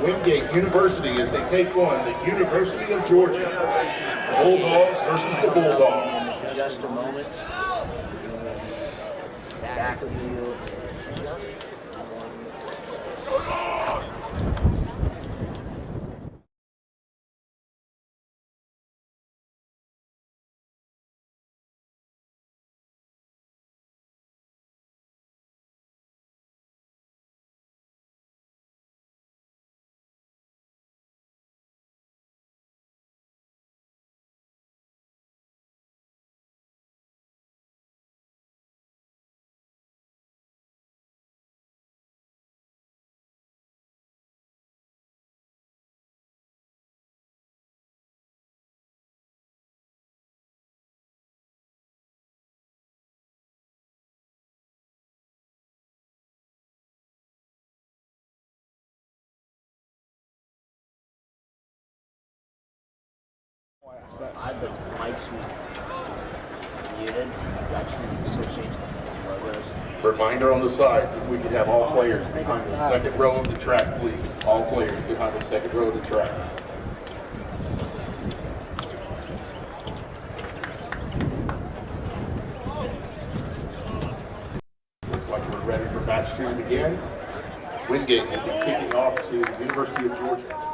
Windgate University as they take on the University of Georgia. Bulldogs versus the Bulldogs. Just a moment. Back of the field. The mics were muted. Actually, we still change the logos. Reminder on the sides, if we could have all players behind the second row of the track, please. All players behind the second row of the track. Looks like we're ready for match 2 to begin. Windgate will be kicking off to the University of Georgia.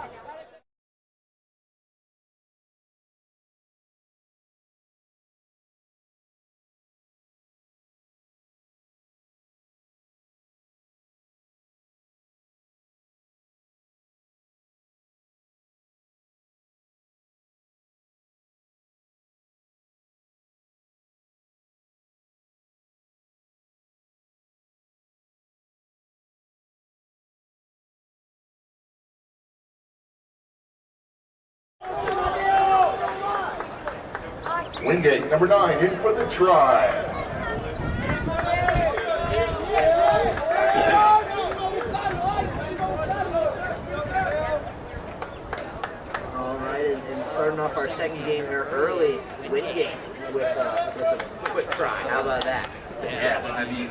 Windgate, number 9, in for the try. All right, and starting off our second game here early, Windgate with a quick try. How about that? Yeah, I mean,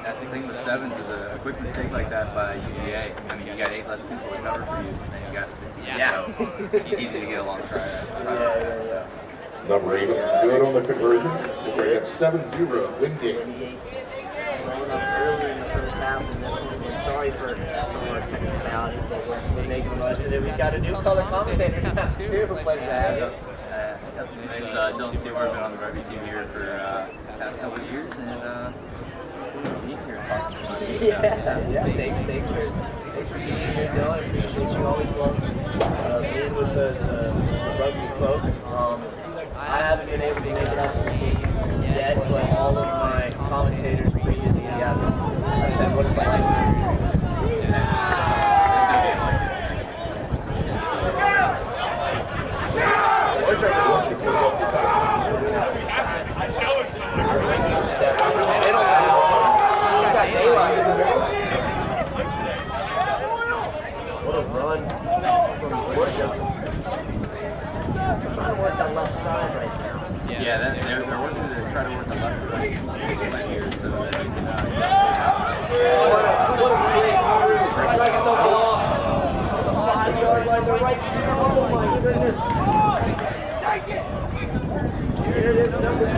that's the thing with sevens is a quick mistake like that by UGA. I mean, you got 8 less people to cover for you, and you got 15. Yeah. So easy to get a long try. Yeah. Number 8, good on the conversion. We'll bring up 7-0, Windgate. Rolling up early in the first half, and this one, we're sorry for some more technicalities, but we're making the most of it. We've got a new color commentator now, too, for pleasure to have you. My name is Dylan Seymour. I've been on the rugby team here for the past couple of years, and being here and talking to you. Yeah. Thanks for being here, Dylan. I appreciate you. Always love being with the rugby folk. I haven't been able to make it up to the game yet, but all of my commentators previously have. I said, what did I like? What a run from Georgia. Trying to work that left side right now. Yeah, they're working to try to work the left to right here so that they can what a great move. Right the ball. The 5-yard line, the right side. Oh my goodness. Here it is, number 2.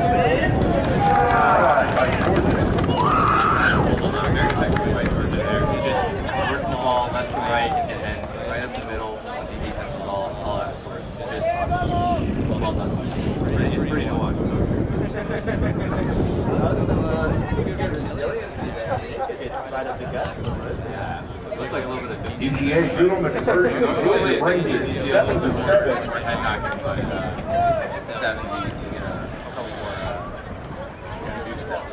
Very effectively by Georgia there. He just working the ball left to right and right up the middle. The defense was all out of sorts. Just well done. It's pretty to watch. Good resiliency there. It's right up the gut for the most. Looked like a little bit of UGA good on the conversion. Really brings it. That was a start. Head knocking, but 70, you get a couple more two steps.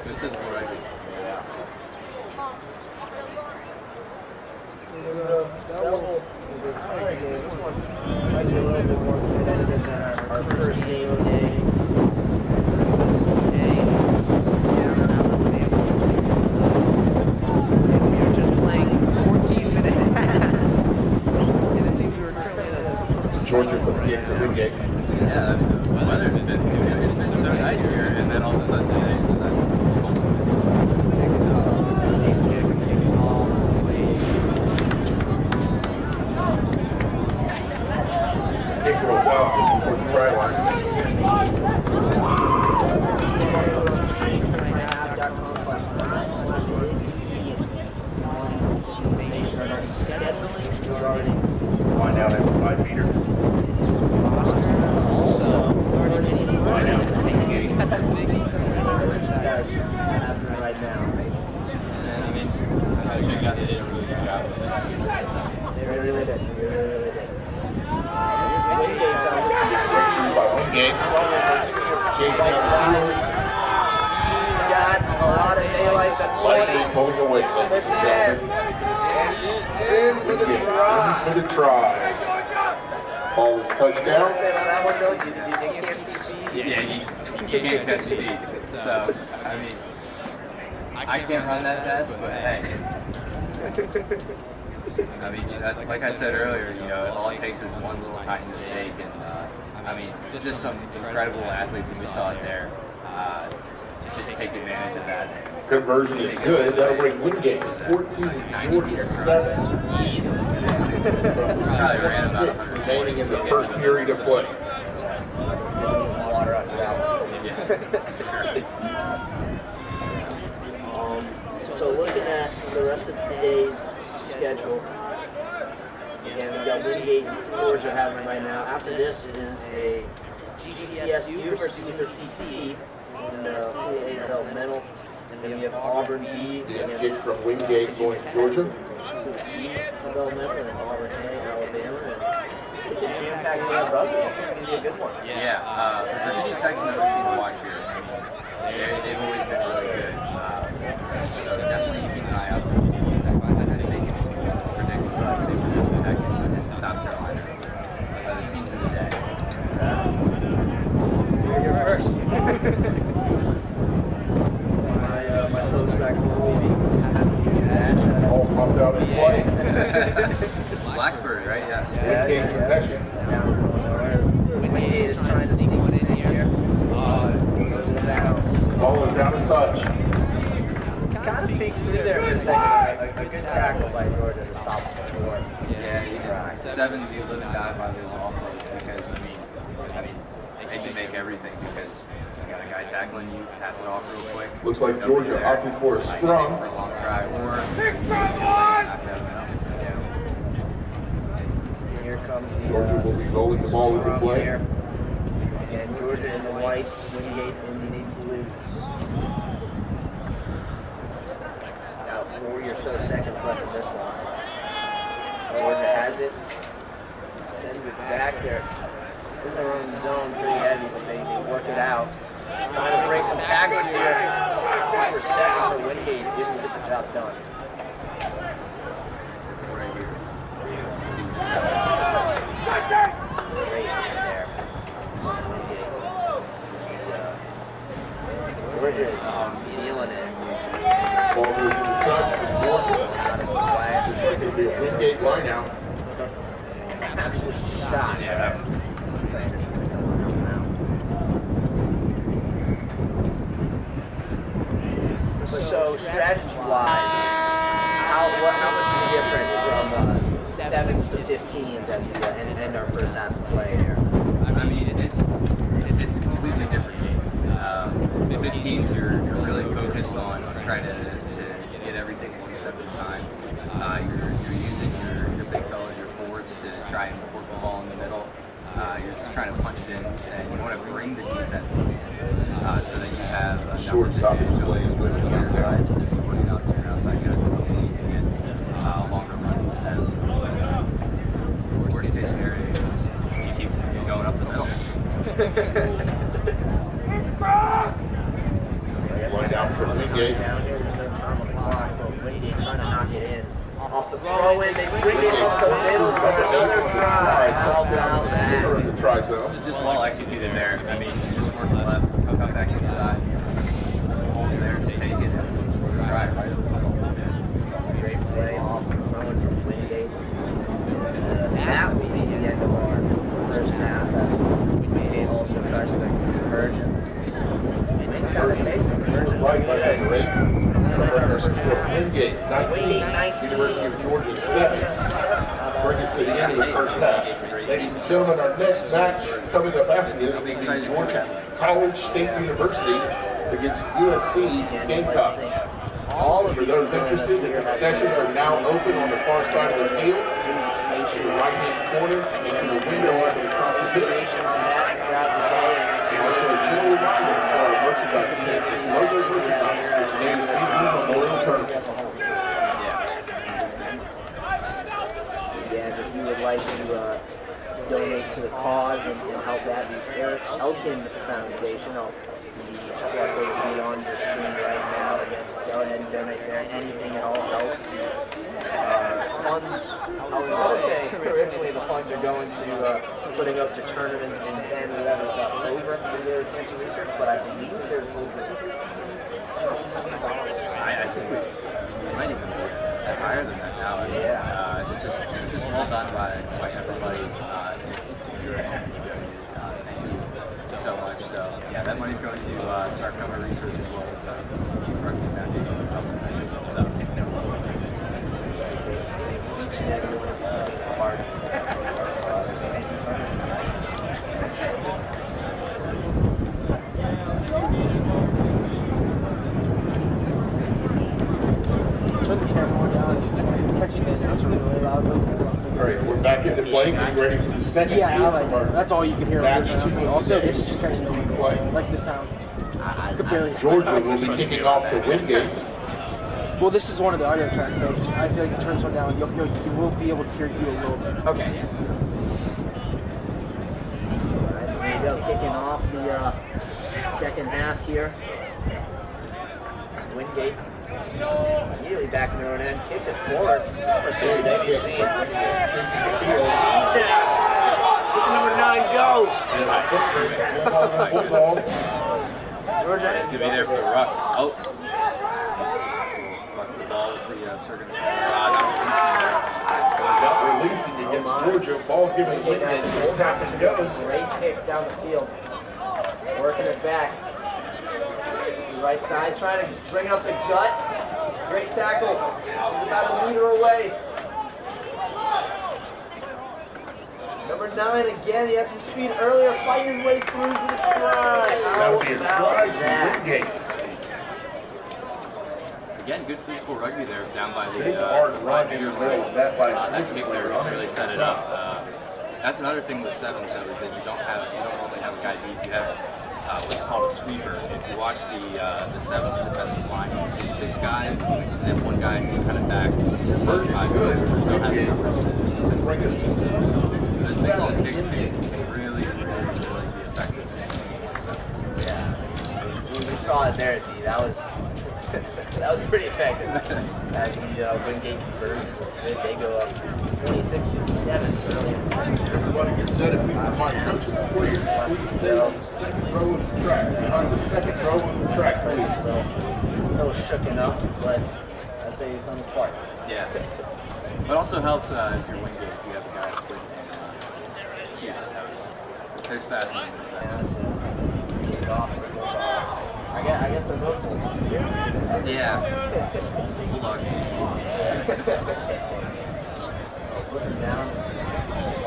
Good physical right. double tie game. This one might be a little bit more competitive than our first game of the day. We were just playing 14-minute halves, and it seems we were currently at some sort of Georgia put the game to Windgate. Yeah, the weather's been so nice here, and then all of a sudden today it's like Kick rolled out before the try line. Line out at 5 meter. Line out. That's a big Right now. and I mean, I checked out they did a really good job. They really did. By Windgate. Chasing out He's got a lot of daylight that's Lightning pulling away. This is it. In for the try. For the try. Ball is touched As I down. said on that one though, you can't teach speed. Yeah, you can't catch speed. So, I mean, I can't run that fast, but hey. I mean, like I said earlier, you know, all it takes is one little tiny mistake, and I mean, just some incredible athletes that we saw there. Just take advantage of that. Conversion is good. That'll bring Windgate to 14, Georgia 7. Probably ran about 100 Remaining in the first period of play. Some water after that one. So looking at the rest of today's schedule, again, we've got Windgate, Georgia happening right now. After this is a GCSU versus USCB in Developmental. And then we have Auburn B And kick from Windgate going to Georgia. Developmental and Auburn A, Alabama. And it's a jam-packed day of rugby. It's going to be a good one. Yeah, Virginia Tech's another team to watch here. They've always been really good. So definitely keep an eye out for Virginia Tech. I didn't make any predictions, but I'd say Virginia Tech and South Carolina are the teams of the day. You're first. My clothes back home, maybe. All pumped out in play. Blacksburg, right? Yeah. Windgate possession. Windgate is trying to sneak one in here. Ball is down in touch. Kind of peeks through there for a second. A good tackle by Georgia to stop the four. Yeah, sevens you live and die by those offloads because I mean they can make everything because you got a guy tackling you, pass it off real quick. Looks like Georgia opting for a scrum. For a long try or Here comes the Georgia will be rolling the ball into play. here. And Georgia in the whites, Windgate in the navy blues. About 40 or so seconds left in this one. Georgia has it. Sends it back there. In their own zone, pretty heavy, but they work it out. Trying to break some tackles here. For a second for Windgate, didn't get the job done. right here. Great there. Georgia is feeling it. Ball goes into touch for Georgia. It's going to be a Windgate line out. Absolute shot. Yeah. So strategy-wise, how much is different from 7s to 15s as we end our first half of play here? I mean, it's a completely different game. 15s, you're really focused on trying to get everything one step at a time. You're using your big fellas, your forwards to try and work the ball in the middle. You're just trying to punch it in, and you want to bring the defense in so that you have a Shortstop is playing good on the outside, working out to your outside guys, and hopefully you can get a longer run with them. Worst case scenario, you keep going up the middle. Line out for Windgate. Down here, there's no time on the clock, but Windgate trying to knock it in. Off the throw in, they bring it up the middle for another try. How about Center in that? the try zone. Just well executed there. I mean, just work the left, come back inside. Holes there, just take it, and just score the try right over the middle. Great play off the throw in from Windgate. That will be the end of our first half as Windgate also tries to make a conversion. And then kind of takes the conversion. Right by number 8. Windgate, 19, University of Georgia 7. Bring us to the end of the first half. Ladies and gentlemen, our next match coming up after this will be Georgia College State University against USC Gamecocks. For those interested, the concessions are now open on the far side of the field, to the right-hand corner, and to the window on the across the pitch. Also, a general reminder for our merchandise tent, logos merchandise, which names Memorial Tournament. Yeah, if you would like to donate to the cause and help that, the Eric Elkin Foundation, I'll be on your screen right now. Go ahead and donate there. Anything at all helps. Funds, I was going to say, originally the funds are going to putting up the tournament and whoever's left over for the cancer research, but I believe there's over. I think we might even be higher than that now. Yeah. It's just well done by everybody. Thank you so much. So yeah, that money's going to start coming research as well as Rugby Foundation and Health Foundation. So. Each and every one of you part of this amazing tournament. Turn the camera down. It's catching the announcer really loud. All right, we're back into play. Getting ready for the second Yeah, half of our that's all you can hear. match Also, today. this is just catching Play. like the sound. I could barely. Georgia will be kicking off to Windgate. Well, this is one of the audio tracks, so just, I feel like it turns one down. You will be able to hear you a little bit. Okay. There you go, kicking off the second half here. Windgate immediately back in their own end, kicks it forward. This is the first period that you've seen. Number 9, go! Georgia is going to be there for the ruck. Oh. Ruck the ball with the circuit. Not releasing against Georgia. Ball given Windgate. 4 half to go. Great kick down the field. Working it back. Right side, trying to bring up the gut. Great tackle. He's about a meter away. Number 9 again. He had some speed earlier, fighting his way through to the try. That would be a try to Windgate. Again, good physical rugby there, down by the Big hard run in the middle. That by that kick there just really set it up. That's another thing with sevens though, is that you don't normally have a guy deep. You have what's called a sweeper. If you watch the sevens defensive line, you see 6 guys and then 1 guy who's kind of back. Good. You don't have the numbers to Bring us to the single kicks can really be effective. Yeah. We saw it there, D. That was pretty effective. As the Windgate conversion, they go up 26-7 early in the second half. Everybody gets set. If we can find coaches for you, please stay on the second row of the track. Behind the second row of the track, please. A little shooken up, but I'd say he's done his part. Yeah. It also helps if you're Windgate, if you have a guy who's quick. There's fast ones. Yeah, that's it. Kick off to the Bulldogs. I guess they're both Bulldogs. Yeah. Bulldogs. Looking down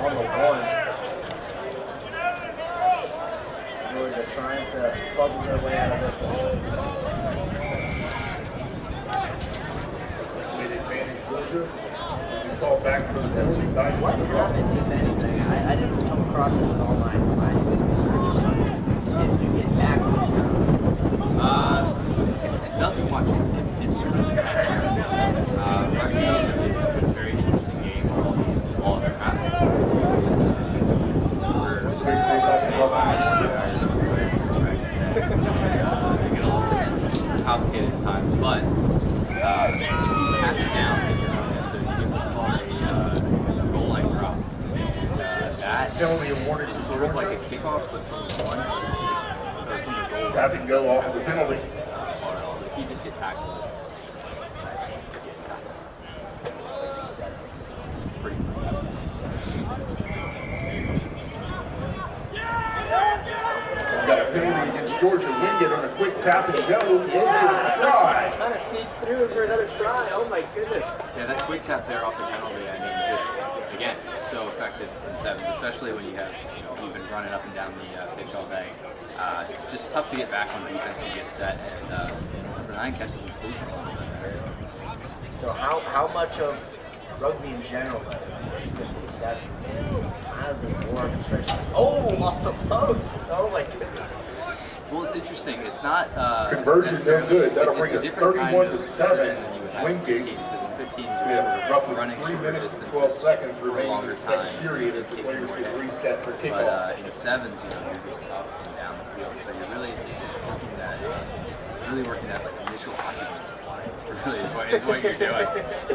on the 1. Georgia trying to bubble their way out of this one. Mid-advantage Georgia. We call back for the penalty. What happens, if anything? I didn't come across this in all my research. If you get tackled, Nothing much. It's really rugby is a very interesting game. All of it happens. Complicated at times, but if you tap it down, so you penalty awarded to Sort of like a kickoff, but from the one, or from the goal. Have to go off the penalty. If you just get tackled, it's just nice to get tackled. Like you said, pretty much. Got a penalty against Georgia. Wingate on a quick tap and go. Try. Kind of sneaks through for another try. Oh my goodness. Yeah, that quick tap there off the penalty, I mean, just, again, so effective in sevens, especially when you have, you've been running up and down the pitch all day. Just tough to get back on defense and get set, and number 9 catches him sleeping a little bit. So how much of rugby in general, especially sevens, is kind of the war of attrition? Oh, off the post. Oh my goodness. Well, it's interesting. It's not Conversion no good. That'll bring us 31 to 7. Wingate. Wingate. 15s We have roughly running 3 shorter minutes and distances 12 seconds for a remaining longer in the second time. period as the players get reset for But kickoff. in sevens, you know, you're just up and down the field, so you're really working that like initial occupancy line. Really is what you're doing,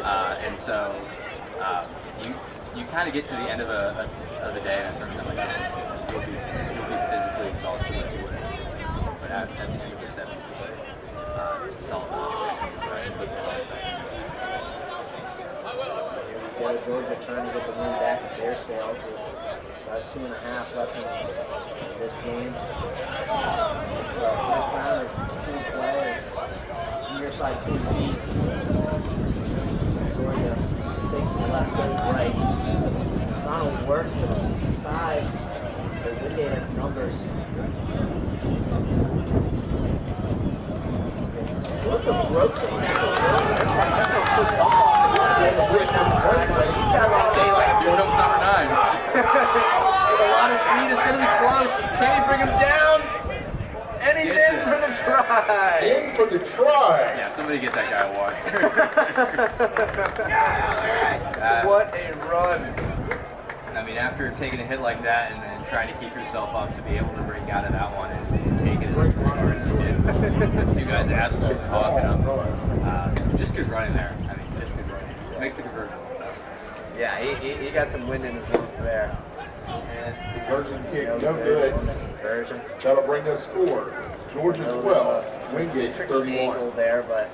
and so you kind of get to the end of the day in a tournament like this, you'll be physically exhausted like you would in a 15, but at the end of the sevens, it's all about Georgia trying to get the win back to their sails with about 2.5 left in this game. First round of pool play, near side pool B. Georgia takes the left, goes right. Donald work to the sides. The Windgate has numbers. Look at broke the tackle. That's no quick dump off. He's got a lot of daylight. Here comes number 9. With a lot of speed, it's going to be close. Can he bring him down? And he's in for the try. In for the try. Yeah, somebody get that guy a water. What a run. I mean, after taking a hit like that and then trying to keep yourself up to be able to break out of that one and take it as far as you did, the two guys absolutely hawking up. Just good running there. I mean, just good running. Makes the conversion. Yeah, he got some wind in his lungs there. And Conversion kick, no good. Conversion. That'll bring us score. Georgia 12, Wingate Tricky 31. angle there, but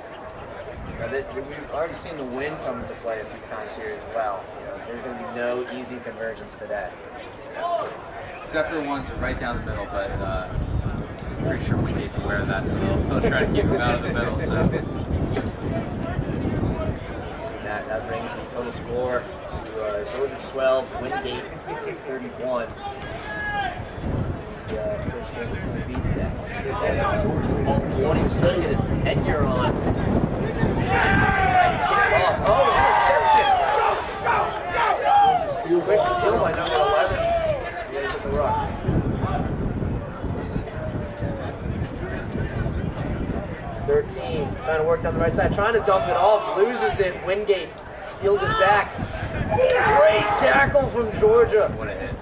we've already seen the wind come into play a few times here as well. There's going to be no easy conversions today. Except for the ones right down the middle, but I'm pretty sure Wingate's aware of that, so they'll try to keep him out of the middle. So that brings the total score to Georgia 12, Wingate 31. The first game we're going to beat today. 20 was trying to get his headgear on. Oh, interception! Quick steal by number 11. Yeah, he's at the rock. 13, trying to work down the right side, trying to dump it off, loses it. Wingate steals it back. Great tackle from Georgia. what a hit.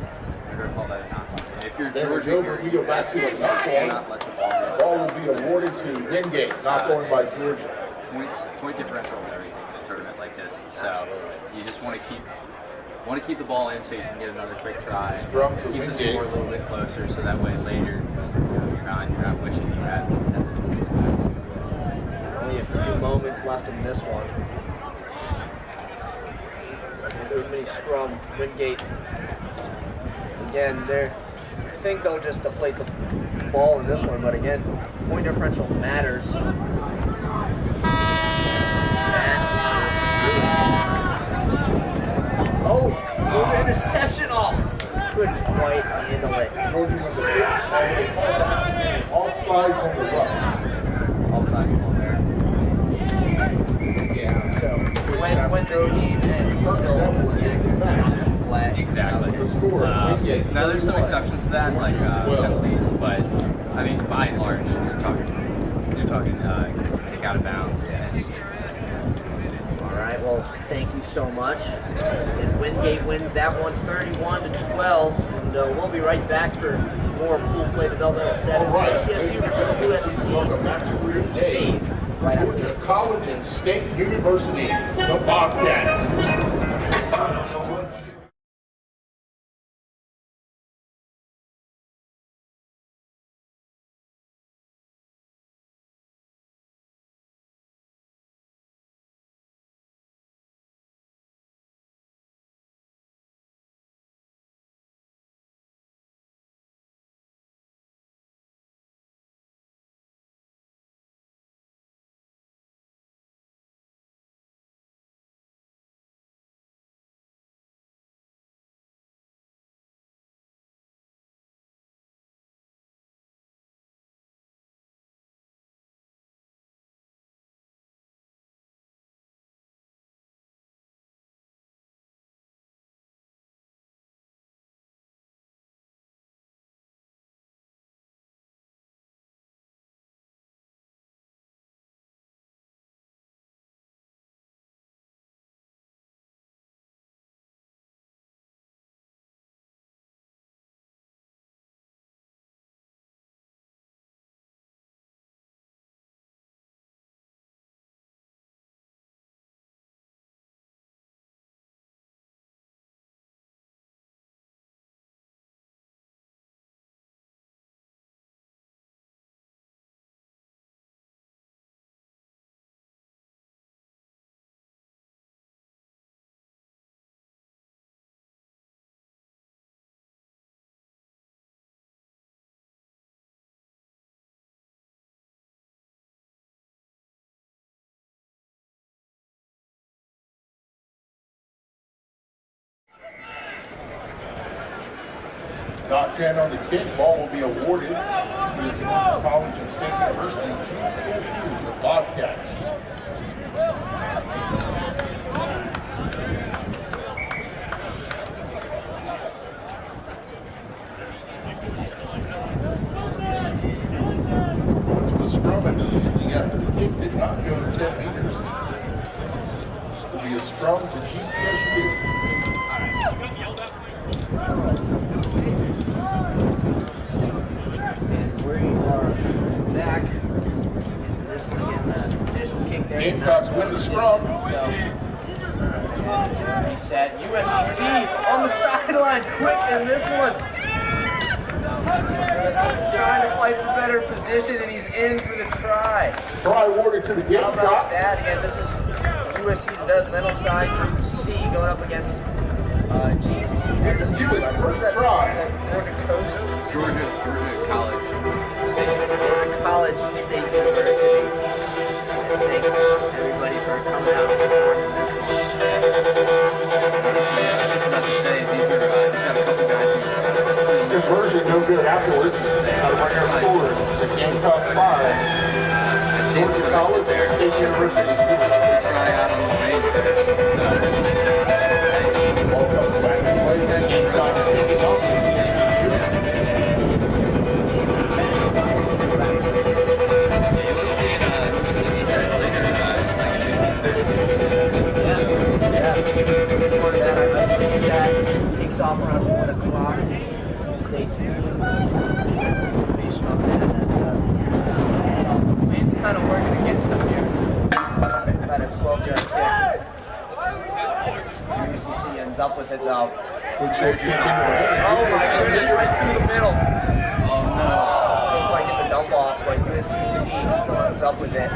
You're going to call that a knock. If you're There we Georgia, go. We go back to the knock cannot let the ball go. Ball will be awarded to Wingate, not going by Georgia. Point differential and everything in a tournament like this. So you just want to keep the ball in so you can get another quick try. Drum to Keep the Wingate. score a little bit closer so that way later you're not wishing you had. Only a few moments left in this one. There's a mini scrum. Wingate. Again, I think they'll just deflate the ball in this one, but again, point differential matters. Oh, Georgia interception! Oh, couldn't quite handle it. Georgia number 8, all sides on the left. All sides ball there. Yeah, so when the game ends, still getting flat. Exactly. Now there's some exceptions to that, like penalties, but I mean by and large, you're talking kick out of bounds. All right, well, thank you so much. And Windgate wins that one 31 to 12. And we'll be right back for more pool play developmental sevens. GCSU versus USC. Right after this. College and State University, the Bobcats. Not 10 on the kick. Ball will be awarded to the College and State University, GCSU, the Bobcats. The scrum at the 50 after the kick did not go to 10 meters. It will be a scrum to GCSU. And we are back into this one again. The initial kick there. Gamecocks win the scrum. So, reset. USC on the sideline, quick in this one. Trying to fight for better position, and he's in for the try. Try awarded to the How about Gamecocks. that? Again, this is USC Developmental side, Group C, going up against GCSU. Georgia Coast. Georgia College Georgia College State University. Thank everybody for coming out and supporting this one. I was just about to say, these have a couple guys who Conversion no good afterwards. Got to bring her forward. The Gamecocks 5. Georgia College State University. try out on the way there. So, Ball comes back and plays. Gamecocks taking off. Before that, I believe that kicks off around 1 o'clock. Stay tuned. Information on that. So, wind kind of working against them here. About a 12-yard kick. UCC ends up with it though. Good shake. Oh my goodness, right through the middle. Oh no. Looked like it's a dump off, but USCC still ends up with it.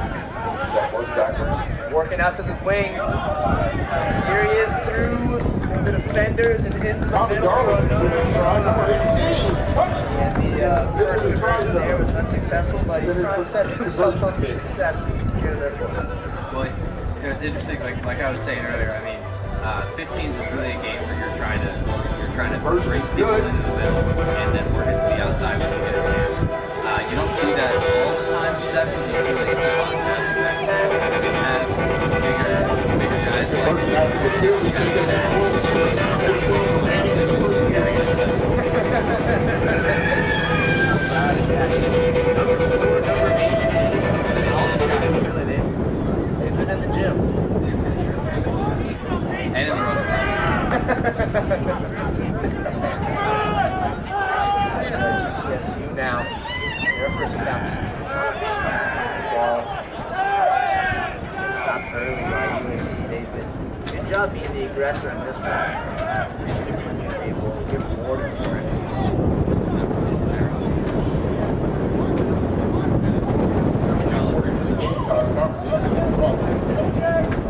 Working out to the wing. Here he is through the defenders and into the middle for another try. And the first conversion there was unsuccessful, but he's trying to set himself up for success here in this one. well, it's interesting. Like I was saying earlier. I mean, 15s is really a game where you're trying to bring people into the middle and then work it to the outside when you get a chance. You don't see that all the time in sevens. You really see a lot of guys that have bigger guys like Number 4, number 18, all these guys really they've been in the gym. and in the most GCSU now. Their first attempt. Ball. Stopped early by USC. They've been good job being the aggressor in this one. They will get rewarded for it.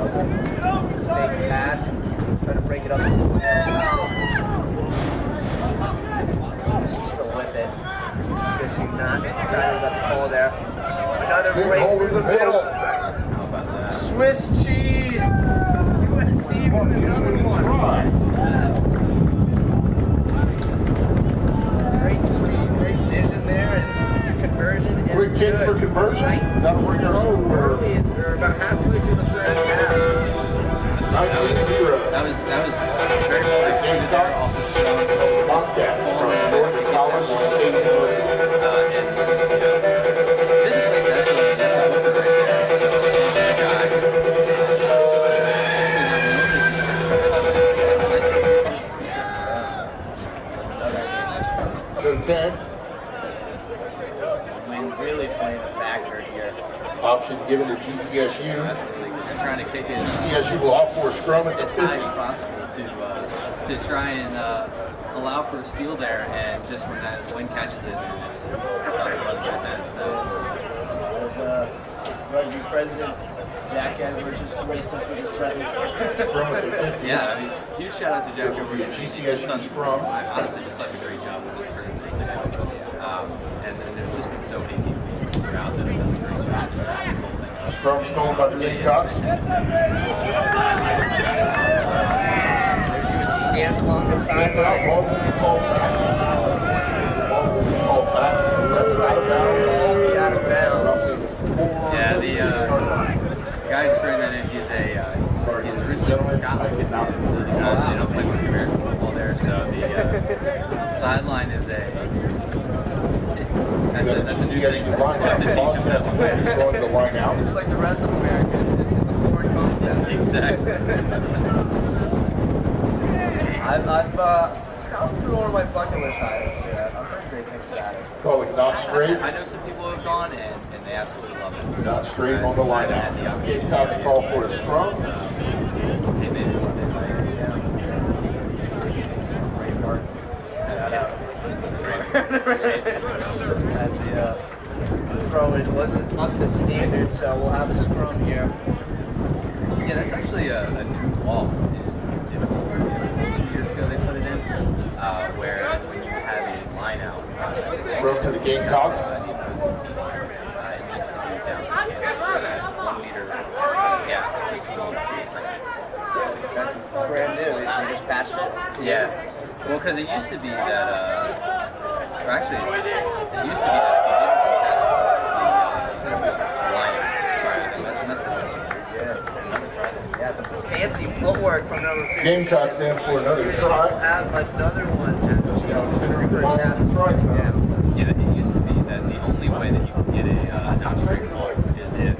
Fake pass. Trying to break it up. She's still with it. GCSU not excited about the call there. Another break through the middle. Swiss cheese. USC with another one. Great speed, great vision there, and conversion is Quick kick good. for conversion. That'll bring her home. Early, they're about halfway through the first half. 19-0. That was very well executed there off the strong Bobcats from Georgia College and State University. Typically that's a hooker right there. So that guy, So 10. Wind really playing a factor here. Option given to GCSU. absolutely, they're trying to kick it GCSU will opt for a scrum at the as high as 50. possible to try and allow for a steal there, and just when that wind catches it, it's about 11%. So As Rugby president, Jack Edwards just graced us with his presence. Scrum at the 50. yeah, I mean, huge shout out to Jack This will be a Edwards. GCSU scrum. Honestly, just such a great job with his current team. And there's just been so many people throughout that have done a great job to set this whole thing up. Scrum stolen by the Gamecocks. There's USC dance along the sideline. Ball will be called back. he's originally from Scotland. They don't play much American football there, so the sideline is that's a new thing. Going to line out. Just like the rest of America, it's a foreign concept. Exactly. Scotland's been one of my bucket list items. Yeah, I've heard great things about it. Oh, it's not straight. I know some people who have gone and they absolutely love it. So, Not straight on the line out. Gamecocks call for a scrum. They made it one day. As the throw-in wasn't up to standard, so we'll have a scrum here. Yeah, that's actually a new law. 2 years ago they put it in, where when you have a line out, Scrum to the Gamecocks. it needs to be down to 1 meter. Yeah. That's brand new. They just patched it. Yeah. Well, because it used to be that, or actually, it used to be that if you didn't contest the line out. Sorry, I messed it up. Yeah, some fancy footwork from number 15. Gamecocks in for another try. Have another one after the first half. Yeah, it used to be that the only way that you could get a not straight ball is if you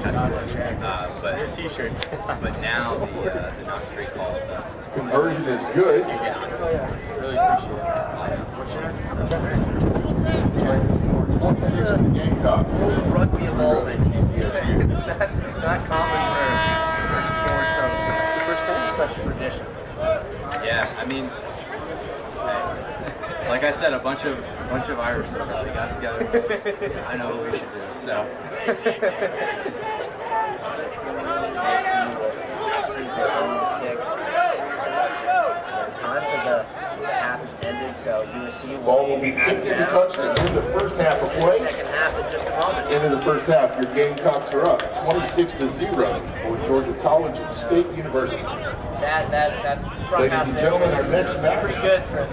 tested it. But t-shirts. But now the not straight call. Conversion is good. Yeah, really appreciate it. What's your name? Gamecocks. Rugby evolving. not common for sports of such tradition. Yeah, I mean, like I said, a bunch of Irish probably got together. I know what we should do. So. Time for the half has ended, so USC Ball will be kicked into touchdown in the first half of play. Second half in just a moment. Into the first half, your Gamecocks are up 26-0 for Georgia College and State University. That front Ladies half and there gentlemen, our next match. pretty good for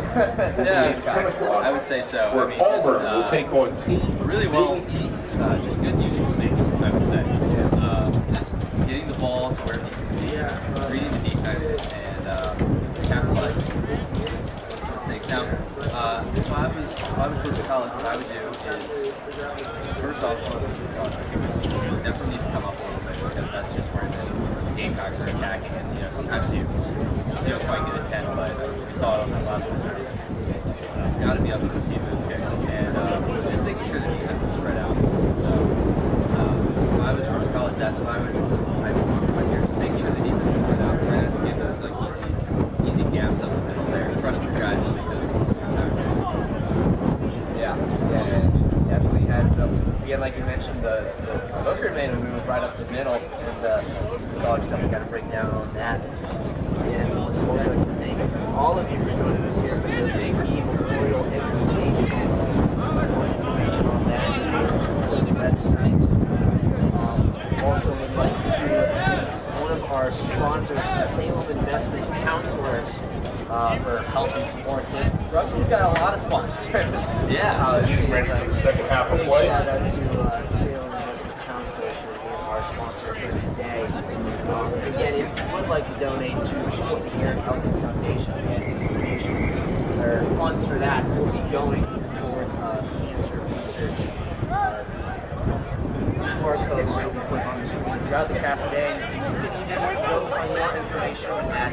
the Gamecocks. I would say so. Where I mean, Auburn just, will take on Team really well, BE. just good use of space, I would say. Just getting the ball to where it needs to be, reading the defense, and capitalizing on mistakes. Now, if I was Georgia College, what I would do is, first off, I think we definitely need to come up a little bit, because that's just where the Gamecocks are attacking, and sometimes you don't quite get a 10, but we saw it on that last one. It's got to be up to receive those kicks, and just making sure the defense is spread out. So, if I was Georgia College, that's what I would make sure the defense is spread out. Try not to give those like easy gaps up the middle there. Trust your guys to make those tackles. Yeah, definitely had some. Again, like you mentioned, the Booker made a move right up the middle, and the college stuff we got to break down on that. And we'd like to thank all of you for joining us here for the Big E Memorial Invitational. More information on that on the website. Also, would like to thank one of our sponsors, Salem Investment Counselors, for helping support this. Rugby's got a lot of sponsors. Yeah. Getting ready for the second half of play. Shout out to Salem Investment Counselors for being our sponsor for today. Again, if you would like to donate to support the Aaron Elkin Foundation, again, information or funds for that will be going towards cancer research. QR code will be put on the screen throughout the cast today. You can even go find more information at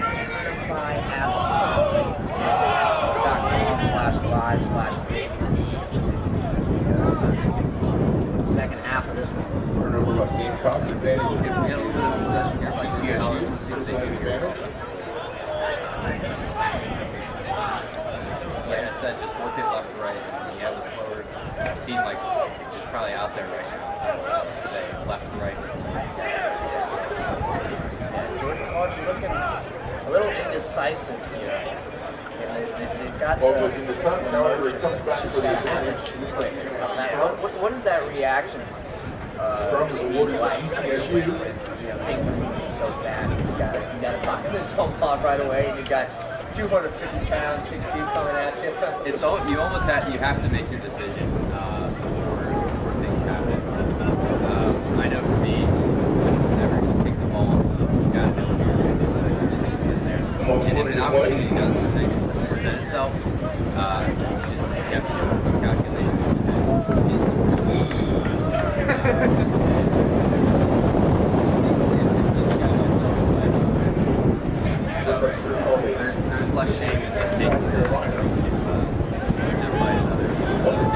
unifyapp.com/live/big. Second half of this one. Turnover by Gamecocks advantage. We got a little bit of possession here by UGA. Let's see what they do here. Like I said, just work it left to right. You have a slower team like is probably out there right now. Say left to right. Jordan College is looking a little indecisive here. They've got Ball was in the tuck, however, it comes back for the advantage. what is that reaction? From the awarded to GCSU. Things are moving so fast. You got to find the tomahawk right away, and you got 250 pounds, 6'2" coming at you. It's all you almost have to make your decision before things happen. I know for me, whenever you kick the ball opportunity does present itself, you have to do a calculation. So there's less shame in just taking the fight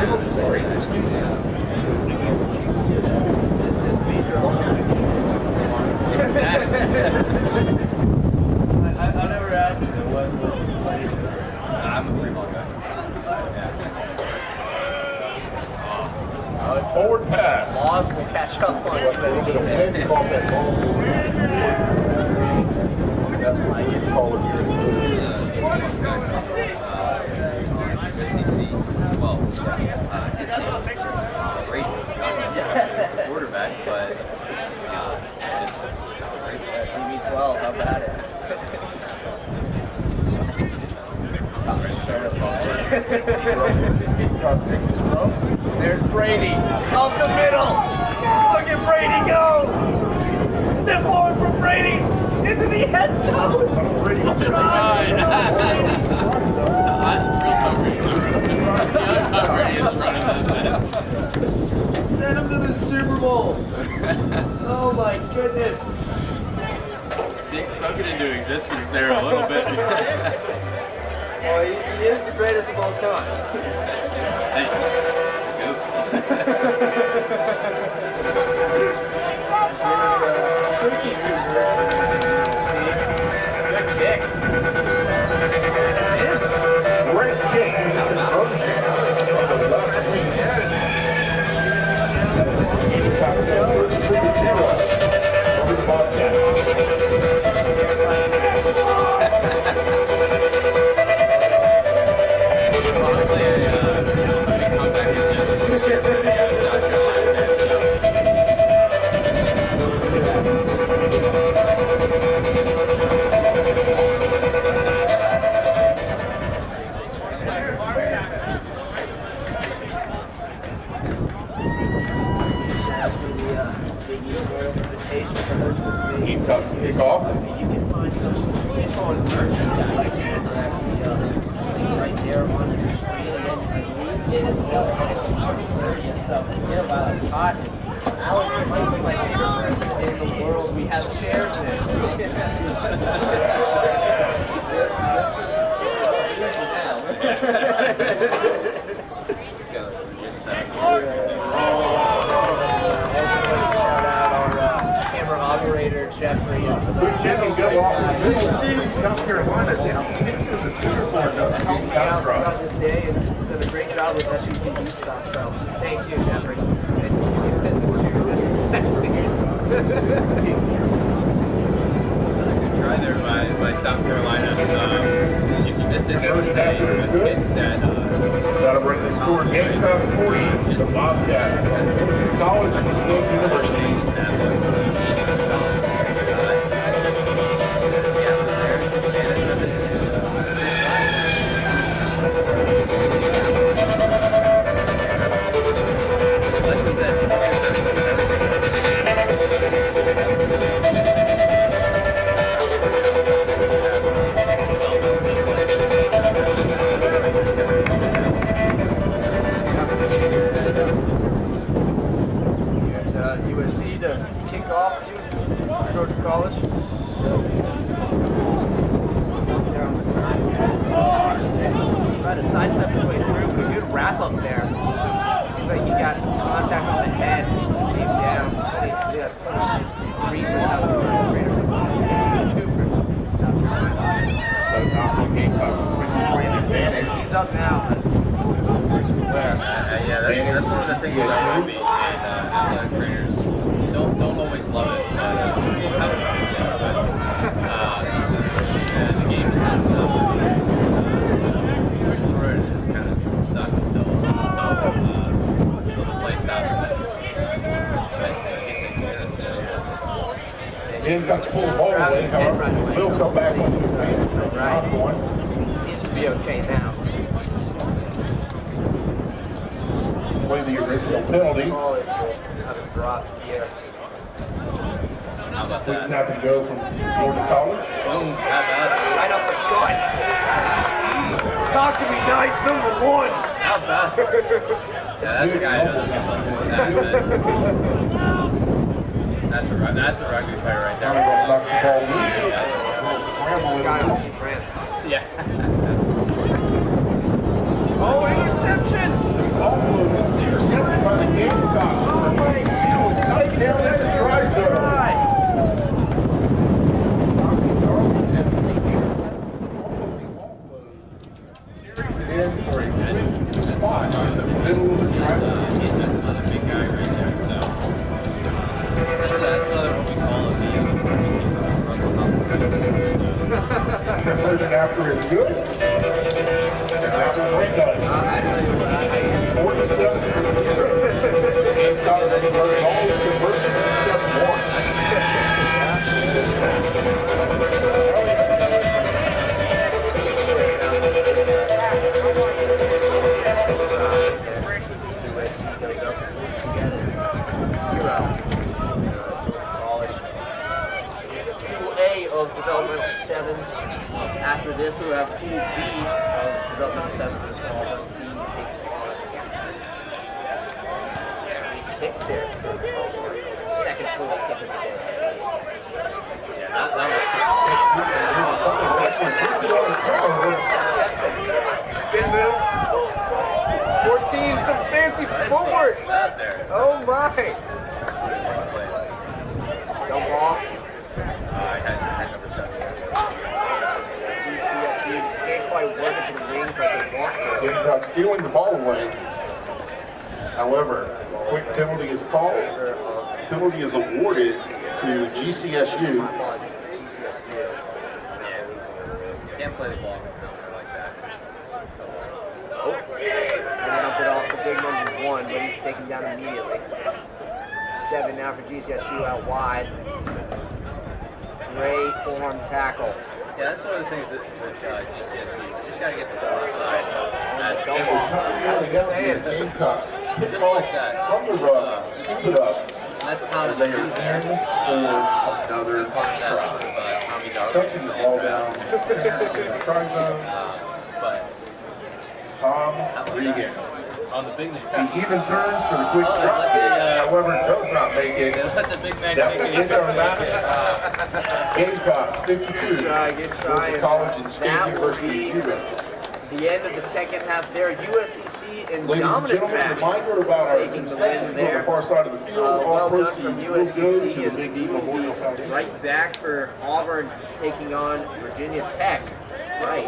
another Sorry. This major Exactly. I'll never ask you what I'm a free ball guy. Forward pass. laws will catch up on A little bit of wind called that ball. That's what we call it here in the USC 12. His name is great. Quarterback, but just great. TV 12, how about it? There's Brady up the middle. Look at Brady go. Step forward from Brady into the end zone. Send him to the Super Bowl. Oh my goodness. Spoken into existence there a little bit. Well, he is the greatest of all time. Hey, Good kick. That's him. great kick. Over the Bobcats. probably a big comeback is the South Carolina fans, so. Kickoff. You can find some info on merchandise right there on your screen, and then I believe it is available until March 30th. So get it while it's hot. Alex, it might be my favorite person in the world. We have chairs in. Camera operator Jeffrey. Good chicken, good walk. Good to see South Carolina down. Get to the Super Bowl. On this day and did a great job with SUTV stuff. So thank you, Jeffrey. And you can sit this chair. Good try there by South Carolina. If you missed it, there was a hit that That'll bring the score Gamecocks 40 to the Bobcats. College and State University. just bad luck. Like we said, USC to kick off to Georgia College. Try to sidestep his way through, but a good wrap up there. Seems like he got some contact on the head, came down. Yes, 3 for South Carolina, 2 for South Carolina. He's up now. yeah, that's one of the things about rugby and athletic trainers. Don't always love it, but the game is not so Florida is kind of stuck until the play stops. He's got to pull the ball away, however, we'll come back on the Right. Seems to be okay now. Play the original penalty. Ball is have a drop here. How about Quick that? snap and go from Georgia College. Boom. How about it? Right up the gut. Talk to me nice, number one. How about it? Yeah, that's a guy who doesn't That's a rugby player right there. Now we're going to knock the ball loose. Scramble with Guy it. on France. Yeah. Oh, interception! Offload is intercepted by the Gamecocks. Oh my God! Touchdown at the try zone. Carries it in for a good spot in the middle of the try zone. That's another big guy right there. So that's another what we call it. Russell Hustle. Conversion after is good. And after redone. I tell you what, I 47 for 0. Gamecocks converted all the conversions except one. This match. USC goes up 47-0. College. Pool A of developmental sevens. After this, we'll have Pool B of developmental sevens. Auburn B takes on. Kick there. Second pool kick of the day. Yeah, that Spin move. 14, some fancy footwork. Out there. Oh my. Double off. I had number 7. GCSU just can't quite work into the wings like they want to. Gamecocks stealing the ball away. However, quick penalty is called. Penalty is awarded to GCSU. My apologies to GCSU. Can't play the ball like that. Jumped it off the big number 1, but he's taken down immediately. 7 now for GCSU out wide. Great form tackle. Yeah, that's one of the things that with GCSU. You just got to get the ball outside. That's Every time they got the Gamecocks. Just like that. From the rug, scoop it up. And that's Tom And they are in for another try. Tommy Darwin. Touching the ball down in the try zone. But Tom Regan. on the big He even turns for the quick Oh, drop let kick, the, however, does not make it. let the big man That take will it. end our match. Gamecocks 52. Good try. Georgia College and State That will University be 0. the end of the second half there. USCC in Ladies and dominant gentlemen, fashion. reminder about our Taking the concessions win on there. the far side of the field. All Well done proceeds from will go USCC, to the and Big we E will Memorial be Foundation. right back for Auburn taking on Virginia Tech. Right.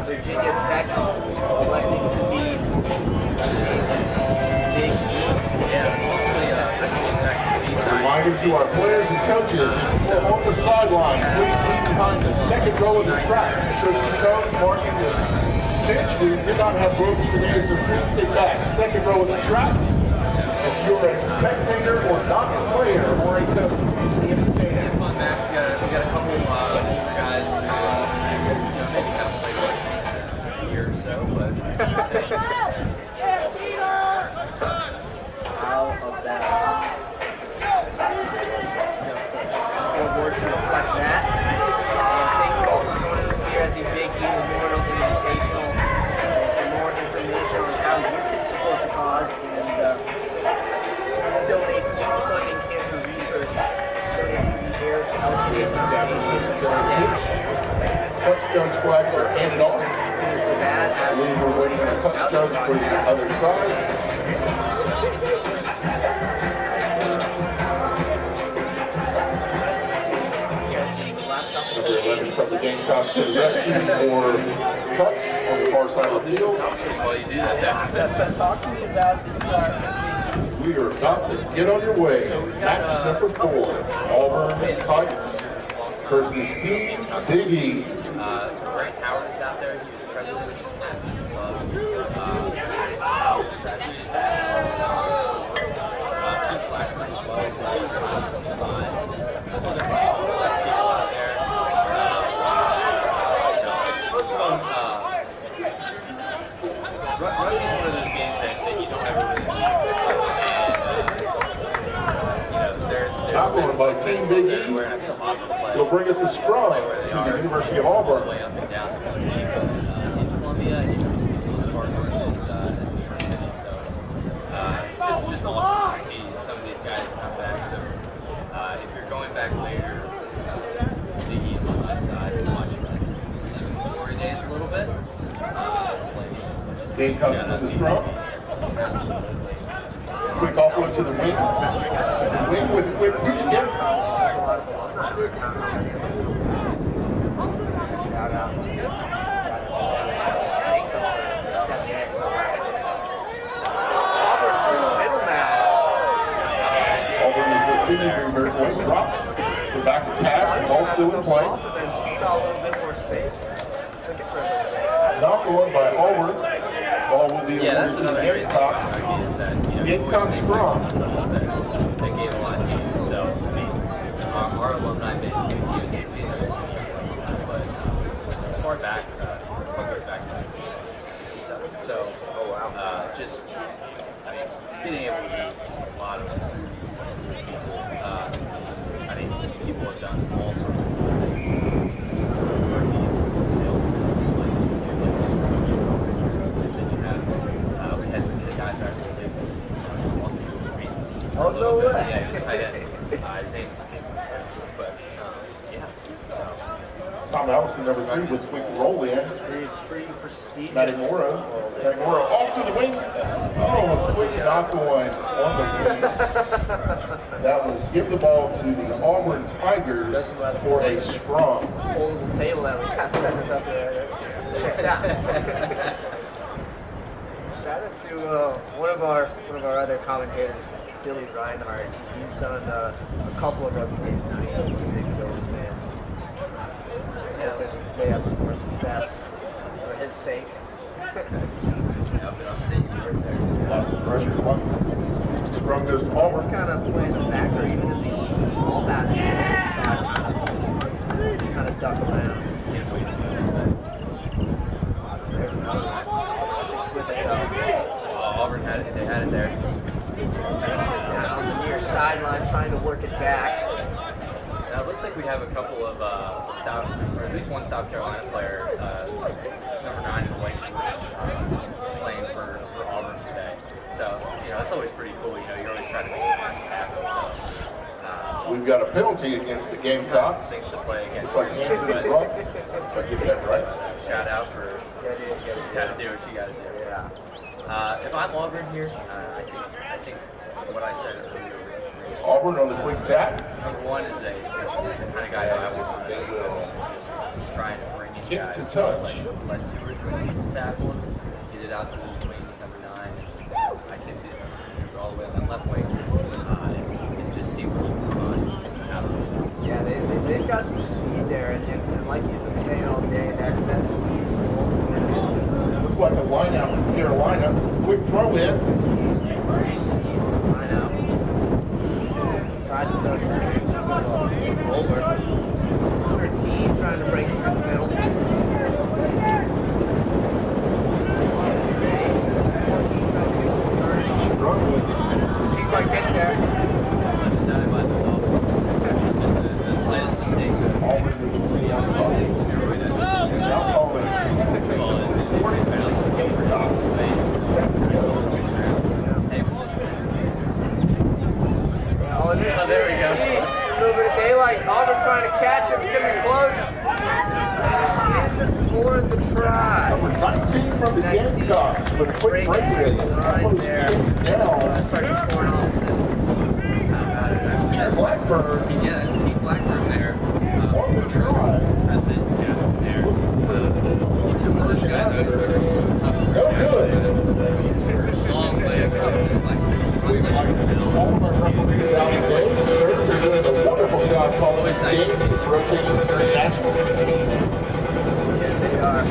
Virginia Tech electing to be Big E. Yeah, mostly Virginia Tech B-side. Reminder to our players and coaches who are on the sideline. Please leave behind the second row of the track. Show some cones marking the pitch. We did not have ropes today, so please stay back. Second row of the track. If you're a spectator or not a player or a coach, Fun match. We got a couple older guys who maybe haven't played in a year or so, but How about scoreboard to reflect that? And thank you all for joining us here at the Big E Memorial Invitational. For more information on how you can support the cause and donate to funding cancer research, donate to the Air Healthcare Foundation. touchdown flags are handed off. So bad as We were waiting for touchdowns for the other side. Number 11 from the Gamecocks to the rescue for touch on the far side of the field. while you do that, Talk to me about this. We are about to get on your way. Match number 4, Auburn B-side versus Big E. Grant Howard is out there. He was president of the Athletic Club. Most of them, rugby is one of those games that you don't ever really there's Not going by Team Big E. everywhere, and I think a lot of them play. It'll bring us a scrum to the University of Auburn. Way up and down the country. In Columbia, it's as far north as New York City. So just awesome to see some of these guys come back. So if you're going back later, Big E Alumni side, watching us glory days a little bit. Game comes to the scrum. Quick offload to the wing. The wing with quick reach in. Auburn is receiving very quick drops. The back of pass, ball still in play. Saw a little bit more space. Took it for a little bit. Knocked on by Auburn. Ball will be Yeah, that's awarded to the another great thing about Gamecocks. rugby is that, Gamecock boys scrum. they gave a lot to you. So, I mean, our alumni base gave these are some but as far back, goes back to 1967. So, just, I mean, being able to meet just a lot of people. I mean, people have done all sorts of cool things. Sales, like distribution, and then you have, we had a guy who actually lived in Los Angeles Rams. Oh, no way. Yeah, he was tight end. His name's escaping me. But, yeah, so. Tom Allison, number 3, with quick roll in. Pretty prestigious. Matty Mora off to the wing. Oh, a quick knock on the wing. That will give the ball to the Auburn Tigers for a scrum. Whole little table that we got set us up there. Checks out. Shout out to one of our other commentators, Billy Reinhardt. He's done a couple of rugby games now. He's a big Bills fan. They have some more success for his sake. Up in upstate, Lots of pressure. Scrum goes to Auburn. Kind of playing a factor even in these small passes. Just kind of duck around. There's another one. Sticks with it though. Auburn had it. They had it there. Down on the near sideline, trying to work it back. Now it looks like we have a couple of South, or at least one South Carolina player, number 9 in the white shorts, playing for Auburn today. So that's always pretty cool. You're always trying to make the matches happen. So We've got a penalty against the Gamecocks. things to play against. Looks like hands in the front. If I get that right. Shout out for gotta do what you gotta do. Yeah. If I'm Auburn here, I think what I said earlier. Auburn on the quick tap. Number 1 is the kind of guy I want to just trying to bring in Kick guys. to touch. Let 2 or 3 people tackle him, get it out to his wings, number 9. I can see him all the way on the left wing, and just see what he can find. Yeah, they've got some speed there, and like you've been saying all day, that speed is golden. Looks like a line out from Carolina. Quick throw in. Line out. Tries to throw it over. 13 trying to break through the middle. 14 trying to get third. He might get there. The slightest mistake. Auburn is the lead on the ball. It's now calling. Oh, there we go. A little bit of daylight. Auburn trying to catch him. It's going to be close. And in for the try. Number 19 from the Gamecocks with a quick break in. Right there. Down. Start to score off this one. Peter Blackburn. Yeah, that's Pete Blackburn there. On the try. President, yeah, there. Some of those guys out there are so tough to No good. long legs, it's just like All of our referees out today, the Surfs are doing a wonderful job calling Always this nice game. to see. Rotation international. Yeah, they are.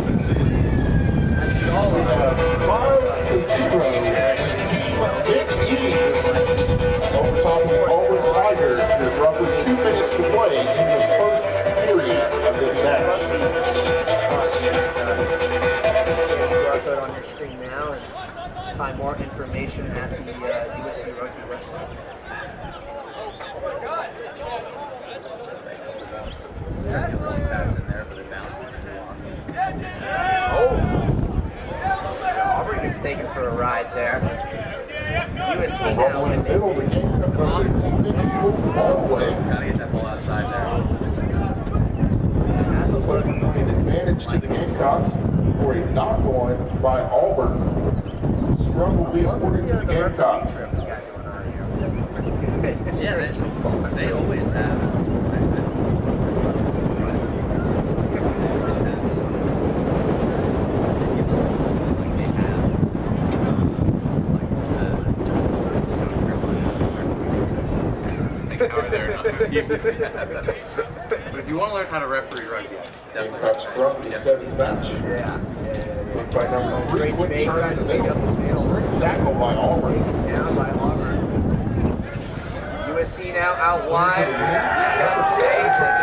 That's the all We of have them. 5-0. Big E. Over top of Auburn Tigers. There's roughly 2 minutes to play in the first period of this match. Just scan the QR code on your screen now and find more information at the USC Rugby website. pass in there, but it bounces too long. Oh! Auburn gets taken for a ride there. USC now Ball in the with middle, the game comes up to 2 minutes move all the way. Gotta get that ball outside there. An advantage to the Gamecocks for a knock on by Auburn. Scrum will be awarded to the Gamecocks. Yeah, they always have. But if you want to learn how to referee rugby, Gamecocks scrum for the 7th match. Yeah. Led by number 3, Great quick fake, turn tries in to the take up the middle. middle. Tackle by Auburn. Down by Auburn. USC now out wide. He's got space and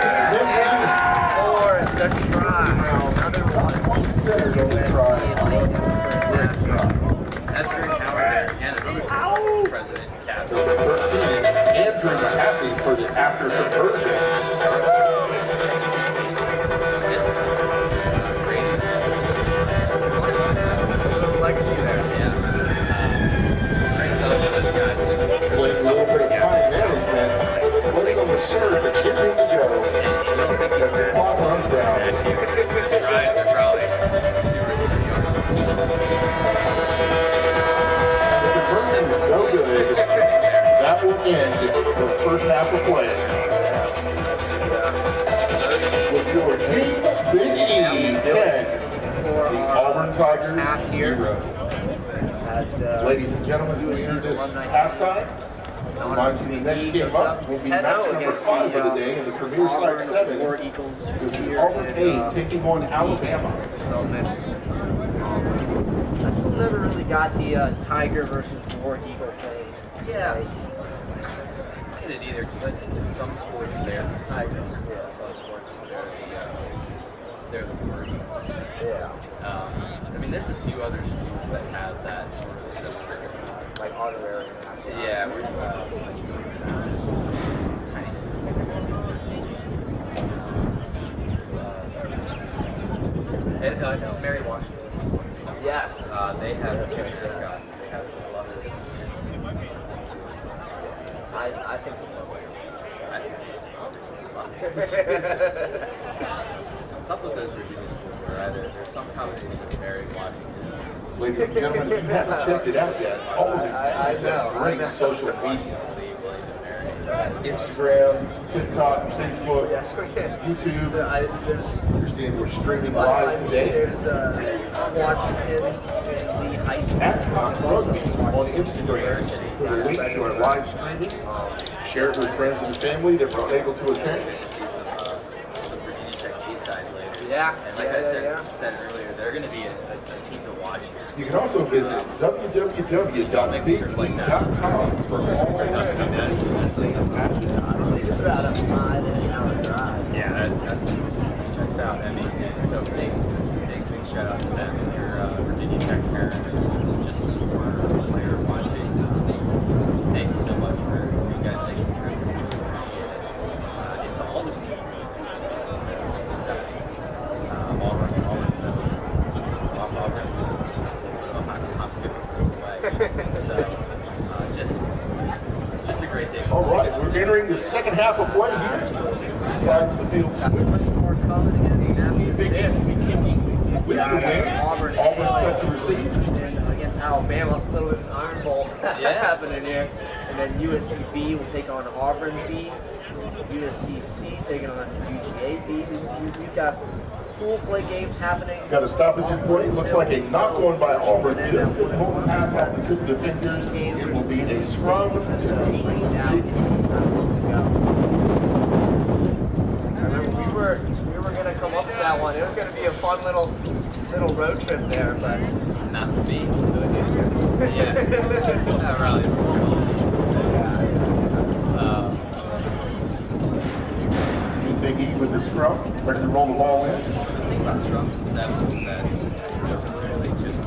for the try. Another one. that's Greg Howard there. Again, another president captain. Number 13, Andrew Mahaffey for the after conversion. Legacy there. Playing a little bit of time management, putting on the serve and giving the go. As the clock runs down. Strides are probably 2 or 3 yards. The conversion was so good, that will end the first half of play. With your team, Big E 10. For Auburn Tigers half here. 0. As, Ladies and gentlemen, we hear this halftime. Remind you, the next game up will be match number 5 of the day in the Premier Side 7. War Eagles With Auburn A taking on Alabama. Developmental. I still never really got the Tiger versus War Eagle thing. Yeah. I get it either because I think in some sports they're the Tigers, in some sports they're the War Eagles. Yeah. I mean, there's a few other schools that have that sort of similar. Like honorary. Yeah, we're tiny school. And Mary Washington is one it's called. Yes. They have 2 mascots. They have lovers. I think Top of those Virginia schools are either there's some combination of Mary Washington. Ladies and gentlemen, if you haven't checked it out yet, all of these I teams know, have great I know. social media. Instagram, TikTok, Facebook, Yes, we can. YouTube. There's Understand we're streaming live today There's Washington, the high school. at Cox Rugby on Instagram. For the link to our live streaming. Share it with friends and family that were unable to attend. Some Virginia Tech B-side later. Yeah, And like I said earlier, they're going to be a team to watch here. You can also visit www.bigg.com for all It's about a 5-ish hour drive. Yeah, that checks out. I mean, so big shout out to them. If you're a Virginia Tech parent, just a super player watching. Thank you so much for you guys making the trip. Appreciate it. It's all the team. I'm skipping away. So just a great day. All right, we're entering the second half of play here. Sides of the field switch. More coming again. Big with the win. Auburn Set to receive. and against Alabama, a little bit of an Iron Bowl happening here. And then USC B will take on Auburn B. USC C taking on UGA B. We've got cool play games happening. Got a stoppage in play. Looks like a knock on by Auburn. Just didn't hold the pass off the tip of the fingers. It will be a scrum to team. We were gonna come up to that one. It was gonna be a fun little road trip there, but Not to be. Yeah. Not really. Big E with the scrum. Ready to roll the ball in. Think about scrums and sevens is that really just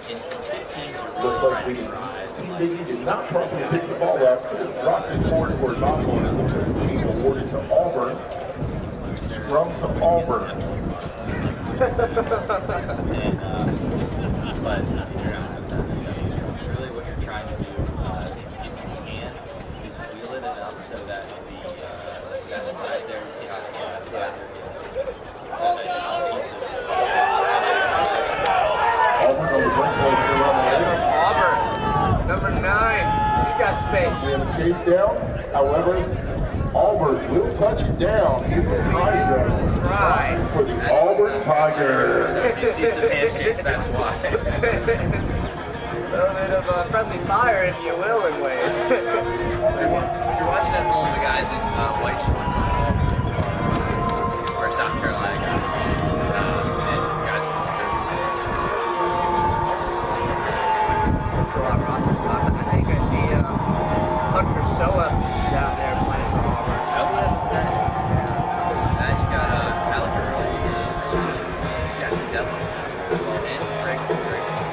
in 15 you're Looks really like trying to drive. Big E did not properly pick the ball up. Dropped it forward for a knock on. It looks like it's being awarded to Auburn. Scrum to Auburn. But you're not have done the sevens. Really what you're trying to do, if you can, is wheel it enough so that the side there, you see how that side there Auburn on the front play here on the edge. Auburn, number 9, he's got space. We have a chase down. However, Auburn will touch it down. Try. For the Auburn Tigers. So if you see some handshakes, that's why. A little bit of friendly fire, if you will, in ways. If you're watching at home, the guys in white shorts on Auburn are South Carolina guys. And guys in blue shirts. Fill out roster spots. I think I see Hunter Soa down there playing for Auburn. You got Alec Early and Jackson Devlin and Frank Grayson.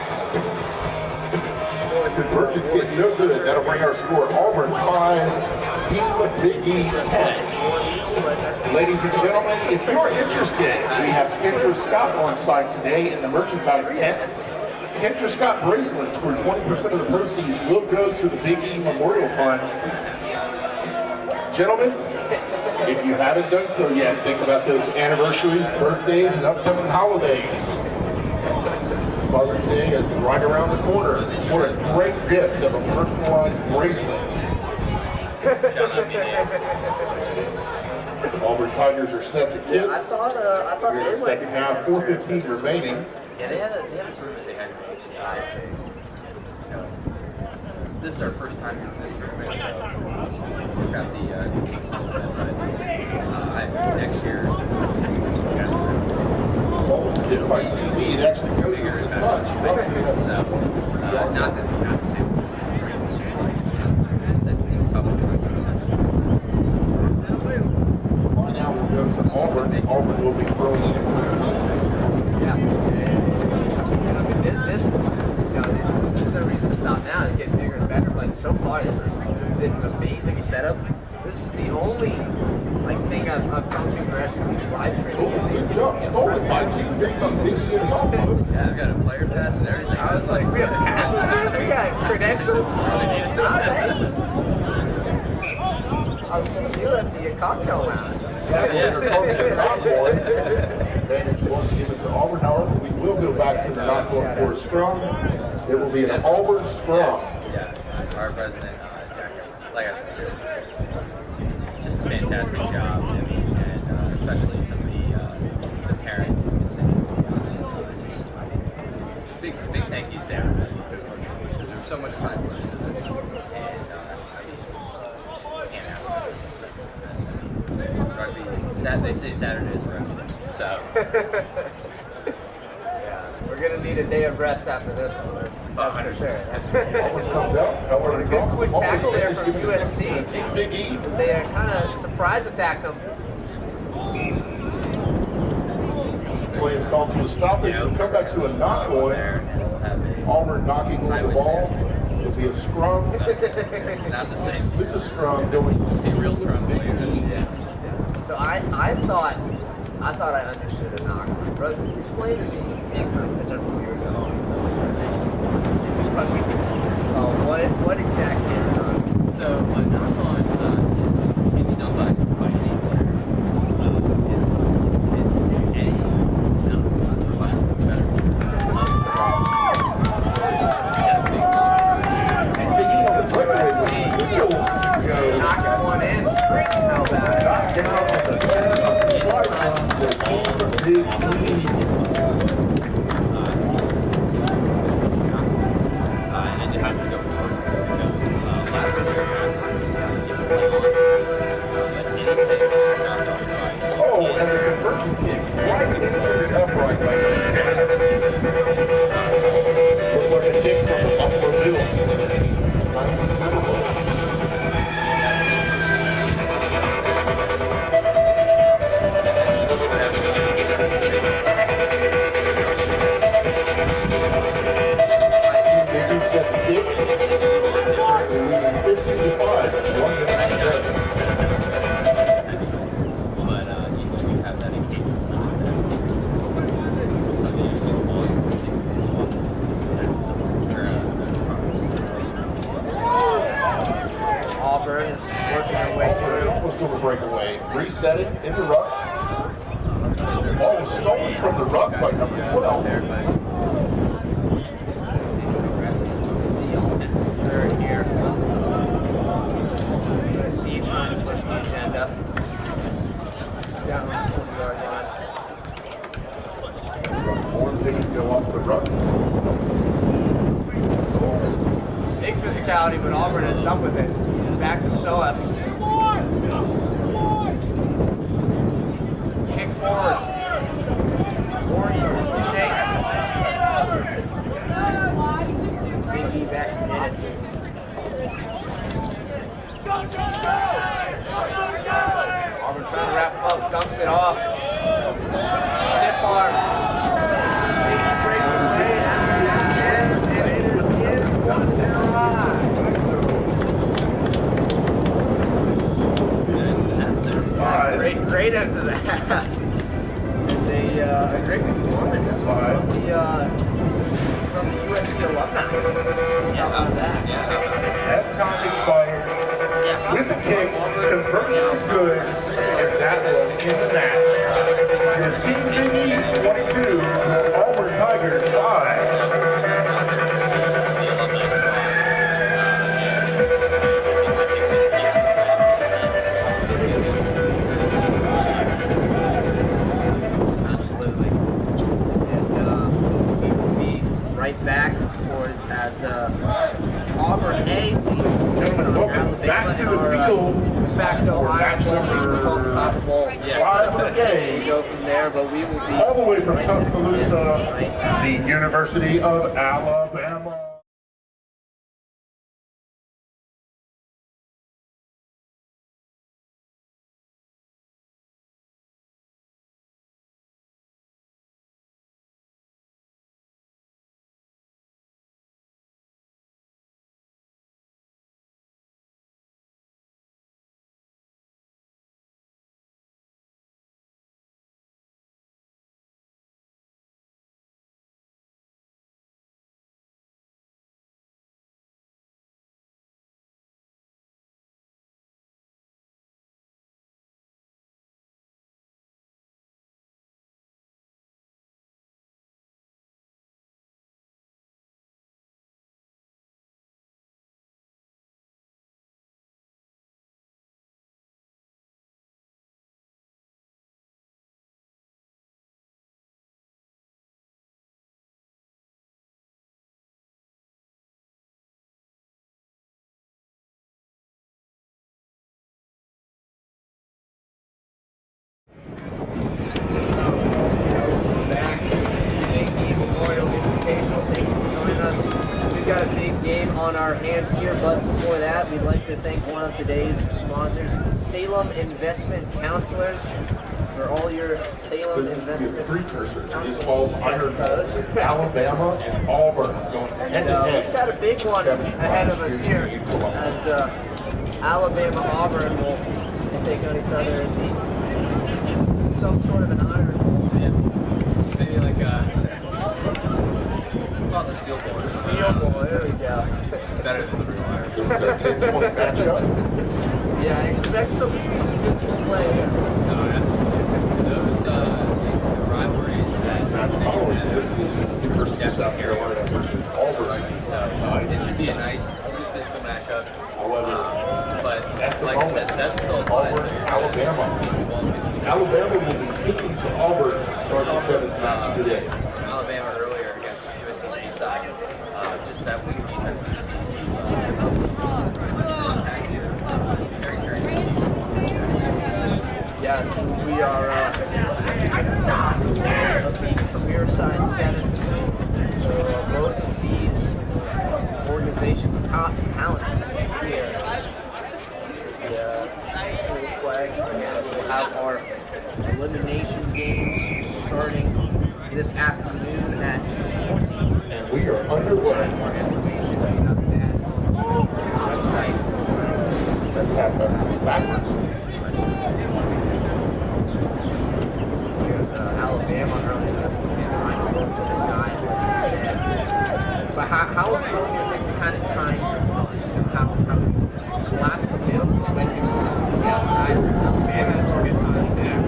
Conversion's getting no good. That'll bring our score Auburn 5, Team Big E 10. Ladies and gentlemen, if you're interested, we have Kendra Scott on site today in the merchandise tent. Kendra Scott bracelets for 20% of the proceeds will go to the Big E Memorial Fund. Gentlemen, if you haven't done so yet, think about those anniversaries, birthdays, and upcoming holidays. Father's Day is right around the corner. What a great gift of a personalized bracelet. Auburn Tigers are set to kick. I thought We're in they the might. second half, 4:15 remaining. Yeah, they have a tournament they had to make guys. This is our first time doing this tournament, so we've got the kinks on that. But next year, you guys are Ball was hit by TV. It actually goes here in touch. so not the same. It's just like it's tough to do. Now we'll go to Auburn. Auburn will be throwing in. Yeah. This, there's no reason to stop now. It's getting bigger and better. But so far, this has been an amazing setup. This is the only thing I've come to for SEC live streaming. Good job. Stolen by Team Big E. Yeah, I've got a player pass and everything. I was like, we have passes here? We got credentials? All right. I'll see you at the cocktail lounge. Advantage wants to give it to Auburn, however, we will go back back to the not going for a scrum. It will be an Auburn scrum. Yeah, our president, Jack, like I said, just a fantastic job, Jimmy, and especially some of the parents who were sitting just big thank yous to everybody because there was so much time put into this, and can't ask for this. Rugby, they say Saturday is rugby day, so. We're gonna need a day of rest after this one. That's for sure. That's A good quick tackle there from USC. Big E. They kind of surprise attacked them. Play is called to a stoppage. We'll come back to a knock there, and we'll have Auburn knocking over the ball. It'll be a scrum. It's not the same. With the scrum going. We'll see real scrums later. Yes. So I thought I understood a knock. Brother, explain to me for potential viewers at home. What exactly is a knock? So a knock on can be done by any player. It's any knock for lack of a better word. Knocking one in. How bad? And it has to go forward Oh, and the conversion kick right into the upright by looks like a kick from the Buffalo Bills. They reset the kick. They're leading 50-5. One to But you have that occasion. Something you see the ball, you think it's one. Auburn is working their way through. Almost over breakaway. Reset it in the ruck. The ball was stolen from the ruck by number 12. Third here. USC trying to push the agenda. Down on the 20-yard line. One thing to go off the ruck. Big physicality, but Auburn ends up with it. Back to Soap. Kick forward. More equals the chase. Big E back to net. Auburn trying to wrap him up, dumps it off. Stiff arm. Big E breaks away, has to back in, and it is in for the line. Great end to that. And a great performance from the USC Alumni. How about that? As time expired, with the kick, conversion is good, and that will end the match. Your Team Big E 22, Auburn Tigers 5. Absolutely. And we will be right back for as Auburn A team takes on Alabama Back to in the our field de facto for match Iron number Bowl. 5 of the We game. go from there, but we will be All the way from right Tuscaloosa, back. the University of Alabama. on our hands here, but before that, we'd like to thank one of today's sponsors, Salem Investment Counselors, for all your Salem investment Precursors. This counseling. falls Iron Bowl, Alabama and Auburn going head to We've got a head. big one ahead of us here, as Alabama Auburn will take on each other in some sort of an Iron Bowl. Maybe like call it the Steel Bowl. The Steel Bowl, there we go. Better than the real Iron. This is a 10-point matchup. Yeah, expect some physical play here. No, absolutely. Those rivalries that University of South Carolina versus Auburn. So it should be a nice physical matchup. But That's the like I said, moment. 7 still applies. Auburn, So you're Alabama. gonna see some balls getting Alabama will be kicking to Auburn starting 7th match today. Alabama earlier against USC B-side. Just that wing defense just needs to very curious. Yes, we are of the Premier Side Sevens. So both of these organizations' top talents here. The full flag, and we'll have our elimination games starting this afternoon at 2:40. And we are underway. More information about that on our website. Let's have backwards. There's Alabama early this week trying to go to the sides, like you said. But how important is it to kind of time how collapse the middle to when you move to the outside? Alabama has some good time there.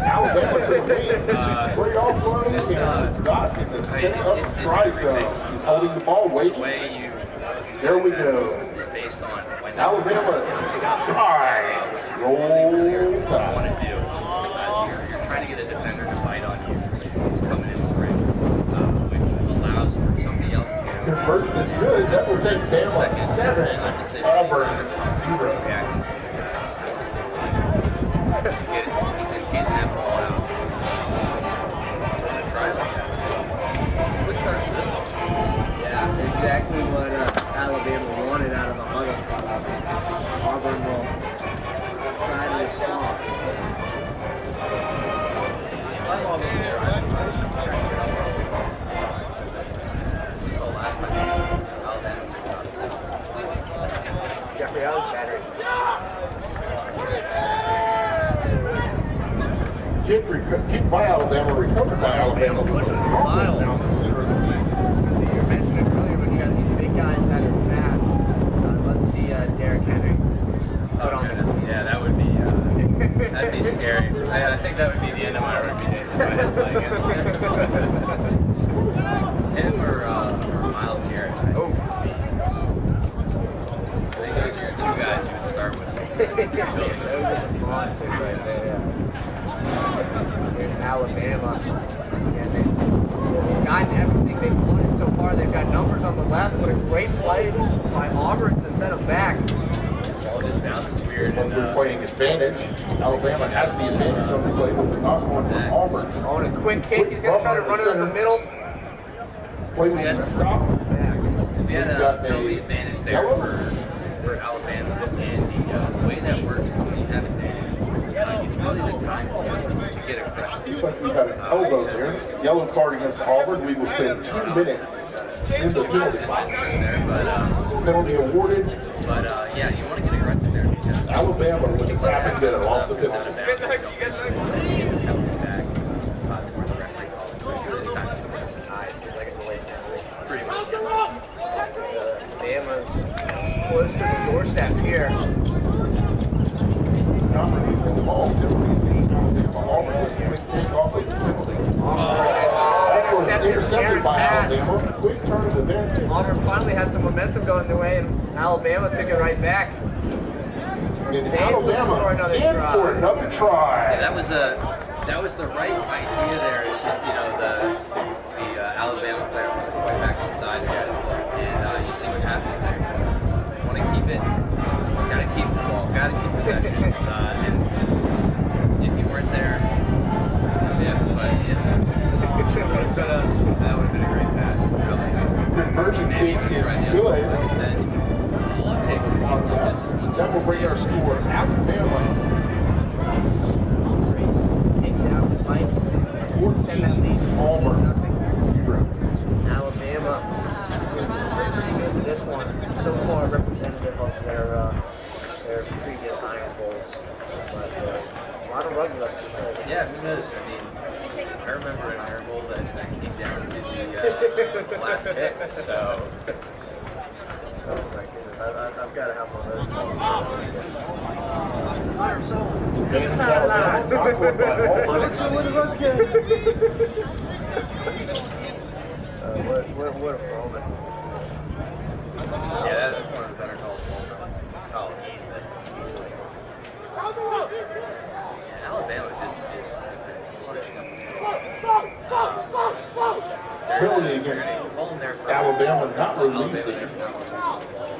Alabama's in the lead. Where y'all from? Just, Scott in the center of the try zone. He's holding the ball, The waiting. way you There we go. is based on when Alabama, try. Roll want tide. to do. You're trying to get a defender to bite on you who's coming in sprint, which allows for somebody else to get over. Conversion is good. That will take Bama Second, 7. that decision. Auburn Just 0. reacting to just getting that ball out. Scoring a try like that. So, quick start to this one. Yeah, exactly what Alabama wanted out of the huddle. Auburn will try to respond. I've always been trying to get up. We saw last time Alabama took it out of zone. Jeffrey, I was better. Kicked by Alabama, recovered by Alabama. Pushing it a mile. Down the center of the field. So you were mentioning earlier when you got these big guys that are fast. I'd love to see Derrick Henry put on goodness. this. Yeah, that would be that'd be scary. I think that would be the end of my rugby days if I had to play against him or Miles Garrett. Oh. I think those are your two guys you would start with. Those are the monsters right there. There's Alabama. Yeah, they've gotten everything they've wanted so far. They've got numbers on the left. What a great play by Auburn to set them back. Ball just bounces weird. But they're playing advantage. Alabama has the advantage on the play with the knock on from Auburn. On a quick kick, he's going to try to run it up the middle. Play with the stop. So we had a early advantage there for Alabama, and the way that works is when you have advantage, it's really the time to get aggressive. Looks like we got an elbow there. Yellow card against Auburn. We will spend 2 minutes in the penalty box. Penalty awarded. But yeah, you want to get aggressive there because Alabama with the tap and get it off the penalty. Pretty much. Bama's close to the doorstep here. Auburn needs the ball. Auburn was going to take off with the penalty. That was intercepted by Alabama. Quick turn of events. Auburn finally had some momentum going their way, and Alabama took it right back. And Alabama in for another try. Yeah, that was the right idea there. It's just the Alabama player was quite back on the sides yet, and you see what happens there. You want to keep it, gotta keep the ball, gotta keep possession, and if you weren't there, that would have been a great pass. Conversion kick is good. I remember an Iron Bowl that came down to the last kick. So. Oh my goodness, I've got to have one of those calls. B-side line. Let's go win the rugby game. What a moment. Yeah, that's one of the better calls of all time. Oh, easily. Yeah, Alabama just is punishing them. Penalty against Alabama not releasing.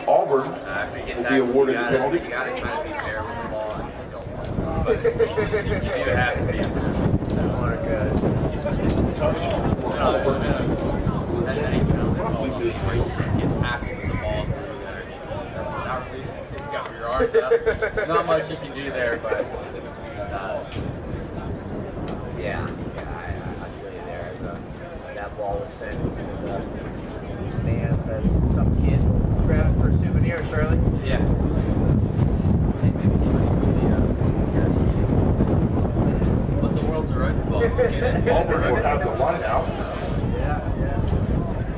Auburn will be awarded the penalty. You got to kind of be fair with the ball and don't. But you have to be. Similar good. Auburn. Gets tackled with the ball through there. Not releasing. He's got your arms up. Not much you can do there, but Yeah, I feel you there. That ball was sent into the stands as some kid grabbed it for a souvenir, Shirley. yeah. Maybe somebody put the world's a rugby ball. Get it? Auburn will have the line out. Yeah.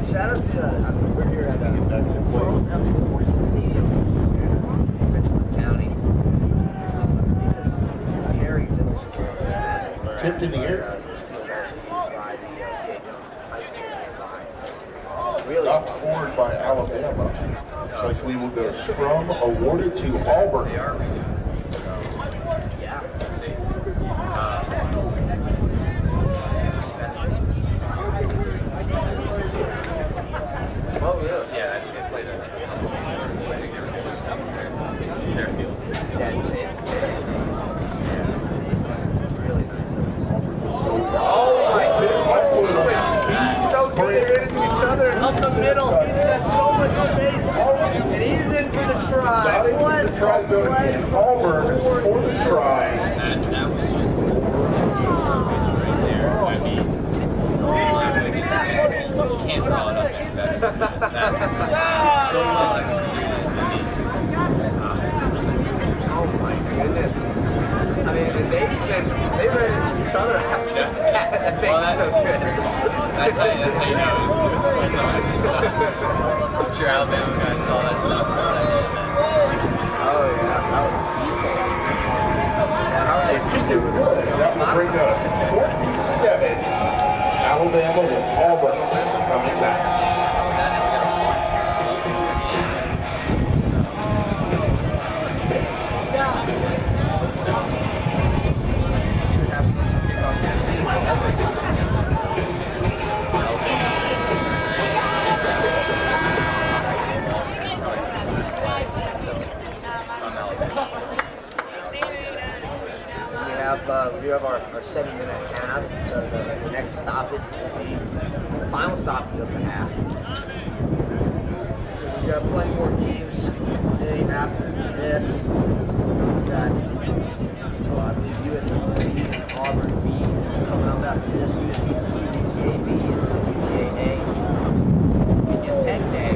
Shout out to, we're here at Charles F. Moore Stadium in Richmond County. Gary Middle School. Tipped in the air. This field also used by the C.A. Johnson High School nearby. Really? Not scored by Alabama. So we will go scrum awarded to Auburn. They are redoing. So, Yeah. let's see. Oh, really? Yeah, I think they played their field. Really nice. Oh my goodness! So good, they ran into each other up the middle. He's got so much space, and he's in for the try. Starting What the try zone in Auburn for the try. That was just a switch right there. I mean, you can't draw it up any better than that. So well executed. Oh my goodness! I mean, they ran into each other after that. That thing is so good. That's how you know it was good. I'm sure Alabama guys saw that stuff for a second. Oh yeah, that was beautiful. How are they supposed to do it? That will bring us 47. Alabama with Auburn coming back. See what happened on this kickoff here. We have our 7-minute halves, and so the next stoppage will be the final stoppage of the half. We've got plenty more games today after this. We've got, I believe USC and Auburn B is coming up after this. USC UGA B and UGA A. Virginia Tech Day.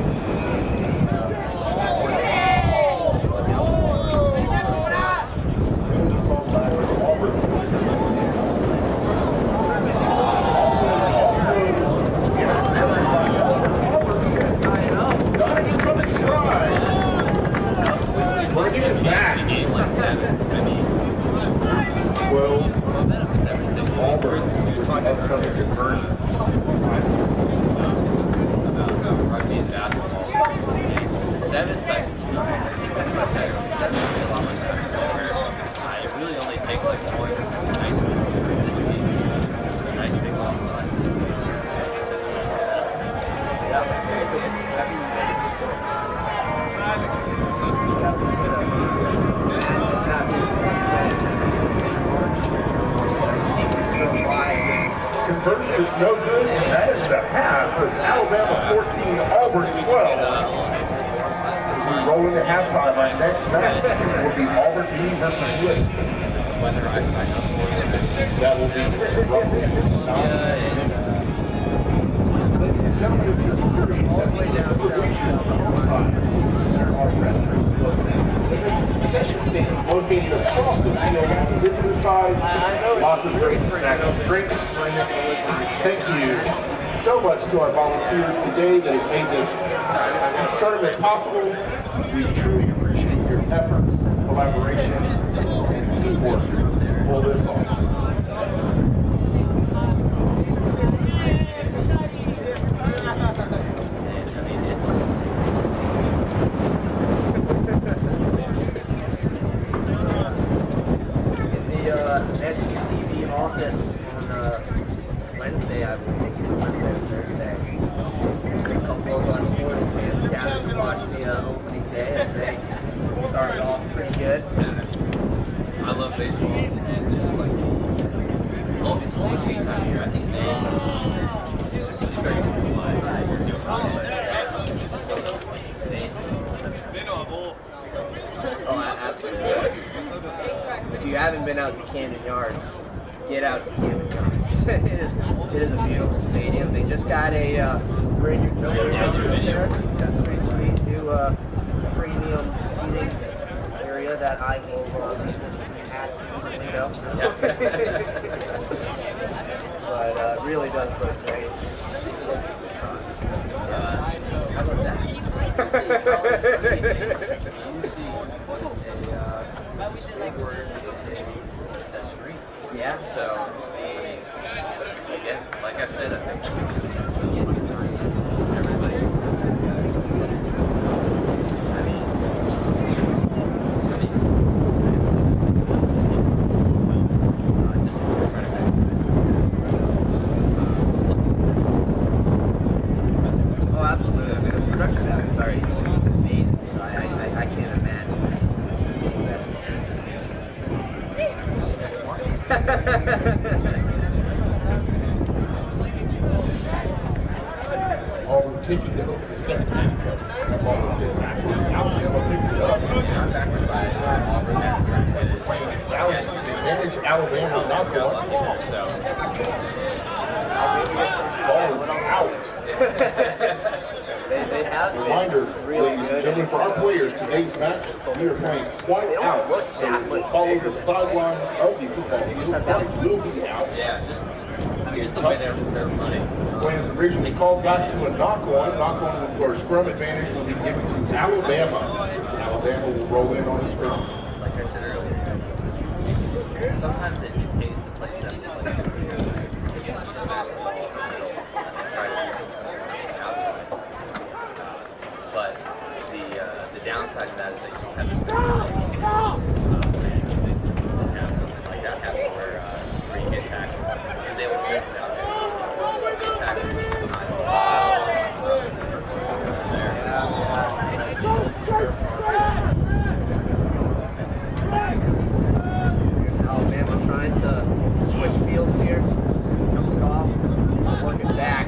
Upcoming conversion. Rugby and basketball. 7 seconds. Seven would be a lot like basketball. It really only takes like one nice big long run to switch it Conversion is no good, and that is the half with Alabama 14, Auburn 12. We roll into halftime. Our next match will be Auburn B versus USC. Whether I sign up for it. That will be roughly 9. gentlemen, if you're curious, all the way down south, Concession stand located across the field on the visitor side. Lots of great snacks and drinks. Thank you so much to our volunteers today that have made this tournament possible. We truly appreciate your efforts, collaboration, and teamwork to pull this off. SCTV office on Wednesday, I believe, Wednesday or Thursday. A couple of us Florida fans gathered to watch the opening day as they started off pretty good. I love baseball, and this is like, well, it's almost the time of year. I think they started to realize Oh, absolutely. If you haven't been out to Camden Yards, get out to Camden Yards. it is a beautiful stadium. They just got a brand new jumping there. Got a pretty sweet new premium seating area that I will add to the window. But really does look great. How about that? Yeah. So, again, like I said, I think everybody comes together. Oh, absolutely. I mean, the production value is already amazing, so I can't imagine that. Next one. Auburn kicking it over the second half. The ball is hit backwards. Alabama picks it up. Not backwards by Auburn. Advantage Alabama not going. So, Ball is out. They have Reminder, been really ladies and good. gentlemen, for our players, today's match, we are playing quite out. So we'll follow the sideline of the football field. White will be out. yeah, just the way they're running. When it's originally called back to a knock-on or scrum advantage will be given to Alabama. Alabama will roll in on the scrum. Like I said earlier, sometimes it pays to play stuff just like 15 years ago. Just smash the ball in the middle and try to use something on the outside. But the downside of that is that you don't have this big consistency. So you can have something like that happen where you get tackled. Because they will blitz down there. Get tackled behind the Alabama trying to switch fields here. Comes it off, working back.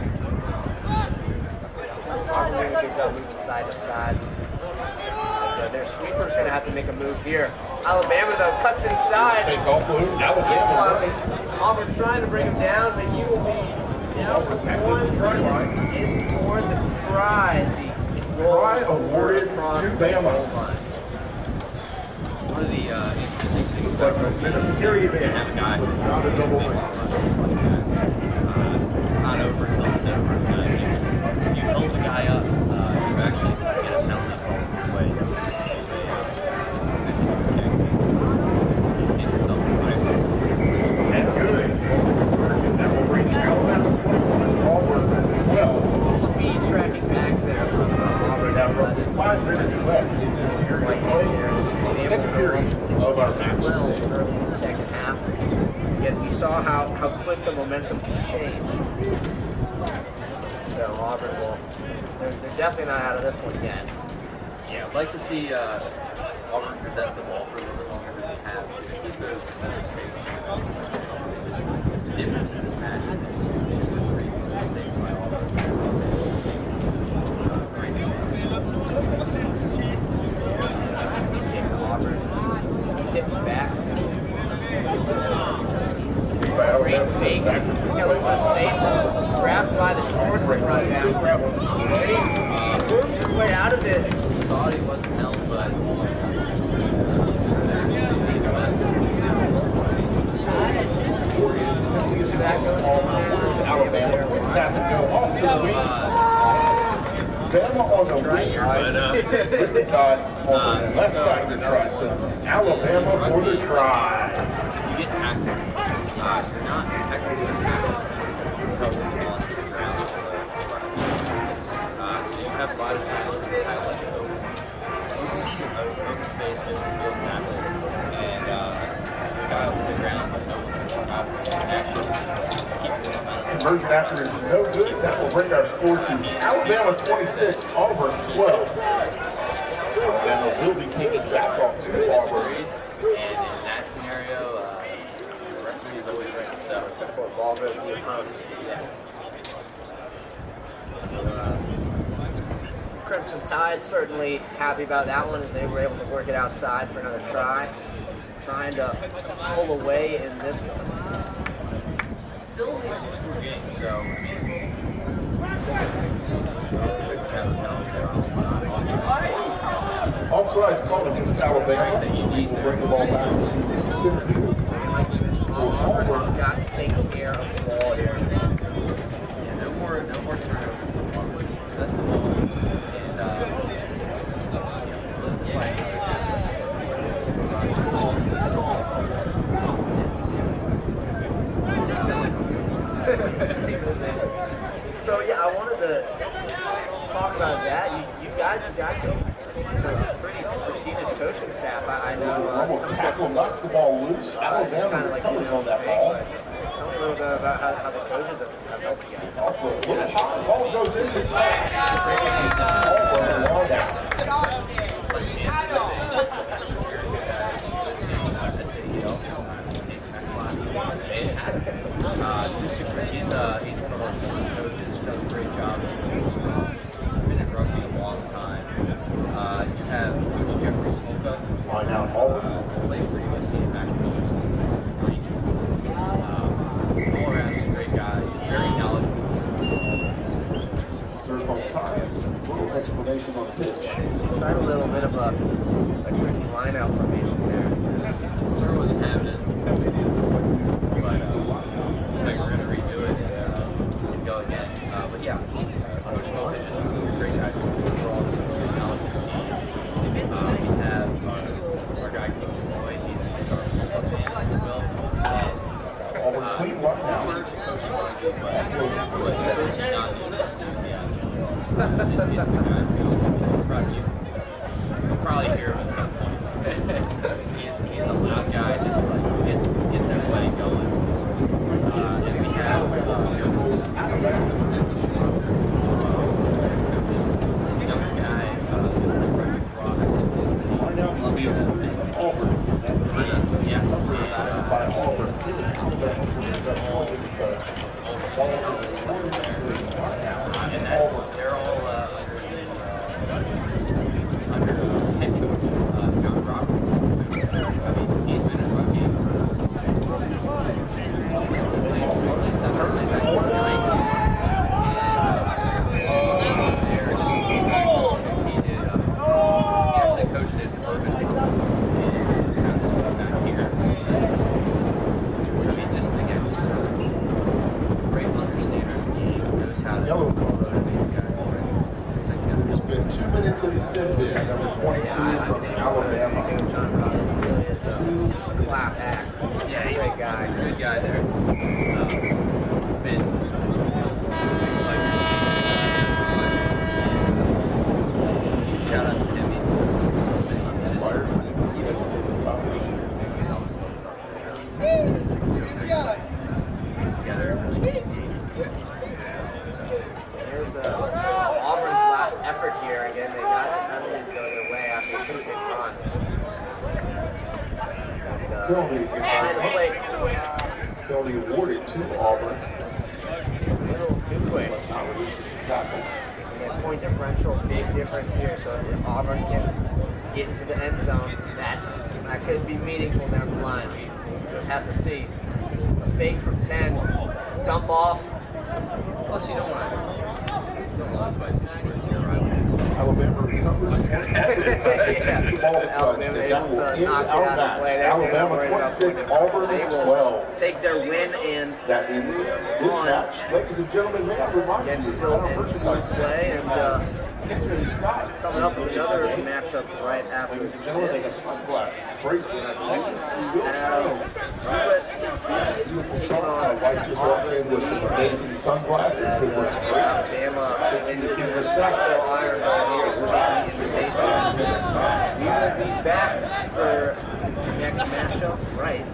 Auburn doing a good job moving side to side. So their sweeper's going to have to make a move here. Alabama, though, cuts inside. Take off blue. Alabama. Auburn trying to bring him down, but he will be down for one in for the try as he Try rolls awarded across to the Bama. goal line. One of the interesting things But about in a period, you have a guy who's not a double win. it's not over until it's over. If you hold the guy up, you actually get a penalty call your way. Get yourself in fire. And good. That will bring Alabama 21 Auburn as well. Speed tracking back there from Auburn. Now, roughly 5 minutes left in this period of play. Second period of our match. Well, early in the second half. Yet we saw how quick the momentum can change. So Auburn they're definitely not out of this one yet. Yeah, I'd like to see Auburn possess the ball for a little bit longer than they have. Just keep those mistakes to just the difference in this match has been 2 or 3 mistakes by Auburn. Kick to Auburn. Tipped back. Great fake He's got a little bit of space, grabbed by the shorts and run down. And he works his way out of it. Thought he wasn't held, but Alabama tap and go off to the wing. Bama on the wing. Lippincott on the left side of the try. So Alabama for the try. You get tackled. You're not technically tackled. You're probably on the ground. So you have a lot of times to kind of like open space and field tackle. And the guy on the ground, action, keep it up. Conversion after is no good. That will bring our score to Alabama 26, Auburn 12. Alabama will be kicking back off to Auburn. And in that scenario, the referee is always right. So Before ball goes to the opponent. Crimson Tide certainly happy about that one as they were able to work it outside for another try. Trying to pull away in this one. still only a 2-score game, so I mean. Offside's called against Alabama. We will bring the ball back to center field. Auburn's got to take care of the ball here. Yeah, no more turnovers for Auburn. That's the ball. And live to fight. So yeah, I wanted to talk about that. You guys have got some pretty prestigious coaching staff. I know Almost some tackle, knocks the ball loose. Alabama covers on that ball. Tell me a little bit about how the coaches have helped you guys. Off the little hop, the ball goes into touch. Auburn long out. He's one of our former coaches, does a great job. Been in rugby a long time. You have Coach Jeffrey Smolka, Line out, Auburn. played for USC back in the 90s. All around, just a great guy, just very knowledgeable. Third ball time. Little explanation on the pitch. Tried a little bit of a tricky line out formation there. Sort of wasn't having it, but it's like we're going to redo it and go again. But yeah, Coach Smolka is just a great guy. Just overall, just a good knowledge of the game. We have our guy, Coach Lloyd. He's our football man, if you will. Auburn clean line out. We're coaching on good, but he's certainly not the enthusiasm. Just gets the guys going. You'll probably hear him at some point. He's a loud guy, just like gets everybody going. And we have younger guy, Line out will be Auburn. yes, By Auburn. and that they're all under head coach John Roberts. I mean, he's been in rugby since early back in the 90s. And he actually coached at Furman and back here. I mean, just again, just a great understander of the game, knows how to motivate guys. It's been 2 minutes in the sim bid. Number 22 from Alabama. John Roberts really is a class act. Yeah, he's Great guy. Good guy there. Been shout out to him. Here's Auburn's last effort here. Again, they got it didn't go their way after a pretty big run. Trying to play quick. Penalty awarded to Auburn. A little too quick. Tackle. Again, point differential, big difference here. So if Auburn can get into the end zone, that could be meaningful down the line. We'll just have to see. A fake from 10. dump off. Plus, you don't want to lose by 2 scores to your rivals. Alabama, What's going to happen? Alabama able to knock it out of play. Alabama 26, Auburn They will 12. take their win and That is this match, ladies and gentlemen. May I remind get you, still in play and Scott, coming up with another matchup right after ladies and gentlemen, they got this. sunglasses, bracelets, USC taking on Auburn with some amazing sunglasses. as It was great. Alabama wins the Iron Man here with the Invitational. We will be back for the next matchup, right?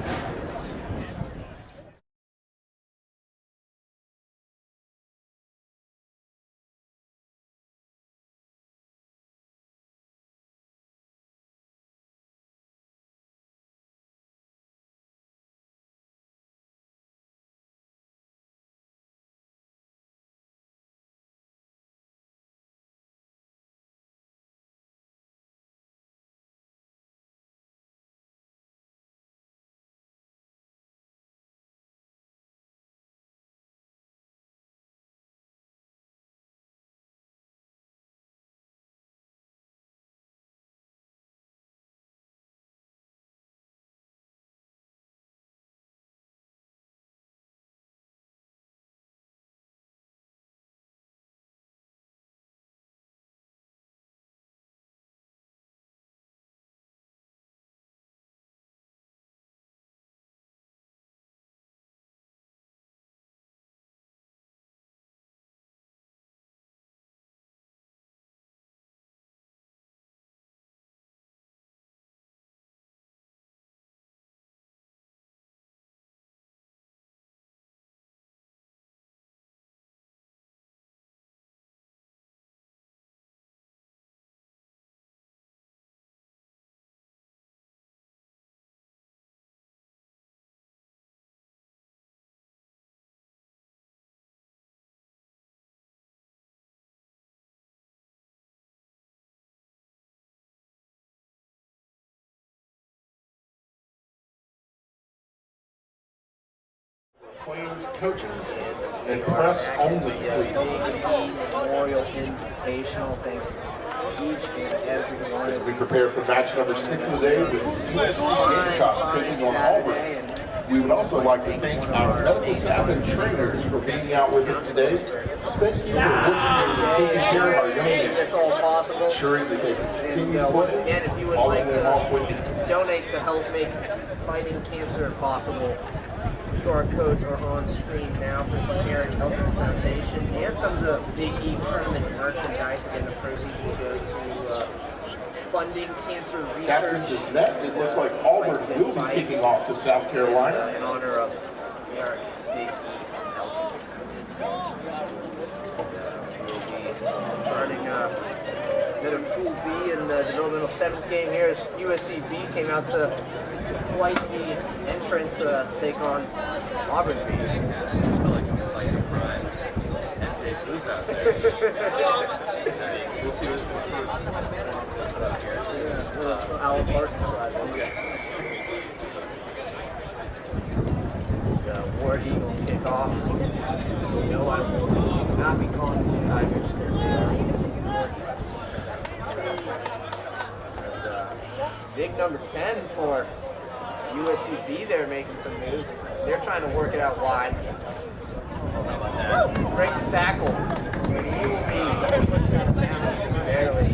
Playing coaches and press only, please. Memorial Invitational. Thank each and every one of We you. prepare for match number 6 of the day with USC Gamecocks taking on Auburn. We would also like to thank our medical staff and trainers for being out with us today. Thank you for listening and taking care of our young Making men, this all possible. ensuring that they can And continue once playing, again, if you would following like them off to with donate to help make fighting cancer possible, QR codes are on screen now for the Parent Health Foundation and some of the Big E tournament merchandise. Again, the proceeds will go to funding cancer Captains research is net. It looks like Auburn will be kicking off to South Carolina. in honor of Parent Big E Health. We'll be starting another Pool B in the Developmental Sevens game here as USC B came out to quite the entrance to take on Auburn B. I feel like I'm just like in prime NJ Blues out there. We'll see what put up here. Alan Parsons side. The War Eagles kick off. No, I will not be calling the Tigers. Big number 10 for USCB. They're making some moves. They're trying to work it out wide. Breaks a tackle. But he will be pushing it down just barely.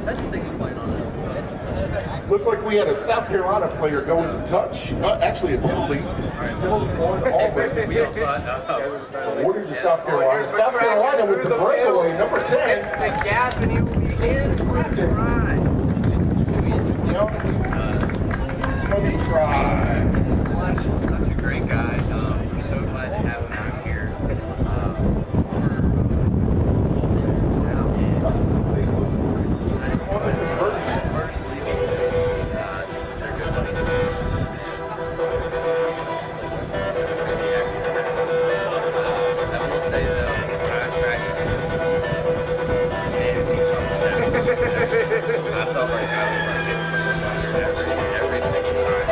That's the thing with playing on it. Looks like we had a South Carolina player going to touch. Actually, a penalty. Penalty on Auburn. We all thought, Awarded to South Carolina. South Carolina with the breakaway, number 10. It's the gap, and he will be in for the try. Tony Fry. such a great guy. We're so glad to have him out here. First leaving, they're good buddies with us. I will say though, when I was practicing, man, it seemed tough to tackle. I felt like I was like getting from every single time.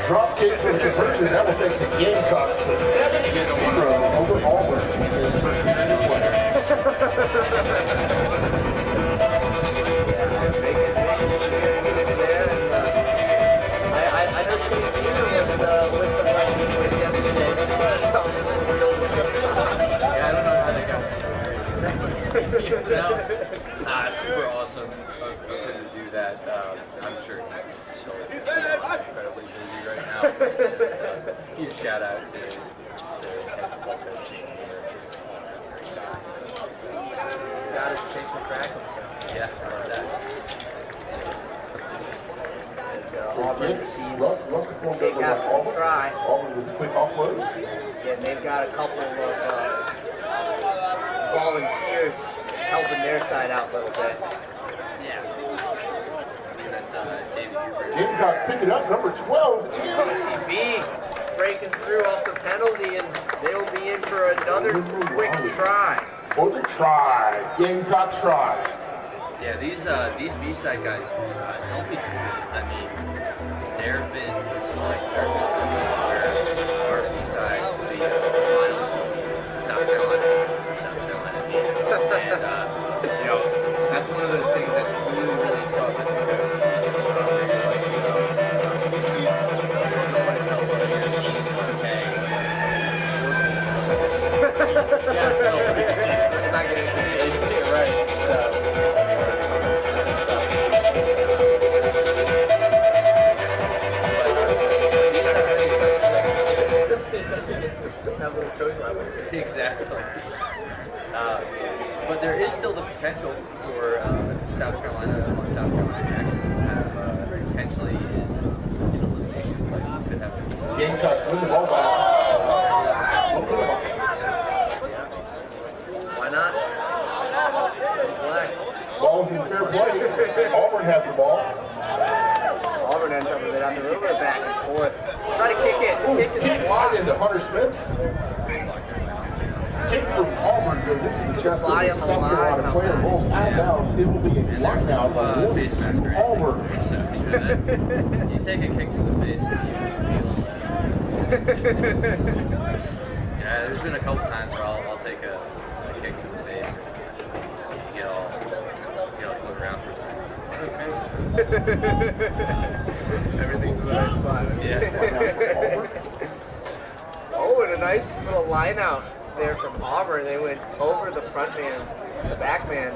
Drop kick for the conversion. That will take the Gamecocks to 7 Making some good moves there, and I know Shane Beaver was with the Rugby boys yesterday. Saw him some reels and TikToks. Yeah, I don't know how they got super awesome of him to do that. I'm sure he's so incredibly busy right now. Just huge shout out to head football coach Shane Beaver. Just great job. Got his chase for crackling. Yeah, I love that. As Auburn receives Big half try. Auburn with quick offloads. And they've got a couple of volunteers helping their side out a little bit. Yeah. I mean, that's David Hubert. Gamecock pick it up, number 12. USCB breaking through off the penalty, and they'll be in for another quick try. For the try. Gamecock try. Yeah, these B-side guys, don't be fooled. I mean, there have been historic tournaments where our B-side, the finals will be South Carolina versus South Carolina. And, that's one of those things that's really, really tough as a coach. No one tells players, okay, you gotta tell them they're not getting engaged. Right. So. Exactly. But there is still the potential for South Carolina to actually have potentially in elimination. Like could have. Gamecock win the ball back. Why not? Black. Ball's in fair play. Auburn has the ball. Auburn ends up with it on the river, back and forth. Try to kick it. Kick is Wide blocked. into Hunter Smith. Kick from Auburn goes into the chest of Body the on the South Carolina line. player. Rolls out of bounds. It will be a And there's one out no on face mask or Auburn. anything. So you take a kick to the face and you feel yeah, there's been a couple times where I'll take a kick to the face and get all look around for a second. Everything's in the right spot. Yeah. Oh, and a nice little line out there from Auburn. They went over the front man, the back man.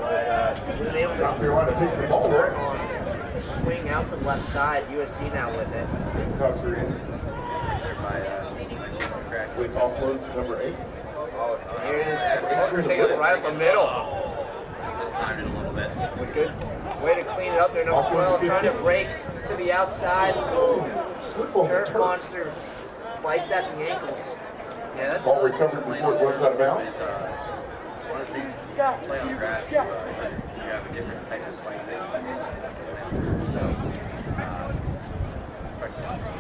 But wasn't able South to Carolina takes the ball there. on a swing out to the left side. USC now with it. Gamecocks are in. They're by Jason Crack. Quick offload to number 8. Oh, here it is. They're taking it right up the middle. Just timed it a little bit. A good way to clean it up there. Number 12 trying to break to the outside. Slip on the Turf turf. monster bites at the ankles. Yeah, that's Ball another thing recovered with before it playing runs out of bounds. is, one of the things you play on grass, you have a different type of spikes that you use. So, it's quite awesome.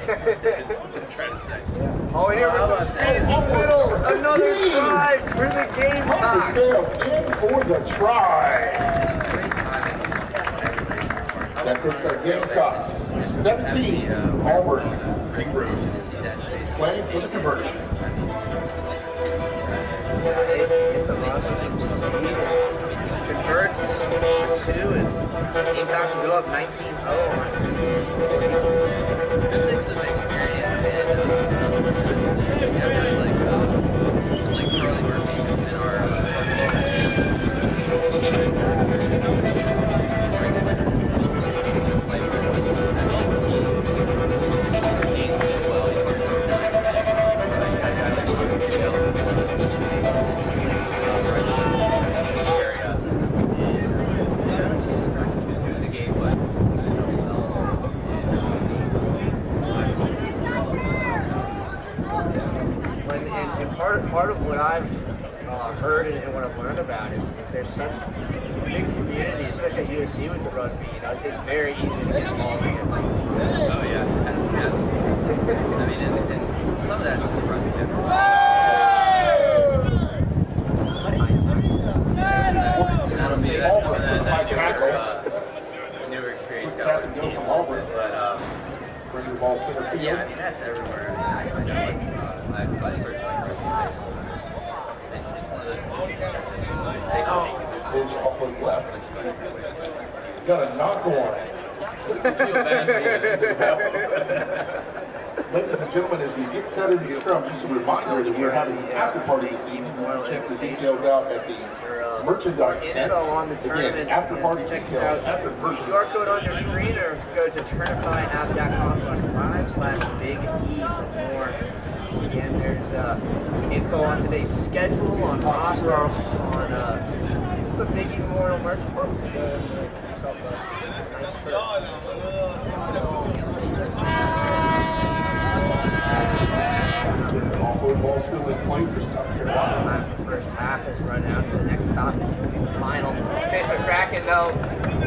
I'm trying to say. Oh, and here was some speed in the middle. Another try for the Gamecocks. In for the try. Just great timing. That takes our Gamecocks. 17, Auburn. Recreation to see that space. Playing for the conversion. They get the run with some speed. Converts for 2, and Gamecocks will go up 19-0. Good mix of experience and some guys like Charlie Murphy who's been our just sees the game so well. He's working on it. You got a guy like Rugby links him up right in this area. He's new to the game, but And part of what I've heard and what I've learned about it is there's such a big community, especially at USC with the rugby. It's very easy to get involved in it. oh yeah, absolutely. I mean, and some of that's just rugby. That'll be that's some of that newer experience got on the team. But Bring the ball center field. yeah, I mean that's everywhere. I know. I started playing rugby in high school. it's one of those movies that just they just take it. Goes off on the left. Got a knock on it. Ladies and gentlemen, as we get set into the scrum, just a reminder that we're having an after party this evening. Check the details out at the merchandise tent. Info on the tournament. Again, after party Check it details out. after merchandise. QR code on your screen, or go to turnifyapp.com/live/Big E for more. Again, there's info on today's schedule, on rosters, on some Big E Memorial merchandise. Yourself a nice shirt. Ball still in play for South Carolina. Time for the first half has run out, so the next stop is going to be the final. Chase McCracken, though,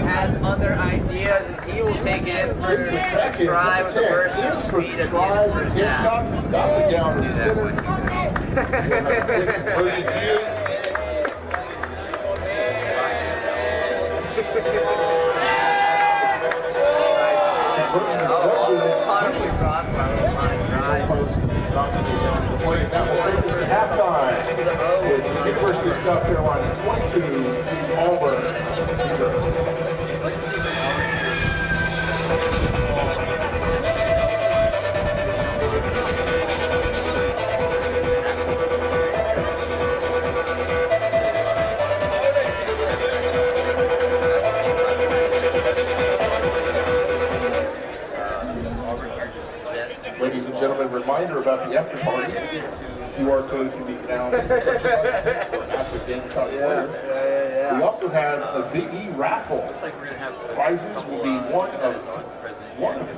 has other ideas as he will take it in for a try with the burst of speed at the end of the first half. Got it down to Do the that center. one. Potterly crossed by a little line drive. Halftime. University of South Carolina 22, Auburn. Let's see what Auburn Ladies and gentlemen, reminder about the after party. QR code can be found after game time. We also have a Big E raffle. looks like we're gonna have some Prizes will be one of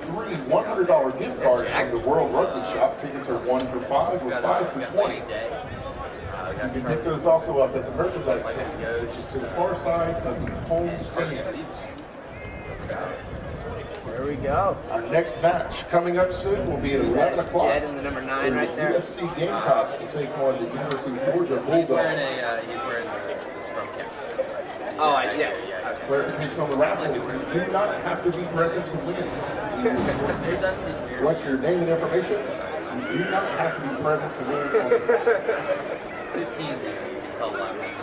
three $100 gift cards from the World Rugby Shop. Tickets are 1 for 5 or 5 for 20. You can pick those also up at the merchandise tent, which is to the far side of the home stands. There we go. Our next match coming up soon will be at 11 o'clock. Jed in the number 9 right there. USC Gamecocks will take on the University of Georgia He's wearing Bulldogs. he's wearing the scrum cap. Oh, yes. Clarification on the raffle, you do not have to be present to win. There's that this weird. What's your name and information? You do not have to be present to win. 15s, you can tell a lot of this.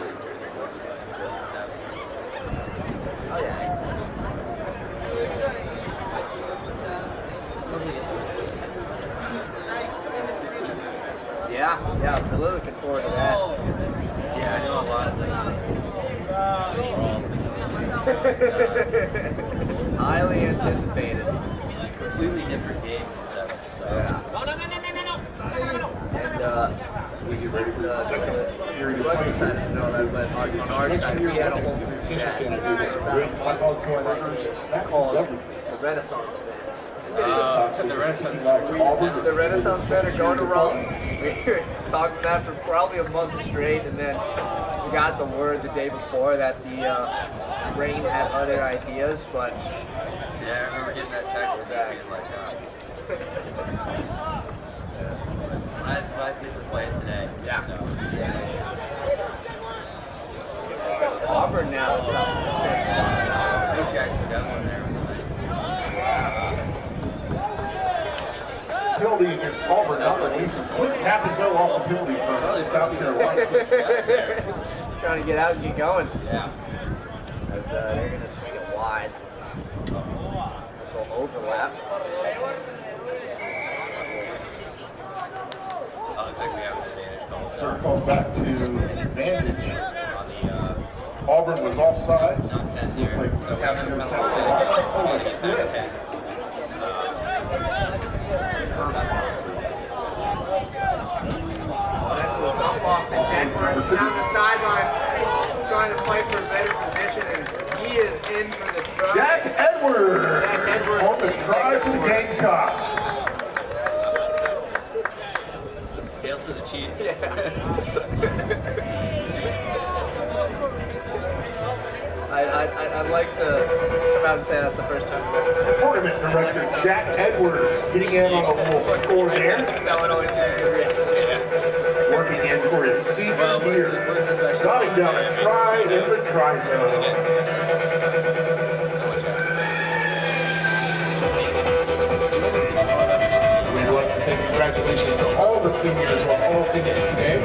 Oh, yeah. Yeah, really looking forward to that. Yeah, I know a lot of things. Highly anticipated. Completely different game in 7, so. Yeah. And We get ready for the second period the of rugby play. side doesn't know that, but on our Next side, year, we had a whole the group Concessions chat Center do this great hot dog hamburgers, snacks, called and everything. the Renaissance Band. The Renaissance The Renaissance Band are going to Rome. We were talking about that for probably a month straight, and then we got the word the day before that the Rain had other ideas, but Yeah, I remember getting that text and just being like, I get to play it today. Yeah. So. Auburn now is something to say. Coach actually got one there with a nice Penalty against Auburn, not releasing. Quick tap and go off the penalty from South Carolina. Trying to get out and get going. Yeah. As they're going to swing it wide. This will overlap. Oh, looks like we have an advantage call. Third falls back to advantage. On the Auburn was offside. not 10 here. Like So we have a South penalty. Carolina. Oh, it's Not good. 10. Nice little dump off to Edwards down the sideline, trying to fight for a better position, and he is in for the try. Jack Edwards Jack Edwards on the try for the Gamecocks. Hail to the chief. I'd like to come out and say that's the first time I've ever seen it. Tournament director Jack Edwards getting in on a little score there. That would always be great. Working in for his senior year. Jotting down a try in the try zone. We'd like to say congratulations to all the seniors on all seniors today.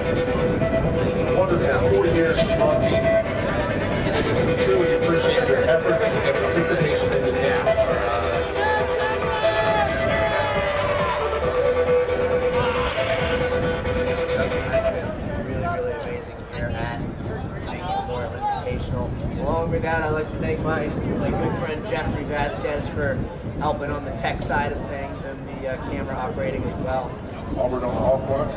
wonderful 4 years of rugby. We truly appreciate your effort and participation in the game. Really amazing here at Invitational. Along with that, I'd like to thank my good friend Jeffrey Vasquez for helping on the tech side of things and the camera operating as well. Auburn on the off one.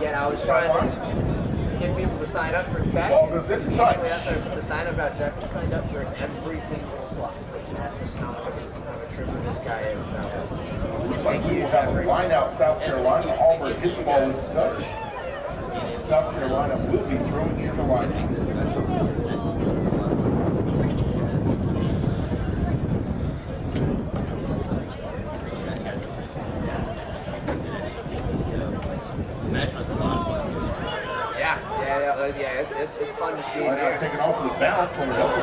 Yeah, I was trying to get people to sign up for tech. Ball goes in tight. After I put the sign up about Jeffrey signed up for every single slot. That's just how much of a trooper this guy is. So. Looks like we will have a line out South Carolina. Auburn hit the ball with his touch. South Carolina will be throwing near the line. Yeah, it's fun just being Line there. out taking off with a bounce on the double throw.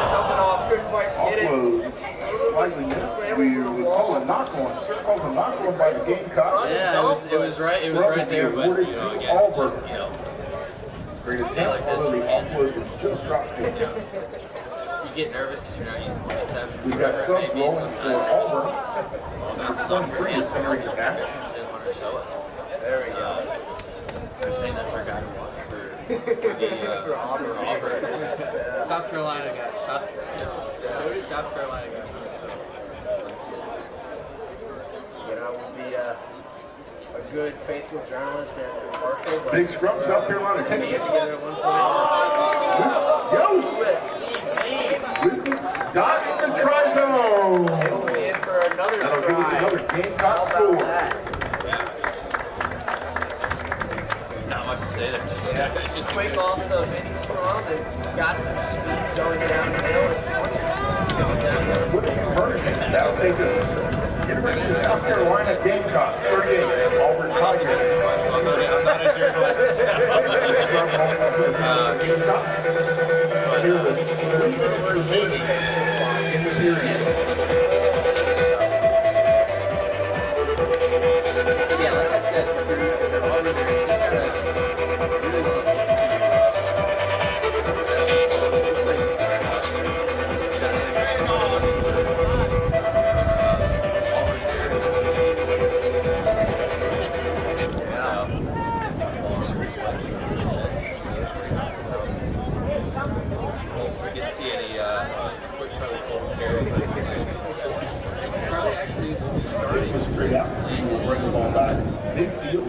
Dumping off, couldn't quite get it. Offload slightly missed. We call a knock on. Sir calls a knock on by the Gamecocks. Yeah, it was right there, but you know, again, it's just, you know, Great attempt, although the offload was just dropped in. you get nervous because you're not used to .7. We've got subs rolling for Auburn. That's Some three is entering the match. Didn't want to show it. There we go. They're saying that's our guy to watch for the For Auburn. South Carolina guy. South Carolina guy. You know, we'll be a good, faithful journalist and impartial. But Big scrum, South Carolina we takes get it. together at one point. Yo! USCB. Dot in the try zone. It'll be in for another That'll give us try. another How Gamecock about score. that? Not much to say there. It's just Quick off the mini scrum and got some speed going downhill. With a conversion, that'll take us University of South Carolina Gamecocks 38, Auburn Tigers. I'm not a journalist. Here with 3 minutes remaining in the period. Yeah, like I said, for Auburn, they're just gotta really want to look to possess the ball. It looks like we get to see any quick Charlie Cole carry. Probably actually will be starting. Straight out. He will bring the ball back. Midfield.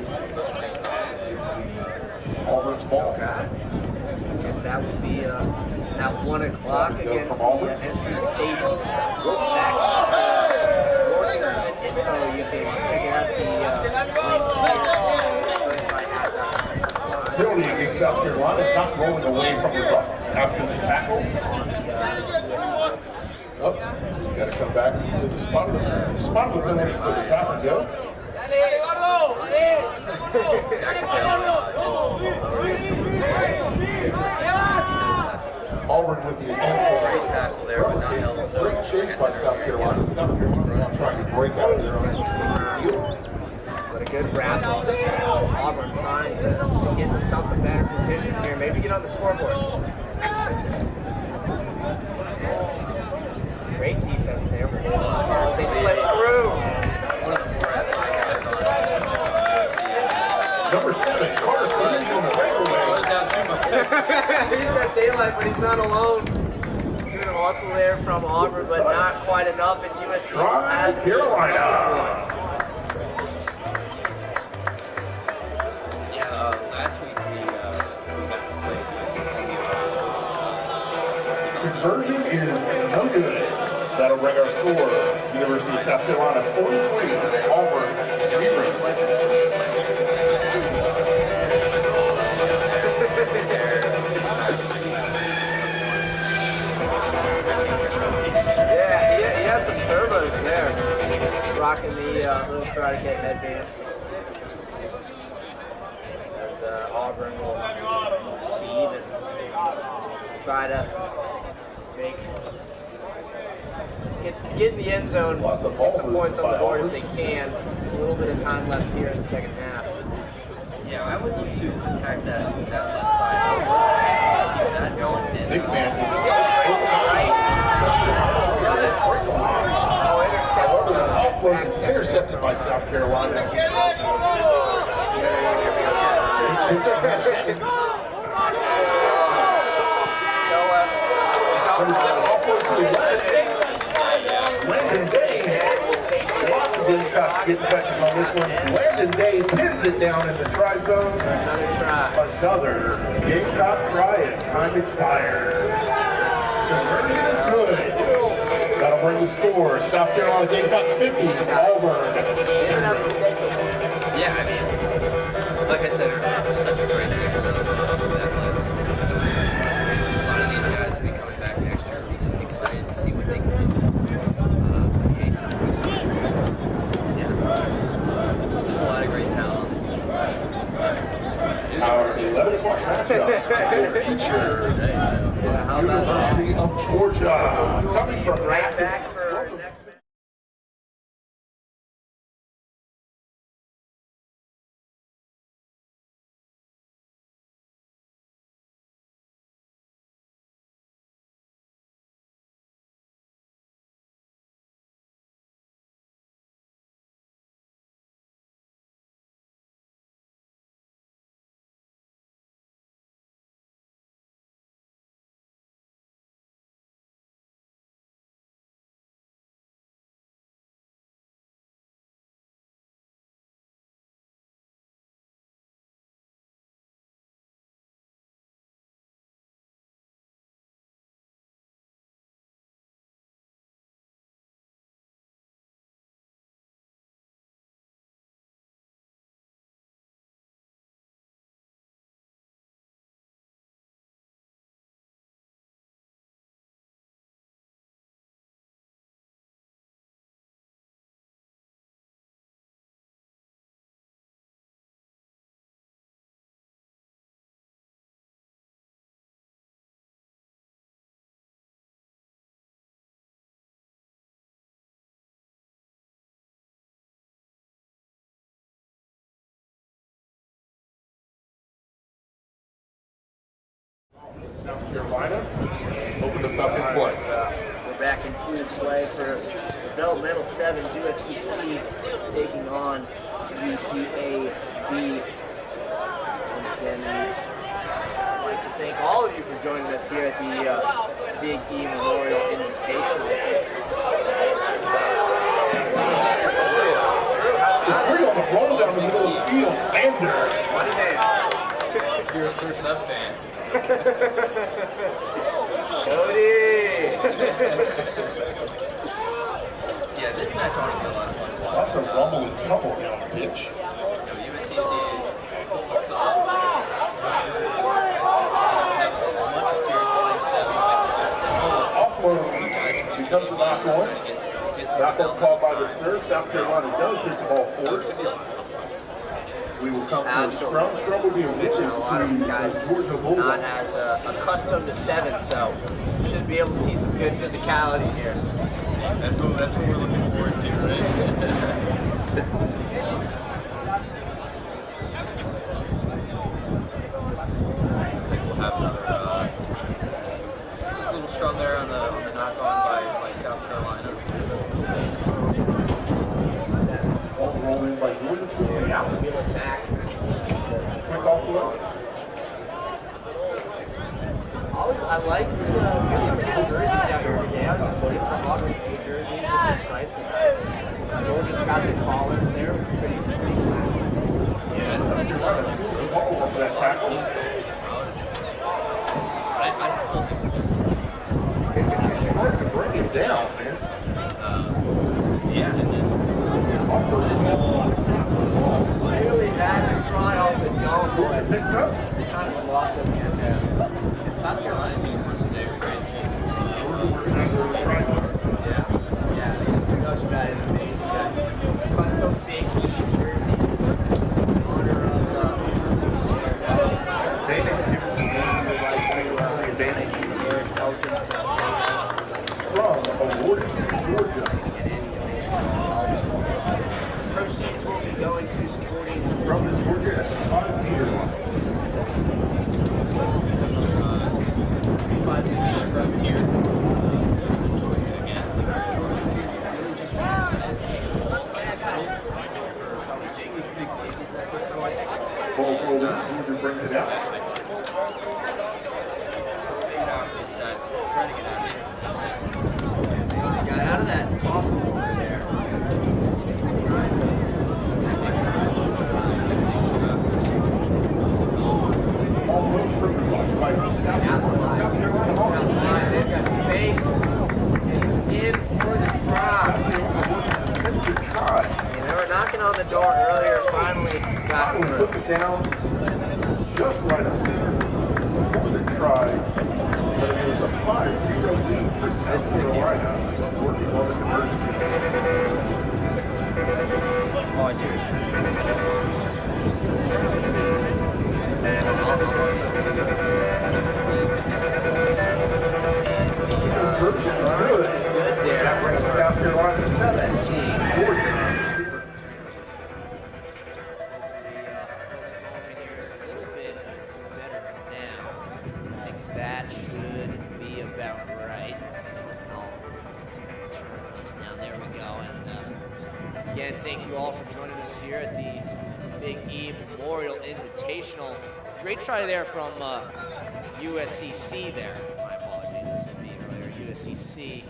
Auburn's ball. And that will be at 1 o'clock against the NC State back. More info, you can check out the Penalty against South Carolina, not rolling away from the ruck after the tackle. Up, got to come back to the spot of the penalty for the tap and go. Auburn with the attempt Great tackle there, but not held. So, great chase by South Carolina. South Carolina trying to break out of their own field. But a good wrap up. Auburn trying to get themselves in better position here. Maybe get on the scoreboard. Great defense there. They slipped through. Number 7, Carson, in the breakaway. He's got daylight, but he's not alone. Good hustle there from Auburn, but not quite enough. And USC Try Carolina. Last week we got to play. Conversion is no good. That'll bring our score. University of South Carolina 43, Auburn 0. Yeah, he had some turbos there. Rocking the little Karate Kid headband. As Auburn will receive and try to get in the end zone, get some points on the board if they can. A little bit of time left here in the second half. Yeah, I would look to attack that left side. Keep that going. And, Big man. Intercepted by South Carolina. Landon Day, lots of Gamecocks getting touches on this one. Landon Day pins it down in the try zone. Another Gamecock try and time expired. Conversion is good. That'll bring the score. South Carolina Gamecocks 50, Auburn. Yeah, I mean, like I said earlier, it was such a great mix of athletes. A lot of these guys will be coming back next year. I'm excited to see what they can do. Yeah, just a lot of great talent on this team. Our 11 o'clock matchup features University of Georgia coming from Right back for our next match. South Carolina opened us up in play. We're back in fluid play for Developmental 7's USCC taking on UGA B. And again, I'd like to thank all of you for joining us here at the Big E Memorial Invitational. The three on the roll down the middle of the field. Sander. You're a Surf's Up fan. Cody! Yeah, this match ought to be a lot of fun. Lots of rumble and tumble down the pitch. USCC football solid. Much experience playing sevens. Offload becomes a knock on. Knock on called by the serve. South Carolina does get the ball forward. We will come to a scrum. Scrum will be a mix A lot of these guys Georgia not Bulldogs. as accustomed to 7, so should be able to see some good physicality here. That's what we're looking forward to, right? Looks like we'll have another little scrum there on the knock on by South Carolina. Ball rolled in by Jordan. Out. Wheel it back. Quick off the line. I like the jerseys out here today. I was looking for Auburn B jerseys with the stripes and nice. Georgia's got the collars there, which is pretty classy. Yeah, it's The ball off that tackle. I still think It's hard to bring it down, man. yeah, and then Really bad trial is going for it. Picks up. They kind of lost it again there. it's South Carolina's uniforms today are great. Yeah. Those guys are amazing. Custom big jersey in honor of They think their intelligence foundation. from awarded Georgia. Proceeds will be going to supporting From the Georgia Who brings it out? Trying to get out of here. Got out of that awful corner there. They've got space. He's in for the try. And they were knocking on the door earlier. Finally got Puts through. it down just right up there for the try. But it was a spot so deep for South Carolina working on the conversion. Oh, it's yours. Good there. That brings South Carolina 7. Georgia. A little bit better now. I think that should be about right. I'll turn this down. There we go. And again, thank you all for joining us here at the Big E Memorial Invitational. Great try there from USCC there. My apologies. I said B earlier. USCC.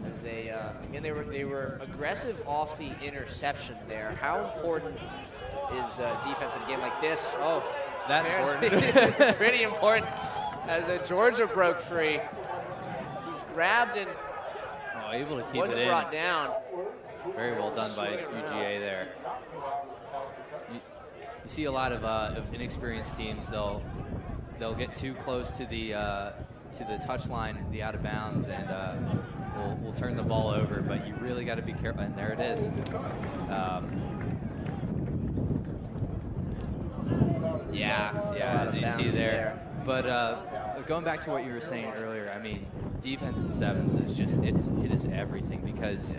As they again they were aggressive off the interception there. How important is defense in a game like this? Oh, That apparently important. pretty important. As Georgia broke free, he's grabbed and Oh, able to keep wasn't it in. brought down. Very well done by UGA there. You see a lot of inexperienced teams. They'll get too close to the touch line, the out of bounds, and we'll turn the ball over. But you really got to be careful. And there it is. Yeah, as you see there. But going back to what you were saying earlier, I mean, defense in sevens is just it is everything because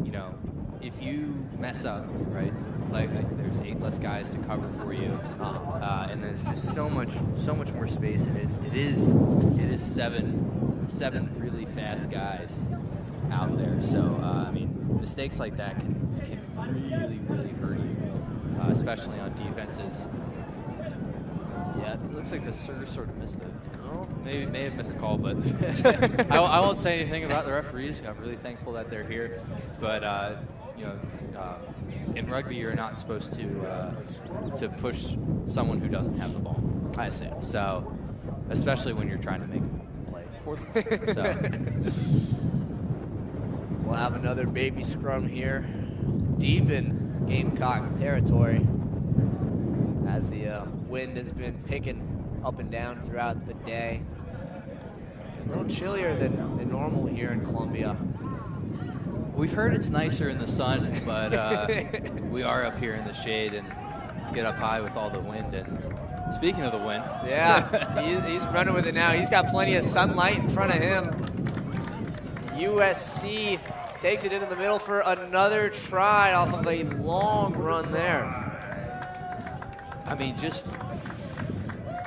you know, if you mess up, right, like there's 8 less guys to cover for you, and there's just so much more space, and it is seven really fast guys out there. So I mean, mistakes like that can really hurt you, especially on defenses. Yeah, it looks like the Surge sort of missed it. Oh, may have missed a call, but I won't say anything about the referees. I'm really thankful that they're here. But you know, in rugby, you're not supposed to push someone who doesn't have the ball. I see. So, especially when you're trying to make a play for them. So. We'll have another baby scrum here, deep in Gamecock territory, as the wind has been picking up and down throughout the day. A little chillier than normal here in Columbia. We've heard it's nicer in the sun, but we are up here in the shade and get up high with all the wind. And speaking of the wind, yeah, he's running with it now. He's got plenty of sunlight in front of him. USC takes it into the middle for another try off of a long run there. I mean, just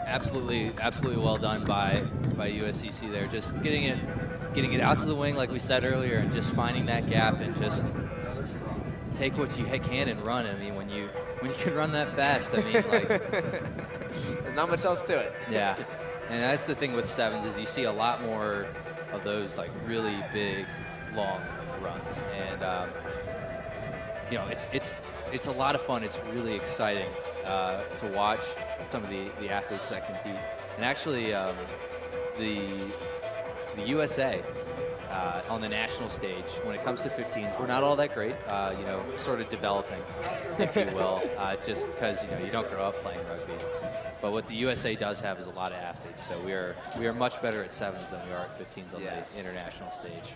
absolutely well done by USCC there. Just getting it out to the wing, like we said earlier, and just finding that gap and just take what you can and run. I mean, when you can run that fast, I mean, like there's not much else to it. Yeah, and that's the thing with sevens is you see a lot more of those like really big, long runs, and you know, it's a lot of fun. It's really exciting to watch some of the athletes that compete. And actually, the USA on the national stage, when it comes to 15s, we're not all that great. You know, sort of developing, if you will, just because you don't grow up playing rugby. But what the USA does have is a lot of athletes. So we are much better at sevens than we are at 15s on the international stage.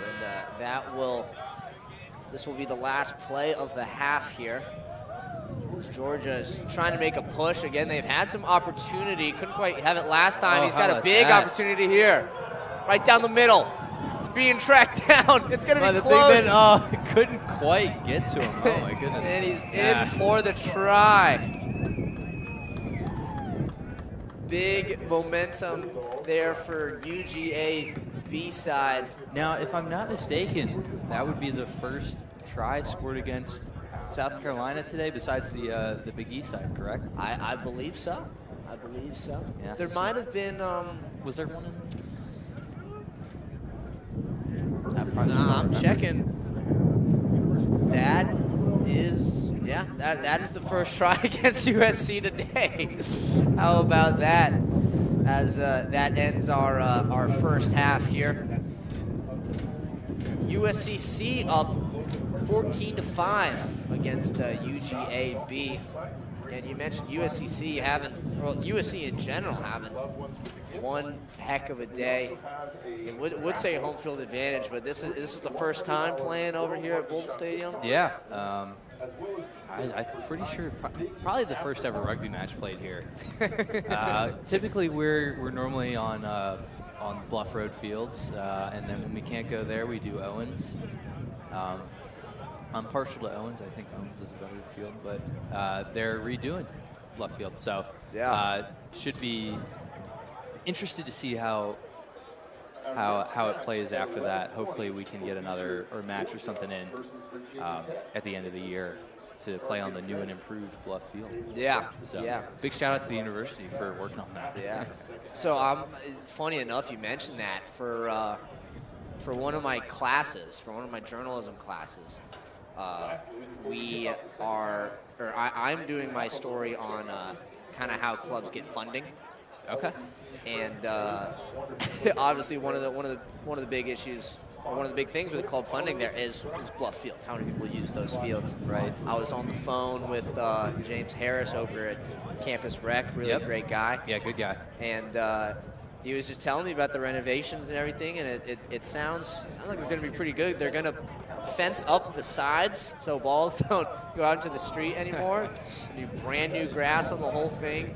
And this will be the last play of the half here. Georgia's trying to make a push. Again, they've had some opportunity. Couldn't quite have it last time. He's got a big opportunity here. Right down the middle. Being tracked down. It's going to be close. Couldn't quite get to him. Oh, my goodness. And he's in for the try. Big momentum there for UGA B-side. Now, if I'm not mistaken, that would be the first try scored against South Carolina today, besides the Big East side, correct? I believe so. I believe so. Yeah. There might have been. Was there one in? I'm checking. That is, yeah, that is the first try against USC today. How about that? As that ends our first half here. USCC up 14-5 against UGA B. And you mentioned USCC USC in general having one heck of a day. I would say home field advantage, but this is the first time playing over here at Bolton Stadium. Yeah. I'm pretty sure probably the first ever rugby match played here. Typically, we're normally on Bluff Road fields, and then when we can't go there, we do Owens. I'm partial to Owens. I think Owens is a better field, but they're redoing Bluff Field, so should be interested to see how it plays after that. Hopefully, we can get another match or something in at the end of the year to play on the new and improved Bluff Field. Yeah. So yeah. big shout out to the university for working on that. Yeah. So funny enough, you mentioned that for one of my classes, for one of my journalism classes, I'm doing my story on kind of how clubs get funding. Okay. And obviously one of the big issues, or one of the big things with club funding there is Bluff Fields. How many people use those fields? Right. I was on the phone with James Harris over at Campus Rec, really great guy. Yeah, good guy. And he was just telling me about the renovations and everything, and it sounds like it's going to be pretty good. They're going to fence up the sides so balls don't go out into the street anymore. Brand new grass on the whole thing.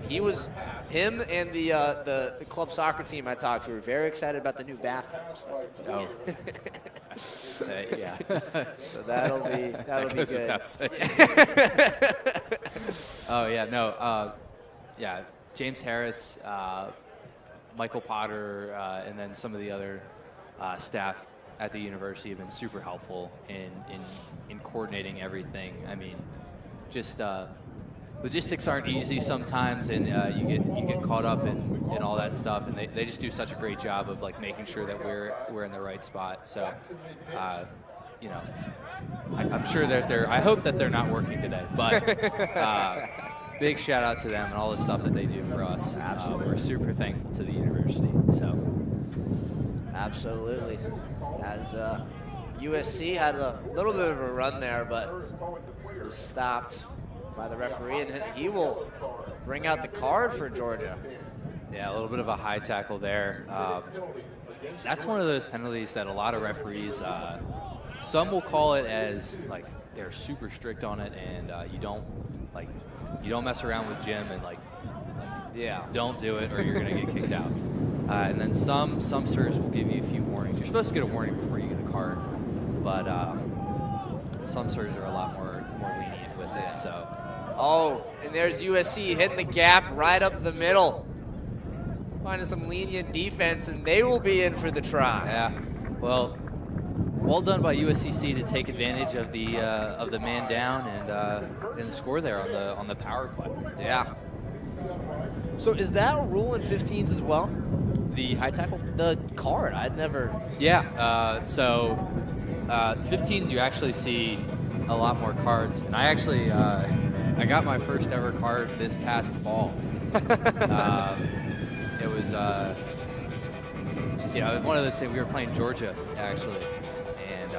Him and the club soccer team I talked to were very excited about the new bathrooms. Oh. Yeah. So that'll be good. Oh yeah, no. Yeah, James Harris, Michael Potter, and then some of the other staff at the university have been super helpful in coordinating everything. I mean, just logistics aren't easy sometimes, and you get caught up in all that stuff, and they just do such a great job of like making sure that we're in the right spot. So, you know, I'm sure that I hope that they're not working today, but big shout out to them and all the stuff that they do for us. We're super thankful to the university. So, absolutely. As USC had a little bit of a run there, but was stopped by the referee, and he will bring out the card for Georgia. Yeah, a little bit of a high tackle there. That's one of those penalties that a lot of referees, some will call it as like they're super strict on it, and you don't mess around with Jim and don't do it or you're gonna get kicked out. And then some sirs will give you a few warnings. You're supposed to get a warning before you get a card, but some sirs are a lot more lenient with it. So. Oh, and there's USC hitting the gap right up the middle. Finding some lenient defense, and they will be in for the try. Yeah, well done by USCC to take advantage of the man down and score there on the power play. Yeah. So is that a rule in 15s as well? The high tackle? The card, I'd never. Yeah, so 15s you actually see a lot more cards, and I actually I got my first ever card this past fall. It was it was one of those things. We were playing Georgia actually, and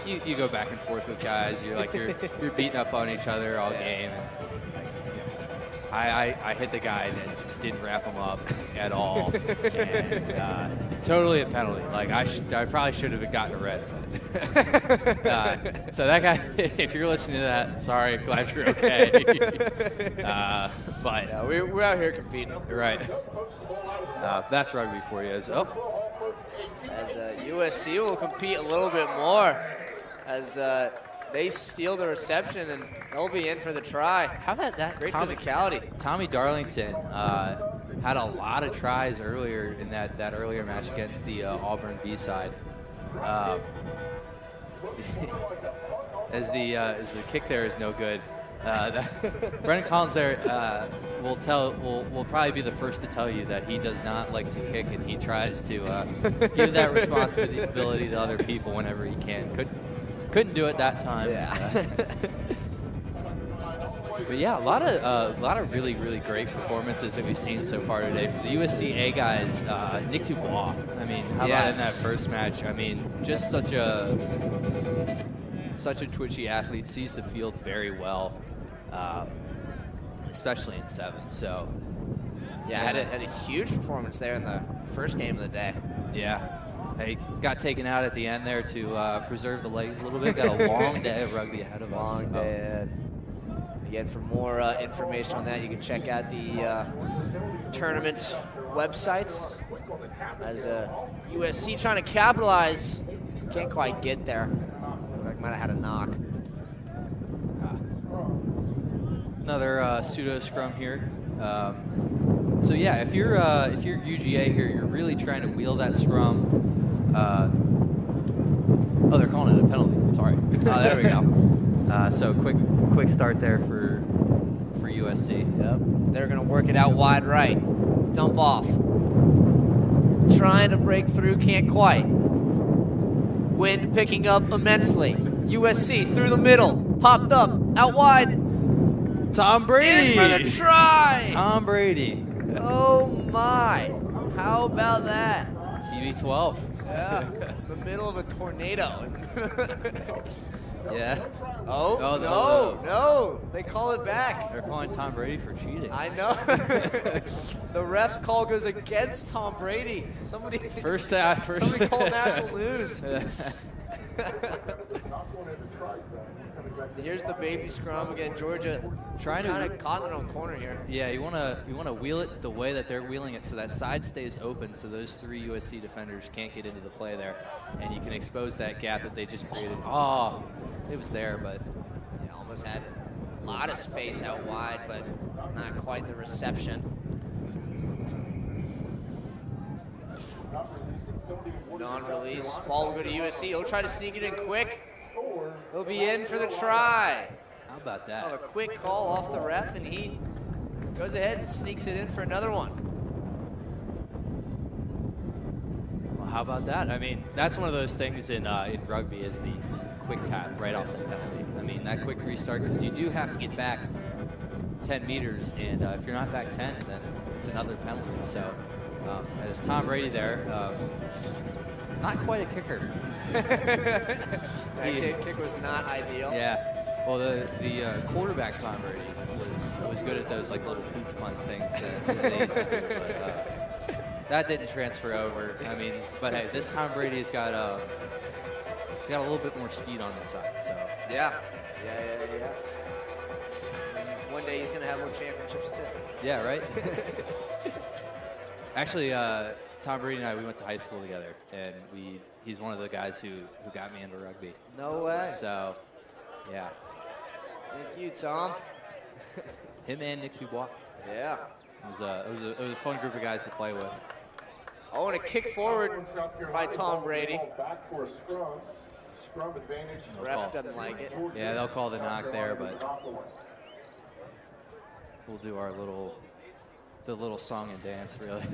you go back and forth with guys. You're beating up on each other all game. And, I hit the guy and didn't wrap him up at all, and totally a penalty. Like I probably should have gotten a red. So that guy, if you're listening to that, sorry, glad you're okay. But yeah, we're out here competing. Right. That's rugby for you. As USC will compete a little bit more as they steal the reception and they'll be in for the try. How about that? Great physicality. Tommy Darlington had a lot of tries earlier in that earlier match against the Auburn B-side. as the kick there is no good. Brennan Collins there will probably be the first to tell you that he does not like to kick, and he tries to give that responsibility to other people whenever he can. Couldn't do it that time. Yeah. But yeah, a lot of really great performances that we've seen so far today for the USC A guys. Nick Dubois. I mean, how about in that first match? I mean, just such a twitchy athlete, sees the field very well, especially in 7. So yeah, had a huge performance there in the first game of the day. yeah. He got taken out at the end there to preserve the legs a little bit. Got a long day of rugby ahead of us. Long day ahead. Again, for more information on that, you can check out the tournament website. As USC trying to capitalize, can't quite get there. Might have had a knock. Another pseudo scrum here. So yeah, if you're UGA here, you're really trying to wheel that scrum. Oh, they're calling it a penalty. Sorry. Oh, there we go. So quick start there for USC. Yep. They're gonna work it out wide right. Dump off. Trying to break through, can't quite. Wind picking up immensely. USC through the middle, popped up, out wide. Tom Brady! In for the try! Tom Brady. Oh my. How about that? TB12. Yeah, in the middle of a tornado. Yeah. Oh, no, they call it back. They're calling Tom Brady for cheating. I know. The ref's call goes against Tom Brady. Somebody call national news. Here's the baby scrum again. Georgia trying to kind of caught in their own corner here. Yeah, you wanna wheel it the way that they're wheeling it, so that side stays open, so those 3 USC defenders can't get into the play there, and you can expose that gap that they just created. Oh, it was there, but yeah, almost had a lot of space out wide, but not quite the reception. Non-release. Ball will go to USC. He'll try to sneak it in quick. He'll be in for the try. how about that? Oh, a quick call off the ref, and he goes ahead and sneaks it in for another one. Well, how about that? I mean, that's one of those things in rugby is the quick tap right off the penalty. I mean, that quick restart, because you do have to get back 10 meters, and if you're not back 10, then it's another penalty. So as Tom Brady there, not quite a kicker. That kick was not ideal. Yeah. Well, the quarterback Tom Brady was good at those like little pooch punt things that they used to do, but that didn't transfer over. I mean, but hey, this Tom Brady's got he's got a little bit more speed on his side. So Yeah. One day he's gonna have more championships too. yeah, right. Actually, Tom Brady and I, we went to high school together, and he's one of the guys who got me into rugby. No way. So, yeah. Thank you, Tom. Him and Nick Dubois. Yeah. It was a fun group of guys to play with. Oh, and a kick forward by Tom Brady. Back for a scrum. Scrum advantage. No Ref call. doesn't like it. Yeah, they'll call the knock there, but we'll do our little song and dance, really.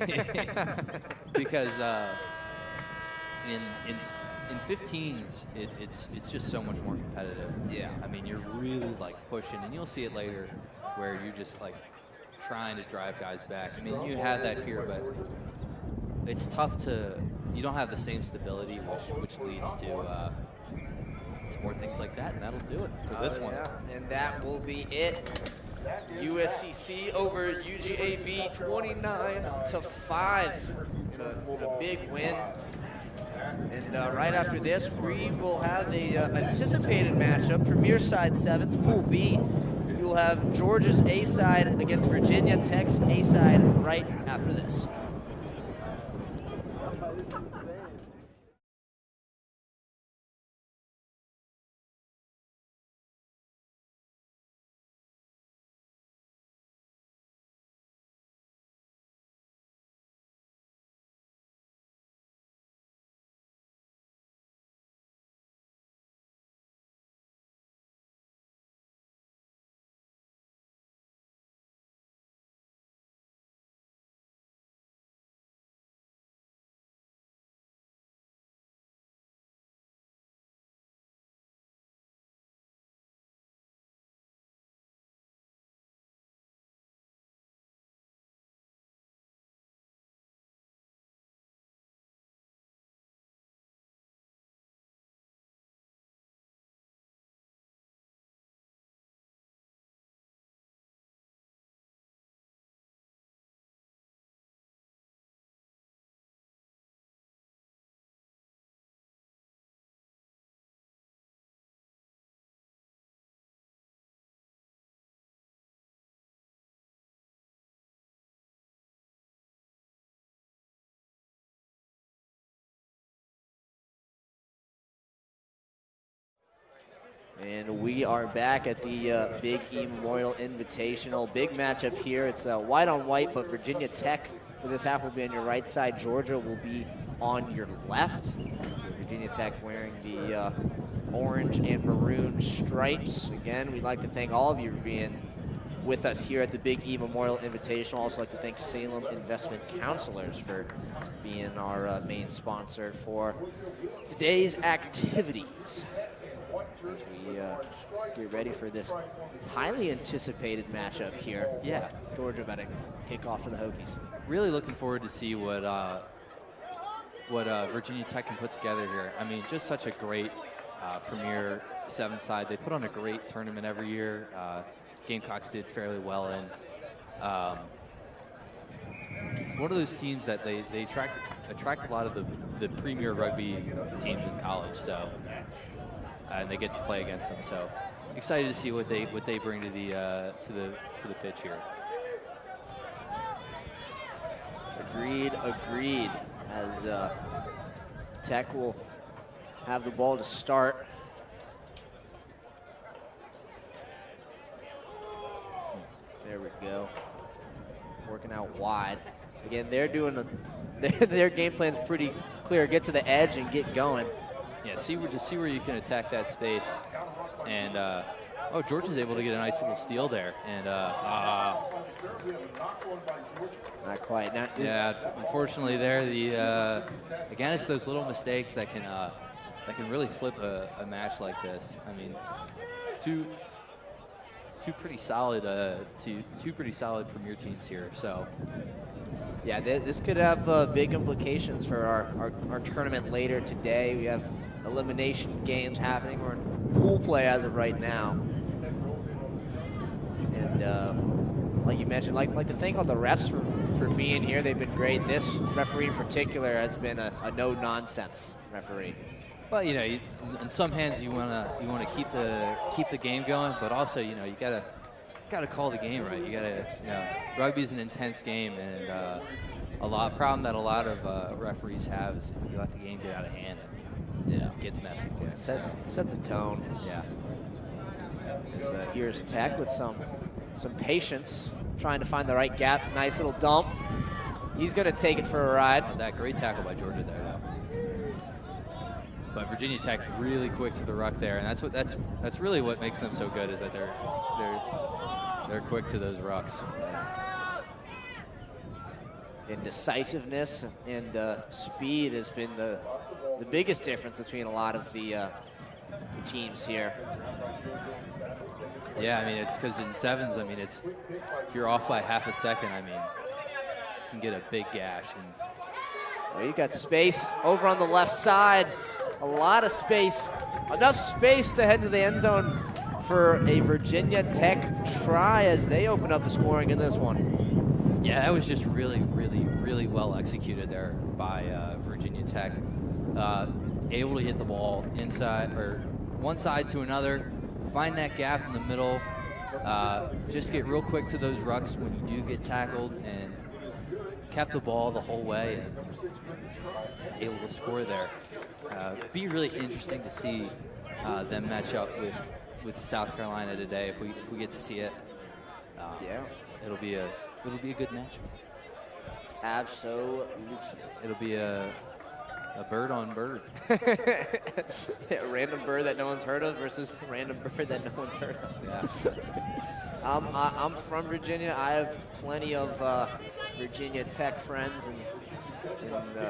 Because in 15s, it's just so much more competitive. Yeah. I mean, you're really like pushing, and you'll see it later, where you're just like trying to drive guys back. I mean, you have that here, but it's tough you don't have the same stability, which leads to more things like that, and that'll do it for this one. Yeah. And that will be it. USCC over UGA B 29-5 in a big win. And right after this, we will have a anticipated matchup, Premier Side 7's Pool B. We will have Georgia's A-side against Virginia Tech's A-side right after this. And we are back at the Big E Memorial Invitational. Big matchup here. It's white on white, but Virginia Tech for this half will be on your right side. Georgia will be on your left. Virginia Tech wearing the orange and maroon stripes. Again, we'd like to thank all of you for being with us here at the Big E Memorial Invitational. Also like to thank Salem Investment Counselors for being our main sponsor for today's activities. As we get ready for this highly anticipated matchup here. Yeah. Georgia about to kick off for the Hokies. Really looking forward to see what Virginia Tech can put together here. I mean, just such a great premier 7-side. They put on a great tournament every year. Gamecocks did fairly well in. One of those teams that they attract a lot of the premier rugby teams in college. So. And they get to play against them, so excited to see what they bring to the pitch here. Agreed. As Tech will have the ball to start. There we go. Working out wide. Again, they're doing their game plan's pretty clear. Get to the edge and get going. Yeah, see where you can attack that space, and Georgia's able to get a nice little steal there, and not quite. Unfortunately, there again it's those little mistakes that can really flip a match like this. I mean, two pretty solid two pretty solid premier teams here. So. Yeah, this could have big implications for our tournament later today. We have elimination games happening. We're in pool play as of right now. And like you mentioned, like to thank all the refs for being here. They've been great. This referee in particular has been a no-nonsense referee. Well, in some hands you wanna keep the game going, but also you gotta call the game right. You gotta rugby's an intense game, and problem that a lot of referees have is if you let the game get out of hand. I mean, it gets messy. Yeah, set the tone. Yeah. Here's Tech with some patience, trying to find the right gap. Nice little dump. He's gonna take it for a ride. That great tackle by Georgia there, though. But Virginia Tech really quick to the ruck there, and that's really what makes them so good is that they're quick to those rucks. And decisiveness and speed has been the biggest difference between a lot of the teams here. Yeah, I mean, it's because in sevens, I mean, if you're off by half a second, I mean, you can get a big gash. And well, you got space over on the left side. A lot of space. Enough space to head to the end zone for a Virginia Tech try as they open up the scoring in this one. Yeah, that was just really, really, really well executed there by Virginia Tech. Able to hit the ball inside or one side to another, find that gap in the middle, just get real quick to those rucks when you do get tackled, and kept the ball the whole way and able to score there. Be really interesting to see them match up with South Carolina today if we get to see it. Yeah, it'll be a good matchup. Absolutely. It'll be a bird on bird. A random bird that no one's heard of versus a random bird that no one's heard of. Yeah. I'm from Virginia. I have plenty of Virginia Tech friends and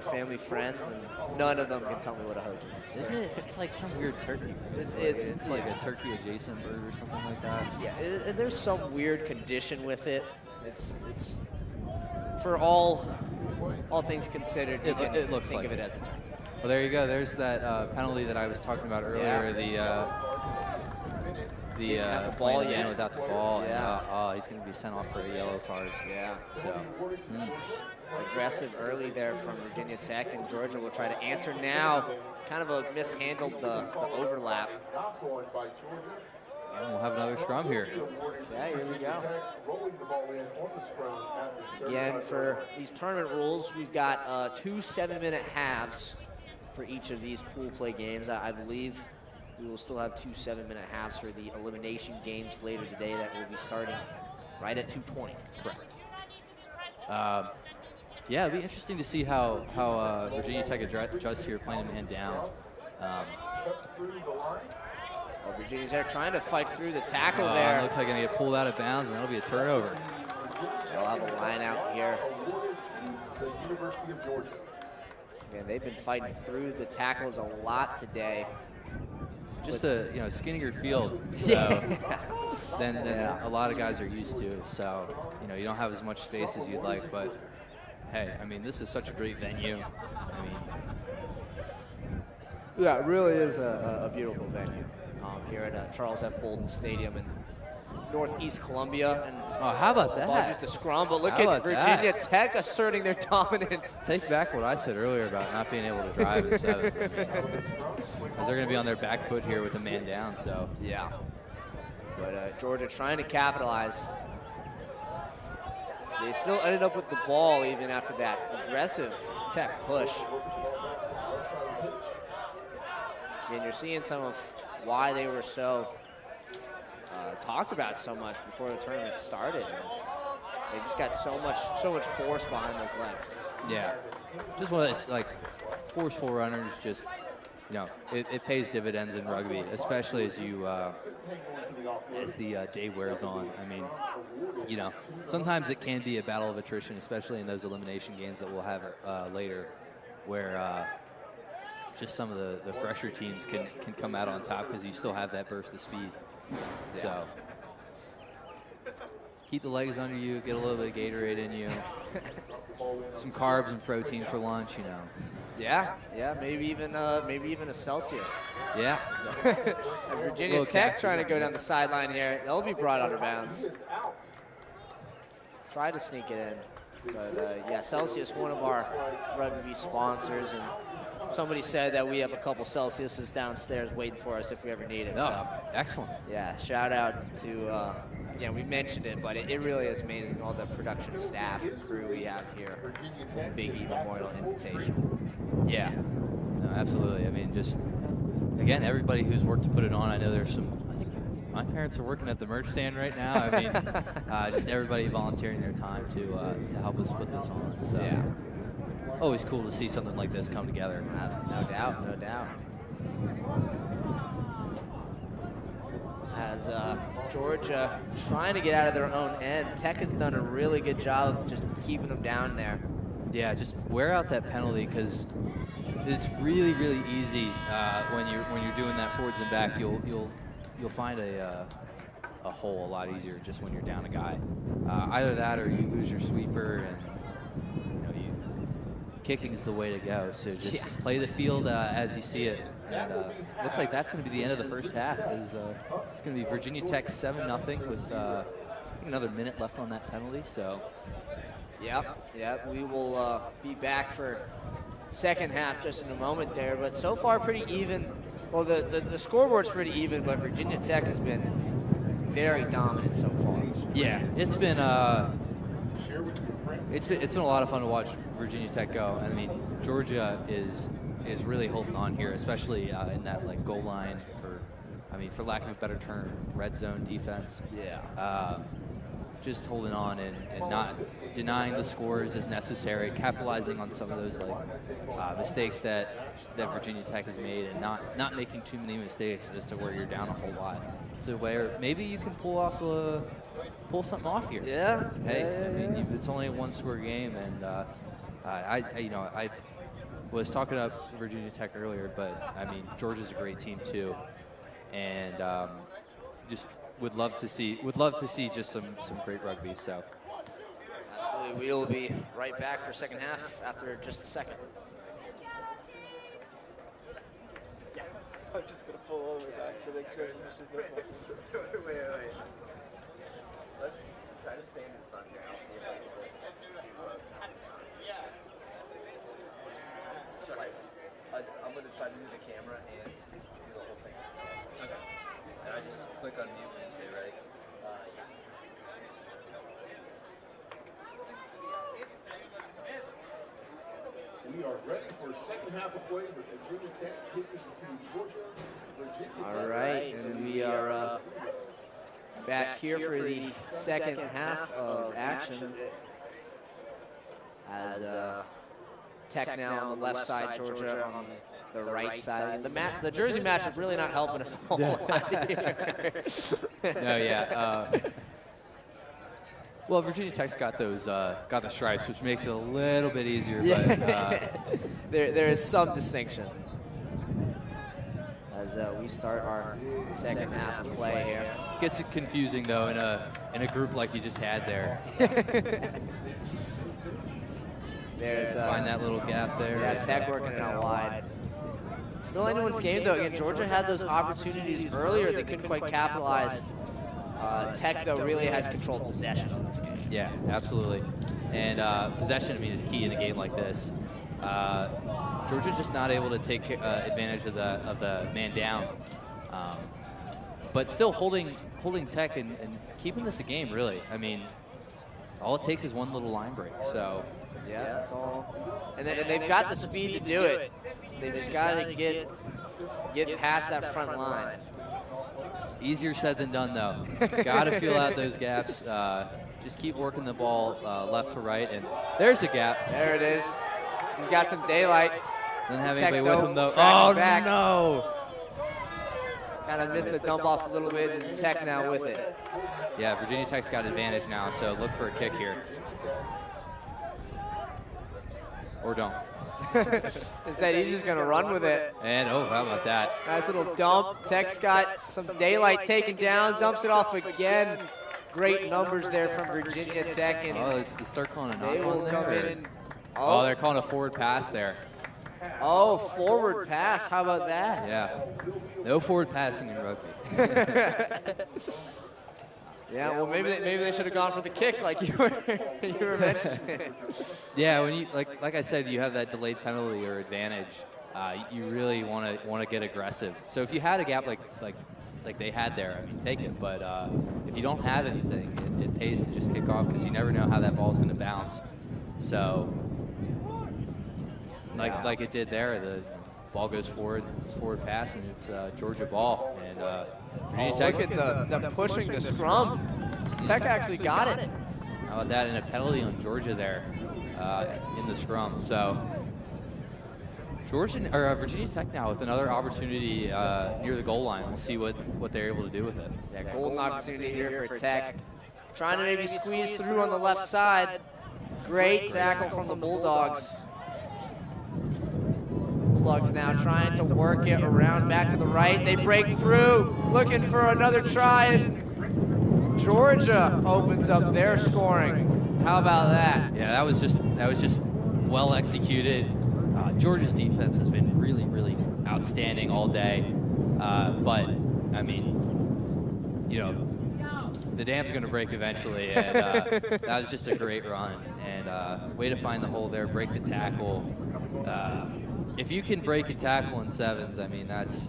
family friends, and none of them can tell me what a Hokie is. Isn't it? It's like some weird turkey. It's like a turkey adjacent bird or something like that. Yeah, there's some weird condition with it. It's for all things considered. It looks think like of it as a turkey. Well, there you go. There's that penalty that I was talking about earlier. The ball playing man without the ball. Yeah. And, he's going to be sent off for a yellow card. Yeah. So. Aggressive early there from Virginia Tech, and Georgia will try to answer now. Kind of mishandled the overlap. And we'll have another scrum here. Yeah, here we go. Again, for these tournament rules, we've got 2 7-minute halves for each of these pool play games. I believe we will still have 2 7-minute halves for the elimination games later today that will be starting right at 2:20. Correct. Yeah, it'd be interesting to see how Virginia Tech adjusts here, playing a man down. Well, Virginia Tech trying to fight through the tackle there. Looks like going to get pulled out of bounds, and that'll be a turnover. They'll have a line out here. Again, they've been fighting through the tackles a lot today. Just a skinnier field, so than a lot of guys are used to. So you don't have as much space as you'd like, but hey, I mean, this is such a great venue. I mean, yeah, it really is a beautiful venue here at Charles F. Bolden Stadium in Northeast Columbia. And how about that? Just a scrum, but look at Virginia Tech asserting their dominance. Take back what I said earlier about not being able to drive at sevens. I mean, as they're going to be on their back foot here with a man down. So yeah, but Georgia trying to capitalize. They still ended up with the ball even after that aggressive Tech push. And you're seeing some of why they were so talked about so much before the tournament started. They just got so much force behind those legs. Yeah, just one of those like forceful runners. Just it pays dividends in rugby, especially as the day wears on. I mean, sometimes it can be a battle of attrition, especially in those elimination games that we'll have later, where just some of the fresher teams can come out on top because you still have that burst of speed. Yeah. So keep the legs under you, get a little bit of Gatorade in you, some carbs and protein for lunch, Yeah, maybe even a Celsius. Yeah. As Virginia Tech trying to go down the sideline here, they'll be brought out of bounds. Try to sneak it in, but yeah, Celsius, one of our Rugby sponsors, and somebody said that we have a couple Celsiuses downstairs waiting for us if we ever need it. Oh, so excellent. Yeah, shout out to, again, we mentioned it, but it really is amazing, all the production staff and crew we have here for the Big E Memorial Invitational. Yeah, no, absolutely. I mean, just, again, everybody who's worked to put it on, I know there's some, I think my parents are working at the merch stand right now. I mean, just everybody volunteering their time to help us put this on. So. Yeah. Always cool to see something like this come together. No doubt. As Georgia trying to get out of their own end, Tech has done a really good job of just keeping them down there. Yeah, just wear out that penalty because it's really, really easy when you're doing that forwards and back. You'll find a hole a lot easier just when you're down a guy. Either that or you lose your sweeper, and kicking is the way to go. So just play the field as you see it. And looks like that's going to be the end of the first half. It's going to be Virginia Tech 7-0 with I think another minute left on that penalty. So. Yep. We will be back for second half just in a moment there. But so far pretty even. Well, the scoreboard's pretty even, but Virginia Tech has been very dominant so far. Yeah, it's been it's been a lot of fun to watch Virginia Tech go. I mean, Georgia is really holding on here, especially in that like goal line, or I mean, for lack of a better term, red zone defense. Yeah. Just holding on and not denying the scores as necessary, capitalizing on some of those like mistakes that Virginia Tech has made, and not making too many mistakes as to where you're down a whole lot. So where maybe you can pull something off here. Yeah. Hey, I mean, it's only a one-score game, and I was talking up Virginia Tech earlier, but I mean, Georgia's a great team too, and just would love to see just some great rugby. So. Absolutely, we will be right back for second half after just a second. I'm just gonna pull over back so they can Wait. Let's try to stand in front here. I'll see if I can just so I'm gonna try to use the camera and do the whole thing. Okay. And I just click on mute when you say ready. We are ready for second half of play with Virginia Tech kicking to Georgia. All back here for the second half of action. As Tech now on the left side, Georgia on the right side. The jersey matchup really not helping us a whole lot here. No, yeah. Well, Virginia Tech's got those, got the stripes, which makes it a little bit easier. But there is some distinction as we start our second half of play here. Gets it confusing though in a group like you just had there. There's find that little gap there. Yeah, Tech working it out wide. Still anyone's game though. Again, Georgia had those opportunities earlier. They couldn't quite capitalize. Tech though really has controlled possession of this game. Yeah, absolutely. And possession, I mean, is key in a game like this. Georgia's just not able to take advantage of the man down, but still holding Tech and keeping this a game. Really, I mean, all it takes is one little line break. So yeah, that's all. And they've got the speed to do it. They just got to get past that front line. Easier said than done, though. Got to feel out those gaps. Just keep working the ball left to right, and there's a gap. There it is. He's got some daylight. Doesn't have anybody with him, though. Oh, back. No. Kind of missed the dump off a little bit, and Tech now with it. Yeah, Virginia Tech's got advantage now, so look for a kick here. Or don't. Instead, he's just going to run with it. And, oh, how about that? Nice little dump. Tech's got some daylight taken down, dumps it off again. Great numbers there from Virginia Tech. And oh, they start calling a they will knock come on there. in and, oh, they're calling a forward pass there. Oh, forward pass. How about that? Yeah. No forward passing in rugby. Yeah, well, maybe they should have gone for the kick, like you were mentioning. Yeah, when you like I said, you have that delayed penalty or advantage. You really want to get aggressive. So if you had a gap like they had there, I mean, take it. But if you don't have anything, it pays to just kick off because you never know how that ball is going to bounce. So like it did there, the ball goes forward, it's forward pass, and it's Georgia ball. And Virginia Tech, look at them pushing the scrum. Tech actually got it. How about that? And a penalty on Georgia there in the scrum. So Virginia Tech now with another opportunity near the goal line. We'll see what they're able to do with it. Yeah, golden opportunity here for Tech. Trying to maybe squeeze through on the left side. Great tackle from the Bulldogs. Bulldogs now trying to work it around back to the right. They break through, looking for another try, and Georgia opens up their scoring. How about that? Yeah, that was just well executed. Georgia's defense has been really, really outstanding all day. But I mean, you know, the dam's going to break eventually, and that was just a great run. And way to find the hole there, break the tackle. If you can break a tackle in sevens, I mean, that's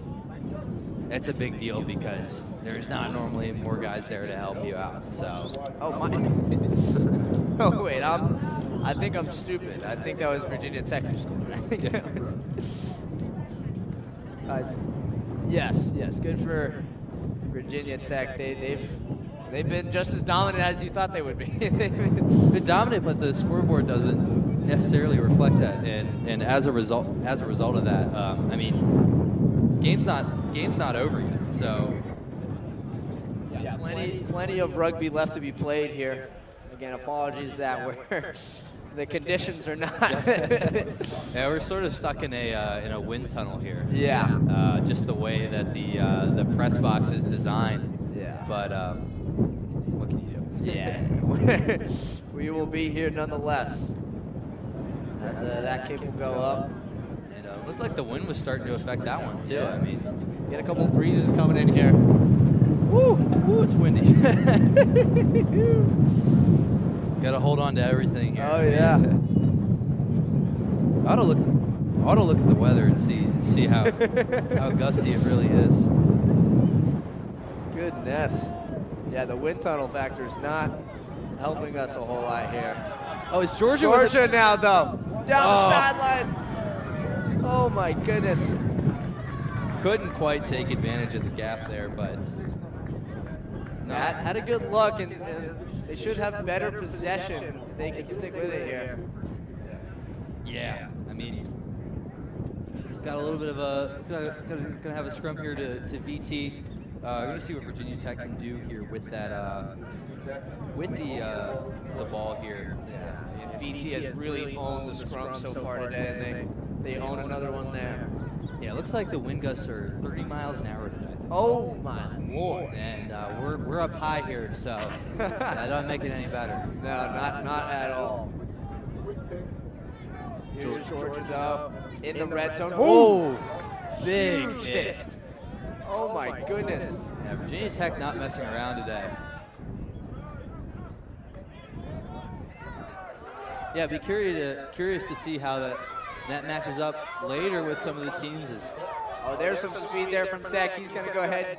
a big deal because there's not normally more guys there to help you out. So. Oh my! Oh wait, I think I'm stupid. I think that was Virginia Tech who scored. I think that was. Yes, good for Virginia Tech. They've been just as dominant as you thought they would be. They've been dominant, but the scoreboard doesn't necessarily reflect that. And as a result of that, I mean, game's not over yet. So yeah, plenty of rugby left to be played here. Again, apologies that where the conditions are not. Yeah, we're sort of stuck in a wind tunnel here. Yeah. Just the way that the press box is designed. Yeah. But what can you do? Yeah. We will be here nonetheless. As that kick will go up. And it looked like the wind was starting to affect that one too. I mean, get a couple of breezes coming in here. Woo, it's windy. Got to hold on to everything here. Oh yeah. I ought to look at the weather and see how gusty it really is. Goodness. Yeah, the wind tunnel factor is not helping us a whole lot here. Oh, it's Georgia. Georgia now though. Down the sideline. Oh my goodness. Couldn't quite take advantage of the gap there, but had a good look, and they should have better possession. They can stick with it here. Yeah, I mean, got a little bit of a gonna have a scrum here to VT. We're gonna see what Virginia Tech can do here with that with the ball here. Yeah, and VT has really owned the scrum so far today, and they own another one there. Yeah, it looks like the wind gusts are 30 miles an hour today. Oh my Lord! And we're up high here, so that doesn't make it any better. No, not at all. Here's Georgia though, in the red zone. Oh, big Huge hit. Oh my goodness. Yeah, Virginia Tech not messing around today. Yeah, be curious to see how that matches up later with some of the teams. Oh, there's some speed there from Tech. He's going to go ahead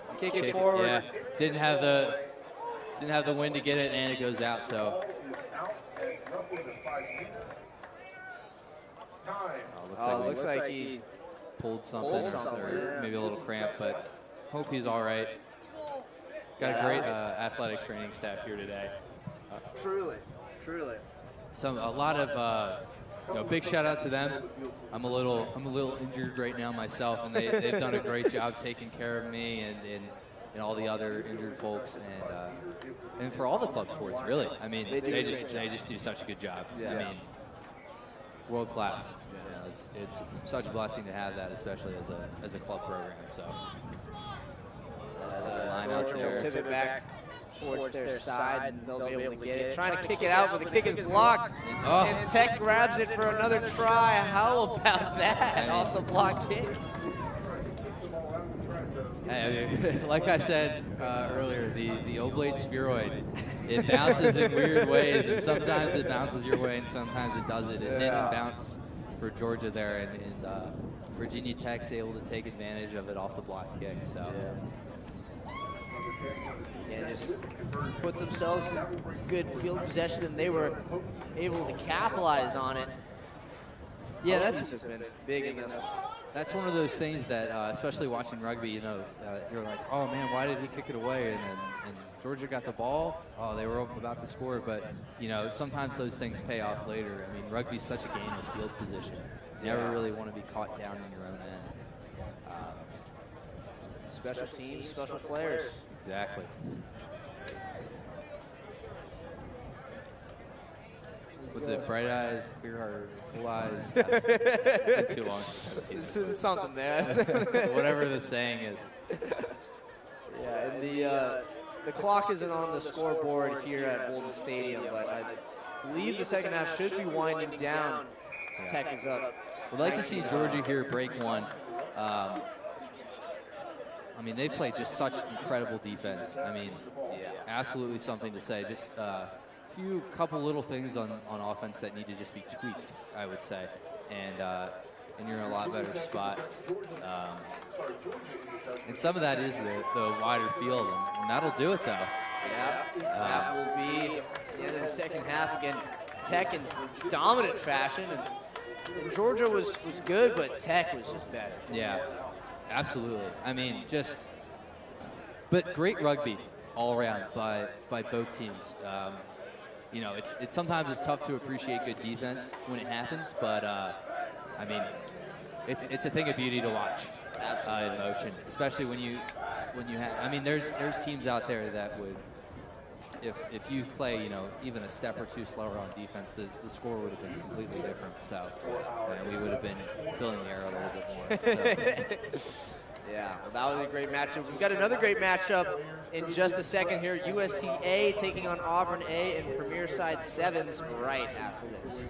and kick it forward. Yeah, didn't have the wind to get it, and it goes out. So. Looks like he pulled something, or maybe a little cramp, but hope he's all right. Got a great athletic training staff here today. Truly. A lot of big shout out to them. I'm a little injured right now myself, and they've done a great job taking care of me and all the other injured folks, and for all the club sports, really. I mean, they just do such a good job. Yeah. I mean, world class. It's such a blessing to have that, especially as a club program. So line out Georgia there. will tip it back towards their side, and they'll be able to get it. Trying to kick it out, but the kick is blocked, and Tech grabs it for another try. How about that? An off the block kick. Hey, I mean, like I said earlier, the oblate spheroid, it bounces in weird ways, and sometimes it bounces your way, and sometimes it doesn't. It didn't bounce for Georgia there, and Virginia Tech's able to take advantage of it off the block kick. So. Yeah, just put themselves in good field possession, and they were able to capitalize on it. Yeah, that's been big in this one. That's one of those things that, especially watching rugby, you're like, oh man, why did he kick it away? And Georgia got the ball. Oh, they were about to score, but sometimes those things pay off later. I mean, rugby's such a game of field position. You never really want to be caught down in your own end. Special teams, special players. Exactly. What's it? Bright eyes, clear heart, full eyes. Too long. This is something there. Whatever the saying is. Yeah, and the clock isn't on the scoreboard here at Bolton Stadium, but I believe the second half should be winding down. Tech is up. We'd like to see Georgia here break one. I mean, they've played just such incredible defense. I mean, absolutely something to say. Just couple little things on offense that need to just be tweaked, I would say, and you're in a lot better spot. And some of that is the wider field, and that'll do it though. Yeah, that will be the end of the second half again. Tech in dominant fashion, and Georgia was good, but Tech was just better. Yeah, absolutely. I mean, but great rugby all around by both teams. It's sometimes it's tough to appreciate good defense when it happens, but I mean, it's a thing of beauty to watch in motion, especially when you have. I mean, there's teams out there that would, if you play even a step or two slower on defense, the score would have been completely different. So we would have been filling the air a little bit more. So. Yeah, well, that was a great matchup. We've got another great matchup in just a second here. USC A taking on Auburn A and Premier Side Sevens right after this.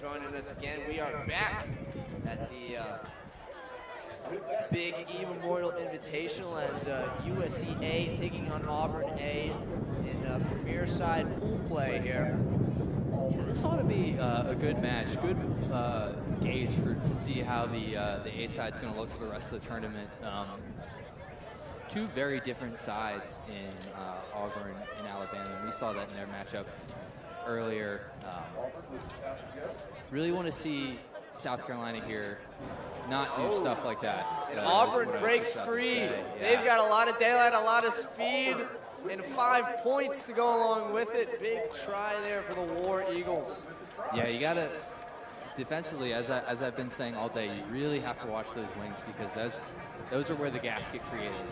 joining us again. We are back at the Big E Memorial Invitational as USC A taking on Auburn A in Premier Side pool play here. Yeah, this ought to be a good match, good gauge to see how the A side's going to look for the rest of the tournament. Two very different sides in Auburn and Alabama, and we saw that in their matchup earlier. Really want to see South Carolina here not do stuff like that. And Auburn breaks free. Yeah. They've got a lot of daylight, a lot of speed, and 5 points to go along with it. Big try there for the War Eagles. Yeah, you got to, defensively, as I've been saying all day, you really have to watch those wings because those are where the gaps get created.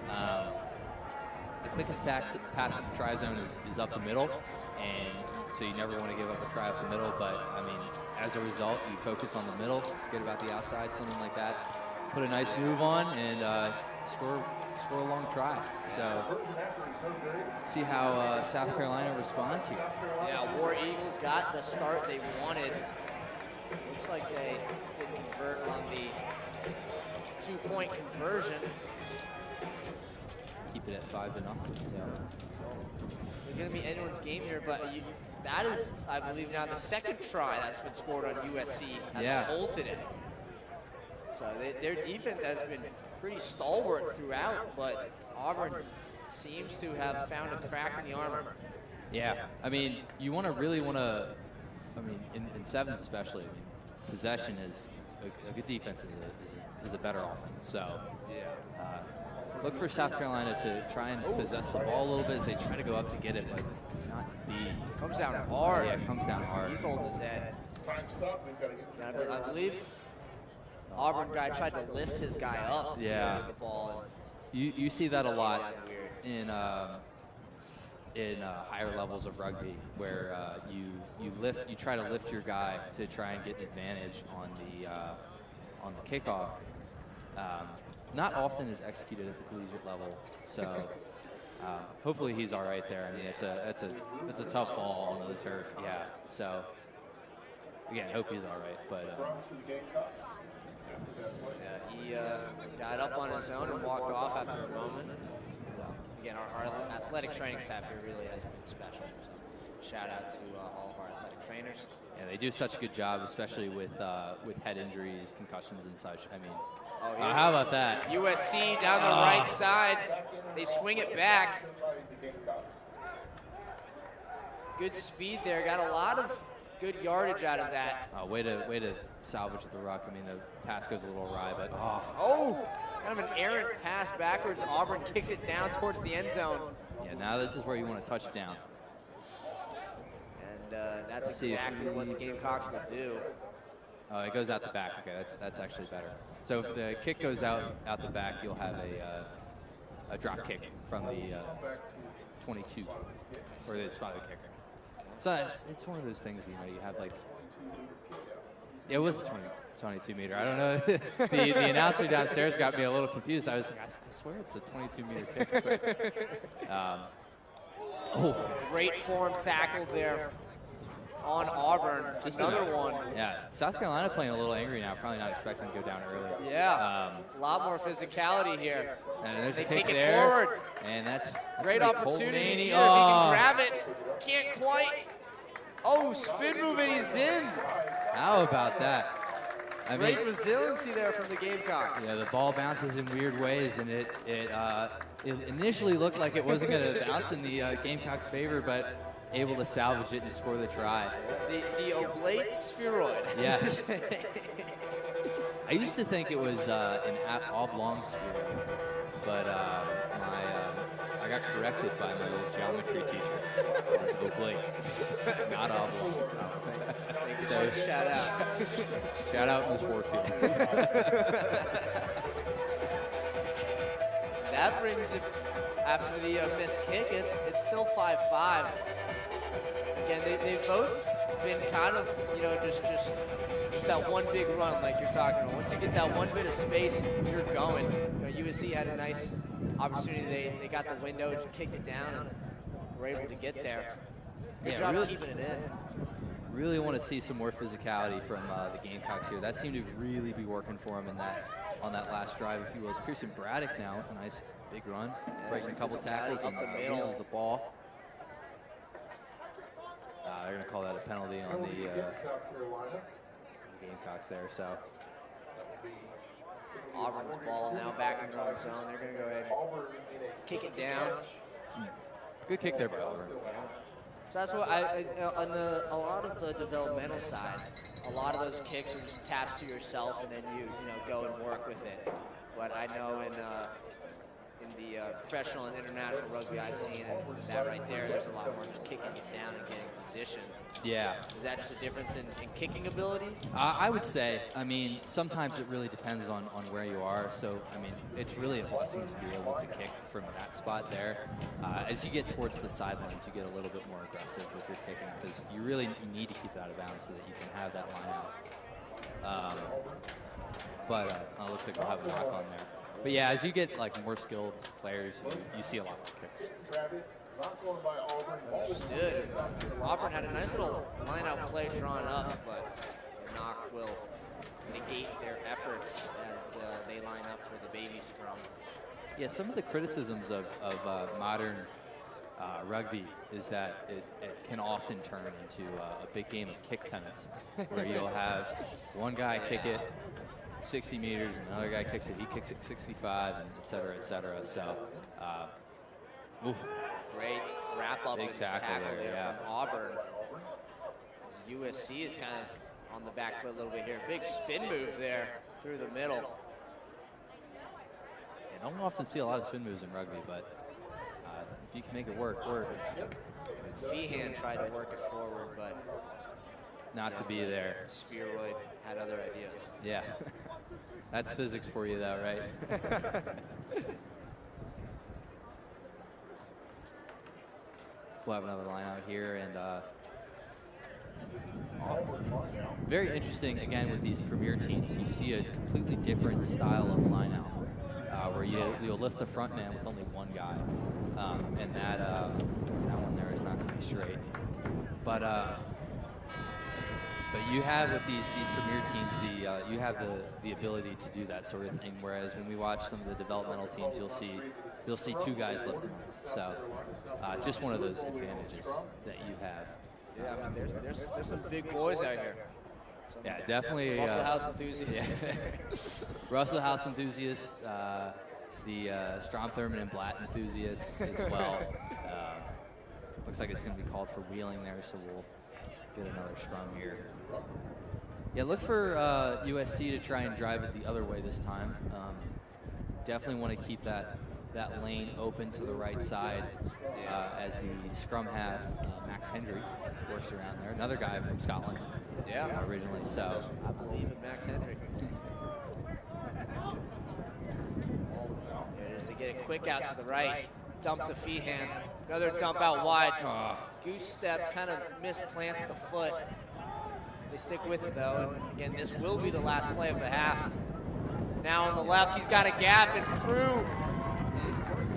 The quickest path to the try zone is up the middle, and so you never want to give up a try up the middle, but I mean, as a result, you focus on the middle, forget about the outside, something like that. Put a nice move on and score a long try. So see how South Carolina responds here. Yeah, War Eagles got the start they wanted. Looks like they did convert on the 2-point conversion. Keep it at 5-0. So It's going to be anyone's game here, but that is, I believe, now the second try that's been scored on USC as a whole today. So their defense has been pretty stalwart throughout, but Auburn seems to have found a crack in the armor. yeah, I mean, you really want to, I mean, in sevens especially, I mean, possession is a good defense is a better offense. So look for South Carolina to try and possess the ball a little bit as they try to go up to get it, but not to be. Comes down hard. Yeah, it comes down hard. He's holding his head. I believe Auburn guy tried to lift his guy up to get the ball. You see that a lot in higher levels of rugby, where you try to lift your guy to try and get an advantage on the kickoff. Not often is executed at the collegiate level, so hopefully he's all right there. I mean, it's a tough ball onto the turf, yeah. So again, hope he's all right, but. He got up on his own and walked off after a moment. So again, our athletic training staff here really has been special. So shout out to all of our athletic trainers. Yeah, they do such a good job, especially with head injuries, concussions, and such. I mean, how about that? USC down the right side. They swing it back. Good speed there. Got a lot of good yardage out of that. Way to salvage the ruck. I mean, the pass goes a little awry, but kind of an errant pass backwards. Auburn kicks it down towards the end zone. Yeah, now this is where you want to touch it down. And that's exactly what the Gamecocks will do. Oh, it goes out the back. Okay, that's actually better. So if the kick goes out the back, you'll have a drop kick from the 22, or the spot of the kicker. So it's one of those things, you have like, it was a 22 meter. I don't know. the announcer downstairs got me a little confused. I was like, I swear it's a 22 meter kick. Great form tackle there on Auburn. Just another one. Yeah, South Carolina playing a little angry now. Probably not expecting to go down early. Yeah, a lot more physicality here. And there's they a kick kick there. it forward. And that's great opportunity here. If he can grab it, can't quite. Spin move and he's in. How about that? Great resiliency there from the Gamecocks. Yeah, the ball bounces in weird ways, and it initially looked like it wasn't going to bounce in the Gamecocks' favor, but able to salvage it and score the try. The oblate spheroid. Yes. I used to think it was an oblong spheroid, but I got corrected by my old geometry teacher. It's oblate, not oblong. So shout out. Shout out Ms. Warfield. That brings it, after the missed kick, it's still 5-5. Again, they've both been kind of, just that one big run like you're talking about. Once you get that one bit of space, you're going. USC had a nice opportunity. They got the window, just kicked it down, and were able to get there. Good job keeping it in. really want to see some more physicality from the Gamecocks here. That seemed to really be working for him on that last drive, if you will. It's Pearson Braddock now with a nice big run. Breaks a couple tackles and loses the ball. They're going to call that a penalty on the Gamecocks there. So Auburn's ball now back in their own zone. They're going to go ahead and kick it down. Good kick there by Auburn. So that's what on a lot of the developmental side, a lot of those kicks are just taps to yourself, and then you go and work with it. But I know in the professional and international rugby I've seen, and that right there's a lot more just kicking it down and getting position. Yeah. Is that just a difference in kicking ability? I would say, I mean, sometimes it really depends on where you are. So, I mean, it's really a blessing to be able to kick from that spot there. As you get towards the sidelines, you get a little bit more aggressive with your kicking because you need to keep it out of bounds so that you can have that line out. It looks like we'll have a knock on there. But yeah, as you get like more skilled players, you see a lot more kicks. Understood. Auburn had a nice little line-out play drawn up, but the knock will negate their efforts as they line up for the baby scrum. Yeah, some of the criticisms of modern rugby is that it can often turn into a big game of kick tennis, where you'll have one guy kick it 60 meters, and another guy kicks it, he kicks it 65, and et cetera, et cetera. So, great wrap-up big and tackle there from Auburn. As USC is kind of on the back foot a little bit here. Big spin move there through the middle. You don't often see a lot of spin moves in rugby, but if you can make it work. Feehan tried to work it forward, but not to be there. Spearwood had other ideas. Yeah. That's physics for you, though, right? We'll have another line out here, and very interesting, again, with these premier teams. You see a completely different style of line out, where you'll lift the front man with only one guy, and that one there is not going to be straight. But you have with these premier teams, you have the ability to do that sort of thing. Whereas when we watch some of the developmental teams, you'll see two guys lifting them. So just one of those advantages that you have. Yeah, I mean, there's some big boys out here. Yeah, definitely. Russell House enthusiasts. Yeah. Russell House enthusiasts, the Strom Thurmond and Blatt enthusiasts as well. Looks like it's going to be called for wheeling there, so we'll get another scrum here. Yeah, look for USC to try and drive it the other way this time. Definitely want to keep that lane open to the right side as the scrum half, Max Hendry, works around there. Another guy from Scotland originally. So I believe in Max Hendry. There it is. They get a quick out to the right. Dump to Feehan. Another dump out wide. Goose step kind of misplants the foot. They stick with it though. And again, this will be the last play of the half. Now on the left, he's got a gap and through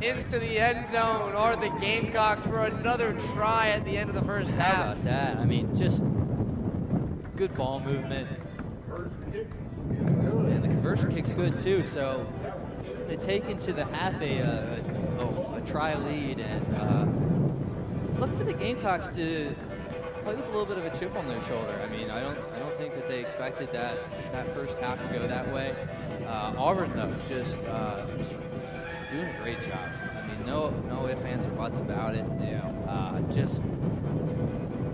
into the end zone are the Gamecocks for another try at the end of the first half. How about that? I mean, just good ball movement. And the conversion kick's good too. So they take into the half a try lead, and look for the Gamecocks to play with a little bit of a chip on their shoulder. I mean, I don't think that they expected that first half to go that way. Auburn though, just doing a great job. I mean, no ifs, ands, or buts about it. I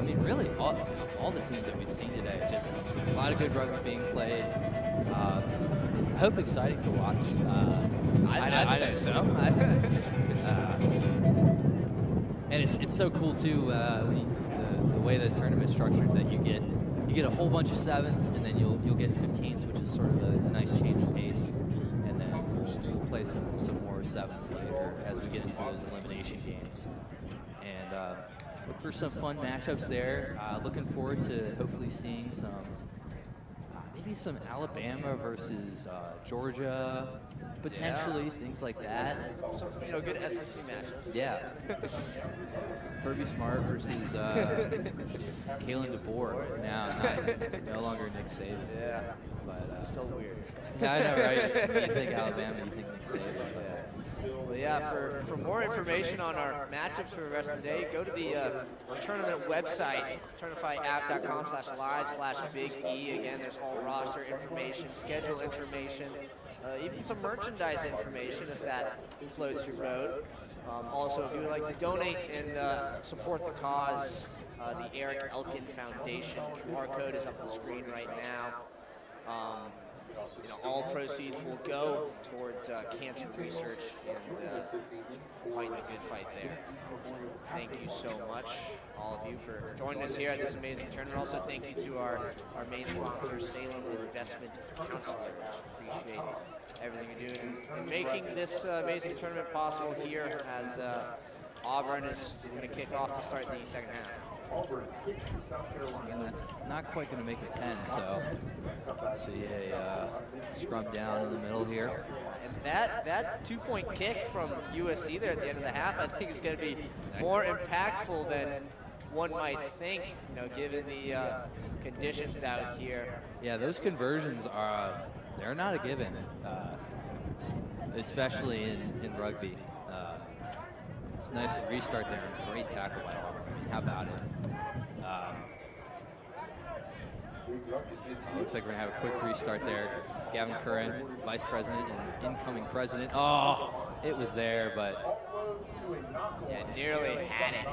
mean, really, all the teams that we've seen today, just a lot of good rugby being played. I hope exciting to watch. I'd say so. And it's so cool too the way the tournament's structured, that you get a whole bunch of sevens, and then you'll get 15s, which is sort of a nice change of pace, and then we'll play some more sevens later as we get into those elimination games. And look for some fun matchups there. Looking forward to hopefully seeing some maybe some Alabama versus Georgia potentially, things like that. Some, good SEC matchups. Yeah. Kirby Smart versus Kalen DeBoer. No longer Nick Saban. Yeah. But Still weird. yeah, I know, right? You think Alabama, you think Nick Saban. But yeah, for more information on our matchups for the rest of the day, go to the tournament website, tournifiapp.com/live/Big E. Again, there's all roster information, schedule information, even some merchandise information if that floats your boat. Also, if you would like to donate and support the cause, the Eric Elkin Foundation QR code is up on the screen right now. All proceeds will go towards cancer research and fighting a good fight there. Thank you so much, all of you, for joining us here at this amazing tournament. Also, thank you to our main sponsor, Salem Investment Counselors. Appreciate everything you're doing and making this amazing tournament possible here as Auburn is going to kick off to start the second half. And that's not quite going to make it 10, so see a scrum down in the middle here. And that 2-point kick from USC there at the end of the half, I think is going to be more impactful than one might think, given the conditions out here. Yeah, those conversions they're not a given, especially in rugby. It's nice to restart there. Great tackle by Auburn. I mean, how about it? Looks like we're going to have a quick restart there. Gavin Curran, vice president and incoming president. Oh, it was there, but yeah, nearly had it.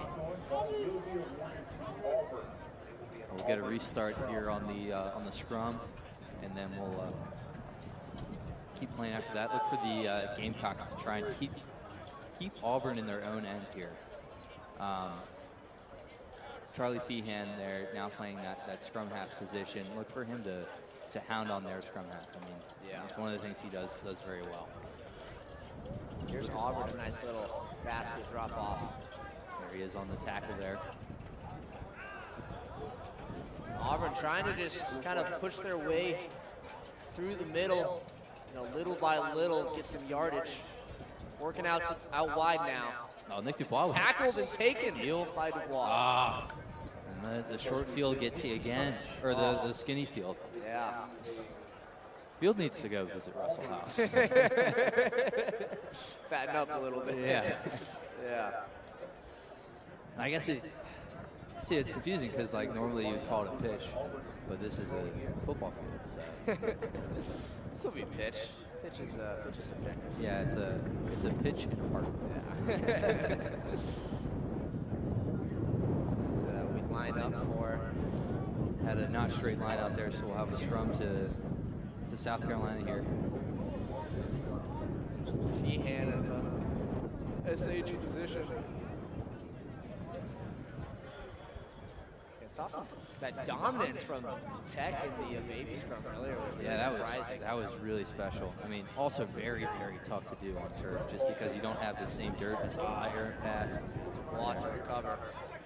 We'll get a restart here on the scrum, and then we'll keep playing after that. Look for the Gamecocks to try and keep Auburn in their own end here. Charlie Feehan there now playing that scrum half position. Look for him to hound on their scrum half. I mean, yeah, it's one of the things he does very well. Here's Auburn, a nice little basket drop off. There he is on the tackle there. Auburn trying to just kind of push their way through the middle, little by little, get some yardage. Working out wide now. Oh, Nick Dubois was tackled and taken by Dubois. And the short field gets you again, or the skinny field. Yeah. Field needs to go visit Russell House. Fatten up a little bit. Yeah. Yeah. I guess it's confusing because normally you'd call it a pitch, but this is a football field, so. This will be pitch. Pitch is subjective. Yeah, it's a pitch in heart. Yeah. So we line up for. Had a not straight line out there, so we'll have a scrum to South Carolina here. Feehan in the SH position. It's awesome. That dominance from Tech in the baby scrum earlier was really surprising. That was really special. I mean, also very, very tough to do on turf, just because you don't have the same dirt as errant pass. Dubois to recover.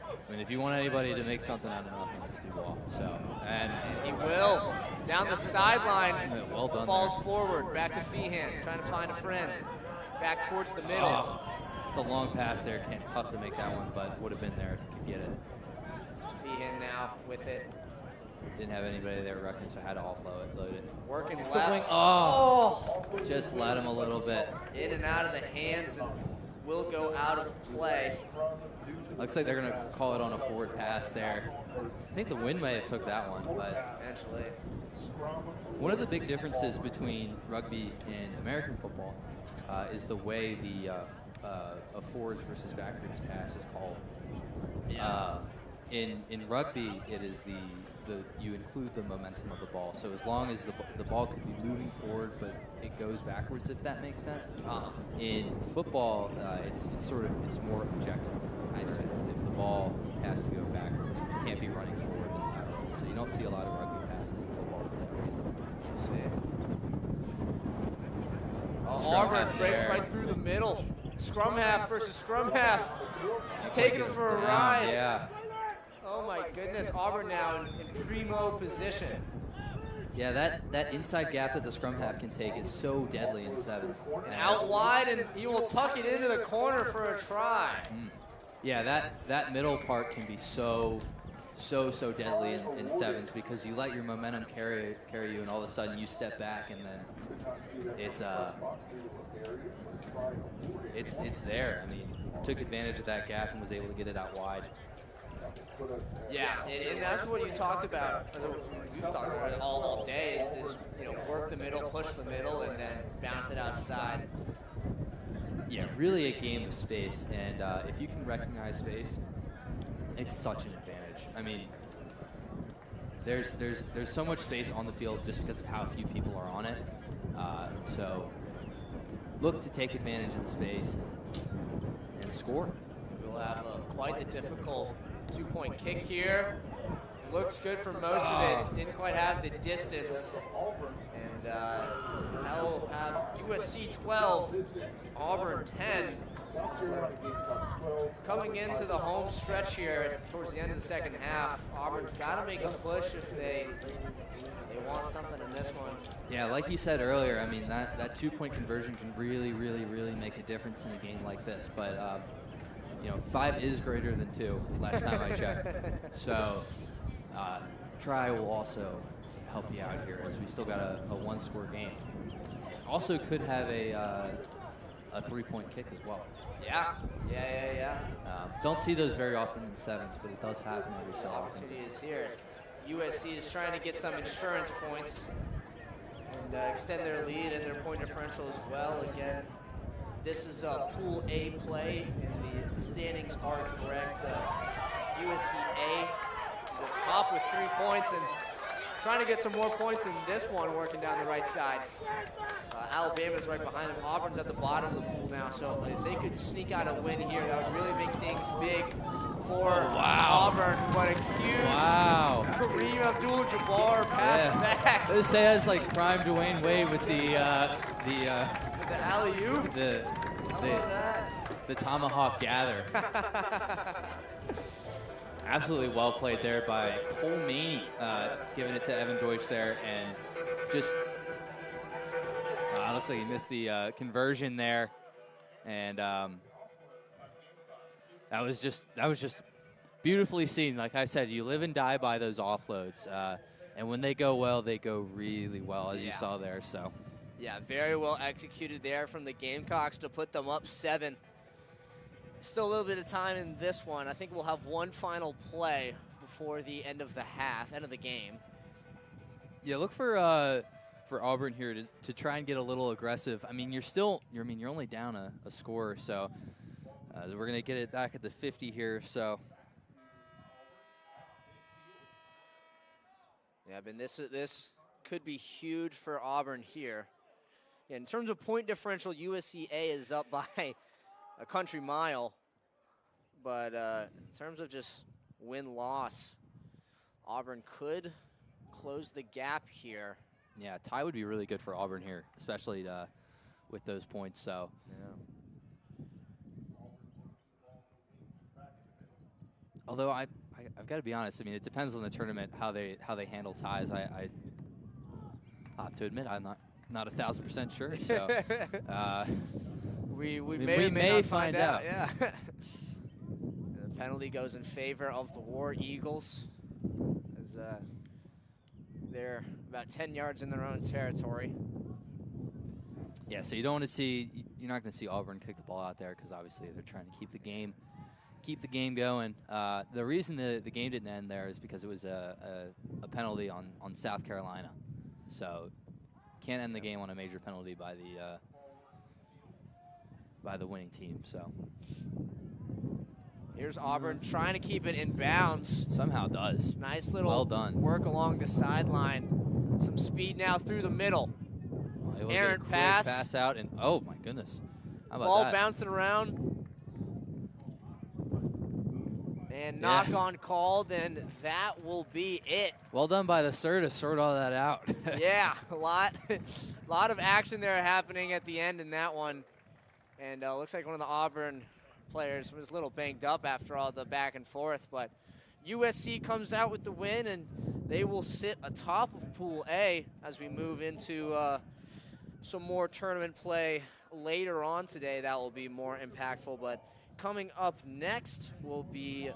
I mean, if you want anybody to make something out of nothing, it's Dubois. So, and he will down the sideline. Well done. Falls forward, back to Feehan, trying to find a friend. Back towards the middle. Oh, it's a long pass there. Tough to make that one, but would have been there if you could get it. Feehan now with it. Didn't have anybody there rucking, so I had to offload it. Working it's left. The wing. Oh, just let him a little bit. In and out of the hands, and will go out of play. Looks like they're going to call it on a forward pass there. I think the wind may have took that one, but potentially. One of the big differences between rugby and American football is the way the a forwards versus backwards pass is called. Yeah. In rugby, it is you include the momentum of the ball. So as long as the ball could be moving forward, but it goes backwards, if that makes sense. In football, it's more objective. I said if the ball has to go backwards, it can't be running forward and lateral. So you don't see a lot of rugby passes in football for that reason. Auburn breaks right through the middle. Scrum half versus scrum half. Taking him for a ride. Yeah. Oh my goodness, Auburn now in primo position. Yeah, that inside gap that the scrum half can take is so deadly in sevens. And out wide, and he will tuck it into the corner for a try. Yeah, that middle part can be so deadly in sevens because you let your momentum carry you, and all of a sudden you step back, and then it's there. I mean, took advantage of that gap and was able to get it out wide. Yeah, and that's what you talked about. That's what we've talked about all day is work the middle, push the middle, and then bounce it outside. Yeah, really a game of space, and if you can recognize space, it's such an advantage. I mean, there's so much space on the field just because of how few people are on it. So look to take advantage of the space and score. We'll have quite the difficult two-point kick here. Looks good for most of it. Didn't quite have the distance. And that'll have USC 12, Auburn 10. Coming into the home stretch here towards the end of the second half, Auburn's got to make a push if they want something in this one. Yeah, like you said earlier, I mean, that two-point conversion can really make a difference in a game like this. But 5 is greater than 2 last time I checked. So try will also help you out here as we still got a one-score game. Also could have a 3-point kick as well. Yeah. Don't see those very often in sevens, but it does happen every so often. Opportunity is here. USC is trying to get some insurance points and extend their lead and their point differential as well. Again, this is a Pool A play, and the standings are correct. USC A is at top with 3 points and trying to get some more points in this one, working down the right side. Alabama's right behind them. Auburn's at the bottom of the pool now, so if they could sneak out a win here, that would really make things big for Auburn. What a huge Kareem Abdul-Jabbar pass back. This has like prime Dwayne Wade with the alley-oop. The tomahawk gather. Absolutely well played there by Cole Maney, giving it to Evan Deutsch there, and just looks like he missed the conversion there, and that was just beautifully seen. Like I said, you live and die by those offloads, and when they go well, they go really well, as you saw there. So. Yeah, very well executed there from the Gamecocks to put them up 7. Still a little bit of time in this one. I think we'll have one final play before the end of the game. Yeah, look for Auburn here to try and get a little aggressive. I mean, you're only down a score, so we're gonna get it back at the 50 here. So. Yeah, but this could be huge for Auburn here. Yeah, in terms of point differential, USC A is up by a country mile. But in terms of just win-loss, Auburn could close the gap here. Yeah, tie would be really good for Auburn here, especially with those points. So. Yeah. Although I've got to be honest. I mean, it depends on the tournament how they handle ties. I have to admit I'm not 1,000% sure. So we may find out. Yeah. The penalty goes in favor of the War Eagles as they're about 10 yards in their own territory. Yeah, so you're not going to see Auburn kick the ball out there because obviously they're trying to keep the game going. The reason the game didn't end there is because it was a penalty on South Carolina. So can't end the game on a major penalty by the winning team. So here's Auburn trying to keep it in bounds. Somehow does. Nice little well done work along the sideline. Some speed now through the middle. Errant pass out, and oh my goodness. How about ball that? Bouncing around. And knock on called, and that will be it. Well done by the sir to sort all that out. Yeah, a lot of action there happening at the end in that one. And looks like one of the Auburn players was a little banged up after all the back and forth, but USC comes out with the win, and they will sit atop of Pool A as we move into some more tournament play later on today. That will be more impactful, but coming up next will be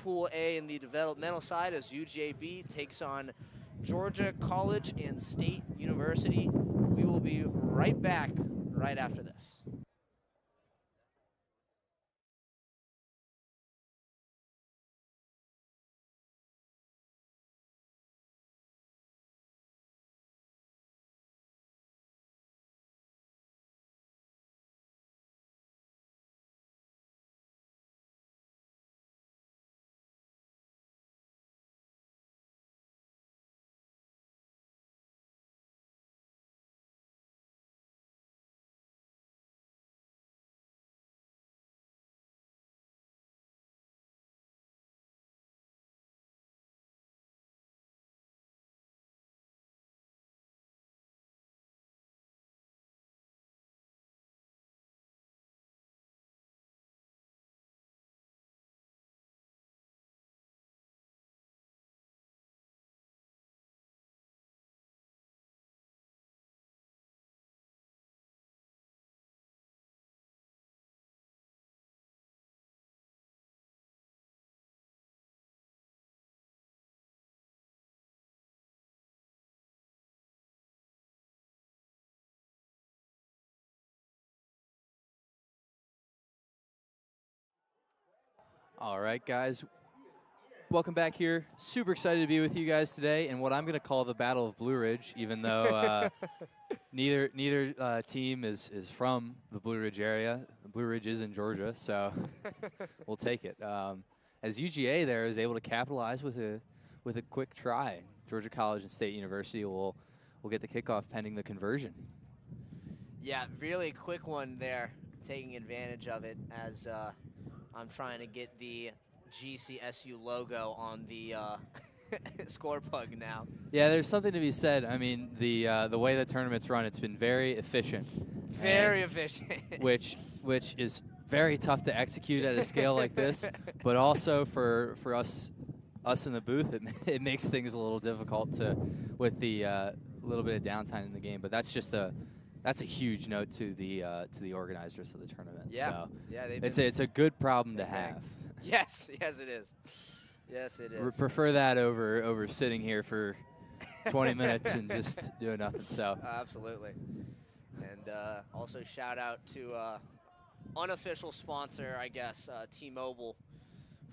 Pool A in the developmental side as UGA B takes on Georgia College and State University. We will be right back right after this. All right, guys. Welcome back here. Super excited to be with you guys today in what I'm going to call the Battle of Blue Ridge, even though neither team is from the Blue Ridge area. The Blue Ridge is in Georgia, so we'll take it. As UGA there is able to capitalize with a quick try. Georgia College and State University will get the kickoff pending the conversion. Yeah, really quick one there, taking advantage of it as I'm trying to get the GCSU logo on the score plug now. Yeah, there's something to be said. I mean, the way the tournament's run, it's been very efficient. Very efficient. which is very tough to execute at a scale like this, but also for us in the booth, it makes things a little difficult with the little bit of downtime in the game. But that's a huge note to the organizers of the tournament. Yeah, so yeah, it's a good problem to have. Yes, yes it is. Yes, it is. Prefer that over sitting here for 20 minutes and just doing nothing. So absolutely. And also shout out to unofficial sponsor, I guess, T-Mobile,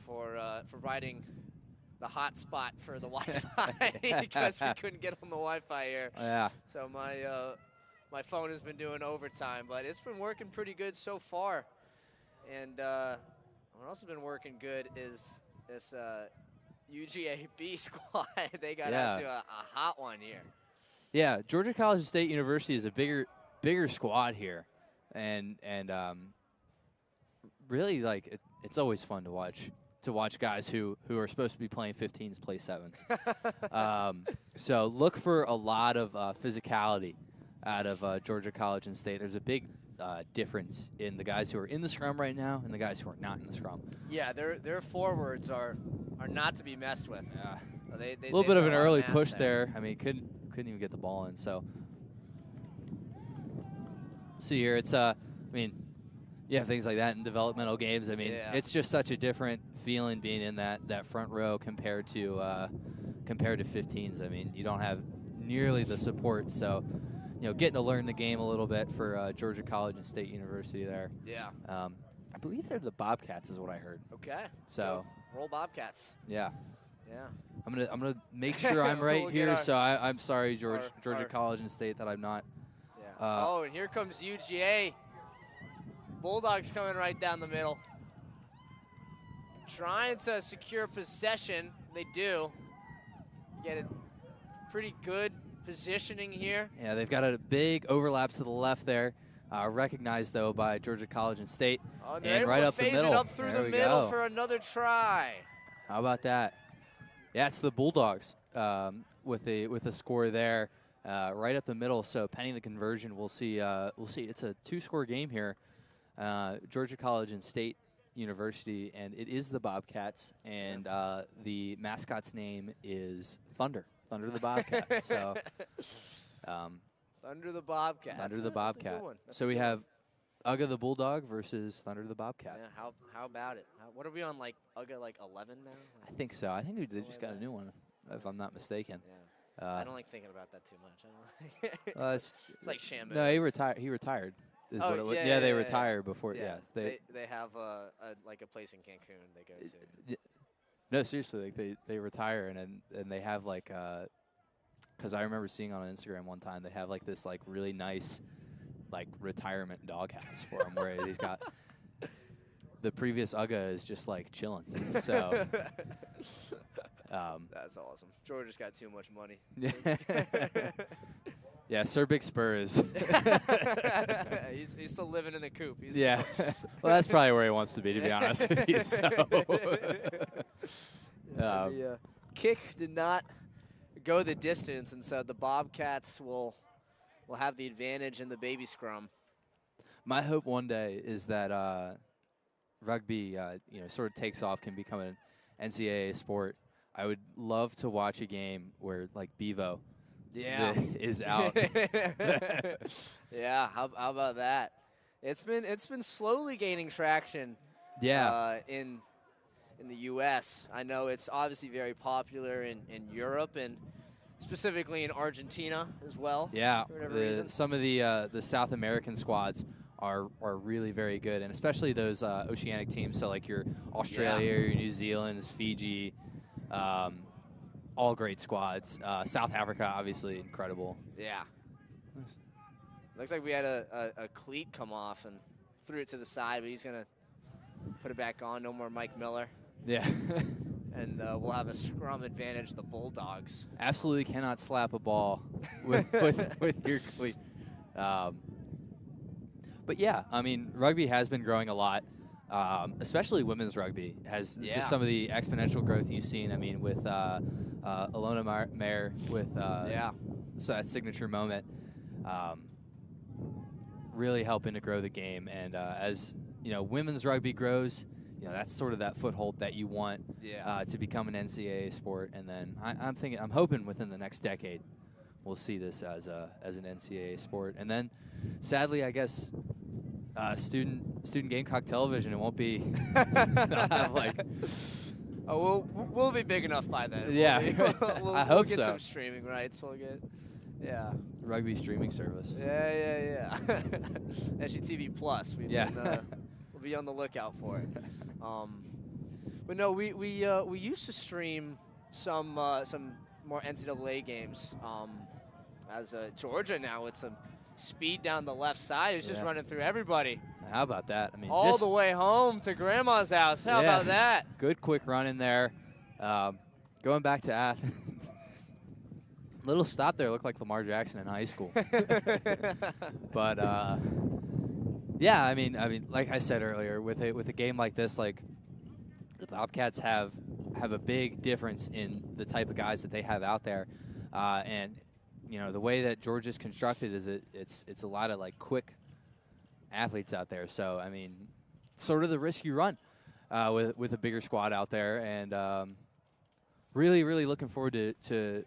for providing the hotspot for the Wi-Fi because we couldn't get on the Wi-Fi here. Yeah. So my phone has been doing overtime, but it's been working pretty good so far. And what else has been working good is this UGA B squad. They got out to a hot one here. Yeah, Georgia College and State University is a bigger squad here, and really it's always fun to watch guys who are supposed to be playing 15s play 7s. So look for a lot of physicality out of Georgia College and State. There's a big difference in the guys who are in the scrum right now and the guys who are not in the scrum. Yeah, their forwards are not to be messed with. Yeah. They A little bit of an early push there. I mean, couldn't even get the ball in. So see here, it's I mean, yeah, things like that in developmental games. I mean, it's just such a different feeling being in that front row compared to 15s. I mean, you don't have nearly the support. So, getting to learn the game a little bit for Georgia College and State University there. Yeah. I believe they're the Bobcats, is what I heard. Okay. So roll Bobcats. Yeah. Yeah. I'm gonna make sure I'm right here. So I'm sorry, Georgia College and State, that I'm not. Yeah. Oh, and here comes UGA. Bulldogs coming right down the middle. Trying to secure possession. They do. Get a pretty good positioning here. Yeah, they've got a big overlap to the left there. Recognized, though, by Georgia College and State. Oh, and right up the middle. Phase it up through the middle for another try. How about that? Yeah, it's the Bulldogs with a score there, right up the middle. So pending the conversion, we'll see. It's a 2-score game here. Georgia College and State University, and it is the Bobcats, and the mascot's name is Thunder the Bobcat. So, Thunder the Bobcat. Thunder the That's a Bobcat. good one. That's So a we good have UGA the Bulldog versus Thunder the Bobcat. Yeah, how about it? What are we on, like, UGA, like 11 now? I think so. I think they just got a new one, if I'm not mistaken. Yeah. I don't like thinking about that too much. I don't like it's like Shambo. No, he retired. Is what it was. yeah, they yeah, retired before. Yeah, Yeah, they have like a place in Cancun they go to. No, seriously, like they retire and they have like because I remember seeing on Instagram one time they have like this like really nice like retirement doghouse for him where he's got the previous UGA is just like chilling. So that's awesome. Georgia's got too much money. Yeah, Sir Big Spur is. he's still living in the coop. Yeah. Well, that's probably where he wants to be be honest with you. So. The kick did not go the distance, and so the Bobcats will have the advantage in the baby scrum. My hope one day is that rugby, sort of takes off, can become an NCAA sport. I would love to watch a game where like Bevo is out. Yeah, how about that? It's been slowly gaining traction. Yeah. In the U.S. I know it's obviously very popular in Europe and specifically in Argentina as well. Yeah, for whatever reason. Some of the South American squads are really very good, and especially those oceanic teams. So like your Australia, your New Zealand's, Fiji, all great squads. South Africa, obviously incredible. Yeah. Nice. Looks like we had a cleat come off and threw it to the side, but he's gonna put it back on. No more Mike Miller. Yeah. And we'll have a scrum advantage, the Bulldogs. Absolutely cannot slap a ball with your cleat. But yeah, I mean, rugby has been growing a lot, especially women's rugby has just some of the exponential growth you've seen. I mean, with Alona Mayer with so that signature moment, really helping to grow the game. And as women's rugby grows, that's sort of that foothold that you want to become an NCAA sport. And then I'm hoping within the next decade we'll see this as an NCAA sport. And then, sadly, I guess student Gamecock television, it won't be. They'll have like. Oh, we'll be big enough by then. Yeah, I hope we'll get so. some streaming rights. We'll get. Yeah. Rugby streaming service. Yeah. SGTV Plus. We'll be on the lookout for it. But no, we used to stream some more NCAA games. As Georgia now with some speed down the left side, it's just running through everybody. How about that? I mean, all the way home to Grandma's house. How about that? Good quick run in there. Going back to Athens. Little stop there looked like Lamar Jackson in high school. But yeah, I mean, like I said earlier, with a game like this, like the Bobcats have a big difference in the type of guys that they have out there, and the way that Georgia's constructed is it's a lot of like quick athletes out there. So I mean, sort of the risk you run with a bigger squad out there, and really looking forward to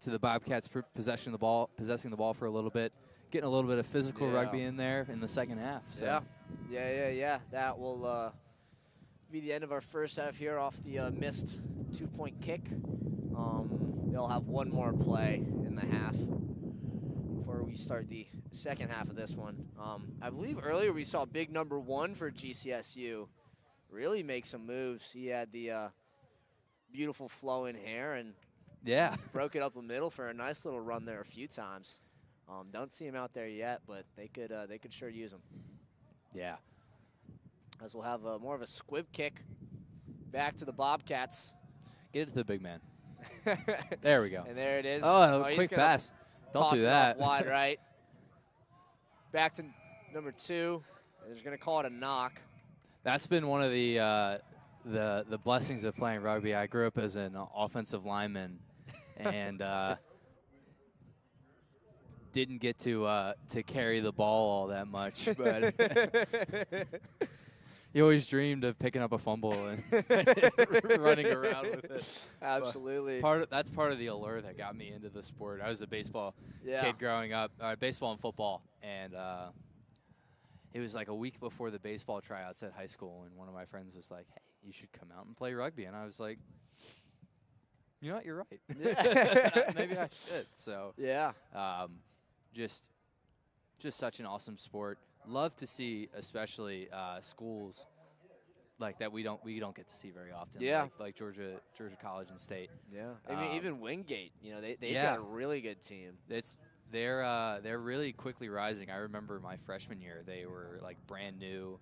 the Bobcats possessing the ball for a little bit, getting a little bit of physical rugby in there in the second half. So. Yeah. That will be the end of our first half here off the missed 2-point kick. They'll have one more play in the half before we start the second half of this one. I believe earlier we saw big number 1 for GCSU really make some moves. He had the beautiful flowing hair and broke it up the middle for a nice little run there a few times. Don't see him out there yet, but they could sure use him. Yeah. As we'll have more of a squib kick back to the Bobcats. Get it to the big man. There we go. And there it is. Oh, quick pass. Don't do that. Wide right. Back to number 2. They're going to call it a knock. That's been one of the blessings of playing rugby. I grew up as an offensive lineman, and didn't get to carry the ball all that much. But he always dreamed of picking up a fumble and running around with it. Absolutely. That's part of the allure that got me into the sport. I was a baseball Yeah. kid growing up, baseball and football, and it was like a week before the baseball tryouts at high school, and one of my friends was like, "Hey, you should come out and play rugby," and I was like, "You know what? You're right. Maybe I should." So Yeah. just such an awesome sport. Love to see, especially schools like that we don't get to see very often. Yeah. Like Georgia College and State. Yeah. I mean, even Windgate, you know, they've yeah. got a really good team. They're really quickly rising. I remember my freshman year, they were like brand new.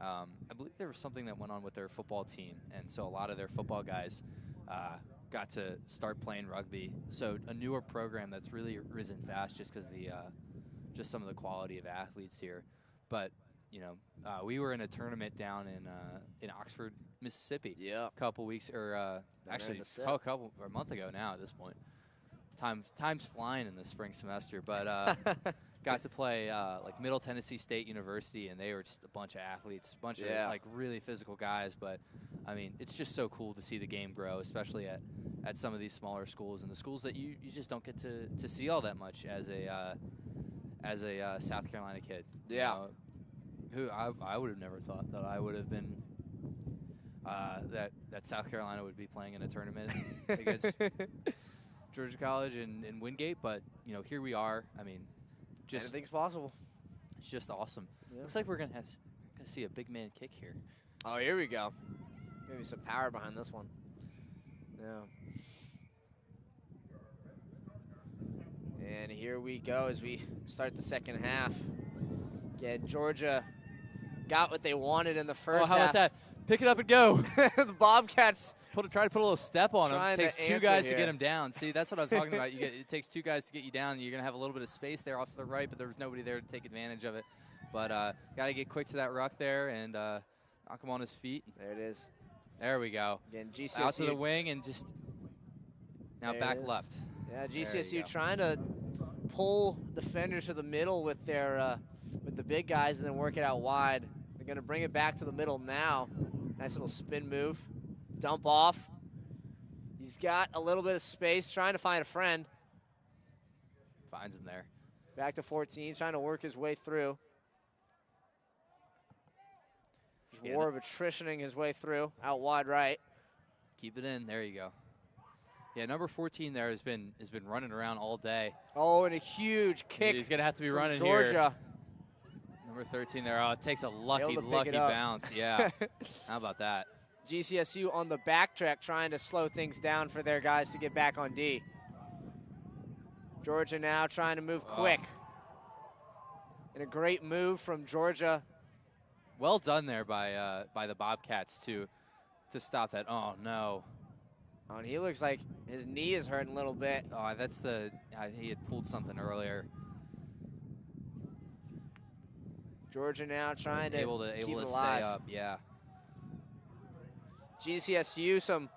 I believe there was something that went on with their football team, and so a lot of their football guys got to start playing rugby. So a newer program that's really risen fast just because the just some of the quality of athletes here. But you know, we were in a tournament down in Oxford, Mississippi. Yeah. A couple weeks, or actually a month ago now at this point. Time's flying in the spring semester, but got to play like Middle Tennessee State University, and they were just a bunch of athletes, a bunch of like really physical guys. But I mean, it's just so cool to see the game grow, especially at some of these smaller schools and the schools that you just don't get to see all that much as a South Carolina kid. Yeah. You know, who I would have never thought that I would have been that South Carolina would be playing in a tournament against Georgia College and Windgate, but you know, here we are. I mean, just anything's possible. It's just awesome. Yeah. Looks like we're gonna see a big man kick here. Oh, here we go. Maybe some power behind this one. Yeah. And here we go as we start the second half. Again, Georgia got what they wanted in the first half. Oh, how about that? Pick it up and go. The Bobcats try to put a little step on him. It takes two guys to here. get him down. See, that's what I'm talking about. It takes two guys to get you down. You're going to have a little bit of space there off to the right, but there was nobody there to take advantage of it. But got to get quick to that ruck there and knock him on his feet. There it is. There we go. Again, GCSU. Out to the wing and just now There back it is. left. Yeah, GCSU trying to pull defenders to the middle with their with the big guys and then work it out wide. They're going to bring it back to the middle now. Nice little spin move. Dump off. He's got a little bit of space, trying to find a friend. Finds him there. Back to 14, trying to work his way through. Yeah, War of attritioning his way through, out wide right. Keep it in. There you go. Yeah, number 14 there has been running around all day. Oh, and a huge kick. He's going to have to be from running Georgia. here. Number 13 there. Oh, it takes a lucky up. bounce. Yeah. How about that? GCSU on the backtrack trying to slow things down for their guys to get back on D. Georgia now trying to move quick. And a great move from Georgia. Well done there by the Bobcats to stop that. Oh, no. Oh, and he looks like his knee is hurting a little bit. Oh, that's he had pulled something earlier. Georgia now trying to able to keep it stay alive. up, yeah. GCSU, some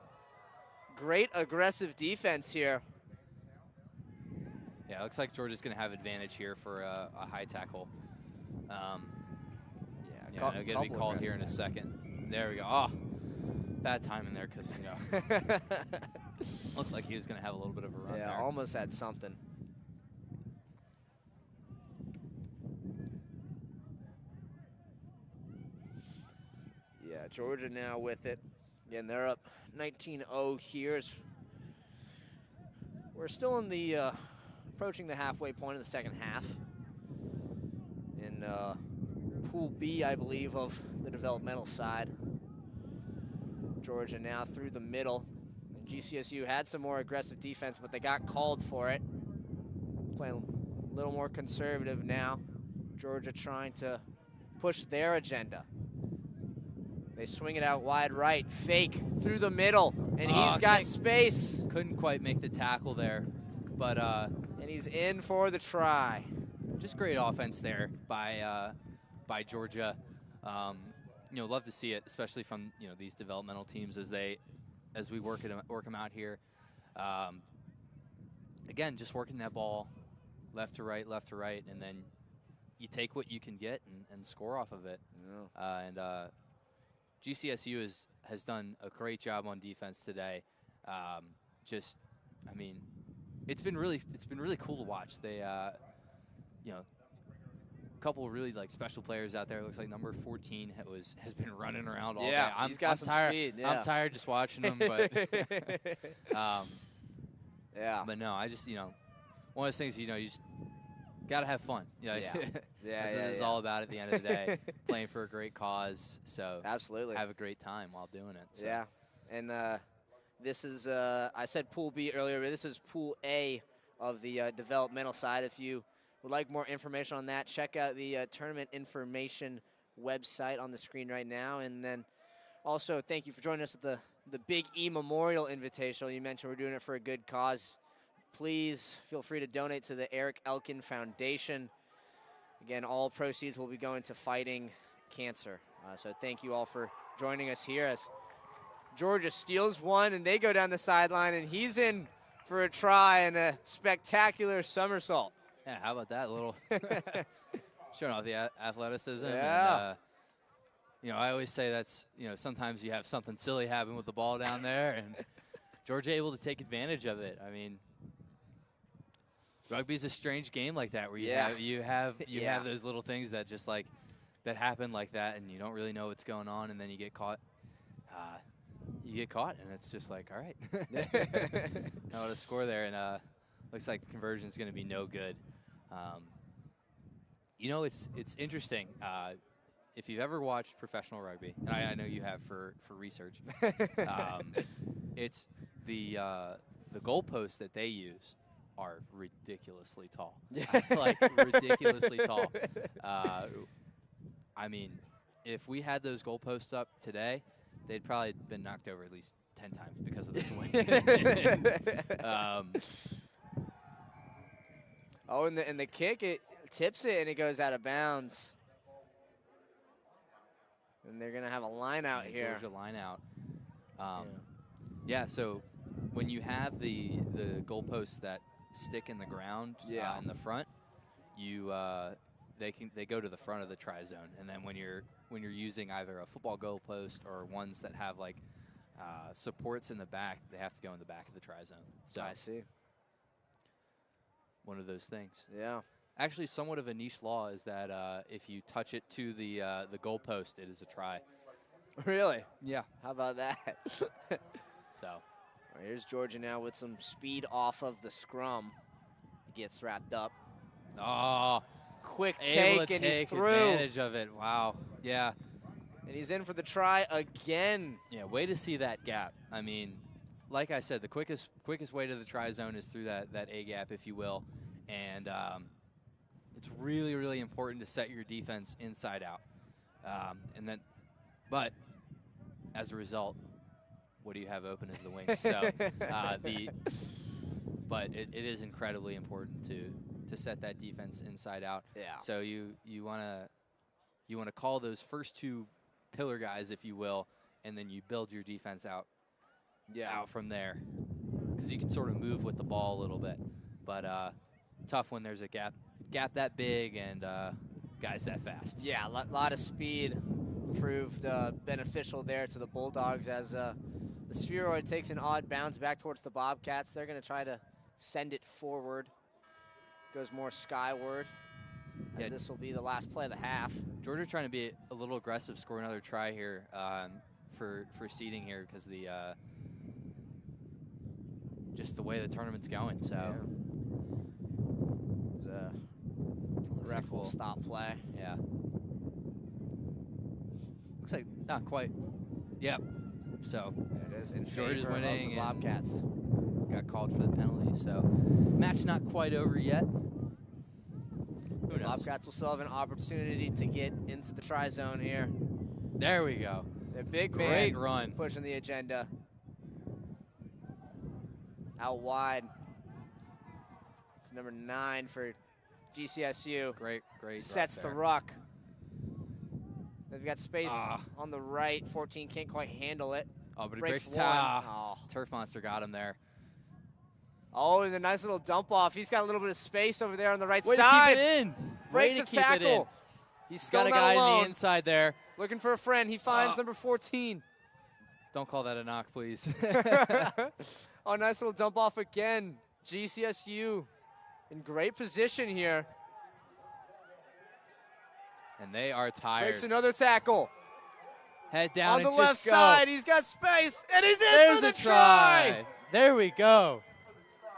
great aggressive defense here. Yeah, it looks like Georgia's going to have advantage here for a high tackle. Yeah, going to be called here in a second. There we go. Oh, bad timing there because, you know, looked like he was going to have a little bit of a run there. Almost had something. Yeah, Georgia now with it. Again, they're up 19-0 here. We're still in the approaching the halfway point of the second half. In Pool B, I believe, of the developmental side. Georgia now through the middle. And GCSU had some more aggressive defense, but they got called for it. Playing a little more conservative now. Georgia trying to push their agenda. They swing it out wide right, fake through the middle, and he's got space. Couldn't quite make the tackle there, but and he's in for the try. Just great offense there by Georgia. You know, love to see it, especially from these developmental teams as we work them out here. Again, just working that ball left to right, and then you take what you can get and score off of it. Yeah. And GCSU has done a great job on defense today. I mean, it's been really cool to watch. They, you know, a couple of really like special players out there. It looks like number 14 has been running around all day. He's got some tired. speed. Yeah. I'm tired just watching him, but yeah. But no, I just, you know, one of those things, you know, you just gotta have fun. You know, Yeah. That's what Yeah, this is all about at the end of the day. Playing for a great cause. So Absolutely. have a great time while doing it. So. Yeah, and this is, I said Pool B earlier, but this is Pool A of the developmental side. If you would like more information on that, check out the tournament information website on the screen right now. And then also, thank you for joining us at the Big E Memorial Invitational. You mentioned we're doing it for a good cause. Please feel free to donate to the Eric Elkin Foundation. Again, all proceeds will be going to fighting cancer. So thank you all for joining us here as Georgia steals one, and they go down the sideline, and he's in for a try and a spectacular somersault. Yeah, how about that little showing off the athleticism? Yeah. And, you know, I always say that's, you know, sometimes you have something silly happen with the ball down there, and Georgia able to take advantage of it. I mean, rugby's a strange game like that where you have those little things that just like that happen like that, and you don't really know what's going on, and then you get caught. And it's just like, all right, now to score there, and looks like the conversion is going to be no good. You know, it's interesting. If you've ever watched professional rugby, and I know you have for research, it's the goalposts that they use are ridiculously tall. Like ridiculously tall. I mean, if we had those goalposts up today, they'd probably been knocked over at least 10 times because of this wind. Oh, and the kick, it tips it, and it goes out of bounds. And they're going to have a line out here. Georgia line out. Yeah, so when you have the goalposts that stick in the ground in the front, they go to the front of the try zone, and then when you're using either a football goalpost or ones that have like supports in the back, they have to go in the back of the try zone. So I see. One of those things. Yeah. Actually, somewhat of a niche law is that if you touch it to the goalpost, it is a try. Really? Yeah. How about that? So. All right, here's Georgia now with some speed off of the scrum. He gets wrapped up. Oh. Quick Able take, to and he's take through. advantage of it. Wow. Yeah. And he's in for the try again. Yeah, way to see that gap. I mean, like I said, the quickest way to the try zone is through that A gap, if you will. And it's really, really important to set your defense inside out. But as a result, what do you have open as the wings? So but it is incredibly important to set that defense inside out. Yeah. So you wanna call those first two pillar guys, if you will, and then you build your defense out from there, because you can sort of move with the ball a little bit. But tough when there's a gap that big and guys that fast. Yeah, a lot of speed proved beneficial there to the Bulldogs as the spheroid takes an odd bounce back towards the Bobcats. They're going to try to send it forward. Goes more skyward. As this will be the last play of the half. Georgia trying to be a little aggressive, score another try here for seeding here because the just the way the tournament's going. So ref will stop play. Yeah. Looks like not quite. Yep. So there it is. In Georgia's favor winning. of the Bobcats. Got called for the penalty. So match not quite over yet. Who knows? Bobcats will still have an opportunity to get into the try zone here. There we go. The big Great man run. pushing the agenda. Out wide. It's number 9 for GCSU. Great. Sets the ruck. They've got space on the right. 14 can't quite handle it. Oh, but he breaks breaks one. Turf Monster got him there. Oh, and a nice little dump off. He's got a little bit of space over there on the right Way side. to keep it in. Breaks Way to the keep it in. tackle. He's still got a not guy alone. in the inside there. Looking for a friend. He finds number 14. Don't call that a knock, please. Oh, nice little dump off again. GCSU in great position here. And they are tired. Breaks another tackle. Head down On the and left just go. side, he's got space, and he's in There's for the a try. There we go.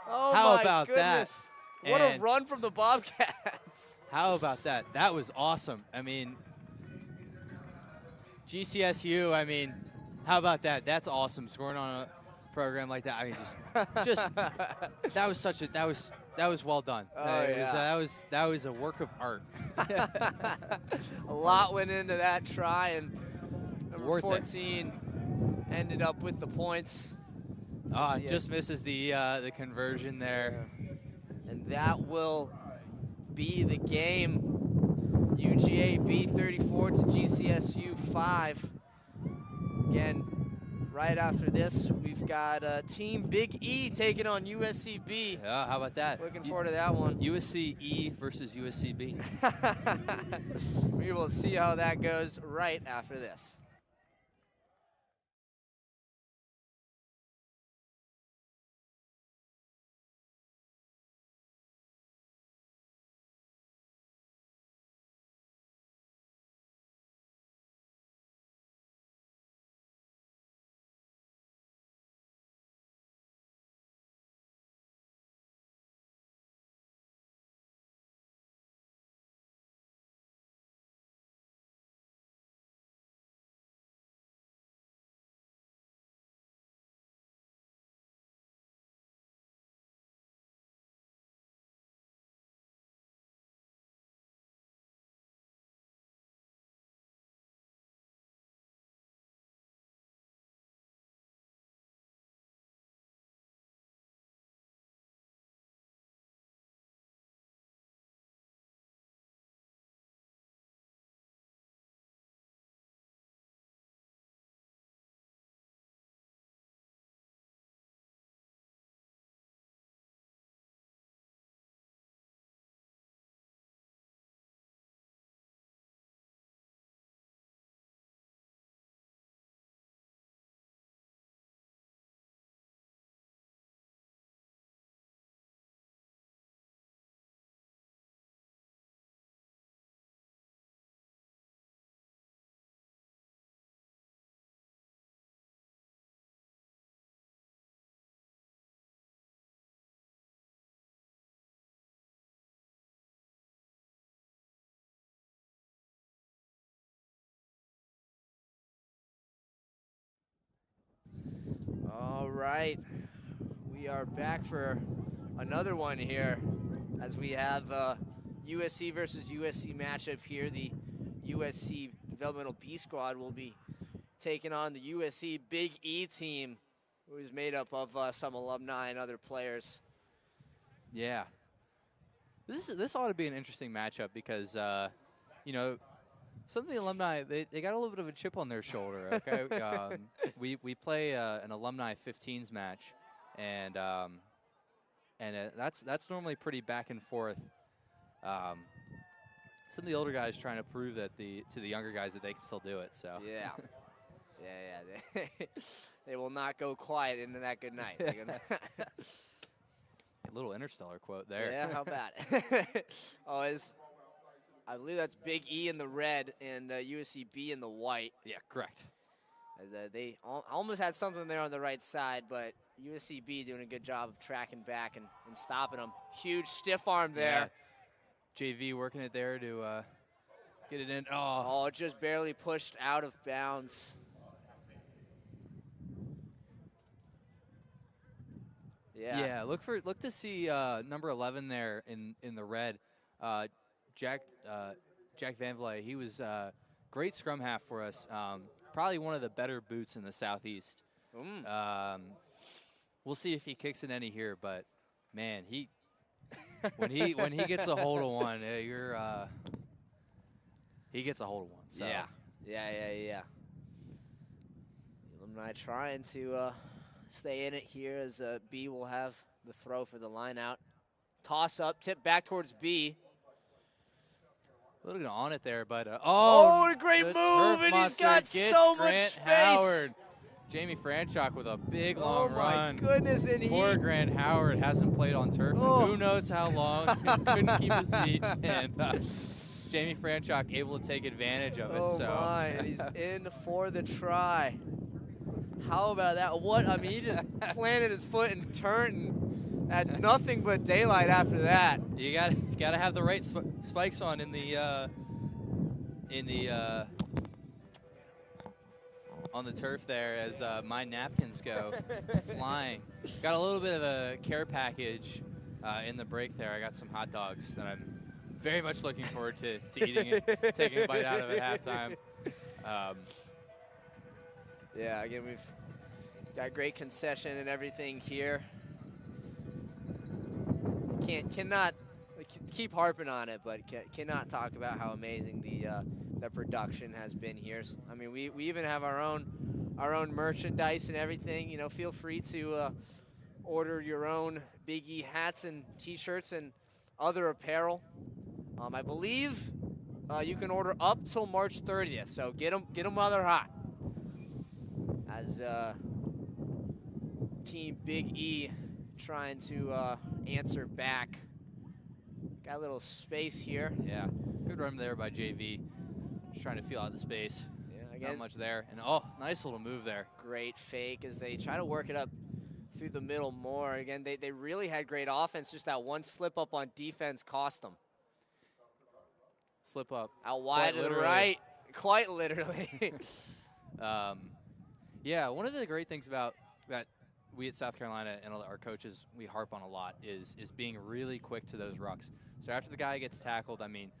Oh How my about goodness. that? What a And run from the Bobcats. How about that? That was awesome. I mean, GCSU, I mean, how about that? That's awesome. Scoring on a program like that. I mean, just that was such a that was well done. Oh, That was a work of art. A lot went into that try, and number Worth 14 ended up with the points. Just misses the conversion there. And that will be the game. UGA B 34 to GCSU 5. Again, right after this, we've got Team Big E taking on USC B. Yeah, how about that? Looking forward to that one. USC E versus USC B. We will see how that goes right after this. All right, we are back for another one here as we have USC versus USC matchup here. The USC Developmental B squad will be taking on the USC Big E team, who is made up of some alumni and other players. Yeah. This ought to be an interesting matchup because, you know, some of the alumni, they got a little bit of a chip on their shoulder, okay? We play an alumni 15s match, and that's normally pretty back and forth. Some of the older guys trying to prove that to the younger guys that they can still do it, so. Yeah. Yeah. They will not go quiet into that good night. A little Interstellar quote there. Yeah, how about it? I believe that's Big E in the red and USC B in the white. Yeah, correct. As, they almost had something there on the right side, but USC B doing a good job of tracking back and stopping them. Huge stiff arm there. Yeah. JV working it there to get it in. Oh, just barely pushed out of bounds. Yeah. Look to see number 11 there in the red. Jack Van Vliet, he was great scrum half for us. Probably one of the better boots in the Southeast. We'll see if he kicks in any here, but man, when he gets a hold of one, he gets a hold of one. So. Yeah. Alumni trying to stay in it here as B will have the throw for the line out. Toss up, tip back towards B. Looking on it there, but Oh, what a great the move, turf and he's monster got gets so much Grant space. Howard. Jamie Franchuk with a big long Oh my run. goodness, and Poor Grant Howard hasn't played on turf in who knows how long. Couldn't keep his feet, and Jamie Franchuk able to take advantage of it. Oh so. my, and he's in for the try. How about that? What, I mean, he just planted his foot and turned and had nothing but daylight after that. You gotta have the right spikes on in the on the turf there as my napkins go flying. Got a little bit of a care package in the break there. I got some hot dogs that I'm very much looking forward to eating it, taking a bite out of at halftime. Yeah, again, we've got great concession and everything here. Cannot keep harping on it, but cannot talk about how amazing the production has been here. I mean, we even have our own merchandise and everything. You know, feel free to order your own Big E hats and T-shirts and other apparel. I believe you can order up till March 30th, so get them while they're hot. As Team Big E trying to answer back. Got a little space here. Yeah, good run there by JV. Just trying to feel out the space. Yeah, again, not much there. And oh, nice little move there. Great fake as they try to work it up through the middle more. Again, they really had great offense. Just that one slip up on defense cost them. Slip up. Out wide to the right. Quite literally. Yeah, one of the great things about that we at South Carolina and our coaches, we harp on a lot is being really quick to those rucks. So after the guy gets tackled, I mean,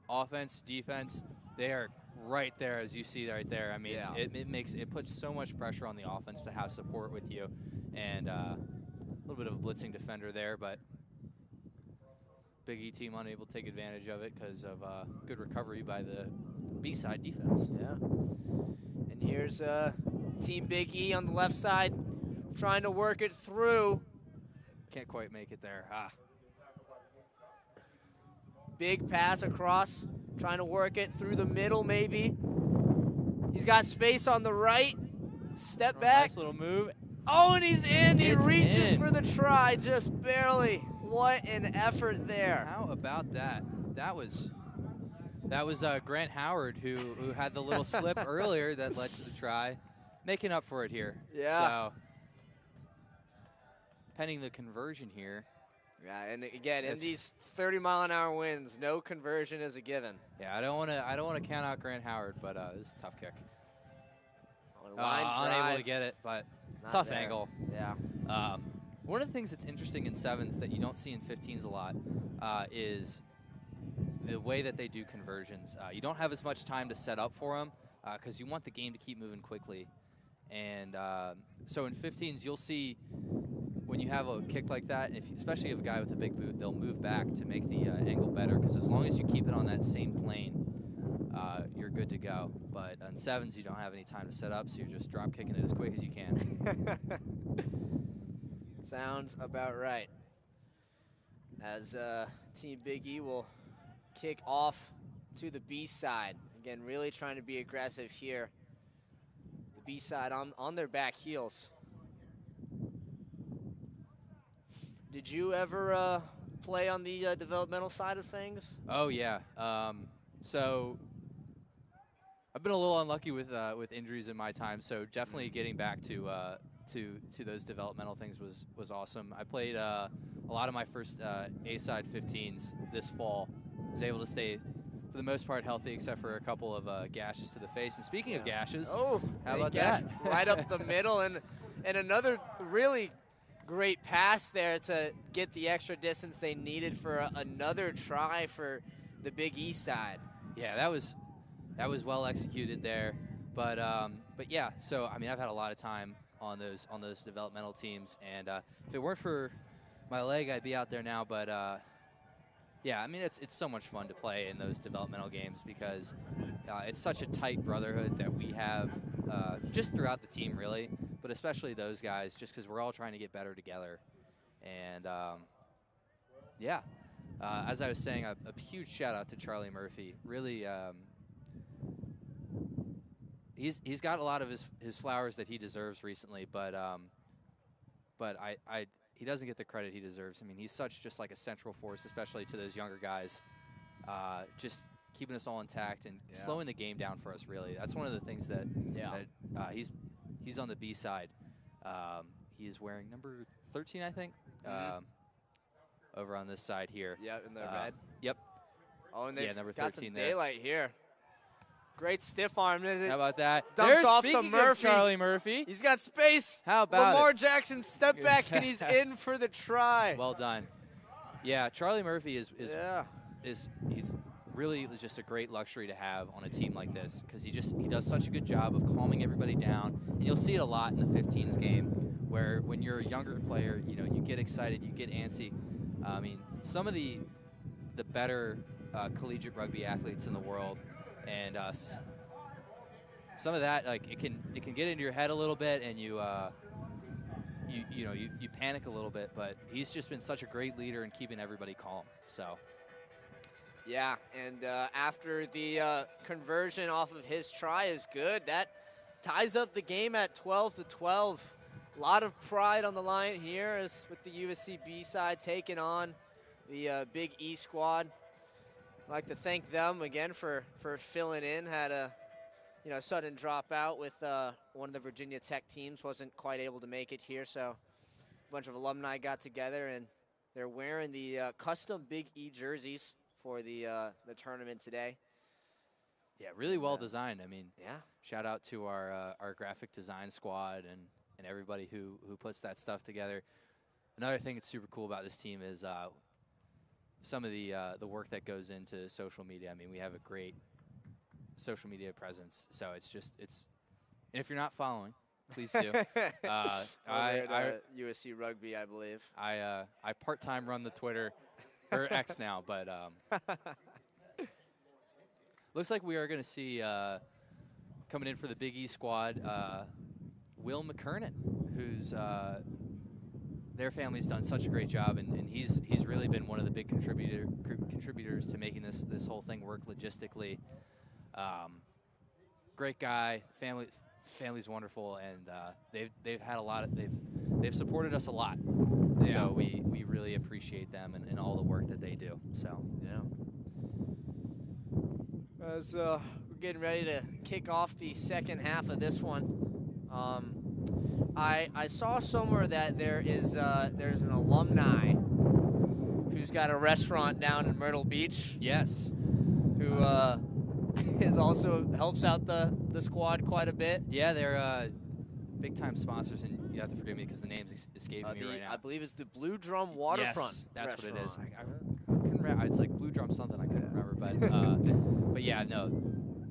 offense, defense, they are right there as you see right there. I mean, yeah. it puts so much pressure on the offense to have support with you, and a little bit of a blitzing defender there, but Big E team unable to take advantage of it because of good recovery by the B-side defense. Yeah. And here's Team Big E on the left side trying to work it through. Can't quite make it there. Big pass across, trying to work it through the middle maybe. He's got space on the right. Step back. Nice little move. Oh, and he's in. He It's reaches in. for the try, just barely. What an effort there. How about that? That was Grant Howard who had the little slip earlier that led to the try, making up for it here. Yeah. So pending the conversion here. Yeah, and again, in these 30-mile-an-hour winds, no conversion is a given. Yeah, I don't want to count out Grant Howard, but this is a tough kick. Line Unable drive. to get it, but Not tough there. angle. Yeah. One of the things that's interesting in sevens that you don't see in 15s a lot is the way that they do conversions. You don't have as much time to set up for them because you want the game to keep moving quickly. And so in 15s, you'll see when you have a kick like that, especially if you have a guy with a big boot, they'll move back to make the angle better because as long as you keep it on that same plane, you're good to go. But on sevens, you don't have any time to set up, so you're just drop kicking it as quick as you can. Sounds about right. As Team Big E will kick off to the B-side. Again, really trying to be aggressive here. The B-side on their back heels. Did you ever play on the developmental side of things? Oh yeah. So I've been a little unlucky with injuries in my time. So definitely getting back to those developmental things was awesome. I played a lot of my first A-side 15s this fall. Was able to stay for the most part healthy, except for a couple of gashes to the face. And speaking of gashes, oh, how about gash that? Right up the middle, and another really great pass there to get the extra distance they needed for another try for the Big E side. Yeah, that was well executed there. But yeah, so I mean, I've had a lot of time on those developmental teams, and if it weren't for my leg, I'd be out there now. But yeah, I mean, it's so much fun to play in those developmental games because it's such a tight brotherhood that we have just throughout the team, really, but especially those guys, just because we're all trying to get better together. And yeah, as I was saying, a huge shout out to Charlie Murphy. Really, he's got a lot of his flowers that he deserves recently, but he doesn't get the credit he deserves. I mean, he's just like a central force, especially to those younger guys, just keeping us all intact and slowing the game down for us. Really, that's one of the things that he's on the B side. He is wearing number 13, I think. Over on this side here. Yeah, in the red. Yep. Oh, and they've number got 13 some there. daylight here. Great stiff arm, isn't it? How about that? Dumps off to Speaking Murphy. of Charlie Murphy. He's got space. How about Lamar it? Jackson step back, and he's in for the try. Well done. Yeah, Charlie Murphy is he's really just a great luxury to have on a team like this, because he does such a good job of calming everybody down. And you'll see it a lot in the 15s game, where when you're a younger player, you get excited, you get antsy. I mean, some of the better collegiate rugby athletes in the world, and some of that, like, it can get into your head a little bit, and you panic a little bit. But he's just been such a great leader in keeping everybody calm. So. Yeah, and after the conversion off of his try is good, that ties up the game at 12-12. A lot of pride on the line here as with the USC B-side taking on the Big E squad. I'd like to thank them again for filling in. Had a sudden dropout with one of the Virginia Tech teams, wasn't quite able to make it here, so a bunch of alumni got together and they're wearing the custom Big E jerseys for the tournament today. Yeah, really well designed. I mean, yeah. Shout out to our graphic design squad and everybody who puts that stuff together. Another thing that's super cool about this team is some of the work that goes into social media. I mean, we have a great social media presence, so it's and if you're not following, please do. USC Rugby, I believe. I part-time run the Twitter, or X now, but looks like we are going to see coming in for the Big E squad, Will McKernan, who's their family's done such a great job, and he's really been one of the big contributors to making this whole thing work logistically. Great guy, family's wonderful, and they've had a lot of they've supported us a lot. Yeah. So we really appreciate them and all the work that they do. So yeah. As we're getting ready to kick off the second half of this one, I saw somewhere that there's an alumni who's got a restaurant down in Myrtle Beach. Yes. Who is also helps out the squad quite a bit. Yeah, they're big time sponsors, and you have to forgive me because the name's escaping me right now. I believe it's the Blue Drum Waterfront. Yes, that's restaurant. what it is. I couldn't remember. It's like Blue Drum something. I couldn't remember, but yeah, no,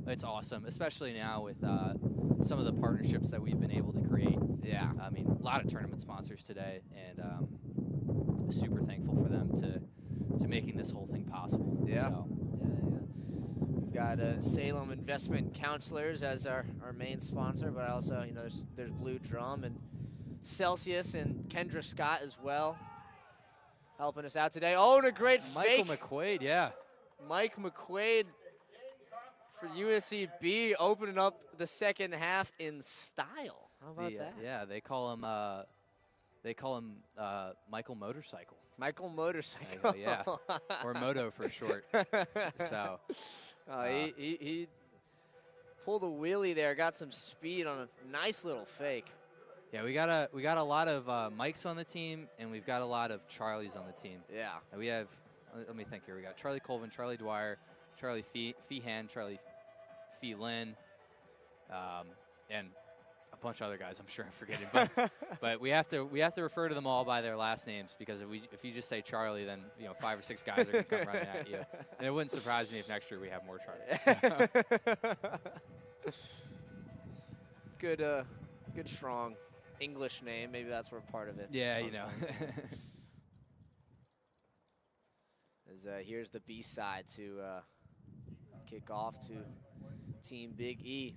it's awesome, especially now with some of the partnerships that we've been able to create. Yeah, I mean, a lot of tournament sponsors today, and super thankful for them to making this whole thing possible. Yeah. So. We've got Salem Investment Counselors as our main sponsor, but also, there's Blue Drum and Celsius and Kendra Scott as well, helping us out today. Oh, and a great Michael fake. McQuaid, yeah. Mike McQuaid for USCB opening up the second half in style. How about that? Yeah, they call him Michael Motorcycle. Michael Motorcycle. Yeah, or Moto for short. So he pulled a wheelie there, got some speed on a nice little fake. Yeah, we got a lot of Mikes on the team, and we've got a lot of Charlies on the team. Yeah. And we have, let me think here. We got Charlie Colvin, Charlie Dwyer, Charlie Feehan, Charlie Feelin, and a bunch of other guys I'm sure I'm forgetting. But we have to refer to them all by their last names, because if you just say Charlie, then 5 or 6 guys are going to come running at you. And it wouldn't surprise me if next year we have more Charlies. So. Good strong English name. Maybe that's where part of it. Yeah, As here's the B-side to kick off to Team Big E.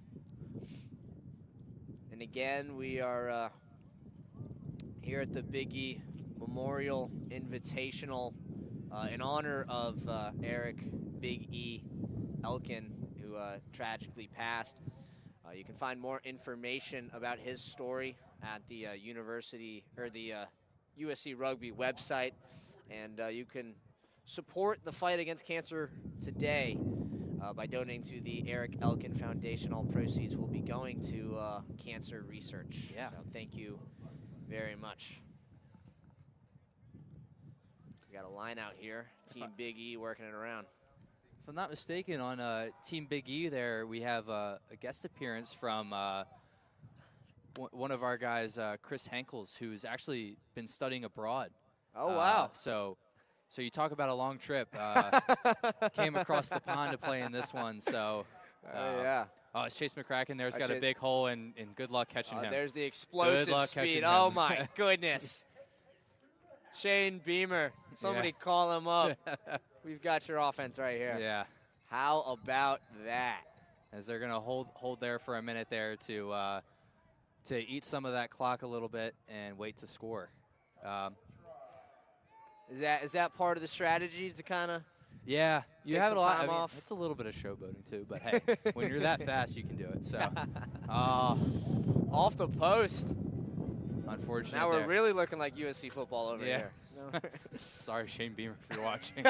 And again, we are here at the Big E Memorial Invitational in honor of Eric Big E Elkin, who tragically passed. You can find more information about his story at the university or the USC Rugby website, and you can support the fight against cancer today by donating to the Eric Elkin Foundation. All proceeds will be going to cancer research. Yeah. So thank you very much. We got a line out here. Team Big E working it around. If I'm not mistaken, on Team Big E there, we have a guest appearance from one of our guys, Chris Henkels, who's actually been studying abroad. Oh, wow. So you talk about a long trip. Came across the pond to play in this one. So yeah. Oh, it's Chase McCracken. There's got a big hole, and good luck catching him. There's the explosive speed. Oh, my goodness. Shane Beamer. Somebody call him up. We've got your offense right here. Yeah. How about that? As they're going to hold there for a minute there to eat some of that clock a little bit and wait to score. Is that part of the strategy to kind of? Yeah, you take have it a lot. time I mean, off? it's a little bit of showboating too, but hey, when you're that fast, you can do it. So, off the post. Unfortunately, now we're really looking like USC football over here. Sorry, Shane Beamer, if you're watching.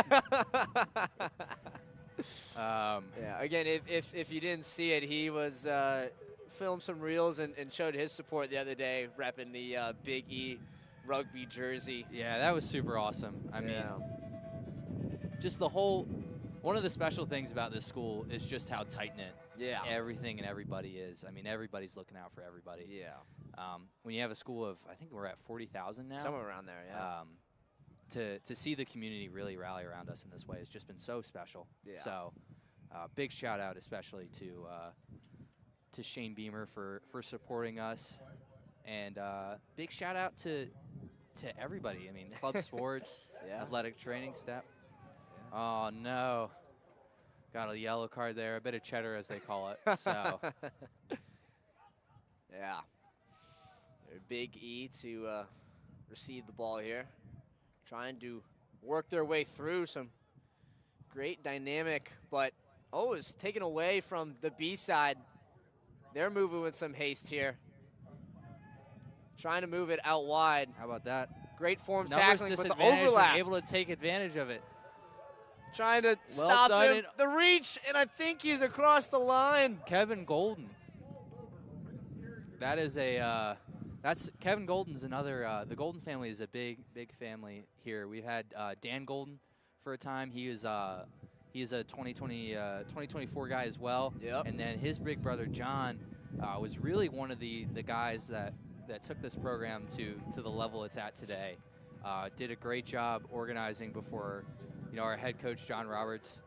Yeah. Again, if you didn't see it, he was filmed some reels and showed his support the other day, repping the Big E rugby jersey. Yeah, that was super awesome. I mean, just the whole. One of the special things about this school is just how tight-knit everything and everybody is. I mean, everybody's looking out for everybody. Yeah. When you have a school of, I think we're at 40,000 now. Somewhere around there, yeah. To see the community really rally around us in this way has just been so special. Yeah. So, big shout out especially to Shane Beamer for supporting us, and big shout out to everybody. I mean, club sports, athletic training staff. Oh no, got a yellow card there, a bit of cheddar as they call it. So, yeah, Big E to receive the ball here, trying to work their way through some great dynamic, but it's taken away from the B-side. They're moving with some haste here, trying to move it out wide. How about that? Great form Numbers tackling, but the disadvantage, overlap. able to take advantage of it. Trying to stop him. The reach, and I think he's across the line. Kevin Golden. That is that's Kevin Golden's another. The Golden family is a big family here. We've had Dan Golden for a time. He is a 2024 guy as well. Yep. And then his big brother John was really one of the guys that took this program to the level it's at today. Did a great job organizing before. Our head coach, John Roberts,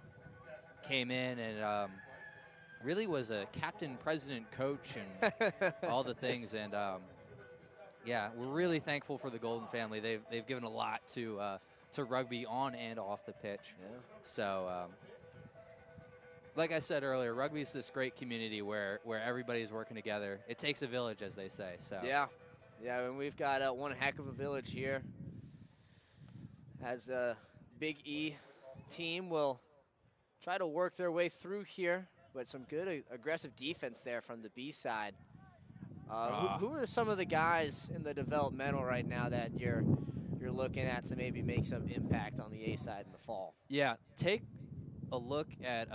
came in and really was a captain, president, coach, and all the things. And, yeah, we're really thankful for the Golden family. They've given a lot to rugby on and off the pitch. Yeah. So, like I said earlier, rugby is this great community where everybody's working together. It takes a village, as they say. So yeah, and we've got one heck of a village here. As Big E team will try to work their way through here, but some good aggressive defense there from the B-side. Who are some of the guys in the developmental right now that you're looking at to maybe make some impact on the A-side in the fall? Yeah, take a look at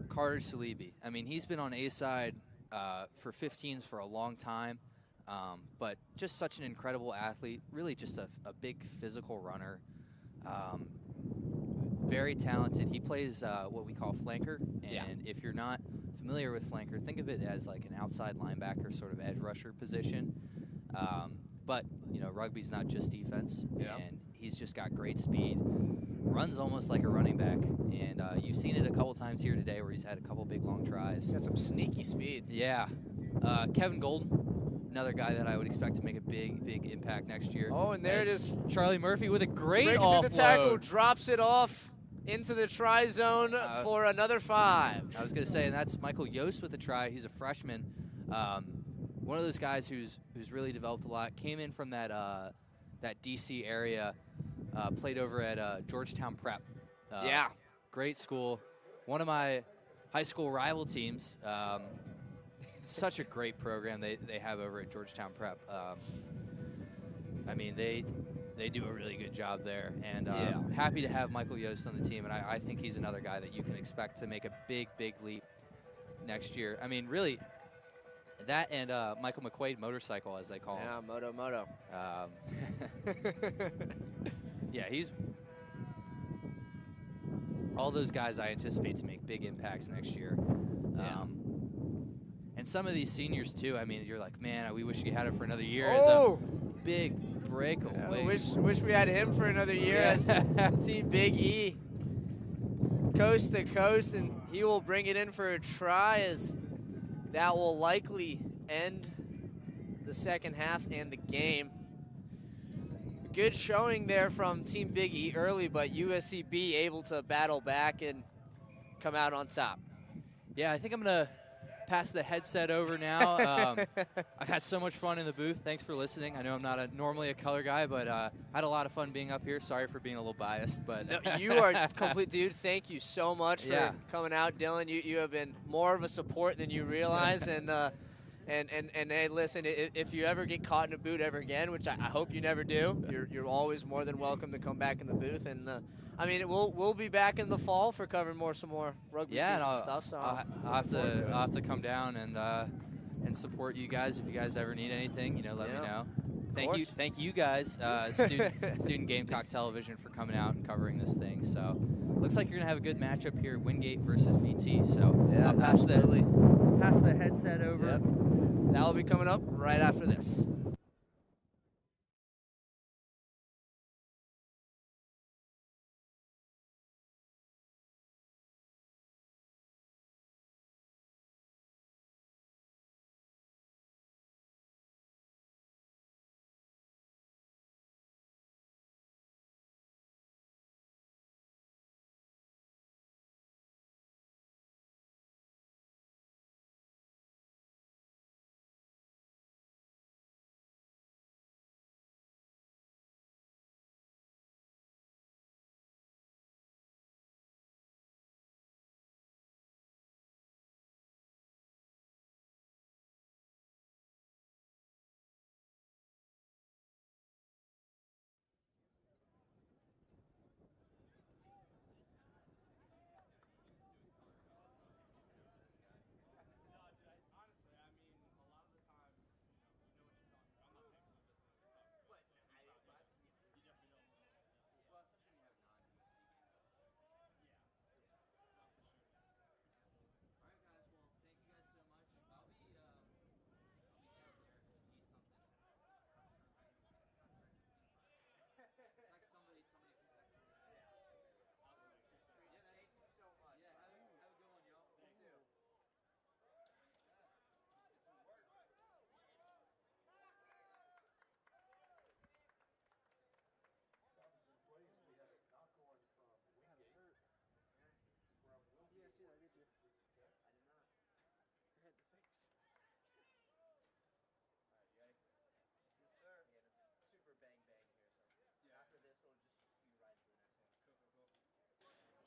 Carter Salibi. I mean, he's been on A-side for 15s for a long time, but just such an incredible athlete, really just a big physical runner. Very talented. He plays what we call flanker, and if you're not familiar with flanker, think of it as like an outside linebacker, sort of edge rusher position. But rugby's not just defense, and he's just got great speed. Runs almost like a running back, and you've seen it a couple times here today where he's had a couple big long tries. He's got some sneaky speed. Yeah. Kevin Golden, another guy that I would expect to make a big impact next year. Oh, and there it is. Charlie Murphy with a great Breaking offload. through the tackle, drops it off into the try zone for another 5. I was going to say, and that's Michael Yost with a try. He's a freshman. One of those guys who's really developed a lot. Came in from that DC area. played over at Georgetown Prep. Yeah. Great school. One of my high school rival teams. Such a great program they have over at Georgetown Prep. I mean, they do a really good job there. And happy to have Michael Yost on the team. And I think he's another guy that you can expect to make a big, big leap next year. I mean, really, that and Michael McQuaid motorcycle, as they call him. Yeah, Moto. Yeah, he's all those guys I anticipate to make big impacts next year. And some of these seniors too. I mean, you're like, man, we wish you had it for another year. As a big breakaway. Wish we had him for another year as Team Big E, coast to coast, and he will bring it in for a try, as that will likely end the second half and the game. Good showing there from Team Big E early, but USCB able to battle back and come out on top. Yeah, I think I'm going to pass the headset over now. I've had so much fun in the booth. Thanks for listening. I know I'm not normally a color guy, but I had a lot of fun being up here. Sorry for being a little biased, but no, you are complete, dude. Thank you so much for coming out, Dylan. You have been more of a support than you realize, and hey, listen, if you ever get caught in a boot ever again, which I hope you never do, you're always more than welcome to come back in the booth. And I mean, we'll be back in the fall for covering some more rugby season stuff. So I'll have to come down and support you guys if you guys ever need anything. Let me know. Thank you guys, Student Gamecock Television, for coming out and covering this thing. So looks like you're gonna have a good matchup here, Windgate versus VT. So yeah, I'll pass the headset over. Yep. That will be coming up right after this.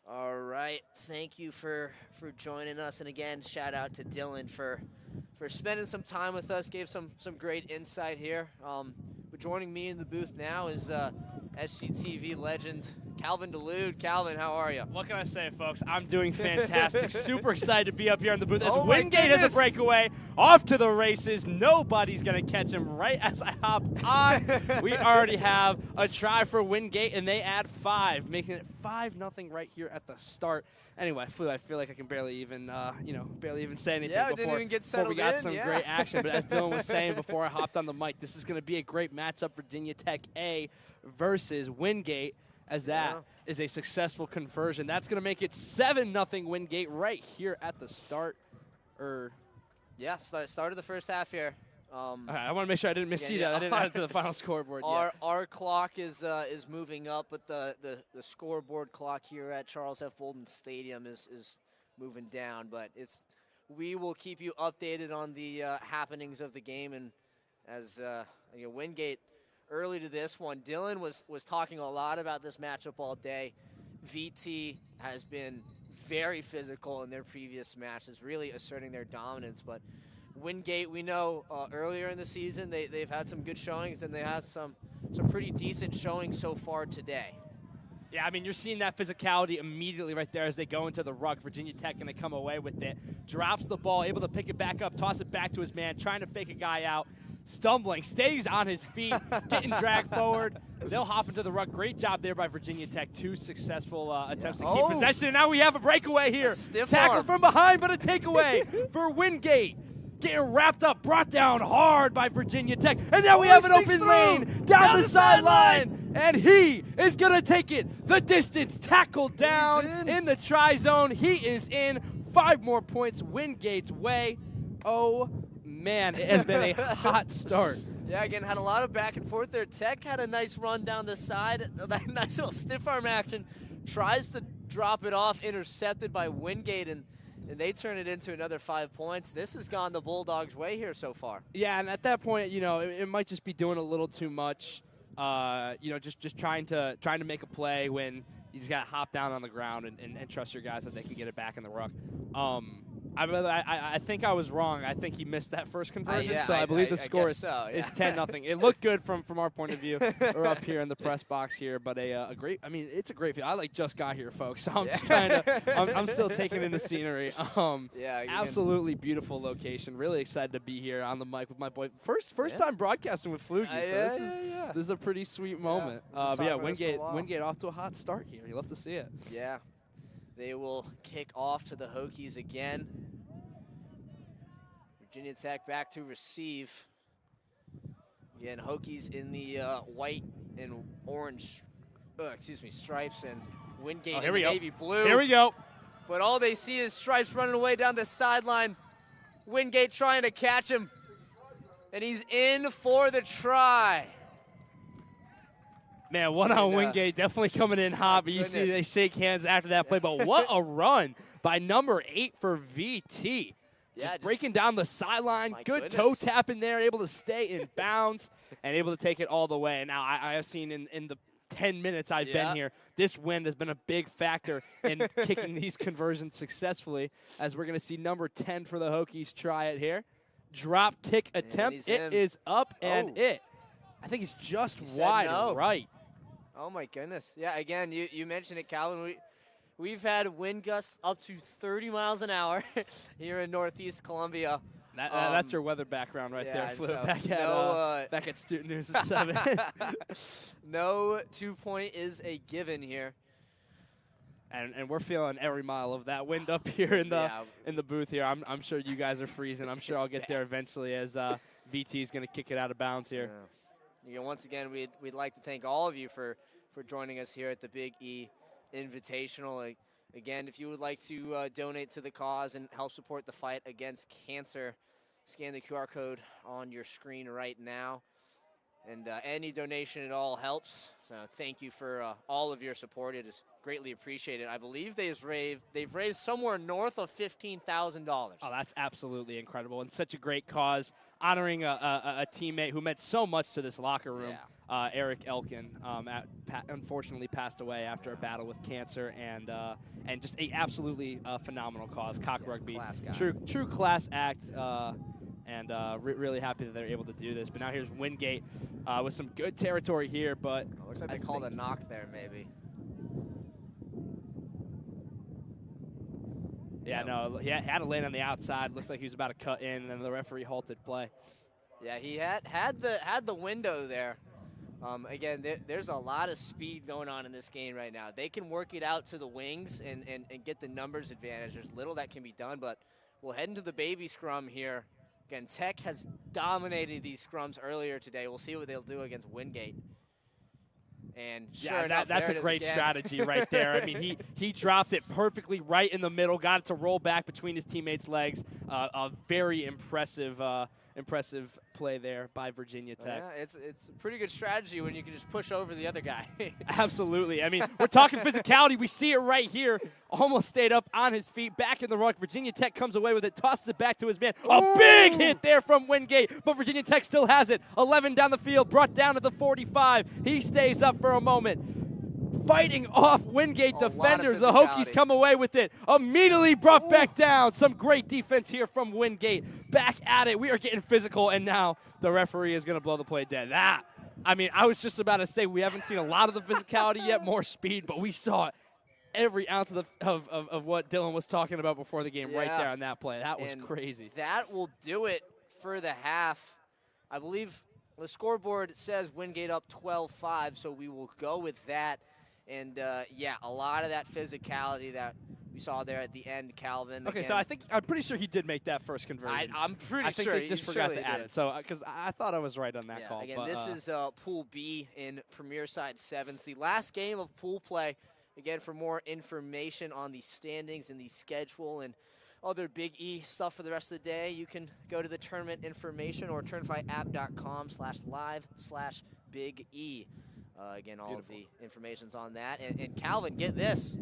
All right, thank you for joining us, and again, shout out to Dylan for spending some time with us. Gave some great insight here. But joining me in the booth now is SGTV legend Calvin DeLude. Calvin, how are you? What can I say, folks? I'm doing fantastic. Super excited to be up here on the booth. As Windgate has a breakaway, off to the races. Nobody's going to catch him right as I hop on. We already have a try for Windgate, and they add 5, making it 5-0 right here at the start. Anyway, I feel like I can barely even say anything before we got some great action. But as Dylan was saying before I hopped on the mic, this is going to be a great matchup. Virginia Tech A versus Windgate, as that is a successful conversion. That's going to make it 7-0 Windgate right here at the start. Start of the first half here. I want to make sure I didn't missee that. I didn't add it to the final scoreboard yet. Our clock is moving up, but the scoreboard clock here at Charles F. Bolden Stadium is moving down. But we will keep you updated on the happenings of the game, and as Windgate early to this one. Dylan was talking a lot about this matchup all day. VT has been very physical in their previous matches, really asserting their dominance. But Windgate, we know earlier in the season they've had some good showings, and they had some pretty decent showings so far today. Yeah, I mean, you're seeing that physicality immediately right there as they go into the ruck. Virginia Tech going to come away with it. Drops the ball, able to pick it back up, toss it back to his man, trying to fake a guy out. Stumbling, stays on his feet, getting dragged forward. They'll hop into the ruck. Great job there by Virginia Tech. 2 successful attempts to keep possession. And now we have a breakaway here. Tackle from behind, but a takeaway for Windgate. Getting wrapped up, brought down hard by Virginia Tech. And now we have an open lane down the sideline. And he is going to take it the distance. Tackled down in the try-zone. He is in. 5 more points Wingate's way. Oh, man, it has been a hot start. Yeah, again, had a lot of back and forth there. Tech had a nice run down the side. That nice little stiff arm action. Tries to drop it off, intercepted by Windgate, and they turn it into another 5 points. This has gone the Bulldogs' way here so far. Yeah, and at that point, you know, it might just be doing a little too much. You know, just trying to make a play when you just got to hop down on the ground and trust your guys that they can get it back in the ruck. I think I was wrong. I think he missed that first conversion, so I believe the score is 10-0. It looked good from our point of view. We're up here in the press box here, but a great. I mean, it's a great field. I just got here, folks, so I'm just trying to. I'm still taking in the scenery. Absolutely beautiful location. Really excited to be here on the mic with my boy. First time broadcasting with Flugie. So this is a pretty sweet moment. But yeah, Windgate off to a hot start here. You love to see it. Yeah. They will kick off to the Hokies again. Virginia Tech back to receive. Again, Hokies in the white and orange, stripes, and Windgate in the navy blue. Here we go. But all they see is Stripes running away down the sideline. Windgate trying to catch him. And he's in for the try. Man, one on Windgate definitely coming in hot, but you see they shake hands after that play. But what a run by number 8 for VT. Just breaking down the sideline. Good toe tap in there, able to stay in bounds and able to take it all the way. And now I have seen in the 10 minutes I've been here, this wind has been a big factor in kicking these conversions successfully, as we're going to see number 10 for the Hokies try it here. Drop kick attempt. It is up and I think he's just wide right. Oh, my goodness. Yeah, again, you mentioned it, Calvin. We've had wind gusts up to 30 miles an hour here in Northeast Columbia. That's your weather background right there. So back at Student News at 7. No 2-point is a given here. And we're feeling every mile of that wind up here in the booth here. I'm sure you guys are freezing. I'm sure I'll get there eventually as VT is going to kick it out of bounds here. Yeah, once again, we'd like to thank all of you for joining us here at the Big E Invitational. Again, if you would like to donate to the cause and help support the fight against cancer, scan the QR code on your screen right now. And any donation at all helps. So thank you for all of your support. It is greatly appreciated. I believe they've raised somewhere north of $15,000. Oh, that's absolutely incredible, and such a great cause, honoring a teammate who meant so much to this locker room. Eric Elkin unfortunately passed away after a battle with cancer, and just a absolutely phenomenal cause. Cock Rugby, true class act. And really happy that they're able to do this. But now here's Windgate with some good territory here, but looks like they called a knock there, maybe. Yeah, no, he had to land on the outside. Looks like he was about to cut in, and then the referee halted play. Yeah, he had the window there. Again, there's a lot of speed going on in this game right now. They can work it out to the wings and get the numbers advantage. There's little that can be done, but we'll head into the baby scrum here. Again, Tech has dominated these scrums earlier today. We'll see what they'll do against Windgate. And sure enough, that's a great strategy right there. I mean, he dropped it perfectly right in the middle, got it to roll back between his teammates' legs. A very impressive play there by Virginia Tech. Yeah, it's a pretty good strategy when you can just push over the other guy. Absolutely. I mean, we're talking physicality. We see it right here. Almost stayed up on his feet, back in the ruck. Virginia Tech comes away with it, tosses it back to his man. A big hit there from Windgate, but Virginia Tech still has it. 11 down the field, brought down to the 45. He stays up for a moment. Fighting off Windgate defenders. The Hokies come away with it. Immediately brought back down. Some great defense here from Windgate. Back at it. We are getting physical, and now the referee is going to blow the play dead. I was just about to say we haven't seen a lot of the physicality yet, more speed, but we saw every ounce of what Dylan was talking about before the game right there on that play. That was crazy. That will do it for the half. I believe the scoreboard says Windgate up 12-5, so we will go with that. And, yeah, a lot of that physicality that we saw there at the end, Calvin. Okay, again. so I'm pretty sure he did make that first conversion. I'm pretty sure. I think they just forgot to add it. So, because I thought I was right on that call. Again, but, this is Pool B in Premier Side Sevens. The last game of pool play. Again, for more information on the standings and the schedule and other Big E stuff for the rest of the day, you can go to the tournament information or turnfightApp.com/live/Big E. Again, all of the information's on that. And Calvin, get this.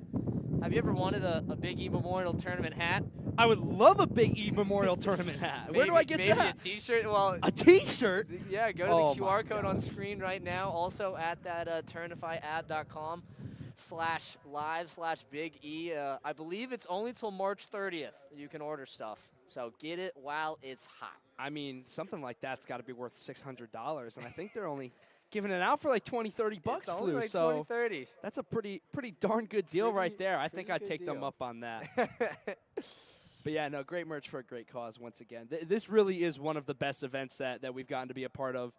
Have you ever wanted a Big E Memorial Tournament hat? I would love a Big E Memorial Tournament hat. Where do I get that? Maybe a T-shirt. Well, a T-shirt? Yeah, go to the QR code on screen right now. Also at that turnfightApp.com/live/Big E. I believe it's only till March 30th you can order stuff. So get it while it's hot. I mean, something like that's got to be worth $600, and I think they're only giving it out for like 20, 30 bucks, It's only like so 20, 30. that's a pretty darn good deal right there. I think I'd take them up on that. But yeah, no, great merch for a great cause once again. This really is one of the best events that we've gotten to be a part of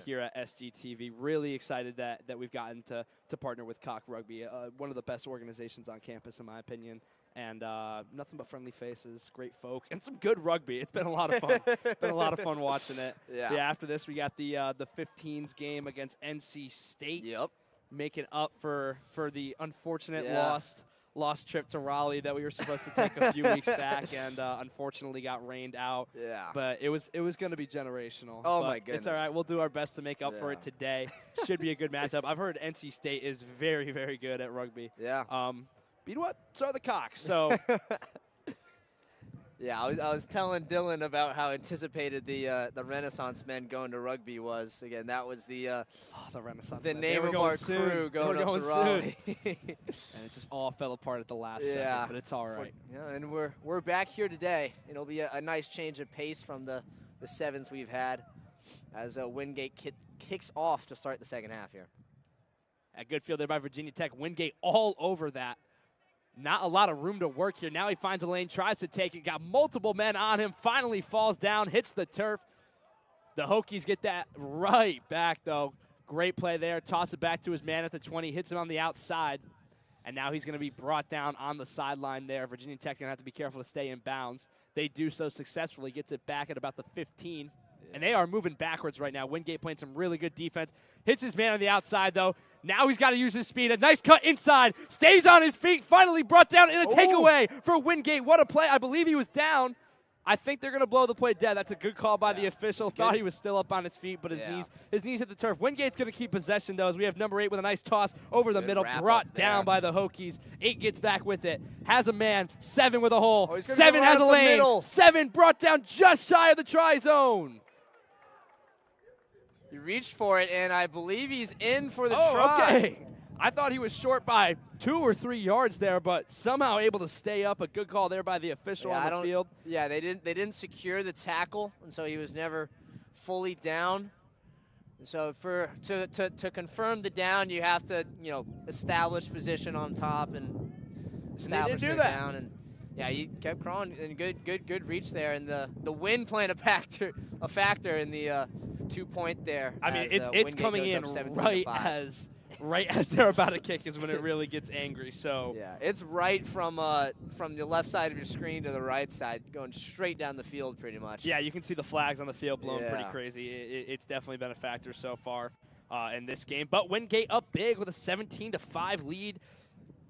here at SGTV. Really excited that we've gotten to partner with Cock Rugby, one of the best organizations on campus in my opinion. And nothing but friendly faces, great folk, and some good rugby. It's been a lot of fun. Been a lot of fun watching it. Yeah. After this, we got the 15s game against NC State. Yep. Making up for the unfortunate lost trip to Raleigh that we were supposed to take a few weeks back, and unfortunately got rained out. Yeah. But it was going to be generational. Oh, but my goodness. It's all right. We'll do our best to make up for it today. Should be a good matchup. I've heard NC State is very, very good at rugby. Yeah. But you know what? So are the Cocks. So. Yeah, I was telling Dylan about how anticipated the Renaissance men going to rugby was. Again, that was the Renaissance. the men. name of our crew going up to Raleigh. And it just all fell apart at the last second, but it's all right. Yeah, and we're back here today. It'll be a nice change of pace from the sevens we've had as Windgate kicks off to start the second half here. A good field there by Virginia Tech. Windgate all over that. Not a lot of room to work here. Now he finds a lane, tries to take it, got multiple men on him, finally falls down, hits the turf. The Hokies get that right back, though. Great play there. Toss it back to his man at the 20, hits him on the outside. And now he's going to be brought down on the sideline there. Virginia Tech going to have to be careful to stay in bounds. They do so successfully, gets it back at about the 15. And they are moving backwards right now. Windgate playing some really good defense. Hits his man on the outside, though. Now he's got to use his speed. A nice cut inside. Stays on his feet. Finally brought down in a takeaway for Windgate. What a play. I believe he was down. I think they're going to blow the play dead. That's a good call by the official. Thought he was still up on his feet, but his knees hit the turf. Windgate's going to keep possession, though, as we have number 8 with a nice toss over the middle. Brought down by the Hokies. 8 gets back with it. Has a man. 7 with a hole. 7 has a lane. 7 brought down just shy of the try zone. He reached for it, and I believe he's in for the try. Okay. I thought he was short by 2 or 3 yards there, but somehow able to stay up. A good call there by the official on the field. Yeah, they didn't secure the tackle, and so he was never fully down. And so to confirm the down, you have to establish position on top and establish the down. And yeah, he kept crawling, and good reach there, and the wind playing a factor in the 2-point there. I mean, it's coming in right as they're about to kick is when it really gets angry. So yeah, it's right from the left side of your screen to the right side, going straight down the field pretty much. Yeah, you can see the flags on the field blowing pretty crazy. It's definitely been a factor so far in this game. But Windgate up big with a 17-5 lead.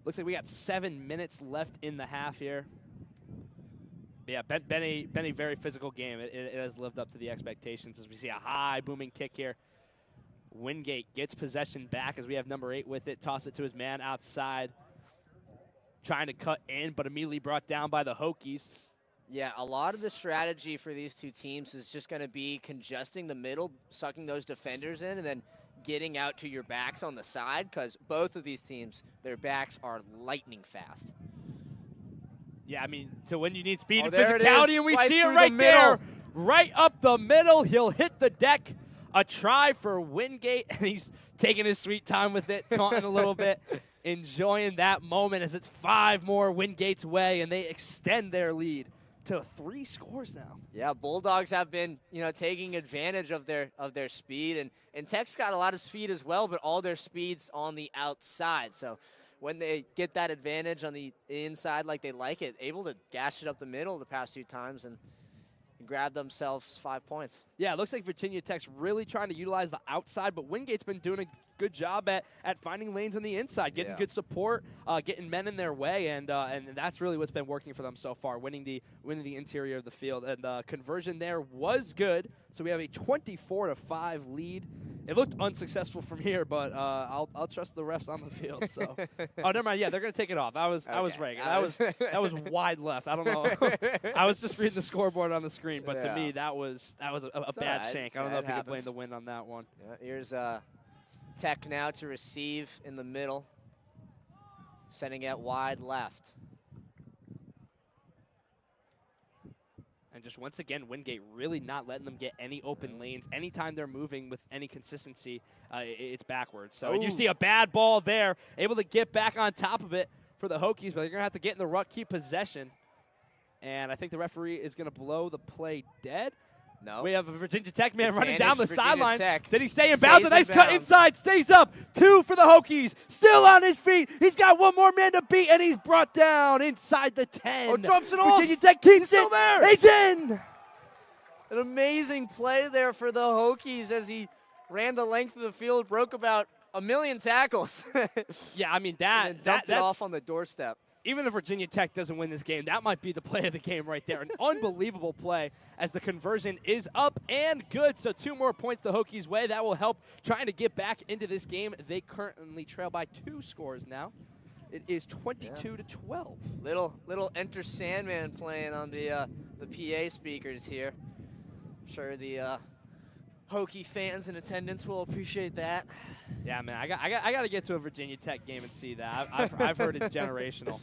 Looks like we got 7 minutes left in the half here. Yeah, been a very physical game. It has lived up to the expectations as we see a high booming kick here. Windgate gets possession back as we have number 8 with it. Toss it to his man outside. Trying to cut in, but immediately brought down by the Hokies. Yeah, a lot of the strategy for these two teams is just going to be congesting the middle, sucking those defenders in, and then getting out to your backs on the side, because both of these teams, their backs are lightning fast. Yeah, I mean, to when you need speed and there it physicality, is, and we right see it through right the there. middle. Right up the middle. He'll hit the deck. A try for Windgate, and he's taking his sweet time with it, taunting a little bit, enjoying that moment as it's 5 more Windgate's way, and they extend their lead to 3 scores now. Yeah, Bulldogs have been, taking advantage of their speed, and Tech's got a lot of speed as well, but all their speed's on the outside. So when they get that advantage on the inside like they like it, able to gash it up the middle the past 2 times and grab themselves 5 points. Yeah, it looks like Virginia Tech's really trying to utilize the outside, but Windgate's been doing a good job at finding lanes on the inside, getting good support, getting men in their way, and that's really what's been working for them so far, winning the interior of the field. And the conversion there was good, so we have a 24-5 lead. It looked unsuccessful from here, but I'll trust the refs on the field. So, oh, never mind. Yeah, they're gonna take it off. I was right. That was wide left. I don't know. I was just reading the scoreboard on the screen, but to me that was a bad shank. I don't know if you can blame the wind on that one. Yeah, here's Tech now to receive in the middle, sending it wide left. And just once again, Windgate really not letting them get any open lanes. Anytime they're moving with any consistency, it's backwards. So you see a bad ball there, able to get back on top of it for the Hokies, but they're going to have to get in the ruck, keep possession. And I think the referee is going to blow the play dead. No. We have a Virginia Tech man running down the sideline. Did he stay in Stays bounds? A nice in cut bounds. inside. Stays up. 2 for the Hokies. Still on his feet. He's got one more man to beat, and he's brought down inside the 10. Oh, drops it off. Virginia Tech keeps Still it. there. He's in. An amazing play there for the Hokies as he ran the length of the field, broke about 1 million tackles. Yeah, I mean, and dumped it that's off on the doorstep. even if Virginia Tech doesn't win this game, that might be the play of the game right there. An unbelievable play as the conversion is up and good. So 2 more points the Hokies' way. That will help trying to get back into this game. They currently trail by 2 scores now. It is 22-12. Little Enter Sandman playing on the PA speakers here. I'm sure the Hokie fans in attendance will appreciate that. Yeah, man, I got to get to a Virginia Tech game and see that. I've heard it's generational.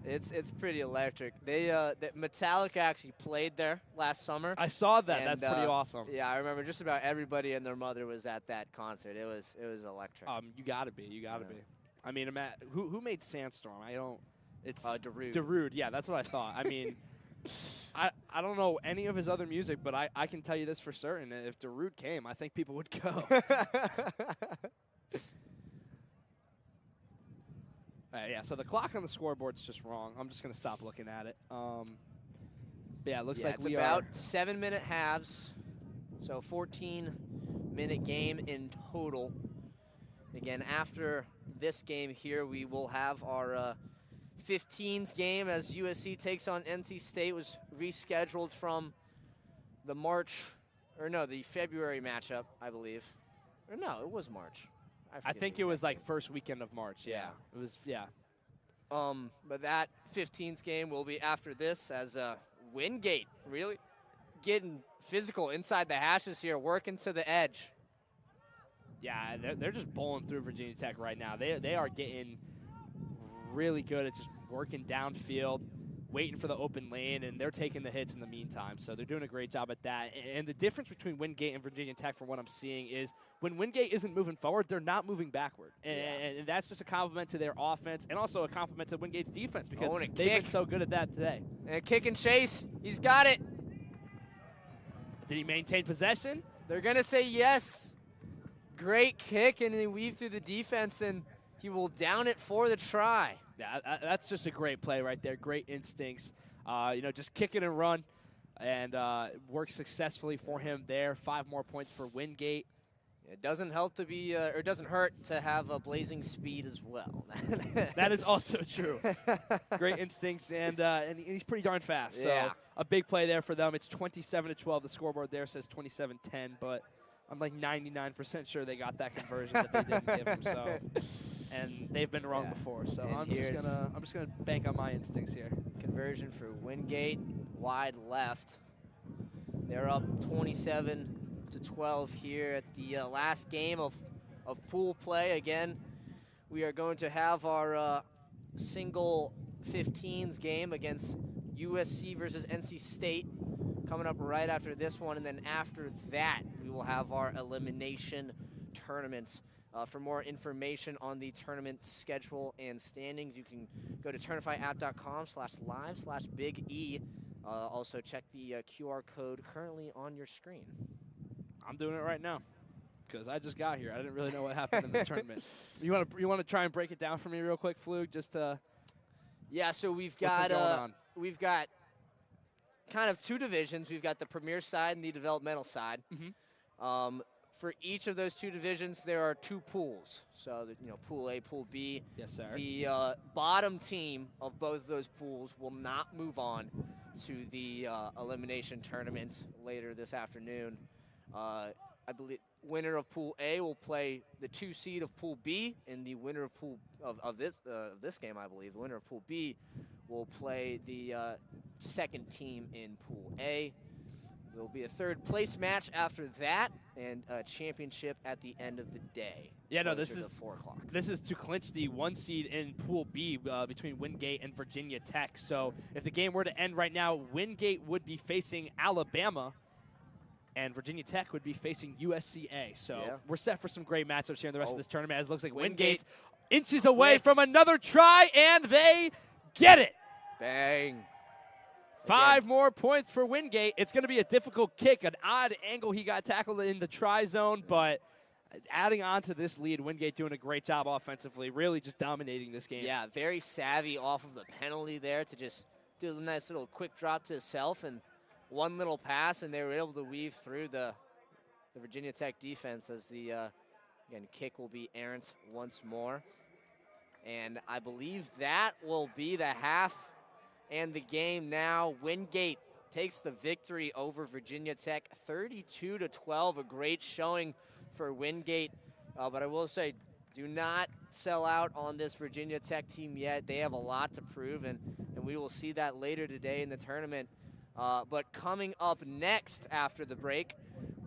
It's pretty electric. Metallica actually played there last summer. I saw that. And, that's pretty awesome. Yeah, I remember just about everybody and their mother was at that concert. It was electric. You got to be. You got to be. I mean, who made Sandstorm? It's Darude. Darude, yeah, that's what I thought. I mean, I don't know any of his other music, but I can tell you this for certain. If Darude came, I think people would go. Yeah, so the clock on the scoreboard's just wrong. I'm just going to stop looking at it. But yeah, it looks like it's about 7-minute halves, so 14-minute game in total. Again, after this game here, we will have our 15s game as USC takes on NC State. Was rescheduled from the February matchup, I believe. Or no, it was March. I think it was like first weekend of March. Yeah, it was. Yeah. But that 15s game will be after this as Windgate really getting physical inside the hashes here, working to the edge. Yeah, they're just bowling through Virginia Tech right now. They are getting really good at just working downfield, waiting for the open lane, and they're taking the hits in the meantime. So they're doing a great job at that. And the difference between Windgate and Virginia Tech, from what I'm seeing, is when Windgate isn't moving forward, they're not moving backward. And that's just a compliment to their offense and also a compliment to Wingate's defense because they've been so good at that today. And a kick and chase. He's got it. Did he maintain possession? They're going to say yes. Great kick, and they weave through the defense, and he will down it for the try. Yeah, that's just a great play right there. Great instincts. Just kick it and run, and work successfully for him there. 5 more points for Windgate. It doesn't help to be, or it doesn't hurt to have a blazing speed as well. That is also true. Great instincts, and he's pretty darn fast. So Yeah. a big play there for them. It's 27-12. The scoreboard there says 27-10, but I'm like 99% sure they got that conversion that they didn't give them. So, and they've been wrong before. So And I'm just gonna bank on my instincts here. Conversion for Windgate, wide left. They're up 27-12 here at the last game of pool play. Again, we are going to have our single 15s game against USC versus NC State coming up right after this one, and then after that we will have our elimination tournaments. For more information on the tournament schedule and standings, you can go to tournifyapp.com/live/Big E. Also check the QR code currently on your screen. I'm doing it right now because I just got here. I didn't really know what happened in this tournament. You want to try and break it down for me real quick, Flug? Just yeah. So we've what's been got going on? kind of two divisions. We've got the Premier side and the Developmental side. For each of those two divisions, there are two pools. So, Pool A, Pool B. Yes, sir. The bottom team of both of those pools will not move on to the elimination tournament later this afternoon. I believe winner of Pool A will play the 2 seed of Pool B, and the winner of this game, I believe, the winner of Pool B will play the second team in Pool A. There will be a third place match after that, and a championship at the end of the day. Yeah, no, this closer is to 4 o'clock. This is to clinch the 1 seed in Pool B between Windgate and Virginia Tech. So if the game were to end right now, Windgate would be facing Alabama, and Virginia Tech would be facing USCA. So we're set for some great matchups here in the rest of this tournament, as it looks like Windgate inches away from another try, and they get it. Bang. 5 more points for Windgate. It's going to be a difficult kick, an odd angle. He got tackled in the try zone, but adding on to this lead, Windgate doing a great job offensively, really just dominating this game. Yeah, very savvy off of the penalty there to just do a nice little quick drop to himself and one little pass, and they were able to weave through the Virginia Tech defense as the, again, kick will be errant once more. And I believe that will be the half and the game now. Windgate takes the victory over Virginia Tech, 32-12, a great showing for Windgate. But I will say, do not sell out on this Virginia Tech team yet. They have a lot to prove, and we will see that later today in the tournament. But coming up next after the break,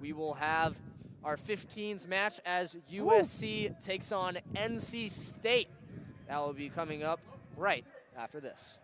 we will have our 15s match as USC takes on NC State. That will be coming up right after this.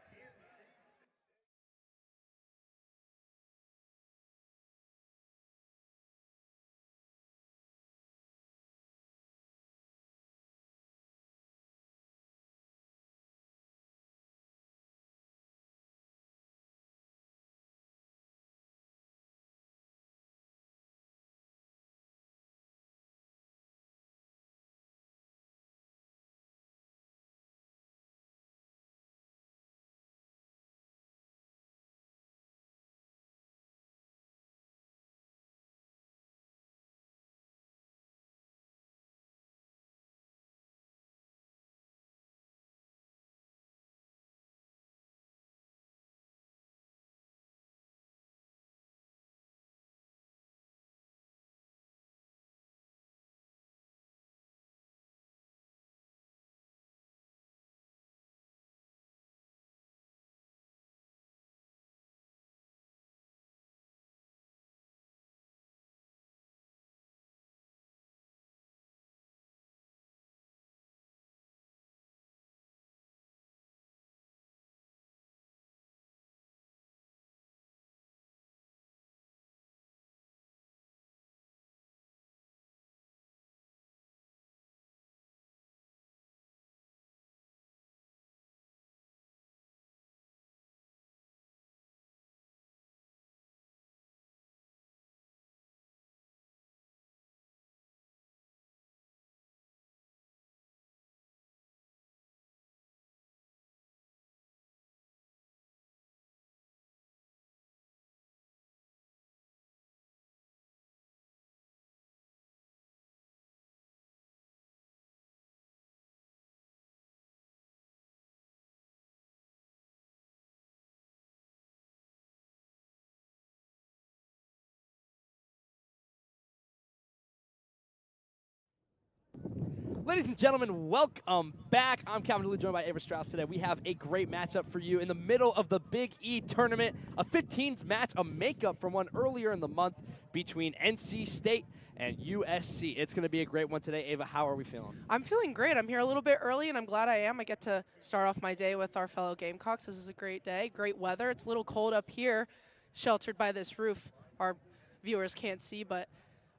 Ladies and gentlemen, welcome back. I'm Calvin Dooley, joined by Avery Strauss today. We have a great matchup for you in the middle of the Big E tournament, a 15s match, a makeup from one earlier in the month between NC State and USC. It's going to be a great one today. Ava, how are we feeling? I'm feeling great. I'm here a little bit early, and I'm glad I am. I get to start off my day with our fellow Gamecocks. This is a great day, great weather. It's a little cold up here, sheltered by this roof. Our viewers can't see, but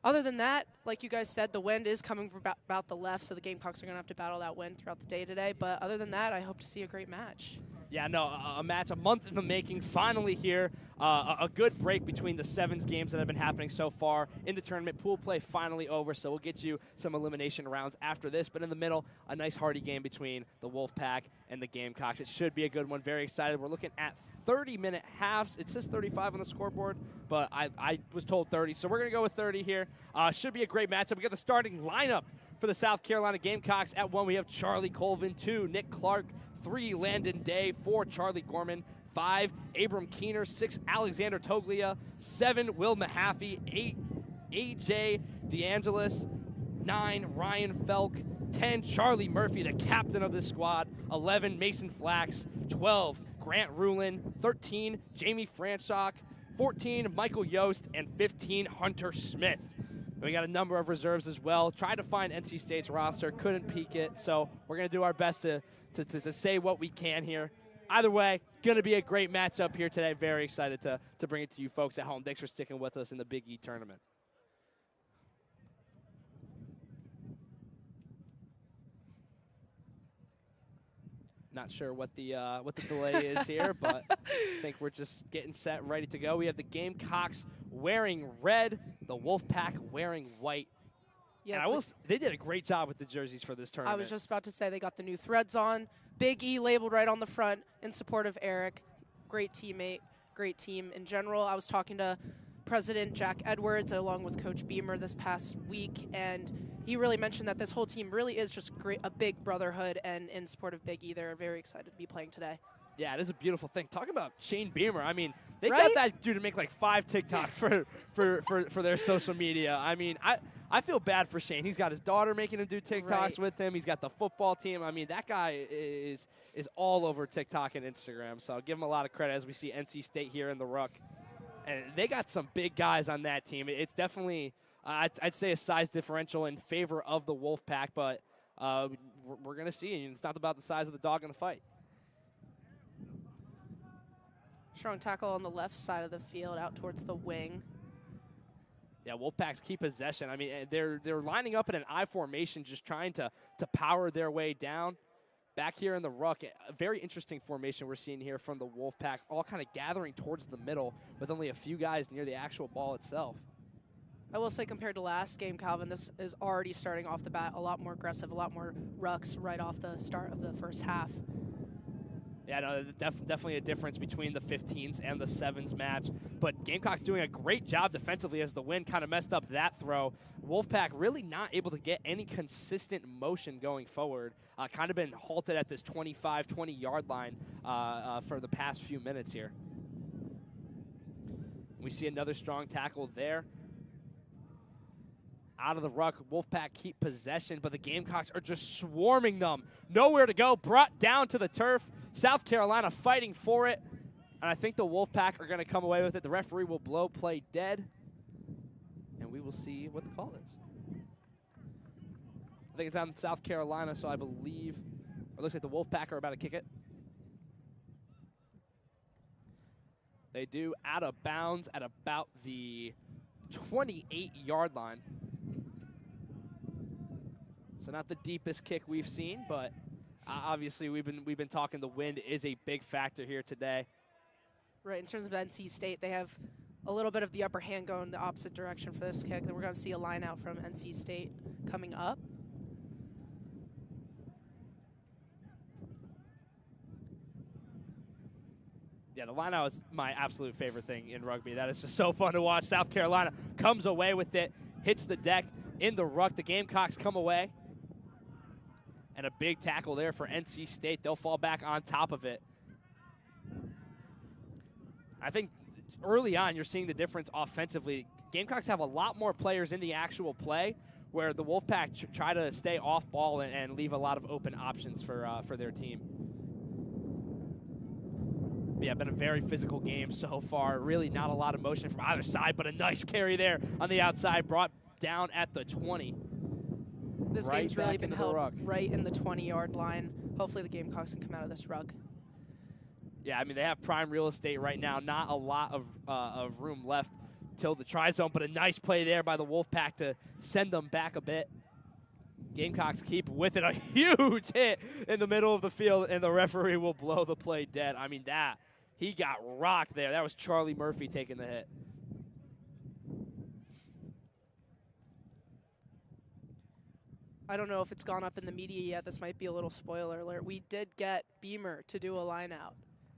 other than that, like you guys said, the wind is coming from about the left, so the Gamecocks are going to have to battle that wind throughout the day today. But other than that, I hope to see a great match. Yeah, no, a match a month in the making, finally here. A good break between the sevens games that have been happening so far in the tournament. Pool play finally over, so we'll get you some elimination rounds after this. But in the middle, a nice hearty game between the Wolfpack and the Gamecocks. It should be a good one. Very excited. We're looking at 30-minute halves. It says 35 on the scoreboard, but I was told 30, so we're going to go with 30 here. Should be a great matchup. We got the starting lineup for the South Carolina Gamecocks. At 1, we have Charlie Colvin. 2, Nick Clark. 3, Landon Day. 4, Charlie Gorman. 5, Abram Keener. 6, Alexander Toglia. 7, Will Mahaffey. 8, A.J. DeAngelis. 9, Ryan Felk. 10, Charlie Murphy, the captain of this squad. 11, Mason Flax. 12, Grant Rulin. 13, Jamie Franchok. 14, Michael Yost. And 15, Hunter Smith. We got a number of reserves as well. Tried to find NC State's roster, couldn't peek it, so we're going to do our best to say what we can here. Either way, going to be a great matchup here today. Very excited to bring it to you folks at home. Thanks for sticking with us in the Big E tournament. Not sure what the delay is here, but I think we're just getting set, ready to go. We have the Gamecocks wearing red, the Wolfpack wearing white. Yes, they did a great job with the jerseys for this tournament. I was just about to say they got the new threads on. Big E labeled right on the front in support of Eric. Great teammate, great team in general. I was talking to President Jack Edwards along with Coach Beamer this past week, and he really mentioned that this whole team really is just a big brotherhood, and in support of Big E, they're very excited to be playing today. Yeah, it is a beautiful thing. Talking about Shane Beamer, I mean, they Right? got that dude to make like 5 TikToks for their social media. I mean, I feel bad for Shane. He's got his daughter making him do TikToks Right. with him. He's got the football team. I mean, that guy is all over TikTok and Instagram. So I'll give him a lot of credit as we see NC State here in the Ruck. And they got some big guys on that team. It's definitely, I'd say, a size differential in favor of the Wolfpack, but we're going to see. It's not about the size of the dog in the fight. Strong tackle on the left side of the field out towards the wing. Yeah, Wolfpacks keep possession. I mean, they're lining up in an I formation, just trying to power their way down. Back here in the Ruck, a very interesting formation we're seeing here from the Wolfpack, all kind of gathering towards the middle with only a few guys near the actual ball itself. I will say compared to last game, Calvin, this is already starting off the bat a lot more aggressive, a lot more rucks right off the start of the first half. Yeah, no, definitely a difference between the 15s and the 7s match. But Gamecocks doing a great job defensively as the wind kind of messed up that throw. Wolfpack really not able to get any consistent motion going forward. Kind of been halted at this 25, 20-yard line for the past few minutes here. We see another strong tackle there. Out of the Ruck, Wolfpack keep possession, but the Gamecocks are just swarming them. Nowhere to go, brought down to the turf. South Carolina fighting for it, and I think the Wolfpack are going to come away with it. The referee will blow play dead, and we will see what the call is. I think it's on South Carolina, so I believe, it looks like the Wolfpack are about to kick it. They do out of bounds at about the 28-yard line. So not the deepest kick we've seen, but obviously we've been talking the wind is a big factor here today. Right, in terms of NC State, they have a little bit of the upper hand going the opposite direction for this kick. Then we're going to see a line out from NC State coming up. Yeah, the line out is my absolute favorite thing in rugby. That is just so fun to watch. South Carolina comes away with it, hits the deck in the Ruck. The Gamecocks come away. And a big tackle there for NC State. They'll fall back on top of it. I think early on you're seeing the difference offensively. Gamecocks have a lot more players in the actual play, where the Wolfpack try to stay off ball and leave a lot of open options for their team. But yeah, been a very physical game so far. Really not a lot of motion from either side, but a nice carry there on the outside, brought down at the 20. This Right game's really back been into the held ruck. right in the 20-yard line. Hopefully the Gamecocks can come out of this rug. Yeah, I mean, they have prime real estate right now. Not a lot of room left till the try zone, but a nice play there by the Wolfpack to send them back a bit. Gamecocks keep with it. A huge hit in the middle of the field, and the referee will blow the play dead. I mean, he got rocked there. That was Charlie Murphy taking the hit. I don't know if it's gone up in the media yet. This might be a little spoiler alert. We did get Beamer to do a line out.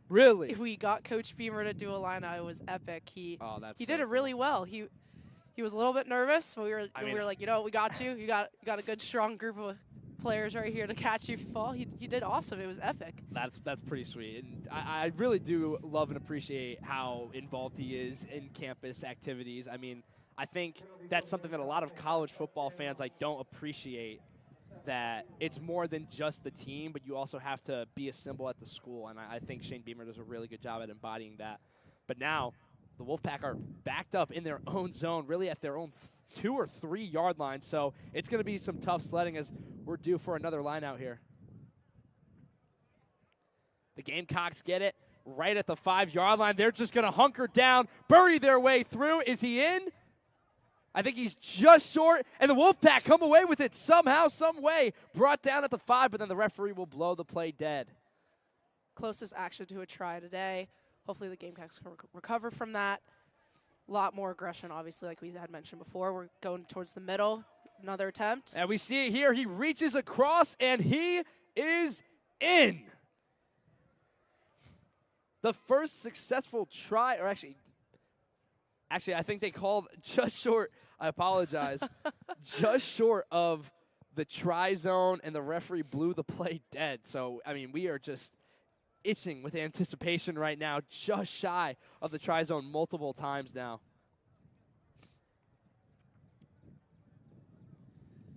Really? If we got Coach Beamer to do a line out, it was epic. He That's did so it really well. He was a little bit nervous, but we were like, you know, we got you. You got a good, strong group of players right here to catch you if you fall. He did awesome. It was epic. That's pretty sweet. And I really do love and appreciate how involved he is in campus activities. I mean, I think that's something that a lot of college football fans don't appreciate, that it's more than just the team, but you also have to be a symbol at the school. And I think Shane Beamer does a really good job at embodying that. But now the Wolfpack are backed up in their own zone, really at their own 2 or 3 yard line. So it's going to be some tough sledding as we're due for another line out here. The Gamecocks get it right at the 5 yard line. They're just going to hunker down, bury their way through. Is he in? I think he's just short, and the Wolfpack come away with it somehow, some way. Brought down at the 5, but then the referee will blow the play dead. Closest action to a try today. Hopefully the Gamecocks can recover from that. A lot more aggression, obviously, like we had mentioned before. We're going towards the middle. Another attempt. And we see it here. He reaches across, and he is in. The first successful try, or actually, I think they called just short. I apologize. Just short of the try zone, and the referee blew the play dead. So, I mean, we are just itching with anticipation right now, just shy of the try zone multiple times now.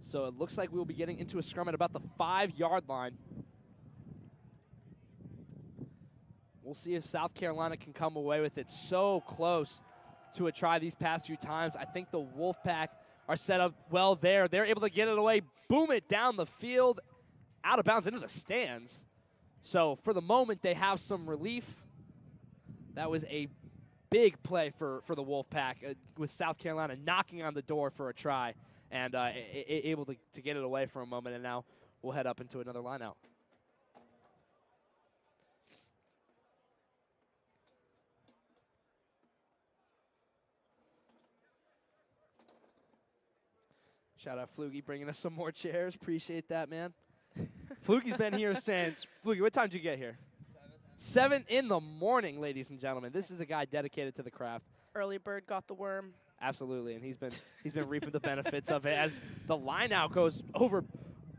So it looks like we'll be getting into a scrum at about the 5 yard line. We'll see if South Carolina can come away with it. So close to a try these past few times. I think the Wolfpack are set up well there. They're able to get it away, boom it down the field, out of bounds into the stands. So for the moment, they have some relief. That was a big play for the Wolfpack with South Carolina knocking on the door for a try and able to get it away for a moment. And now we'll head up into another line out. Shout out Flugie bringing us some more chairs. Appreciate that, man. Flugie's been here since. Flugie, what time did you get here? 7 in the morning, ladies and gentlemen. This is a guy dedicated to the craft. Early bird got the worm. Absolutely, and he's been reaping the benefits of it as the line out goes over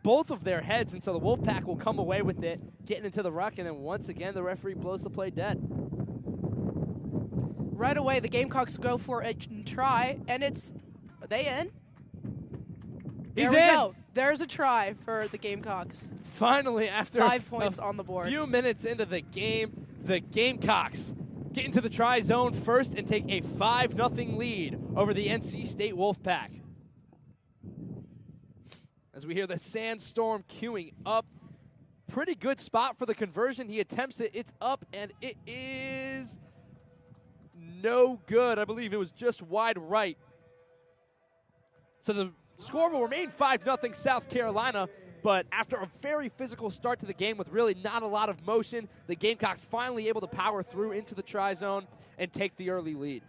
both of their heads, and so the Wolfpack will come away with it, getting into the ruck, and then once again the referee blows the play dead. Right away, the Gamecocks go for a try, and are they in? He's there we in. go. There's a try for the Gamecocks. Finally, after 5 points on the board. A few minutes into the game, the Gamecocks get into the try zone first and take a 5-0 lead over the NC State Wolfpack. As we hear the Sandstorm queuing up. Pretty good spot for the conversion. He attempts it. It's up, and it is no good. I believe it was just wide right. So the score will remain 5-0 South Carolina, but after a very physical start to the game with really not a lot of motion, the Gamecocks finally able to power through into the try zone and take the early lead.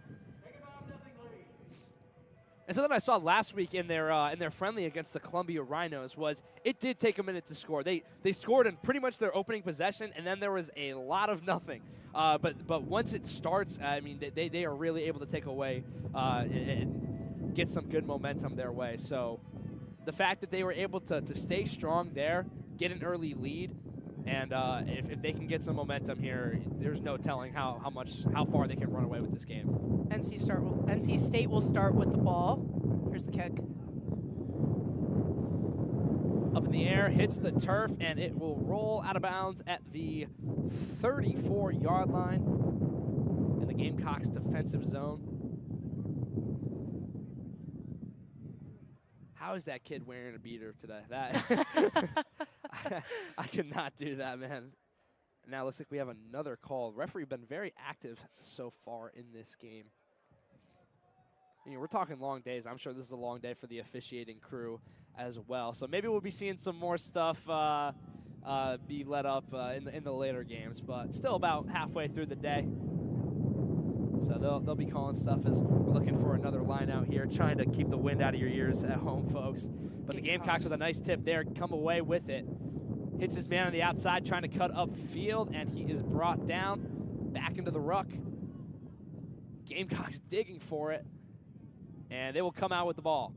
And something I saw last week in their friendly against the Columbia Rhinos was it did take a minute to score. They scored in pretty much their opening possession, and then there was a lot of nothing. But once it starts, I mean, they are really able to take away and get some good momentum their way. So the fact that they were able to stay strong there, get an early lead, and if they can get some momentum here, there's no telling how far they can run away with this game. NC State will start with the ball. Here's the kick. up in the air, hits the turf, and it will roll out of bounds at the 34-yard line in the Gamecocks defensive zone. How is that kid wearing a beater today? That I could not do that, man. Now it looks like we have another call. Referee been very active so far in this game. You know, we're talking long days. I'm sure this is a long day for the officiating crew as well. So maybe we'll be seeing some more stuff be let up in the later games, but still about halfway through the day. So they'll be calling stuff as we're looking for another line out here, trying to keep the wind out of your ears at home, folks. But the Gamecocks with a nice tip there, come away with it. Hits his man on the outside, trying to cut upfield, and he is brought down back into the ruck. Gamecocks digging for it, and they will come out with the ball.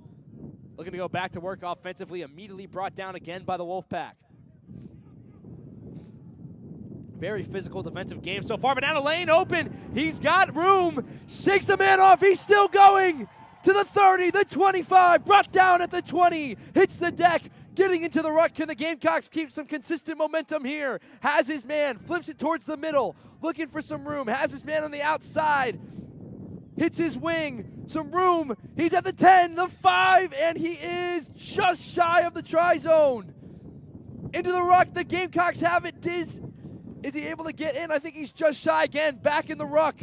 Looking to go back to work offensively, immediately brought down again by the Wolfpack. Very physical defensive game so far, but down the lane, open. He's got room, shakes the man off. He's still going to the 30, the 25, brought down at the 20, hits the deck, getting into the ruck. Can the Gamecocks keep some consistent momentum here? Has his man, flips it towards the middle, looking for some room, has his man on the outside, hits his wing, some room. He's at the 10, the 5, and he is just shy of the try zone. Into the ruck, the Gamecocks have it. Is he able to get in? I think he's just shy again, back in the ruck.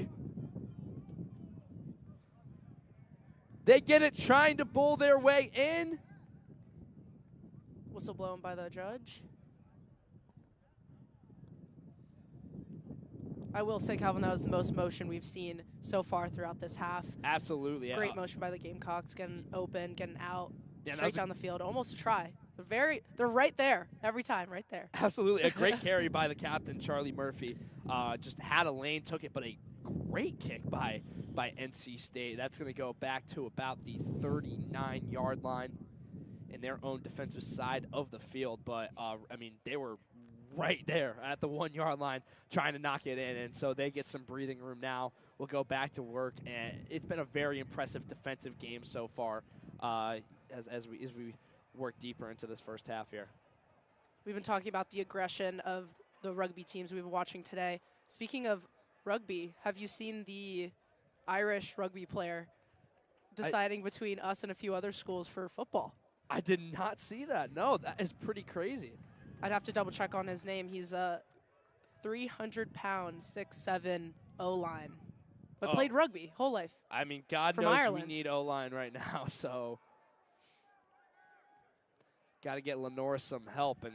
They get it, trying to bull their way in. Whistle blown by the judge. I will say, Calvin, that was the most motion we've seen so far throughout this half. Absolutely. Yeah. Great motion by the Gamecocks, getting open, getting out, Yeah, straight down the field, almost a try. They're right there every time, right there. Absolutely. A great carry by the captain, Charlie Murphy. Just had a lane, took it, but a great kick by NC State. That's going to go back to about the 39-yard line in their own defensive side of the field. But, I mean, they were right there at the 1-yard line trying to knock it in, and so they get some breathing room now. We'll go back to work, and it's been a very impressive defensive game so far as we work deeper into this first half here. We've been talking about the aggression of the rugby teams we've been watching today. Speaking of rugby, have you seen the Irish rugby player deciding between us and a few other schools for football? I did not see that. No, that is pretty crazy. I'd have to double check on his name. He's a 300-pound, 6'7" O-line, but played rugby whole life. I mean, God From knows Ireland. we need O-line right now, so got to get Lenore some help. And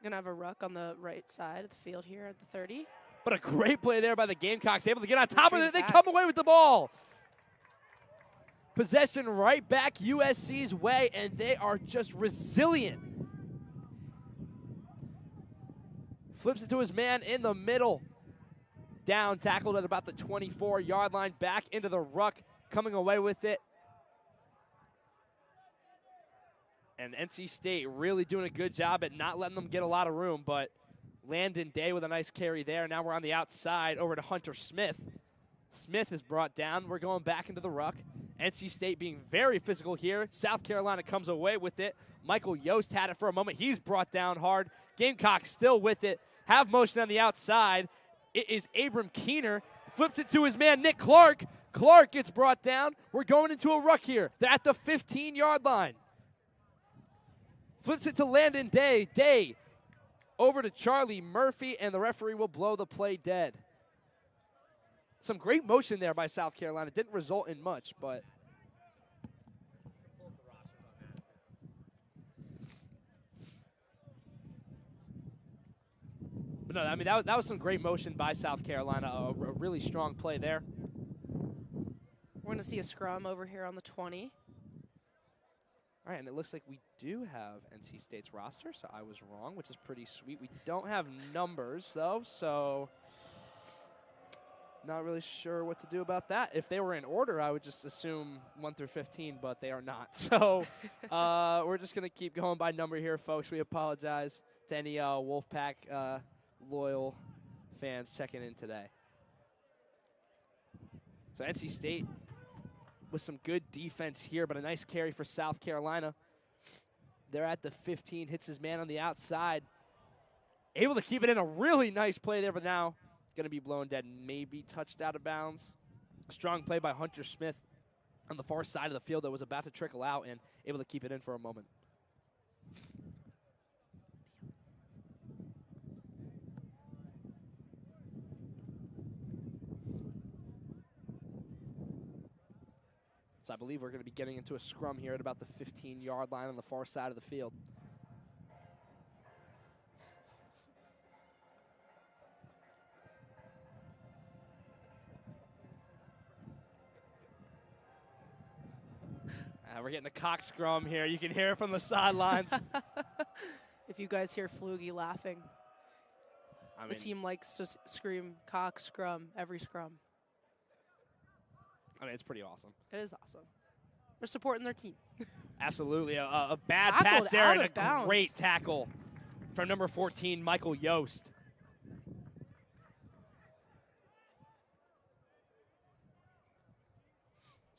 Gonna have a ruck on the right side of the field here at the 30. but a great play there by the Gamecocks, able to get on top of it. They Back. come away with the ball. Possession right back USC's way, and they are just resilient. Flips it to his man in the middle. Down, tackled at about the 24-yard line, back into the ruck, coming away with it. And NC State really doing a good job at not letting them get a lot of room, but Landon Day with a nice carry there. Now we're on the outside over to Hunter Smith. Smith is brought down. We're going back into the ruck. NC State being very physical here. South Carolina comes away with it. Michael Yost had it for a moment. He's brought down hard. Gamecocks still with it. Have motion on the outside. It is Abram Keener. Flips it to his man, Nick Clark. Clark gets brought down. We're going into a ruck here. They're at the 15-yard line. Flips it to Landon Day. Day over to Charlie Murphy, and the referee will blow the play dead. Some great motion there by South Carolina. Didn't result in much, but no, I mean, that was some great motion by South Carolina. A really strong play there. We're gonna see a scrum over here on the 20. All right, and it looks like we do have NC State's roster, so I was wrong, which is pretty sweet. We don't have numbers, though, so not really sure what to do about that. If they were in order, I would just assume 1 through 15, but they are not. So we're just going to keep going by number here, folks. We apologize to any Wolfpack loyal fans checking in today. So NC State with some good defense here, but a nice carry for South Carolina. They're at the 15, hits his man on the outside. Able to keep it in, a really nice play there, but now going to be blown dead, maybe touched out of bounds. Strong play by Hunter Smith on the far side of the field that was about to trickle out and able to keep it in for a moment. So I believe we're going to be getting into a scrum here at about the 15-yard line on the far side of the field. We're getting a cock scrum here. You can hear it from the sidelines. If you guys hear Flugie laughing, the team likes to scream cock scrum every scrum. I mean, it's pretty awesome. It is awesome. They're supporting their team. Absolutely. A bad Tackled pass there out and of a bounds. great tackle from number 14, Michael Yost.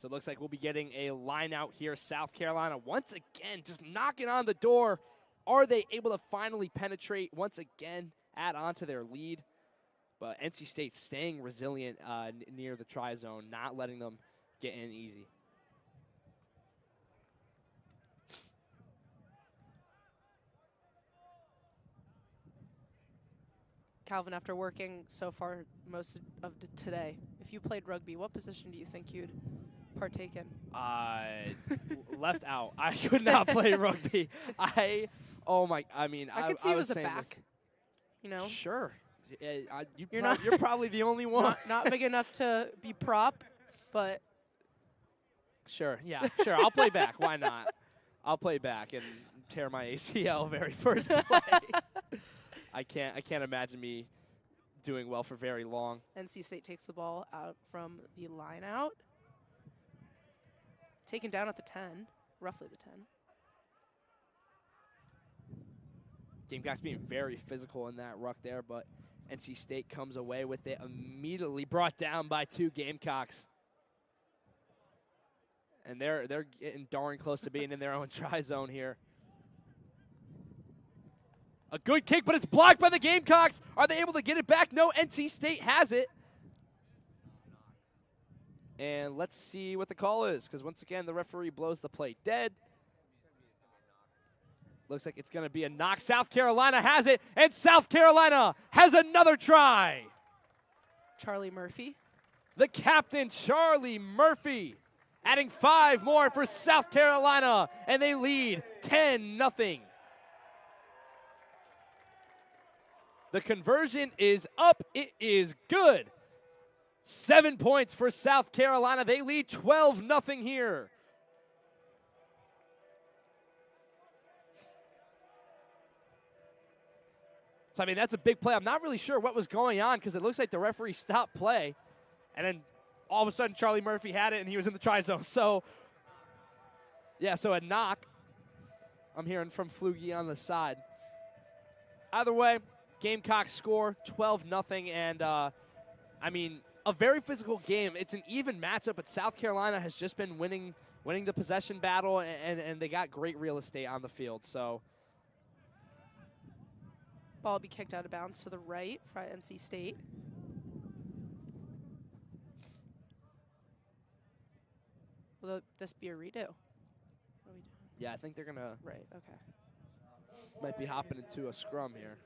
So it looks like we'll be getting a line out here. South Carolina once again just knocking on the door. Are they able to finally penetrate once again, add on to their lead? But NC State staying resilient near the try zone, not letting them get in easy. Calvin, after working so far most of today, if you played rugby, what position do you think you'd partake in? Left out. I could not play rugby. I could see you as a back. You know, Sure. You're probably the only one. not big enough to be prop, but Sure. Yeah. Sure. I'll play back. Why not? I'll play back and tear my ACL very first play. I can't imagine me doing well for very long. NC State takes the ball out from the line out. Taken down at the 10, roughly the 10. Gamecocks being very physical in that ruck there, but NC State comes away with it, immediately brought down by 2 Gamecocks. And they're getting darn close to being in their own try zone here. A good kick, but it's blocked by the Gamecocks. Are they able to get it back? No, NC State has it. And let's see what the call is, because once again, the referee blows the play dead. Looks like it's going to be a knock. South Carolina has it, and South Carolina has another try. Charlie Murphy. The captain, Charlie Murphy, adding 5 more for South Carolina, and they lead 10-0. The conversion is up. It is good. 7 points for South Carolina. They lead 12-0 here. So, I mean, that's a big play. I'm not really sure what was going on because it looks like the referee stopped play. And then all of a sudden, Charlie Murphy had it, and he was in the try zone. So, yeah, so a knock. I'm hearing from Flugie on the side. Either way, Gamecocks score 12-0. And, I mean, a very physical game. It's an even matchup, but South Carolina has just been winning the possession battle, and they got great real estate on the field. So, Ball will be kicked out of bounds to the right for NC State. Will this be a redo? What are we doing? yeah, I think they're going to Right, okay. might be hopping into a scrum here.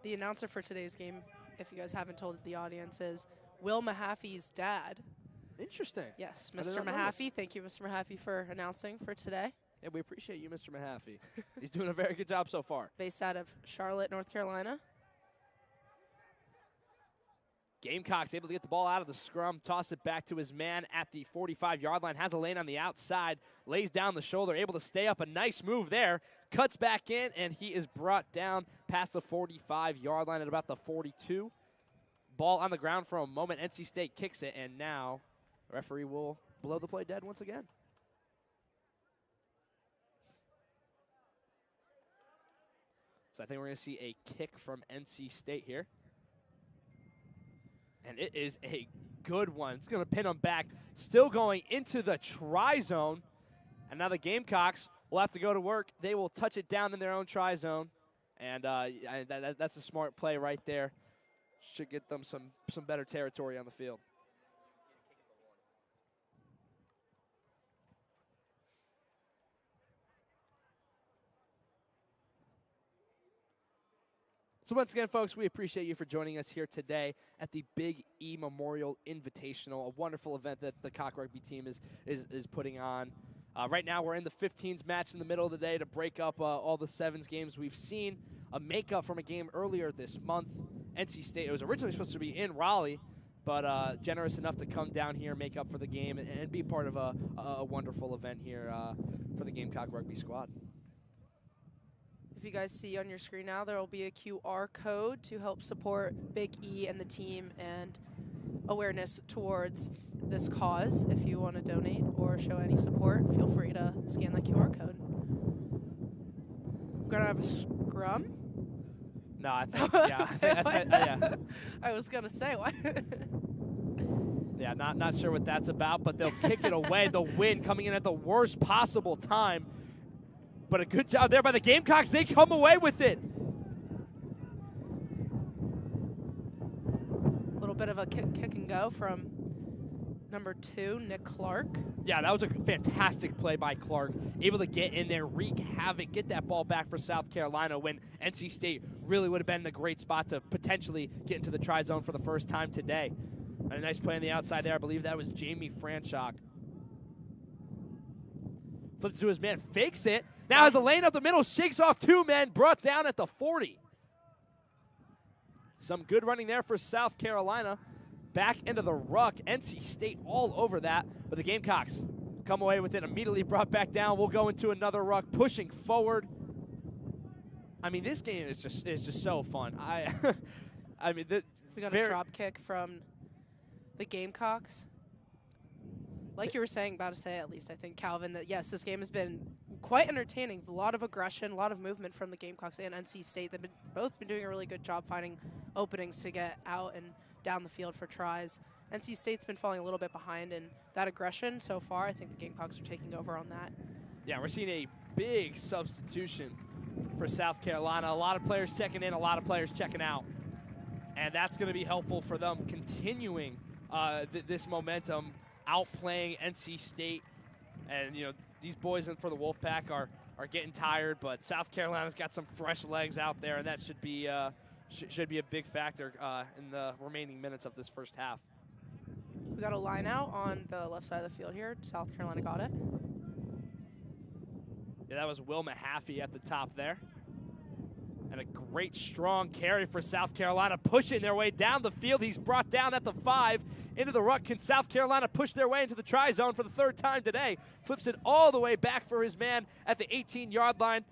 The announcer for today's game, if you guys haven't told the audience, is Will Mahaffey's dad. Interesting. Yes, I did Mr. not know this. Mahaffey. Thank you, Mr. Mahaffey, for announcing for today. Yeah, we appreciate you, Mr. Mahaffey. He's doing a very good job so far. Based out of Charlotte, North Carolina. Gamecocks able to get the ball out of the scrum, toss it back to his man at the 45-yard line, has a lane on the outside, lays down the shoulder, able to stay up. A nice move there, cuts back in, and he is brought down past the 45-yard line at about the 42. Ball on the ground for a moment. NC State kicks it, and now the referee will blow the play dead once again. So I think we're going to see a kick from NC State here. And it is a good one. It's going to pin them back. Still going into the try-zone. And now the Gamecocks will have to go to work. They will touch it down in their own try-zone. And that's a smart play right there. Should get them some better territory on the field. So once again, folks, we appreciate you for joining us here today at the Big E Memorial Invitational, a wonderful event that the Cock Rugby team is putting on. Right now, we're in the 15s match in the middle of the day to break up all the 7s games we've seen. A makeup from a game earlier this month. NC State, it was originally supposed to be in Raleigh, but generous enough to come down here, make up for the game, and be part of a wonderful event here for the Gamecock Rugby squad. If you guys see on your screen now, there will be a QR code to help support Big E and the team and awareness towards this cause. If you want to donate or show any support, feel free to scan that QR code. We're going to have a scrum. No, I think, yeah. I was going to say, what? Yeah, not sure what that's about, but they'll kick it away. The win coming in at the worst possible time. But a good job there by the Gamecocks. They come away with it. A little bit of a kick and go from number 2, Nick Clark. Yeah, that was a fantastic play by Clark. Able to get in there, wreak havoc, get that ball back for South Carolina when NC State really would have been in a great spot to potentially get into the try zone for the first time today. And a nice play on the outside there. I believe that was Jamie Franchuk. Flips to his man, fakes it. Now has a lane up the middle, shakes off 2 men, brought down at the 40. Some good running there for South Carolina. Back into the ruck. NC State all over that, but the Gamecocks come away with it, immediately brought back down. We'll go into another ruck, pushing forward. I mean, this game is just so fun. I mean, we got a drop kick from the Gamecocks. Like you were saying, about to say at least, I think, Calvin, that yes, this game has been quite entertaining. A lot of aggression, a lot of movement from the Gamecocks and NC State. They've both been doing a really good job finding openings to get out and down the field for tries. NC State's been falling a little bit behind in that aggression so far. I think the Gamecocks are taking over on that. Yeah, we're seeing a big substitution for South Carolina. A lot of players checking in, a lot of players checking out. And that's going to be helpful for them continuing this momentum, outplaying NC State. And, you know, these boys for the Wolfpack are getting tired, but South Carolina's got some fresh legs out there, and that should be a big factor in the remaining minutes of this first half. We got a line out on the left side of the field here. South Carolina got it. Yeah, that was Will Mahaffey at the top there. And a great strong carry for South Carolina, pushing their way down the field. He's brought down at the 5 into the ruck. Can South Carolina push their way into the try zone for the 3rd time today? Flips it all the way back for his man at the 18-yard line.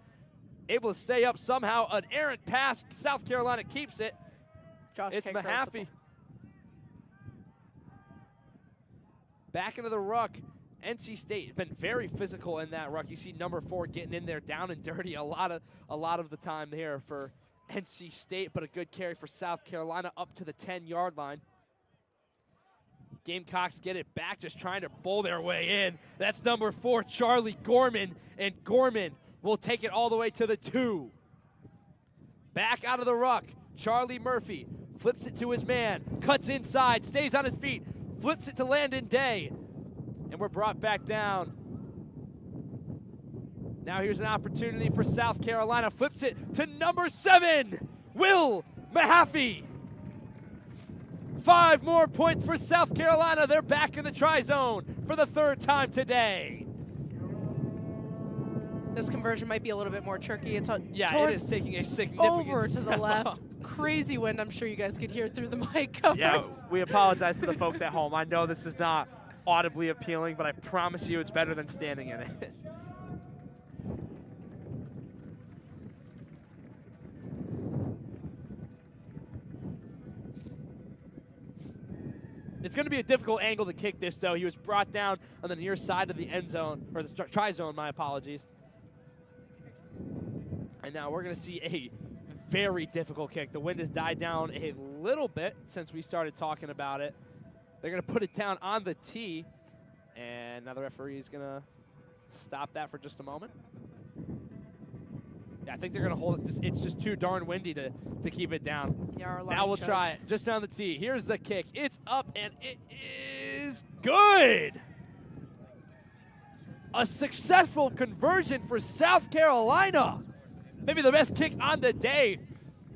Able to stay up somehow. An errant pass. South Carolina keeps it. It's Mahaffey. Back into the ruck. NC State has been very physical in that ruck. You see number 4 getting in there down and dirty a lot of the time there for NC State, but a good carry for South Carolina up to the 10-yard line. Gamecocks get it back, just trying to bowl their way in. That's number 4, Charlie Gorman, and Gorman will take it all the way to the 2. Back out of the ruck, Charlie Murphy flips it to his man, cuts inside, stays on his feet, flips it to Landon Day. And we're brought back down. Now here's an opportunity for South Carolina. Flips it to number 7, Will Mahaffey. 5 more points for South Carolina. They're back in the try zone for the 3rd time today. This conversion might be a little bit more tricky. It's on. Yeah, it is taking a significant over to the left. up. Crazy wind. I'm sure you guys could hear through the mic covers. Yeah, we apologize to the folks at home. I know this is not audibly appealing, but I promise you it's better than standing in it. It's going to be a difficult angle to kick this, though. He was brought down on the near side of the end zone, or the try zone, my apologies. And now we're going to see a very difficult kick. The wind has died down a little bit since we started talking about it. They're going to put it down on the tee. And now the referee is going to stop that for just a moment. Yeah, I think they're going to hold it. It's just too darn windy to keep it down. Yeah, our now we'll judge. try it just down the tee. Here's the kick. It's up, and it is good. A successful conversion for South Carolina. Maybe the best kick on the day.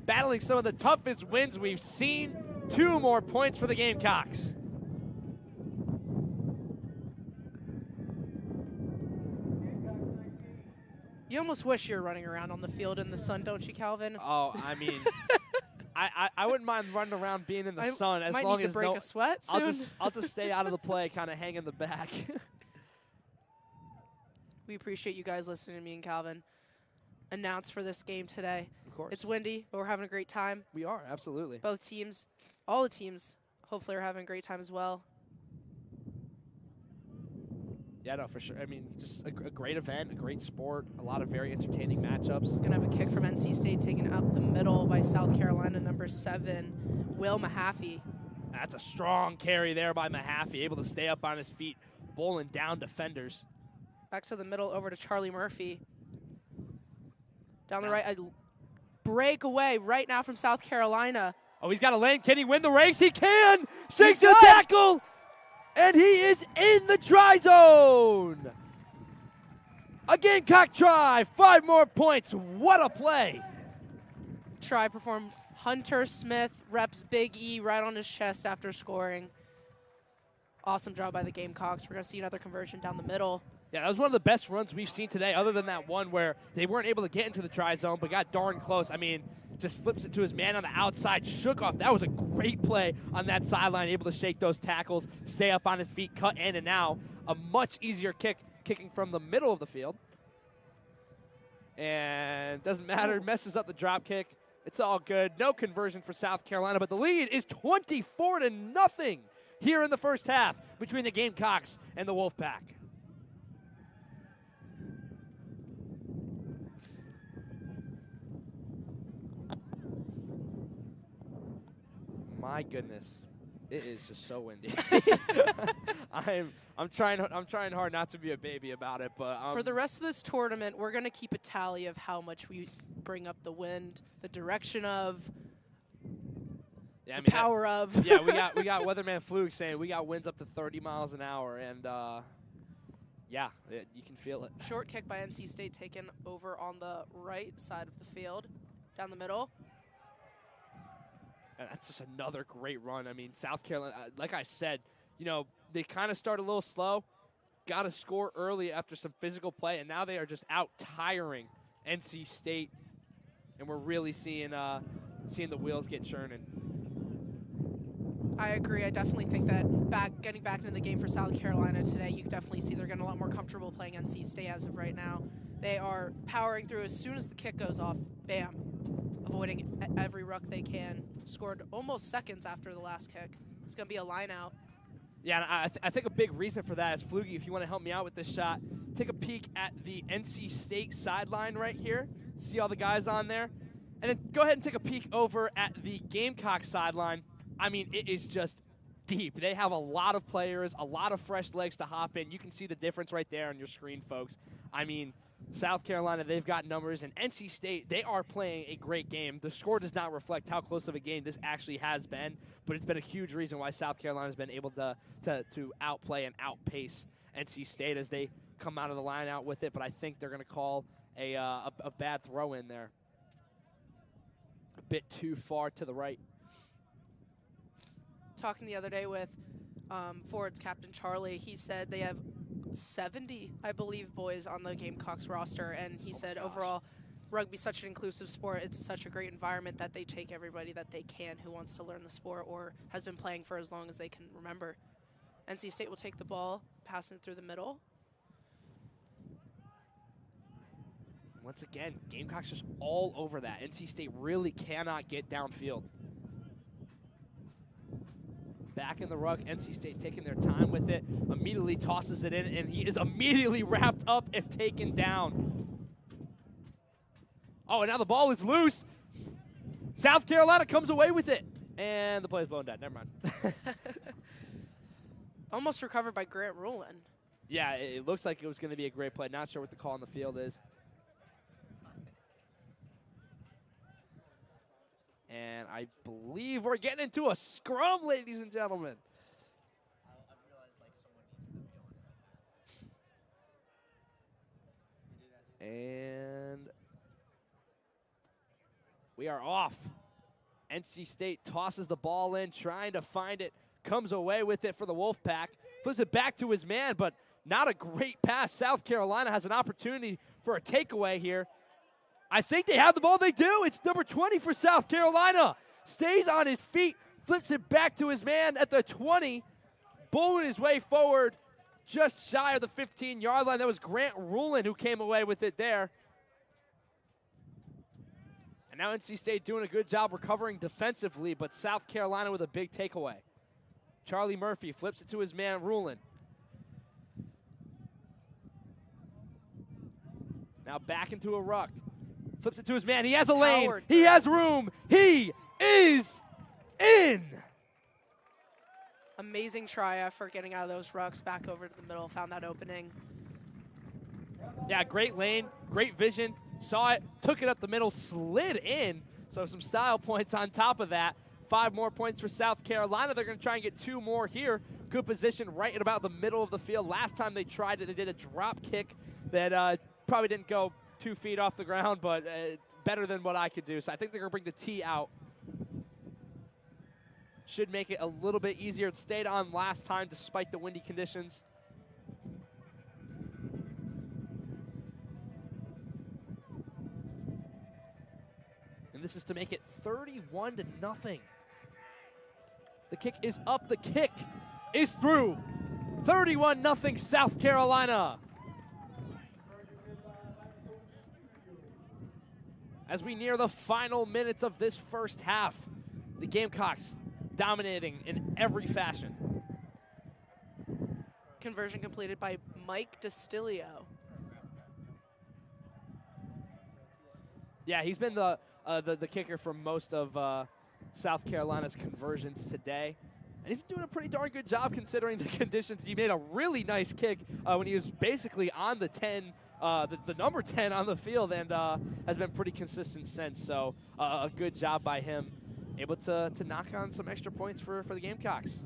Battling some of the toughest winds we've seen. 2 more points for the Gamecocks. You almost wish you were running around on the field in the sun, don't you, Calvin? Oh, I mean, I wouldn't mind running around being in the sun as might long need to as break a sweat soon. I'll just stay out of the play, kind of hang in the back. We appreciate you guys listening to me and Calvin announce for this game today. Of course. It's windy, but we're having a great time. We are, absolutely. Both teams, all the teams, hopefully are having a great time as well. Yeah, no, for sure. I mean, just a great event, a great sport, a lot of very entertaining matchups. Gonna have a kick from NC State taken out the middle by South Carolina, number 7, Will Mahaffey. That's a strong carry there by Mahaffey, able to stay up on his feet, bowling down defenders. Back to the middle, over to Charlie Murphy. Down the right, a breakaway right now from South Carolina. Oh, he's got to land. Can he win the race? He can! Shakes He's the good. tackle! And he is in the try zone! A Gamecock try, 5 more points. What a play! Try performed. Hunter Smith reps Big E right on his chest after scoring. Awesome job by the Gamecocks. We're going to see another conversion down the middle. Yeah, that was one of the best runs we've seen today, other than that one where they weren't able to get into the try zone, but got darn close. I mean, just flips it to his man on the outside, shook off. That was a great play on that sideline, able to shake those tackles, stay up on his feet, cut in, and now a much easier kick, kicking from the middle of the field. And doesn't matter, messes up the drop kick. It's all good. No conversion for South Carolina, but the lead is 24-0 here in the first half between the Gamecocks and the Wolfpack. My goodness, it is just so windy. I'm trying hard not to be a baby about it, but for the rest of this tournament, we're going to keep a tally of how much we bring up the wind, the direction of, yeah, the power of. Yeah, we got Weatherman Fluke saying we got winds up to 30 miles an hour, and yeah, you can feel it. Short kick by NC State taken over on the right side of the field, down the middle. And that's just another great run. I mean, South Carolina, like I said, you know, they kind of start a little slow, got to score early after some physical play, and now they are just out tiring NC State, and we're really seeing the wheels get churning. I agree. I definitely think that getting back into the game for South Carolina today, you definitely see they're getting a lot more comfortable playing NC State as of right now. They are powering through as soon as the kick goes off, bam, avoiding every ruck they can. Scored almost seconds after the last kick. It's going to be a line out. Yeah, and I think a big reason for that is, Flugie, if you want to help me out with this shot, take a peek at the NC State sideline right here. See all the guys on there? And then go ahead and take a peek over at the Gamecock sideline. I mean, it is just deep. They have a lot of players, a lot of fresh legs to hop in. You can see the difference right there on your screen, folks. I mean, South Carolina, they've got numbers, and NC State, they are playing a great game. The score does not reflect how close of a game this actually has been, but it's been a huge reason why South Carolina has been able to outplay and outpace NC State as they come out of the line out with it, but I think they're going to call a bad throw in there. A bit too far to the right. Talking the other day with Ford's captain Charlie, he said they have 70, I believe, boys on the Gamecocks roster, and he said overall rugby's such an inclusive sport. It's such a great environment that they take everybody that they can who wants to learn the sport or has been playing for as long as they can remember. NC State will take the ball, passing it through the middle. Once again, Gamecocks just all over that. NC State really cannot get downfield. Back in the ruck, NC State taking their time with it, immediately tosses it in, and he is immediately wrapped up and taken down. Oh, and now the ball is loose. South Carolina comes away with it. And the play is blown dead. Never mind. Almost recovered by Grant Rulin. Yeah, it looks like it was going to be a great play. Not sure what the call on the field is. And I believe we're getting into a scrum, ladies and gentlemen. And we are off. NC State tosses the ball in, trying to find it, comes away with it for the Wolfpack, flips it back to his man, but not a great pass. South Carolina has an opportunity for a takeaway here. I think they have the ball. They do. It's number 20 for South Carolina. Stays on his feet, flips it back to his man at the 20, bowling his way forward just shy of the 15-yard line. That was Grant Rulin who came away with it there. And now NC State doing a good job recovering defensively, but South Carolina with a big takeaway. Charlie Murphy flips it to his man, Rulin. Now back into a ruck. Flips it to his man. He has a lane. He has room. He is in. Amazing try effort getting out of those rucks, back over to the middle, found that opening. Yeah, great lane, great vision. Saw it, took it up the middle, slid in. So some style points on top of that. 5 more points for South Carolina. They're going to try and get 2 more here. Good position right at about the middle of the field. Last time they tried it, they did a drop kick that probably didn't go 2 feet off the ground, but better than what I could do. So I think they're going to bring the tee out. Should make it a little bit easier. It stayed on last time despite the windy conditions. And this is to make it 31-0. The kick is up. The kick is through. 31-0 South Carolina. As we near the final minutes of this first half, the Gamecocks dominating in every fashion. Conversion completed by Mike Distilio. Yeah, he's been the kicker for most of South Carolina's conversions today. And he's been doing a pretty darn good job considering the conditions. He made a really nice kick when he was basically on the 10, the number 10 on the field, and has been pretty consistent since. So a good job by him. Able to knock on some extra points for the Gamecocks.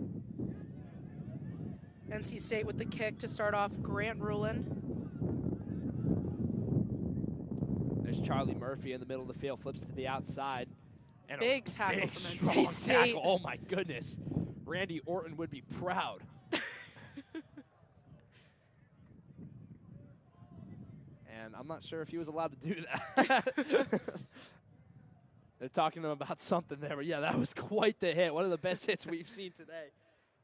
NC State with the kick to start off, Grant Rulin. There's Charlie Murphy in the middle of the field, flips to the outside. And big tackle big, from strong NC State. Tackle. Oh my goodness. Randy Orton would be proud. And I'm not sure if he was allowed to do that. They're talking to him about something there, but yeah, that was quite the hit. One of the best hits we've seen today.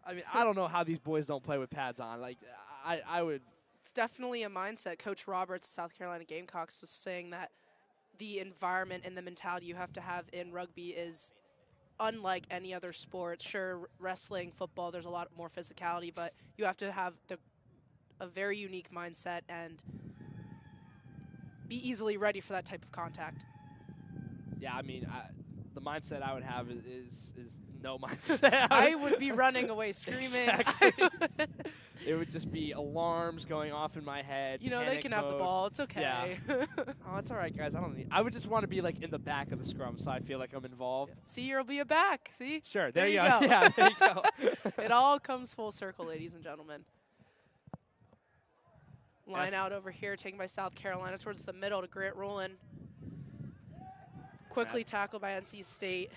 I mean, I don't know how these boys don't play with pads on. Like, I would. It's definitely a mindset. Coach Roberts, South Carolina Gamecocks, was saying that the environment and the mentality you have to have in rugby is unlike any other sport. Sure, wrestling, football, there's a lot more physicality, but you have to have a very unique mindset and be easily ready for that type of contact. Yeah, I mean, the mindset I would have is no mindset. I would be running away screaming. Exactly. It would just be alarms going off in my head. You know, they can have the ball. It's okay. Yeah. Oh, it's all right, guys. I would just want to be like in the back of the scrum, so I feel like I'm involved. See, you'll be a back. See? Sure. There you go. Yeah, there you go. It all comes full circle, ladies and gentlemen. Line out over here, taken by South Carolina towards the middle to Grant Rulin. Quickly tackled by NC State.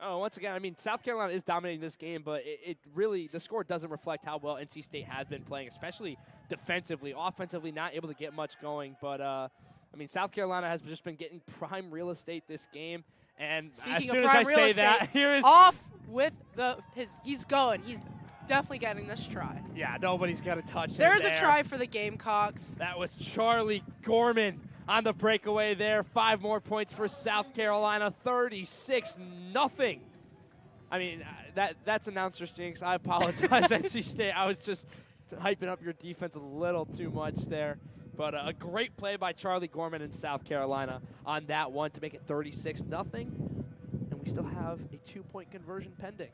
Oh, once again, I mean, South Carolina is dominating this game, but it really, the score doesn't reflect how well NC State has been playing, especially defensively. Offensively, not able to get much going. But, I mean, South Carolina has just been getting prime real estate this game. And Speaking as soon of as prime I real say estate, that, here is off with he's going. He's definitely getting this try. Yeah, nobody's going to touch him There's there. a try for the Gamecocks. That was Charlie Gorman on the breakaway there. 5 more points for South Carolina, 36-0. I mean, that's announcer's jinx. I apologize, NC State. I was just hyping up your defense a little too much there. But a great play by Charlie Gorman in South Carolina on that one to make it 36-0. And we still have a 2-point conversion pending.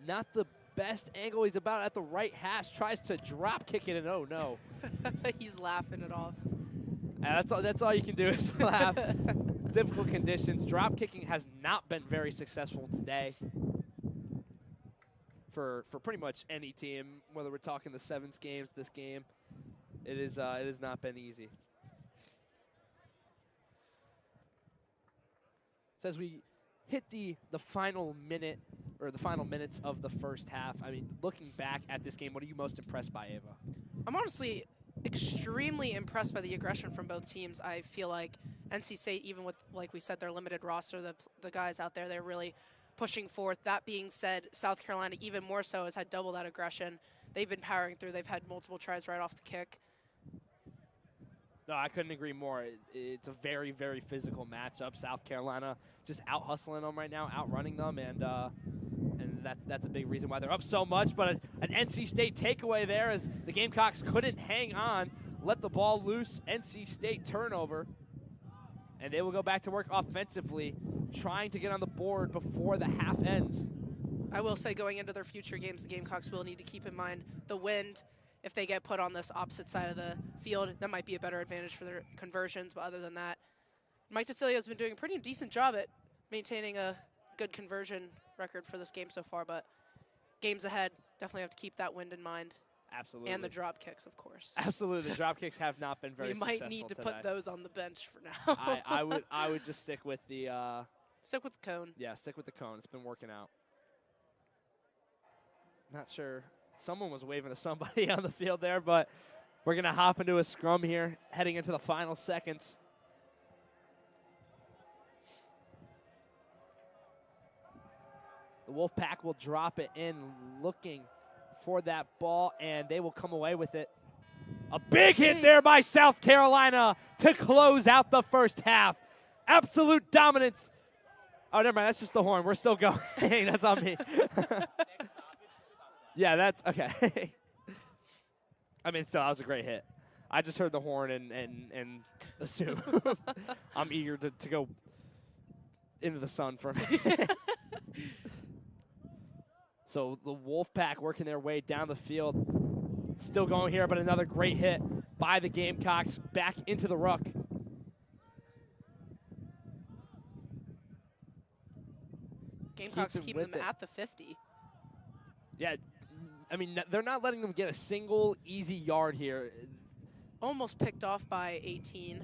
Not the best angle. He's about at the right hash. Tries to drop kick it, and oh no. He's laughing it off. And that's all you can do is laugh. Difficult conditions. Drop kicking has not been very successful today for pretty much any team, whether we're talking the sevens games, this game. It has not been easy. So as we hit the final minute or the final minutes of the first half, I mean, looking back at this game, what are you most impressed by, Ava? I'm honestly extremely impressed by the aggression from both teams. I feel like NC State, even with, like we said, their limited roster, the guys out there, they're really pushing forth. That being said, South Carolina, even more so, has had double that aggression. They've been powering through. They've had multiple tries right off the kick. No, I couldn't agree more. It's a very, very physical matchup. South Carolina just out-hustling them right now, outrunning them, and that's a big reason why they're up so much. But an NC State takeaway there as the Gamecocks couldn't hang on, let the ball loose. NC State turnover, and they will go back to work offensively, trying to get on the board before the half ends. I will say, going into their future games, the Gamecocks will need to keep in mind the wind. If they get put on this opposite side of the field, that might be a better advantage for their conversions. But other than that, Mike DeCilio has been doing a pretty decent job at maintaining a good conversion record for this game so far. But games ahead, definitely have to keep that wind in mind. Absolutely. And the drop kicks, of course. Absolutely. The drop kicks have not been very successful We might need to today. put those on the bench for now. I would just stick with the stick with the cone. Yeah, stick with the cone. It's been working out. Not sure. Someone was waving to somebody on the field there, but we're going to hop into a scrum here, heading into the final seconds. The Wolfpack will drop it in, looking for that ball, and they will come away with it. A big hit there by South Carolina to close out the first half. Absolute dominance. Oh, never mind. That's just the horn. We're still going. That's on me. Yeah, that's okay. I mean, still, that was a great hit. I just heard the horn and assume I'm eager to go into the sun for a minute. So the Wolfpack working their way down the field. Still going here, but another great hit by the Gamecocks back into the ruck. Gamecocks keep them at the 50. Yeah, I mean, they're not letting them get a single easy yard here. Almost picked off by 18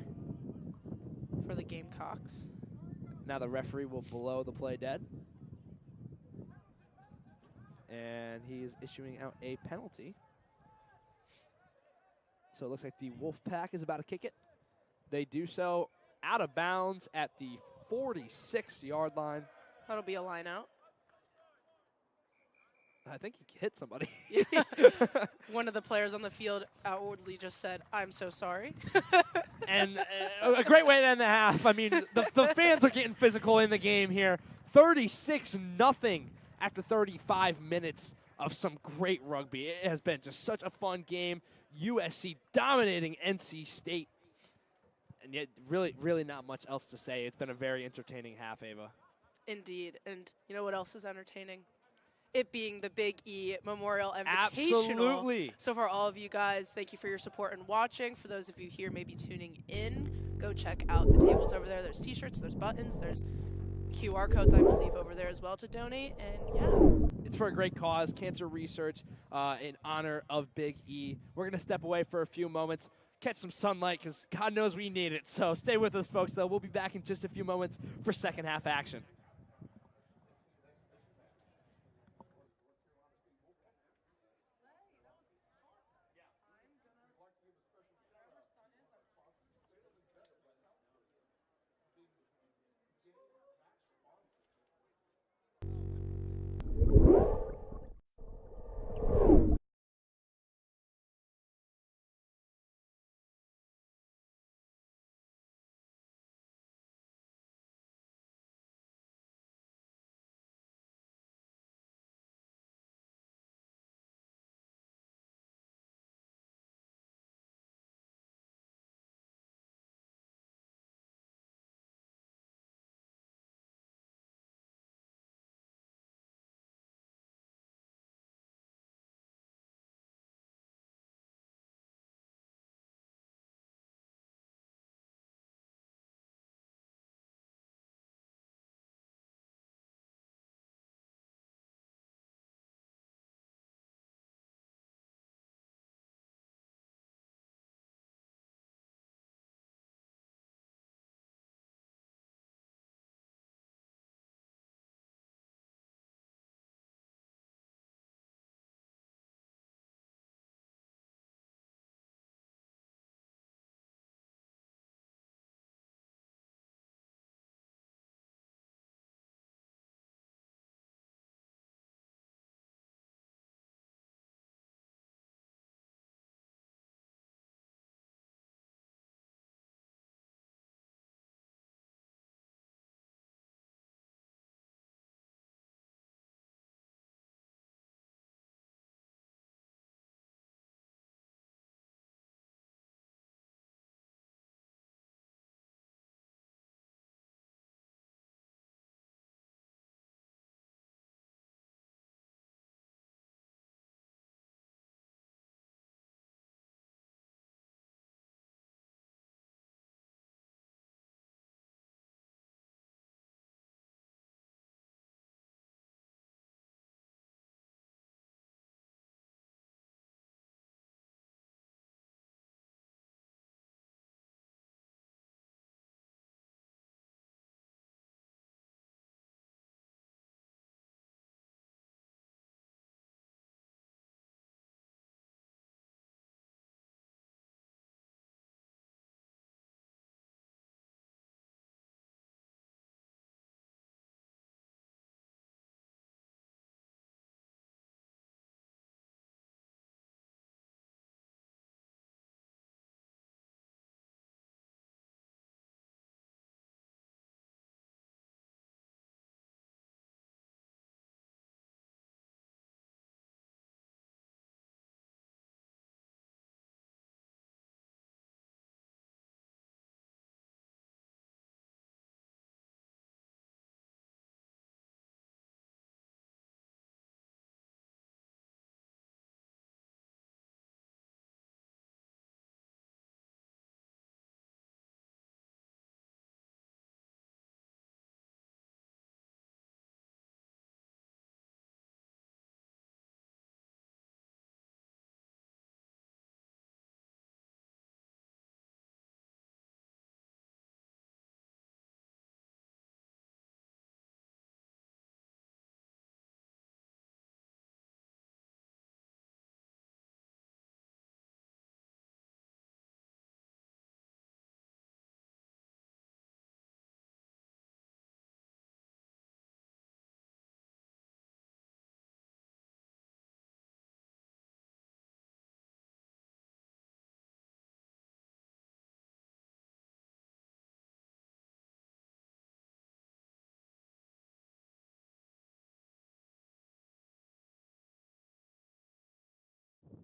for the Gamecocks. Now the referee will blow the play dead. And he is issuing out a penalty. So it looks like the Wolfpack is about to kick it. They do so out of bounds at the 46-yard line. That'll be a line out. I think he hit somebody. One of the players on the field outwardly just said, "I'm so sorry." And a great way to end the half. I mean, the fans are getting physical in the game here. 36-0 after 35 minutes of some great rugby. It has been just such a fun game. USC dominating NC State. And yet, really not much else to say. It's been a very entertaining half, Ava. Indeed. And you know what else is entertaining? It being the Big E Memorial Invitational. Absolutely. So for all of you guys, thank you for your support and watching. For those of you here maybe tuning in, go check out the tables over there. There's T-shirts, there's buttons, there's QR codes, I believe, over there as well to donate. And yeah. It's for a great cause, cancer research, in honor of Big E. We're going to step away for a few moments, catch some sunlight, because God knows we need it. So stay with us, folks, though. We'll be back in just a few moments for second half action.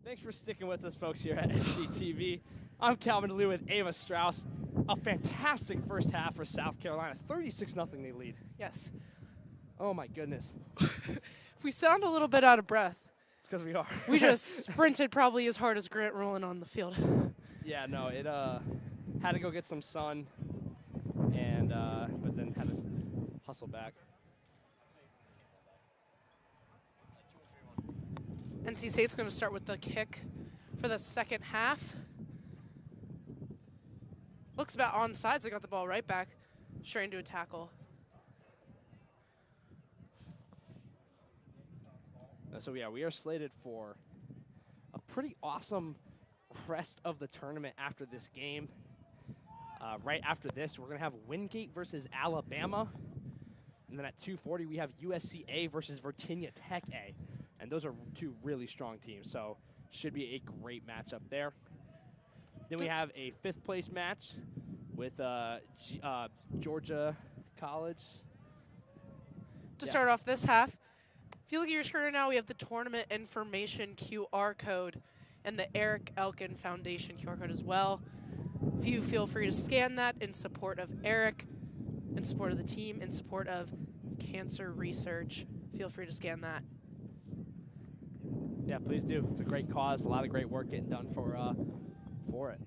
Thanks for sticking with us, folks, here at SGTV. I'm Calvin DeLue with Ava Strauss. A fantastic first half for South Carolina. 36-0 they lead. Yes. Oh, my goodness. If we sound a little bit out of breath, It's because we are. we just sprinted probably as hard as Grant rolling on the field. Yeah, no, it had to go get some sun, and but then had to hustle back. NC State's going to start with the kick for the second half. Looks about onside. They got the ball right back, straight into a tackle. So yeah, we are slated for a pretty awesome rest of the tournament after this game. Right after this, we're going to have Windgate versus Alabama. And then at 2:40, we have USC A versus Virginia Tech A. And those are two really strong teams, so should be a great matchup there. Then we have a 5th place match with Georgia College. To start off this half, if you look at your screen now, we have the tournament information QR code and the Eric Elkin Foundation QR code as well. If you feel free to scan that in support of Eric, in support of the team, in support of cancer research, feel free to scan that. Yeah, please do. It's a great cause. A lot of great work getting done for it.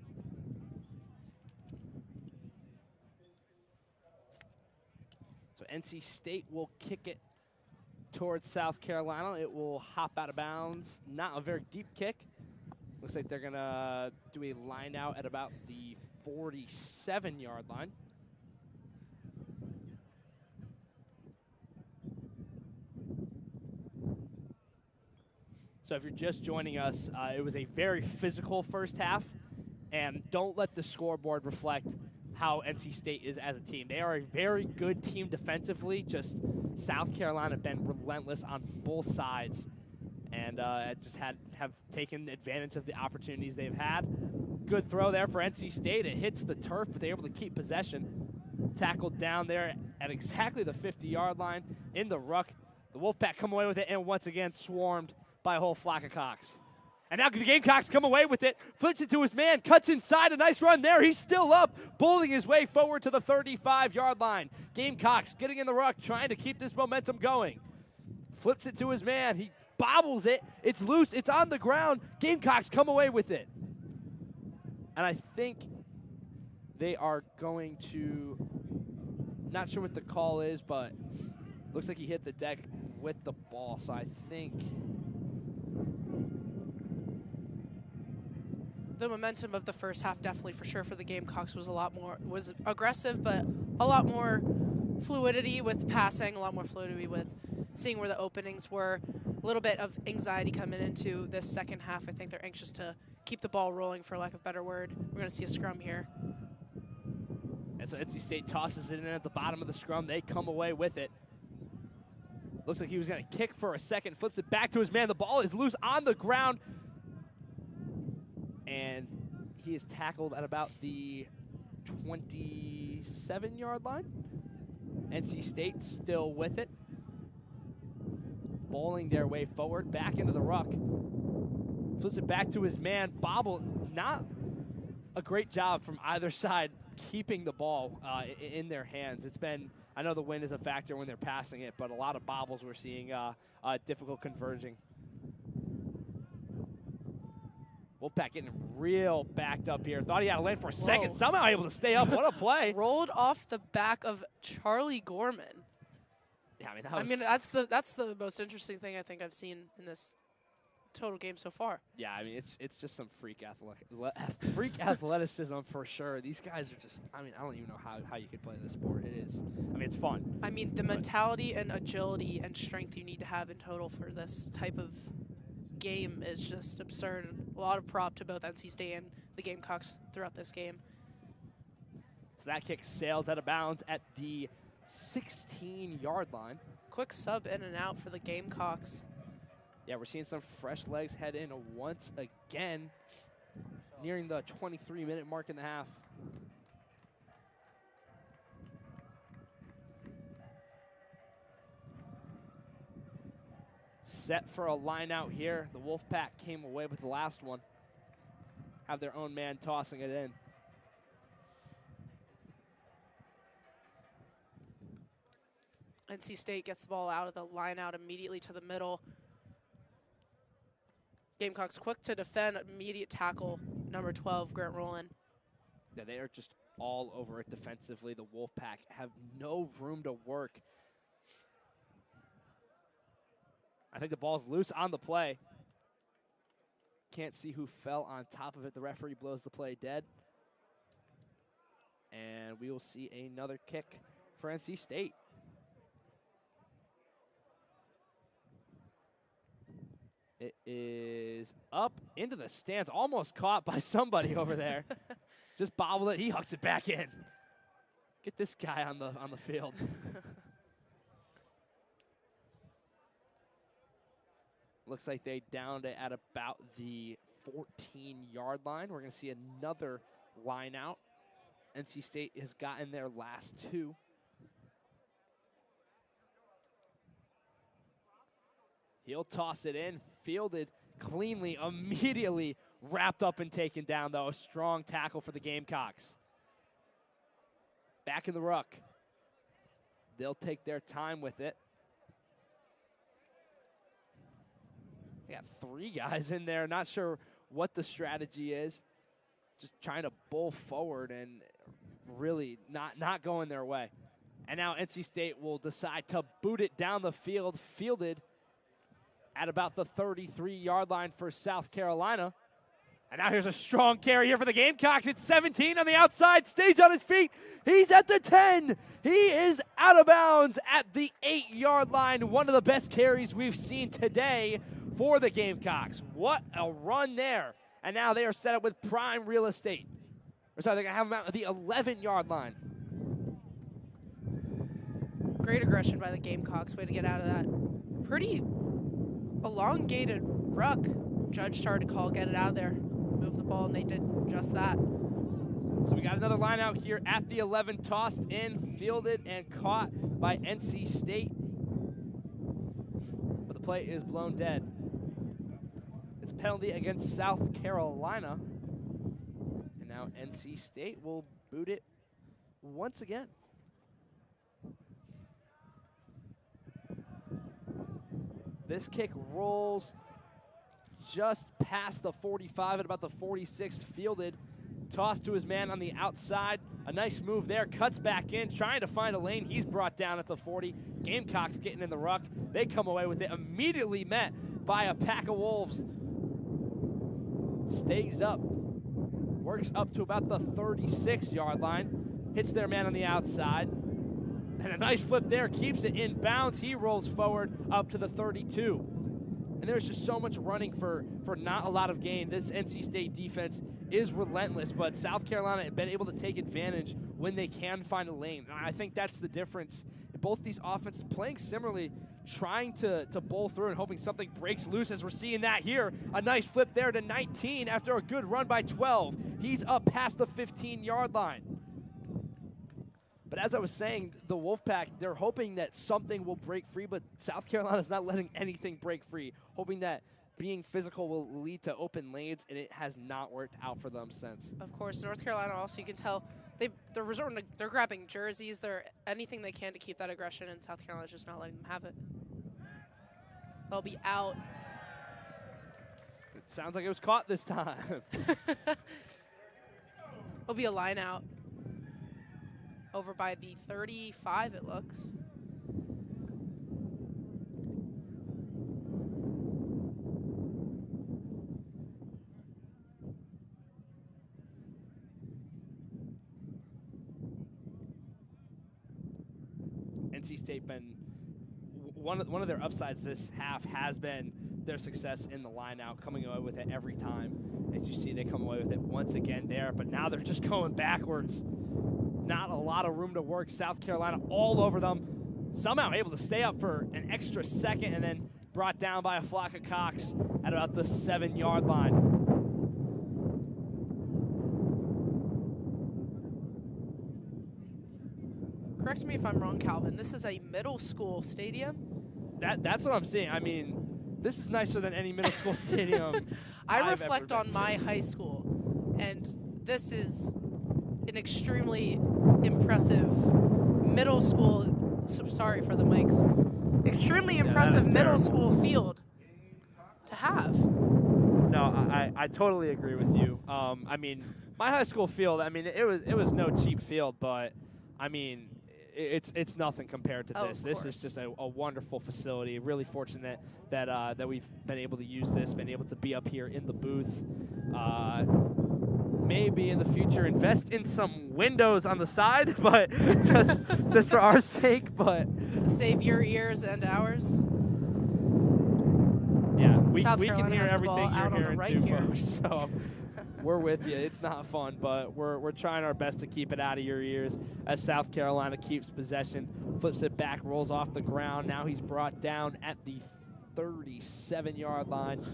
So NC State will kick it towards South Carolina. It will hop out of bounds. Not a very deep kick. Looks like they're going to do a line out at about the 47-yard line. So if you're just joining us, it was a very physical first half, and don't let the scoreboard reflect how NC State is as a team. They are a very good team defensively, just South Carolina have been relentless on both sides, and just have taken advantage of the opportunities they've had. Good throw there for NC State. It hits the turf, but they're able to keep possession. Tackled down there at exactly the 50-yard line in the ruck. The Wolfpack come away with it, and once again swarmed by a whole flock of Cocks. And now the Gamecocks come away with it, flips it to his man, cuts inside, a nice run there. He's still up, bowling his way forward to the 35-yard line. Gamecocks getting in the ruck, trying to keep this momentum going. Flips it to his man. He bobbles it. It's loose. It's on the ground. Gamecocks come away with it. And I think they are going to, not sure what the call is, but looks like he hit the deck with the ball. So I think the momentum of the first half, definitely for sure for the Gamecocks, was aggressive, but a lot more fluidity with passing, a lot more fluidity with seeing where the openings were. A little bit of anxiety coming into this second half. I think they're anxious to keep the ball rolling, for lack of a better word. We're going to see a scrum here. And so NC State tosses it in at the bottom of the scrum. They come away with it. Looks like he was going to kick for a second, flips it back to his man. The ball is loose on the ground. And he is tackled at about the 27-yard line. NC State still with it. Bowling their way forward, back into the ruck. Flips it back to his man. Bobble, not a great job from either side keeping the ball in their hands. It's been, I know the wind is a factor when they're passing it, but a lot of bobbles we're seeing difficult converging. Wolfpack getting real backed up here. Thought he had to land for a second. Somehow able to stay up. What a play. Rolled off the back of Charlie Gorman. Yeah, that's the most interesting thing I think I've seen in this total game so far. Yeah, I mean, it's just some freak athleticism for sure. These guys are just, I mean, I don't even know how you could play this sport. It is, I mean, it's fun. I mean, the mentality and agility and strength you need to have in total for this type of game is just absurd. A lot of prop to both NC State and the Gamecocks throughout this game. So that kick sails out of bounds at the 16-yard line. Quick sub in and out for the Gamecocks. Yeah, we're seeing some fresh legs head in once again, nearing the 23-minute mark in the half. set for a line out here. The Wolfpack came away with the last one. Have their own man tossing it in. NC State gets the ball out of the line out immediately to the middle. Gamecocks quick to defend, immediate tackle, number 12, Grant Rowland. Yeah, they are just all over it defensively. The Wolfpack have no room to work. I think the ball's loose on the play. Can't see who fell on top of it. The referee blows the play dead. And we will see another kick for NC State. It is up into the stands, almost caught by somebody over there. Just bobbled it, he hucks it back in. Get this guy on the field. Looks like they downed it at about the 14-yard line. We're going to see another line out. NC State has gotten their last two. He'll toss it in, fielded cleanly, immediately wrapped up and taken down, though. A strong tackle for the Gamecocks. Back in the ruck. They'll take their time with it. They got three guys in there. Not sure what the strategy is. Just trying to bull forward and really not going their way. And now NC State will decide to boot it down the field, fielded at about the 33-yard line for South Carolina. And now here's a strong carry here for the Gamecocks. It's 17 on the outside, stays on his feet. He's at the 10. He is out of bounds at the 8-yard line. One of the best carries we've seen today for the Gamecocks. What a run there. And now they are set up with prime real estate. Or sorry, they're going to have him out at the 11-yard line. Great aggression by the Gamecocks. Way to get out of that. Pretty elongated ruck. Judge started to call, get it out of there. Move the ball, and they did just that. So we got another line out here at the 11, tossed in, fielded, and caught by NC State. But the play is blown dead. It's a penalty against South Carolina. And now NC State will boot it once again. This kick rolls just past the 45 at about the 46, fielded, tossed to his man on the outside. A nice move there, cuts back in, trying to find a lane. He's brought down at the 40. Gamecocks getting in the ruck. They come away with it, immediately met by a pack of Wolves. Stays up, works up to about the 36-yard line, hits their man on the outside. And a nice flip there, keeps it in bounds. He rolls forward up to the 32. And there's just so much running for not a lot of gain. This NC State defense is relentless, but South Carolina have been able to take advantage when they can find a lane. And I think that's the difference. Both these offenses playing similarly, trying to bowl through and hoping something breaks loose, as we're seeing that here. A nice flip there to 19 after a good run by 12. He's up past the 15-yard line. But as I was saying, the Wolfpack, they're hoping that something will break free, but South Carolina's not letting anything break free, hoping that being physical will lead to open lanes, and it has not worked out for them since. Of course, North Carolina also, you can tell, they're resorting to, they're grabbing jerseys, they're anything they can to keep that aggression, and South Carolina's just not letting them have it. They'll be out. It sounds like it was caught this time. It'll be a line out. Over by the 35, it looks. NC State been one of their upsides this half has been their success in the line out, coming away with it every time. As you see, they come away with it once again there, but now they're just going backwards. Not a lot of room to work. South Carolina all over them. Somehow able to stay up for an extra second and then brought down by a flock of cocks at about the 7-yard line. Correct me if I'm wrong, Calvin. This is a middle school stadium? That's what I'm seeing. I mean, This is nicer than any middle school stadium. I I've reflect ever on been my to. high school, and this is an extremely impressive middle school. So sorry for the mics. Extremely that impressive is middle terrible. school field to have. No, I totally agree with you. I mean, my high school field. I mean, it was no cheap field, but I mean, it's nothing compared to Oh, this. of This is course. just a wonderful facility. Really fortunate that we've been able to use this, been able to be up here in the booth. Maybe in the future invest in some windows on the side, but just for our sake. But To save your ears and ours. yeah, South we can Carolina hear has the ball everything you're out on the hearing right too, here. folks. So we're with you. It's not fun, but we're trying our best to keep it out of your ears as South Carolina keeps possession, flips it back, rolls off the ground. Now he's brought down at the 37-yard line.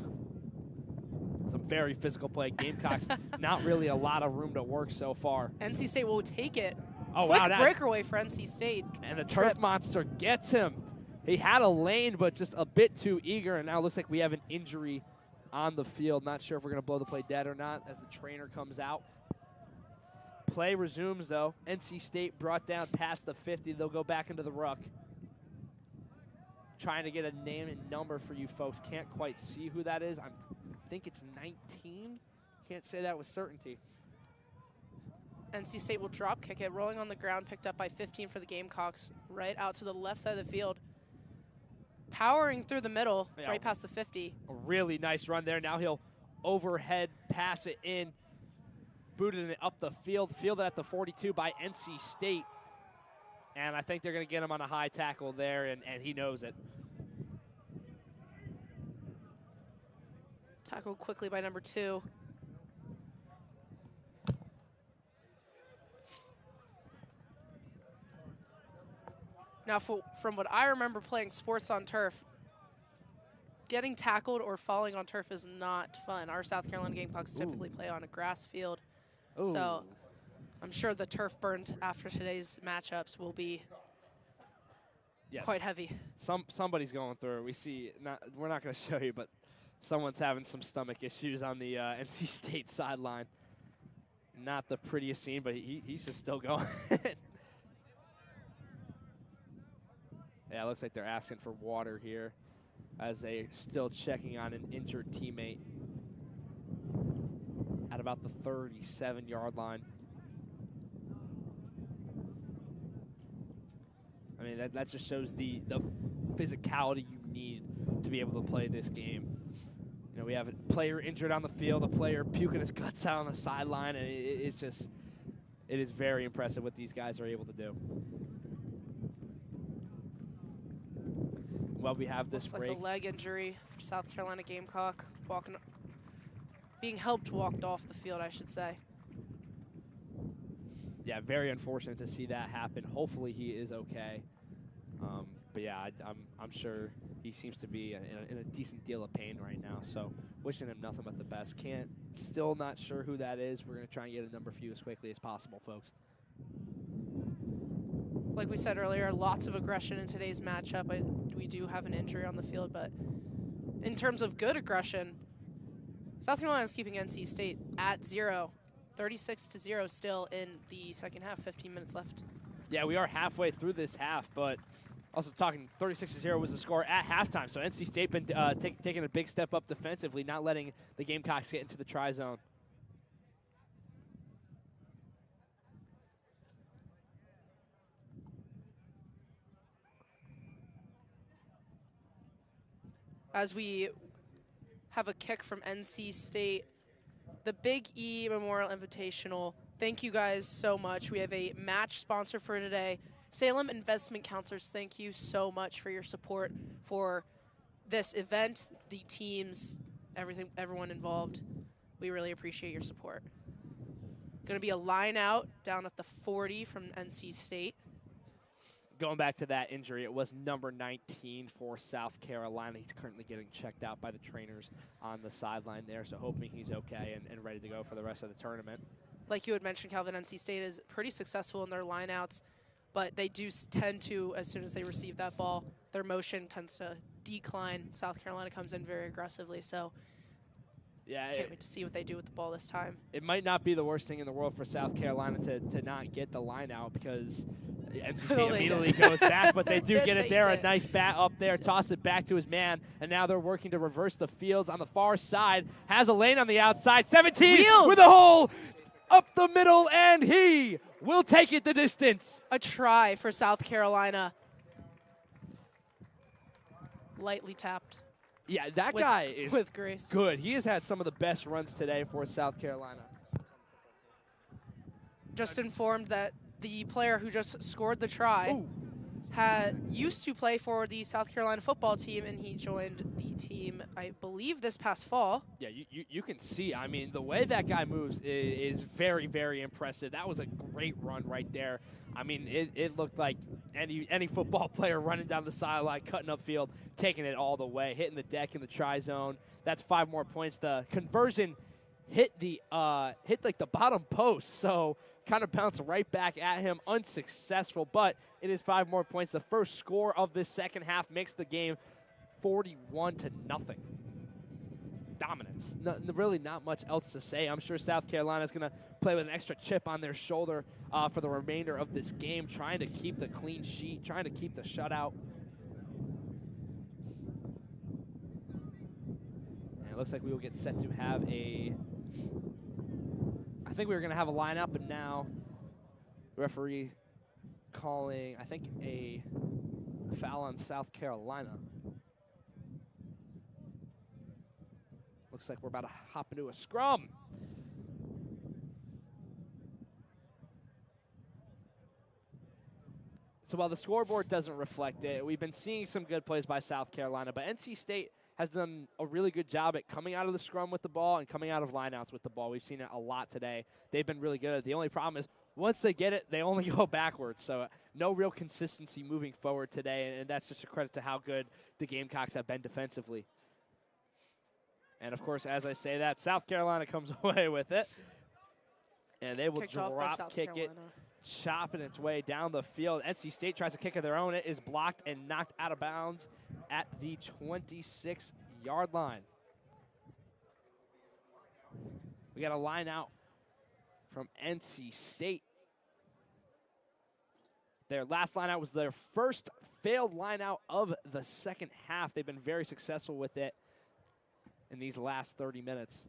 Some very physical play. Gamecocks, not really a lot of room to work so far. NC State will take it. Oh, Quick wow. That, breakaway for NC State. and the turf Tripped. monster gets him. He had a lane, but just a bit too eager, and now it looks like we have an injury on the field. Not sure if we're going to blow the play dead or not as the trainer comes out. Play resumes, though. NC State brought down past the 50. They'll go back into the ruck. Trying to get a name and number for you folks. Can't quite see who that is. I think it's 19. Can't say that with certainty. NC State will drop kick it, rolling on the ground, picked up by 15 for the Gamecocks, right out to the left side of the field. Powering through the middle, Yeah. right past the 50. A really nice run there. Now he'll overhead pass it in. Booted it up the field. Fielded at the 42 by NC State. And I think they're going to get him on a high tackle there, and he knows it. Tackled quickly by number 2. Now, from what I remember playing sports on turf, getting tackled or falling on turf is not fun. Our South Carolina Gamecocks typically play on a grass field. Ooh. So I'm sure the turf burnt after today's matchups will be Yes. quite heavy. Somebody's going through it. We see, we're not going to show you, but someone's having some stomach issues on the NC State sideline. Not the prettiest scene, but he's just still going. Yeah, it looks like they're asking for water here as they're still checking on an injured teammate at about the 37-yard line. I mean, that just shows the physicality you need to be able to play this game. You know, we have a player injured on the field, a player puking his guts out on the sideline, and it is very impressive what these guys are able to do. Well, we have this Looks like break. a leg injury for South Carolina Gamecock, being helped walked off the field, I should say. Yeah, very unfortunate to see that happen. Hopefully he is okay. But yeah, I'm sure he seems to be in a decent deal of pain right now. So wishing him nothing but the best. Still not sure who that is. We're going to try and get a number for you as quickly as possible, folks. Like we said earlier, lots of aggression in today's matchup. We do have an injury on the field, but in terms of good aggression, South Carolina is keeping NC State at 0. 36-0 still in the second half, 15 minutes left. Yeah, we are halfway through this half, but also talking 36-0 was the score at halftime. So NC State been taking a big step up defensively, not letting the Gamecocks get into the try zone. As we have a kick from NC State, the Big E Memorial Invitational. Thank you guys so much. We have a match sponsor for today. Salem Investment Counselors, thank you so much for your support for this event, the teams, everyone involved. We really appreciate your support. Going to be a line out down at the 40 from NC State. Going back to that injury, it was number 19 for South Carolina. He's currently getting checked out by the trainers on the sideline there, so hoping he's okay and ready to go for the rest of the tournament. Like you had mentioned, Calvin, NC State is pretty successful in their lineouts, but they do tend to, as soon as they receive that ball, their motion tends to decline. South Carolina comes in very aggressively, so yeah, can't wait to see what they do with the ball this time. it might not be the worst thing in the world for South Carolina to not get the line out, because NC State They immediately did. goes back, but they do get it They there. A did. nice bat up there, toss it back to his man, and now they're working to reverse the fields on the far side. Has a lane on the outside. 17 Wheels. with a hole up the middle, and he will take it the distance. A try for South Carolina. Lightly tapped Yeah, that with, guy is with grace. good. He has had some of the best runs today for South Carolina. Just informed that the player who just scored the try Ooh. used to play for the South Carolina football team, and he joined the team, I believe, this past fall. Yeah, you can see, I mean, the way that guy moves is very, very impressive. That was a great run right there. I mean, it looked like any football player running down the sideline, cutting upfield, taking it all the way, hitting the deck in the try zone. That's 5 more points. The conversion hit like the bottom post, so kind of bounced right back at him, unsuccessful, but it is 5 more points. The first score of this second half makes the game 41-0. Dominance. Really not much else to say. I'm sure South Carolina's going to play with an extra chip on their shoulder for the remainder of this game, trying to keep the clean sheet, trying to keep the shutout. And it looks like we will get set to have I think we were going to have a lineup, but now the referee calling, I think, a foul on South Carolina. Looks like we're about to hop into a scrum. So while the scoreboard doesn't reflect it, we've been seeing some good plays by South Carolina, but NC State has done a really good job at coming out of the scrum with the ball and coming out of lineouts with the ball. We've seen it a lot today. They've been really good. The only problem is once they get it, they only go backwards. So no real consistency moving forward today, and that's just a credit to how good the Gamecocks have been defensively. And, of course, as I say that, South Carolina comes away with it. And they will Kicked off by drop South kick it, Carolina. chopping its way down the field. NC State tries to kick of their own. It is blocked and knocked out of bounds at the 26-yard line. We got a line out from NC State. Their last line out was their first failed line out of the second half. They've been very successful with it in these last 30 minutes.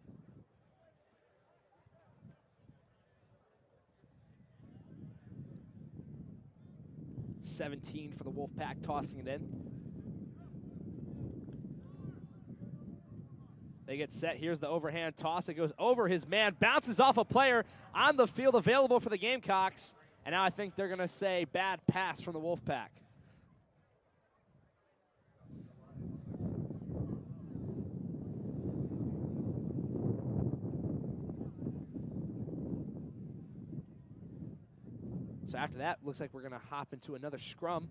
$17 for the Wolfpack, tossing it in. They get set. Here's the overhand toss. It goes over his man, bounces off a player on the field available for the Gamecocks. And now I think they're going to say bad pass from the Wolfpack. So after that, looks like we're going to hop into another scrum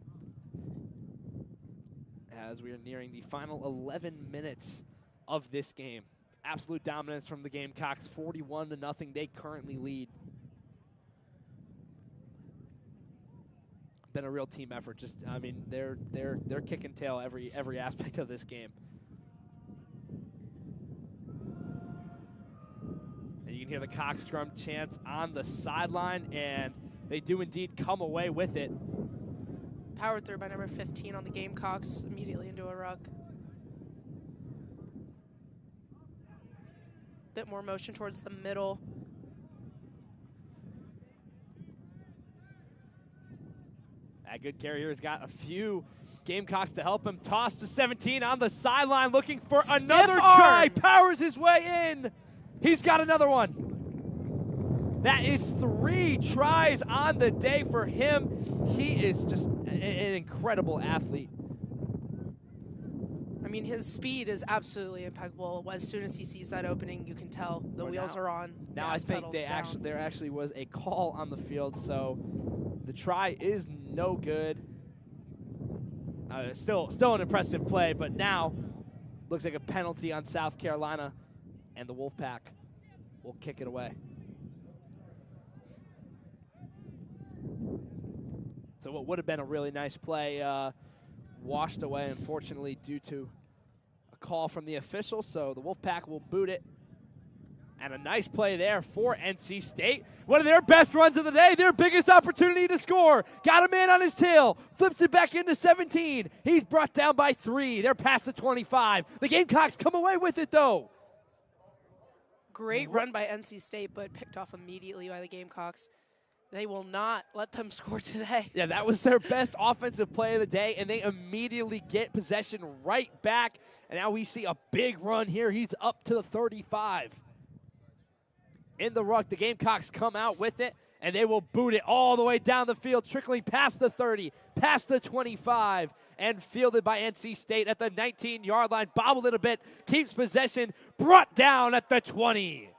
as we are nearing the final 11 minutes of this game. Absolute dominance from the Gamecocks, 41-0. They currently lead. Been a real team effort. Just, I mean, they're kicking tail every aspect of this game. And you can hear the Cox scrum chants on the sideline, and they do indeed come away with it. Powered through by number 15 on the Gamecocks, immediately into a ruck. Bit more motion towards the middle. That good carry here has got a few Gamecocks to help him. Toss to 17 on the sideline, looking for Stiff another arm. try. Powers his way in. He's got another one. That is 3 tries on the day for him. He is just an incredible athlete. I mean, his speed is absolutely impeccable. As soon as he sees that opening, you can tell the Well, wheels now- are on. Now I gas think pedals there down. actually was a call on the field, so the try is no good. Still an impressive play, but now looks like a penalty on South Carolina, and the Wolfpack will kick it away. So what would have been a really nice play washed away, unfortunately, due to a call from the official. So the Wolfpack will boot it. And a nice play there for NC State. One of their best runs of the day, their biggest opportunity to score. Got a man on his tail, flips it back into 17. He's brought down by 3. They're past the 25. The Gamecocks come away with it, though. Great run by NC State, but picked off immediately by the Gamecocks. They will not let them score today. Yeah, that was their best offensive play of the day, and they immediately get possession right back. And now we see a big run here. He's up to the 35. In the ruck, the Gamecocks come out with it, and they will boot it all the way down the field, trickling past the 30, past the 25, and fielded by NC State at the 19-yard line. Bobbled it a bit, keeps possession, brought down at the 20.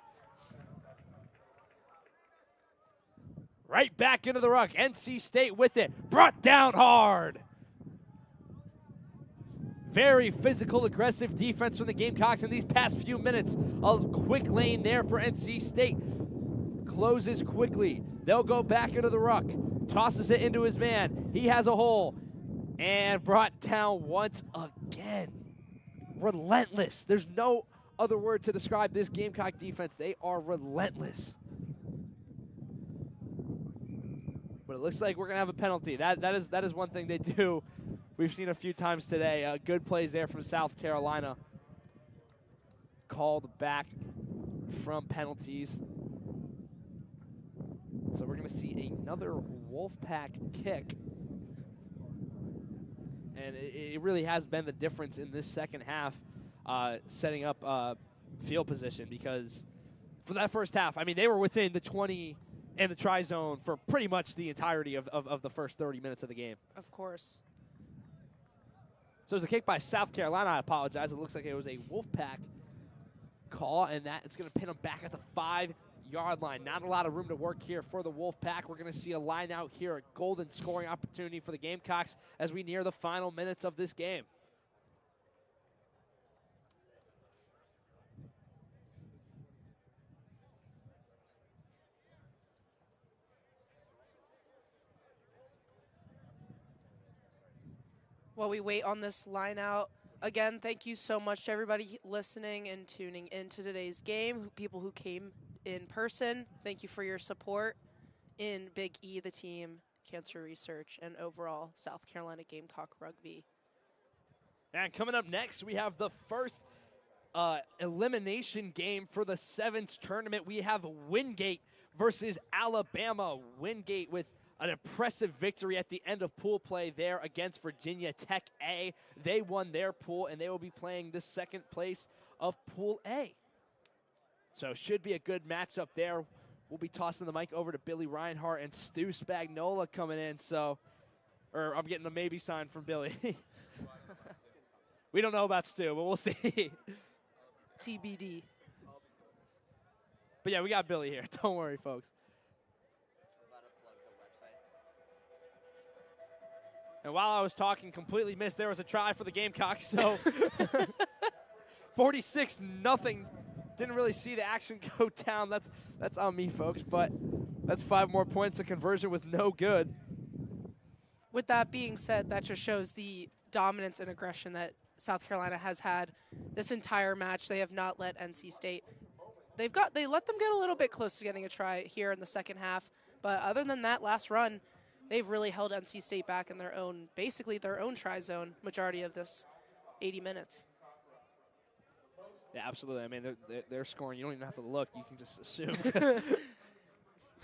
Right back into the ruck, NC State with it, brought down hard. Very physical, aggressive defense from the Gamecocks in these past few minutes. A quick lane there for NC State. Closes quickly. They'll go back into the ruck. Tosses it into his man. He has a hole. And brought down once again. Relentless. There's no other word to describe this Gamecock defense. They are relentless. But it looks like we're going to have a penalty. That is one thing they do. We've seen a few times today. Good plays there from South Carolina. Called back from penalties. So we're going to see another Wolfpack kick. And it really has been the difference in this second half, setting up field position, because for that first half, I mean, they were within the 20 and the try zone for pretty much the entirety of the first 30 minutes of the game. Of course. So it was a kick by South Carolina. I apologize. It looks like it was a Wolfpack call, and that it's going to pin them back at the 5-yard line. Not a lot of room to work here for the Wolfpack. We're going to see a line out here, a golden scoring opportunity for the Gamecocks as we near the final minutes of this game. While we wait on this line out, again, thank you so much to everybody listening and tuning into today's game, people who came in person. Thank you for your support in Big E, the team, cancer research, and overall South Carolina Gamecock rugby. And coming up next, we have the first elimination game for the Sevens tournament. We have Windgate versus Alabama. Windgate with an impressive victory at the end of pool play there against Virginia Tech A. They won their pool, and they will be playing the second place of Pool A. So should be a good matchup there. We'll be tossing the mic over to Billy Reinhart and Stu Spagnola coming in. So, or I'm getting a maybe sign from Billy. We don't know about Stu, but we'll see. TBD. But yeah, we got Billy here. Don't worry, folks. And while I was talking, completely missed, there was a try for the Gamecocks. So 46-0. Didn't really see the action go down. That's on me, folks. But that's 5 more points. The conversion was no good. With that being said, that just shows the dominance and aggression that South Carolina has had this entire match. They have not let NC State. They let them get a little bit close to getting a try here in the second half. But other than that last run, they've really held NC State back in their own, basically their own try zone majority of this 80 minutes. Yeah, absolutely. I mean, they're scoring. You don't even have to look. You can just assume.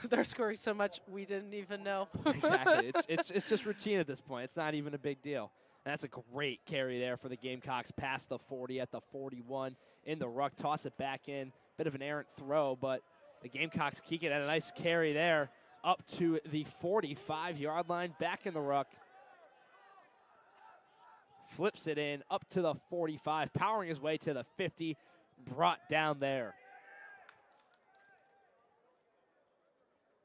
They're scoring so much we didn't even know. Exactly. It's just routine at this point. It's not even a big deal. And that's a great carry there for the Gamecocks past the 40 at the 41 in the ruck. Toss it back in. Bit of an errant throw, but the Gamecocks keep it at a nice carry there up to the 45-yard line, back in the ruck. Flips it in up to the 45, powering his way to the 50, brought down there.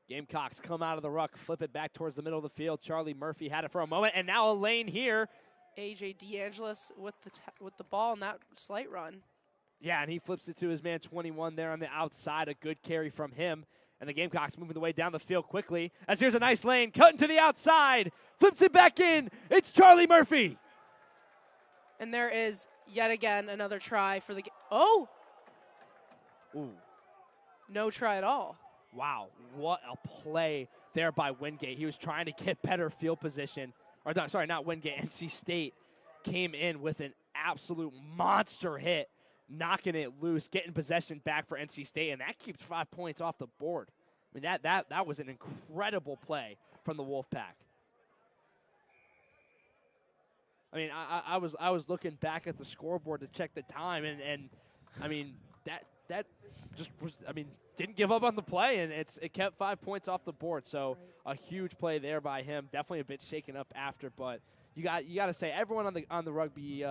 Gamecocks come out of the ruck, flip it back towards the middle of the field. Charlie Murphy had it for a moment, and now a lane here. A.J. DeAngelis with the ball in that slight run. Yeah, and he flips it to his man 21 there on the outside. A good carry from him. And the Gamecocks moving the way down the field quickly. As here's a nice lane, cutting to the outside, flips it back in. It's Charlie Murphy. And there is yet again another try for the oh! Ooh. No try at all. Wow, what a play there by Windgate. He was trying to get better field position. Or no, sorry, not Windgate. NC State came in with an absolute monster hit, knocking it loose, getting possession back for NC State, and that keeps 5 points off the board. I mean, that was an incredible play from the Wolfpack. I mean, I was looking back at the scoreboard to check the time, and I mean that just was, I mean, didn't give up on the play, and it kept 5 points off the board. So a huge play there by him. Definitely a bit shaken up after, but you got to say everyone on the rugby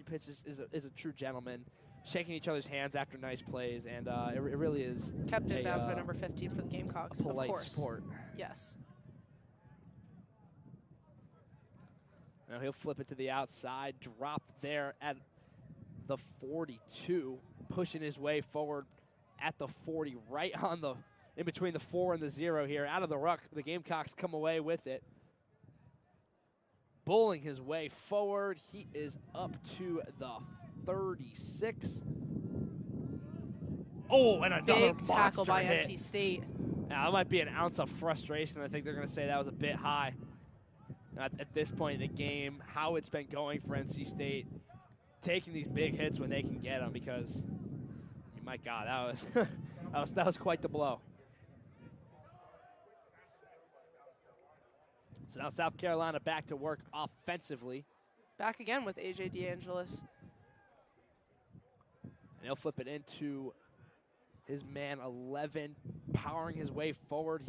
pitch is a true gentleman, shaking each other's hands after nice plays, and it really is Kept in bounds by number 15 for the Gamecocks. a polite of course. sport. Yes. Now he'll flip it to the outside, dropped there at the 42, pushing his way forward at the 40, right on the in between the 4 and the 0 here. Out of the ruck, the Gamecocks come away with it. Bowling his way forward. He is up to the 36. Oh, and another Big tackle by hit. NC State. Now, that might be an ounce of frustration. I think they're going to say that was a bit high. At this point in the game, how it's been going for NC State, taking these big hits when they can get them, because, my God, that was quite the blow. So now South Carolina back to work offensively. Back again with A.J. DeAngelis. And he'll flip it into his man 11, powering his way forward.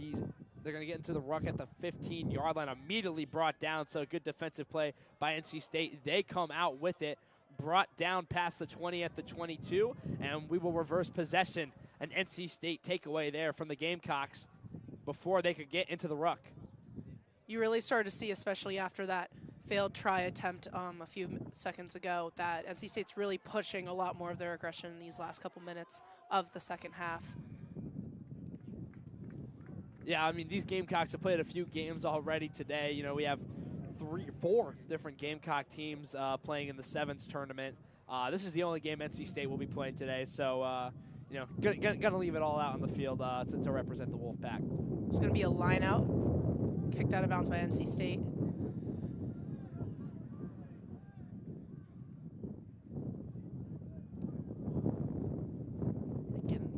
They're going to get into the ruck at the 15-yard line, immediately brought down. So good defensive play by NC State. They come out with it, brought down past the 20 at the 22, and we will reverse possession. An NC State takeaway there from the Gamecocks before they could get into the ruck. You really started to see, especially after that failed try attempt a few seconds ago, that NC State's really pushing a lot more of their aggression in these last couple minutes of the second half. Yeah, I mean, these Gamecocks have played a few games already today. You know, we have 4 different Gamecock teams playing in the Sevens tournament. This is the only game NC State will be playing today, so, you know, gonna leave it all out on the field to represent the Wolfpack. It's going to be a line out, kicked out of bounds by NC State.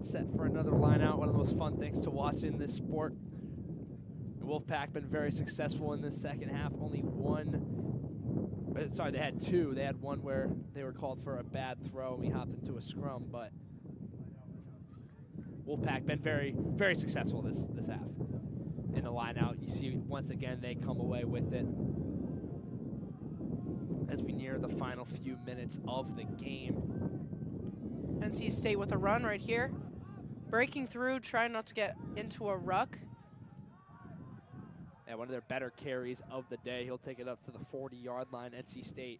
Set for another line out, one of the most fun things to watch in this sport. The Wolfpack been very successful in this second half. Only one, sorry, they had 2. They had one where they were called for a bad throw and we hopped into a scrum, but Wolfpack been very, very successful this half. In the line out, you see once again they come away with it as we near the final few minutes of the game. NC State with a run right here. Breaking through, trying not to get into a ruck. And one of their better carries of the day. He'll take it up to the 40-yard line. NC State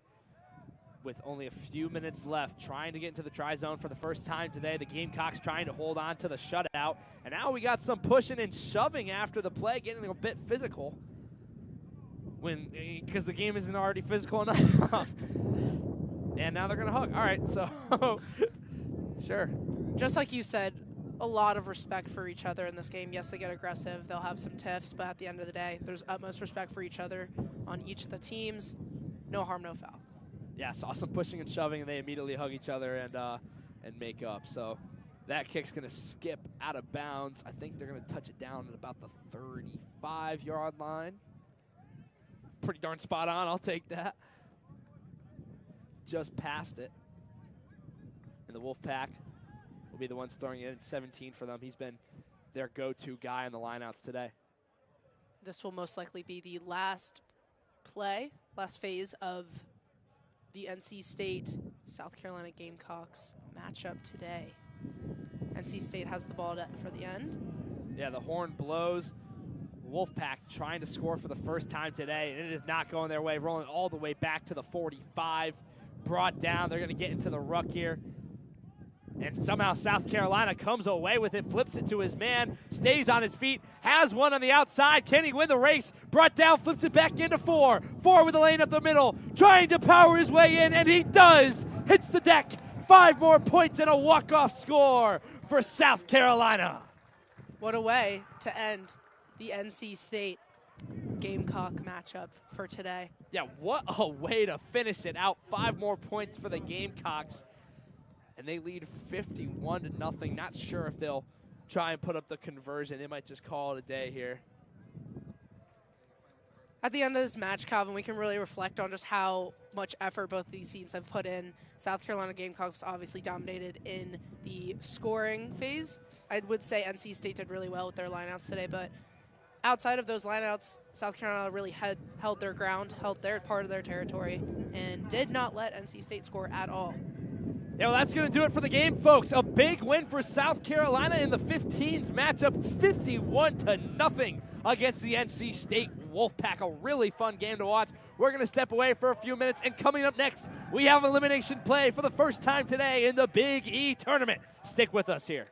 with only a few minutes left, trying to get into the try zone for the first time today. The Gamecocks trying to hold on to the shutout. And now we got some pushing and shoving after the play, getting a bit physical. Because the game isn't already physical enough. And now they're going to hug. All right, so sure. Just like you said, a lot of respect for each other in this game. Yes, they get aggressive. They'll have some tiffs, but at the end of the day, there's utmost respect for each other on each of the teams. No harm, no foul. Yeah, saw some pushing and shoving, and they immediately hug each other and make up. So that kick's going to skip out of bounds. I think they're going to touch it down at about the 35-yard line. Pretty darn spot on. I'll take that. Just past it. And the Wolfpack will be the ones throwing it in 17 for them. He's been their go-to guy in the lineouts today. This will most likely be the last phase of the NC State South Carolina Gamecocks matchup today. NC State has the ball for the end. Yeah, the horn blows. Wolfpack trying to score for the first time today, and it is not going their way, rolling all the way back to the 45. Brought down. They're going to get into the ruck here. And somehow South Carolina comes away with it, flips it to his man, stays on his feet, has one on the outside. Can he win the race? Brought down, flips it back into 4. 4 with a lane up the middle, trying to power his way in, and he does. Hits the deck. 5 more points and a walk-off score for South Carolina. What a way to end the NC State Gamecock matchup for today. Yeah, what a way to finish it out. 5 more points for the Gamecocks. And they lead 51-0. Not sure if they'll try and put up the conversion. They might just call it a day here. At the end of this match, Calvin, we can really reflect on just how much effort both these teams have put in. South Carolina Gamecocks obviously dominated in the scoring phase. I would say NC State did really well with their lineouts today, but outside of those lineouts, South Carolina really held their ground, held their part of their territory, and did not let NC State score at all. Yeah, well, that's going to do it for the game, folks. A big win for South Carolina in the 15s matchup, 51-0 against the NC State Wolfpack. A really fun game to watch. We're going to step away for a few minutes, and coming up next, we have elimination play for the first time today in the Big E tournament. Stick with us here.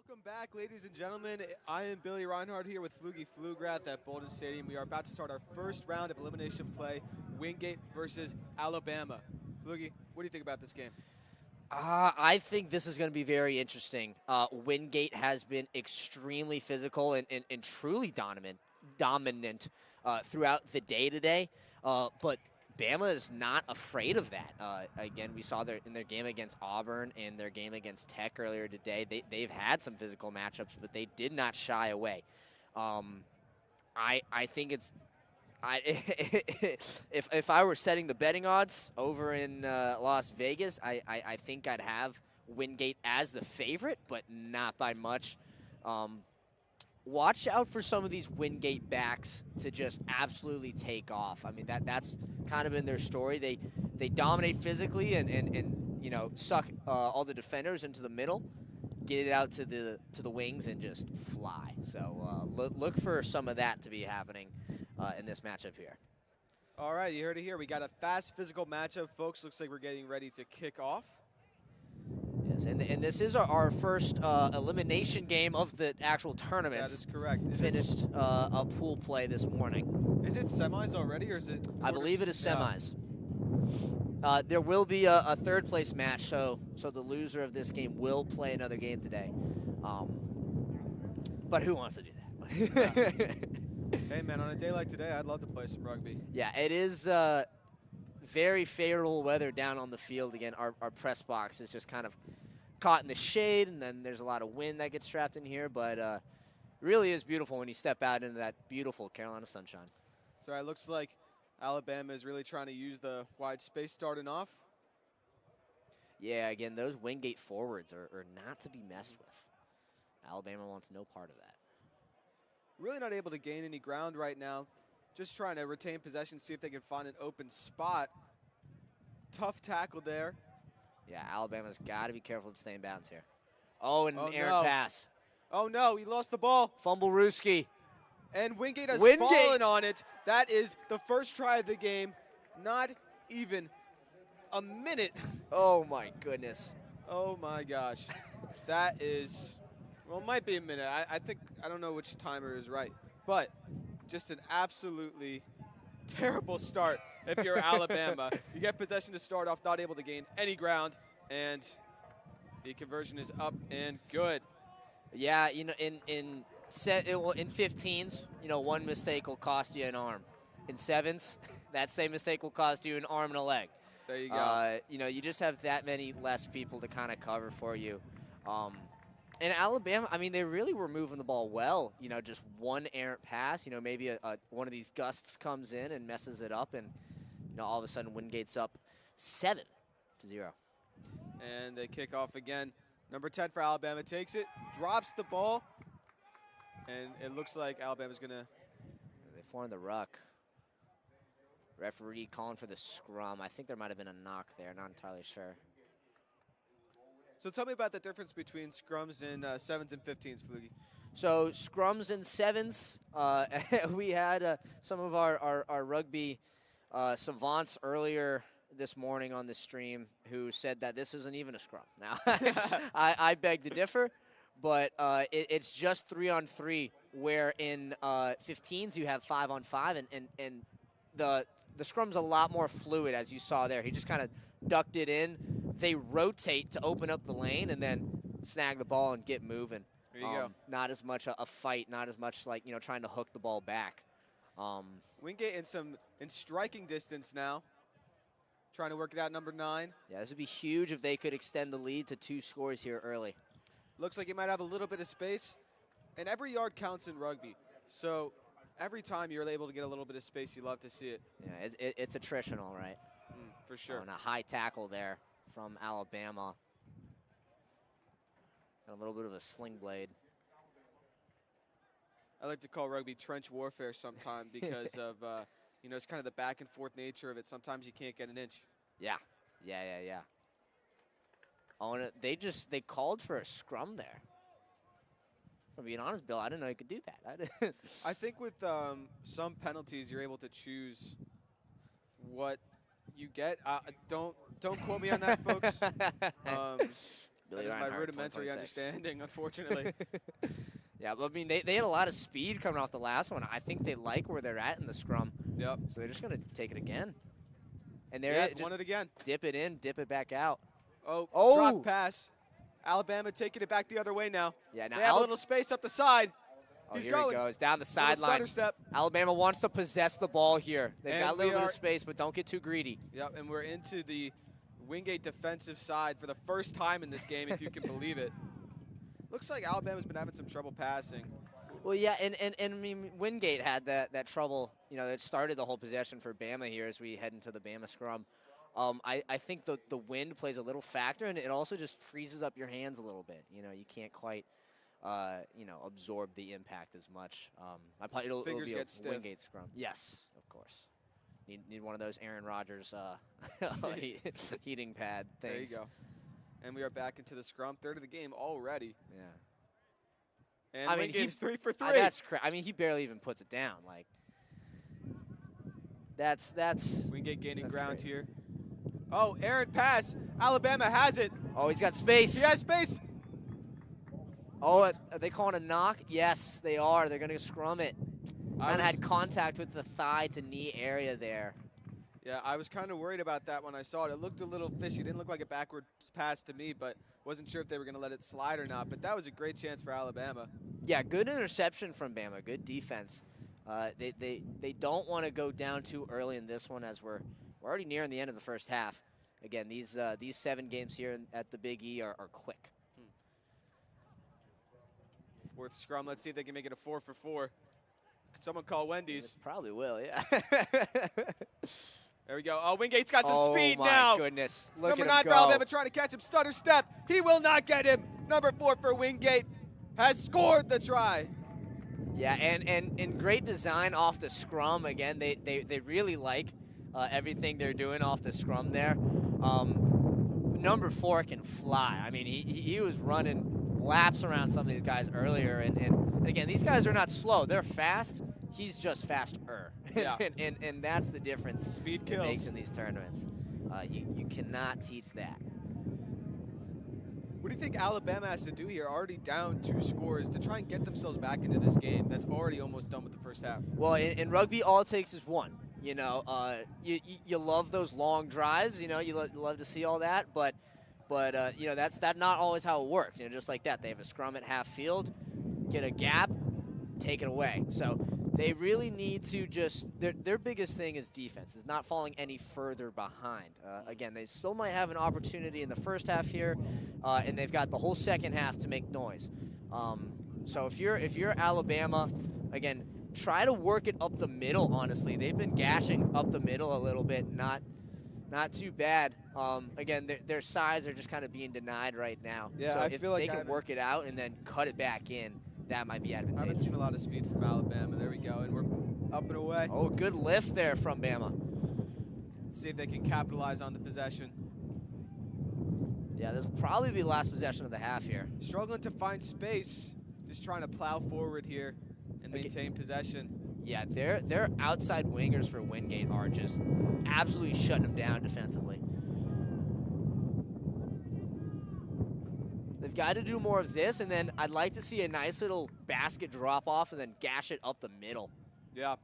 Welcome back, ladies and gentlemen. I am Billy Reinhardt here with Flugie Flugrath at Bolden Stadium. We are about to start our first round of elimination play, Windgate versus Alabama. Flugie, what do you think about this game? I think this is going to be very interesting. Windgate has been extremely physical and truly dominant throughout the day today, but Bama is not afraid of that. Again, we saw in their game against Auburn and their game against Tech earlier today. They've had some physical matchups, but they did not shy away. I think it's if I were setting the betting odds over in Las Vegas, I think I'd have Windgate as the favorite, but not by much. Watch out for some of these Windgate backs to just absolutely take off. I mean, that's kind of been their story. They dominate physically and you know, suck all the defenders into the middle, get it out to the wings, and just fly. So look for some of that to be happening in this matchup here. All right, you heard it here. We got a fast physical matchup, folks. Looks like we're getting ready to kick off. Yes, and this is our first elimination game of the actual tournament. That is correct. Finished a pool play this morning. Is it semis already, or is it quarters? I believe it is semis. Yeah. There will be a third place match, so the loser of this game will play another game today. But who wants to do that? Hey, man, on a day like today, I'd love to play some rugby. Yeah, it is very favorable weather down on the field. Again, our press box is just kind of caught in the shade, and then there's a lot of wind that gets trapped in here, but really is beautiful when you step out into that beautiful Carolina sunshine. So it looks like Alabama is really trying to use the wide space starting off. Yeah, again, those Windgate forwards are not to be messed with. Alabama wants no part of that. Really not able to gain any ground right now. Just trying to retain possession, see if they can find an open spot. Tough tackle there. Yeah, Alabama's got to be careful to stay in bounds here. Oh, and an errant no. pass. Oh, no, he lost the ball. Fumble Ruski. And Windgate has Windgate. fallen on it. That is the first try of the game. Not even a minute. Oh my goodness. Oh my gosh. That is, well, it might be a minute. I don't know which timer is right, but just an absolutely terrible start if you're Alabama. You get possession to start off, not able to gain any ground, and the conversion is up and good. Yeah, you know, in 15s, you know, one mistake will cost you an arm. In 7s, that same mistake will cost you an arm and a leg. There you go. You know, you just have that many less people to kind of cover for you. And Alabama, I mean, they really were moving the ball well. You know, just one errant pass. You know, maybe one of these gusts comes in and messes it up, and you know, all of a sudden, Wingate's up 7-0. And they kick off again. Number 10 for Alabama takes it, drops the ball, and it looks like Alabama's gonna. They formed the ruck. Referee calling for the scrum. I think there might have been a knock there. Not entirely sure. So tell me about the difference between scrums and 7s and 15s, Flugie. So scrums and 7s, we had some of our rugby savants earlier this morning on the stream who said that this isn't even a scrum. Now, I beg to differ, but it's just 3-on-3, where in 15s you have 5-on-5, and the scrum's a lot more fluid, as you saw there. He just kind of ducked it in. They rotate to open up the lane and then snag the ball and get moving. There you go. Not as much a fight, not as much like, you know, trying to hook the ball back. Wingate in striking distance now, trying to work it out, number 9. Yeah, this would be huge if they could extend the lead to 2 scores here early. Looks like he might have a little bit of space, and every yard counts in rugby. So every time you're able to get a little bit of space, you love to see it. Yeah, it's attritional, right? For sure. And a high tackle there from Alabama. And a little bit of a sling blade. I like to call rugby trench warfare sometime because of, you know, it's kind of the back and forth nature of it. Sometimes you can't get an inch. Yeah. Oh, and they called for a scrum there. For being honest, Bill, I didn't know you could do that. I think with some penalties, you're able to choose what you get. Don't quote me on that, folks. That is my rudimentary understanding, unfortunately. Yeah, but I mean, they had a lot of speed coming off the last one. I think they like where they're at in the scrum. Yep. So they're just going to take it again. And they're won it again. Dip it in, dip it back out. Oh, drop pass. Alabama taking it back the other way now. Yeah, now they have a little space up the side. He's here going. He goes, down the sideline. Alabama wants to possess the ball here. They've got a little bit of space, but don't get too greedy. Yep, and we're into the Wingate defensive side for the first time in this game, if you can believe it. Looks like Alabama's been having some trouble passing. Well, yeah, and I mean, Windgate had that trouble, you know, that started the whole possession for Bama here as we head into the Bama scrum. I think the wind plays a little factor, and it also just freezes up your hands a little bit. You know, you can't quite, you know, absorb the impact as much. It'll be a Wingate scrum. Yes, of course. Need one of those Aaron Rodgers heating pad things. There you go. And we are back into the scrum, third of the game already. Yeah. And I mean, he's 3 for 3. That's I mean, he barely even puts it down. Like, that's Wingate gaining ground crazy. here. Oh, errant pass. Alabama has it. Oh, he's got space. He has space. Oh, are they calling a knock? Yes, they are. They're going to scrum it. Kind of had contact with the thigh to knee area there. Yeah, I was kind of worried about that when I saw it. It looked a little fishy. It didn't look like a backward pass to me, but wasn't sure if they were going to let it slide or not. But that was a great chance for Alabama. Yeah, good interception from Bama. Good defense. They don't want to go down too early in this one, as we're already nearing the end of the first half. Again, these 7 games here at the Big E are quick. Fourth scrum. Let's see if they can make it a 4 for 4. Could someone call Wendy's? They probably will, yeah. There we go. Oh, Wingate's got some speed now. Oh, my goodness. Look Number at 9 him for go. Alabama trying to catch him. Stutter step. He will not get him. Number 4 for Wingate has scored the try. Yeah, and great design off the scrum. Again, they really like everything they're doing off the scrum there. Number 4 can fly. I mean, he was running laps around some of these guys earlier. And again, these guys are not slow. They're fast. He's just faster. Yeah. and that's the difference Speed it kills. makes in these tournaments. You cannot teach that. What do you think Alabama has to do here, already down 2 scores, to try and get themselves back into this game that's already almost done with the first half? Well, in rugby, all it takes is one. You know, you love those long drives. You know, you love to see all that, but you know, that's not always how it works. You know, just like that, they have a scrum at half field, get a gap, take it away. So they really need to just their biggest thing is defense, is not falling any further behind. Again, they still might have an opportunity in the first half here, and they've got the whole second half to make noise. So if you're Alabama, again, try to work it up the middle. Honestly, they've been gashing up the middle a little bit, not too bad. Again, their sides are just kind of being denied right now. Yeah, so I if feel like they can work it out and then cut it back in, that might be I haven't advantageous. seen a lot of speed from Alabama. There we go, and we're up and away. Oh, good lift there from Bama. Let's see if they can capitalize on the possession. Yeah, this will probably be the last possession of the half here. Struggling to find space, just trying to plow forward here and maintain possession. Yeah, their outside wingers for Windgate are just absolutely shutting them down defensively. They've got to do more of this, and then I'd like to see a nice little basket drop off and then gash it up the middle. Yeah.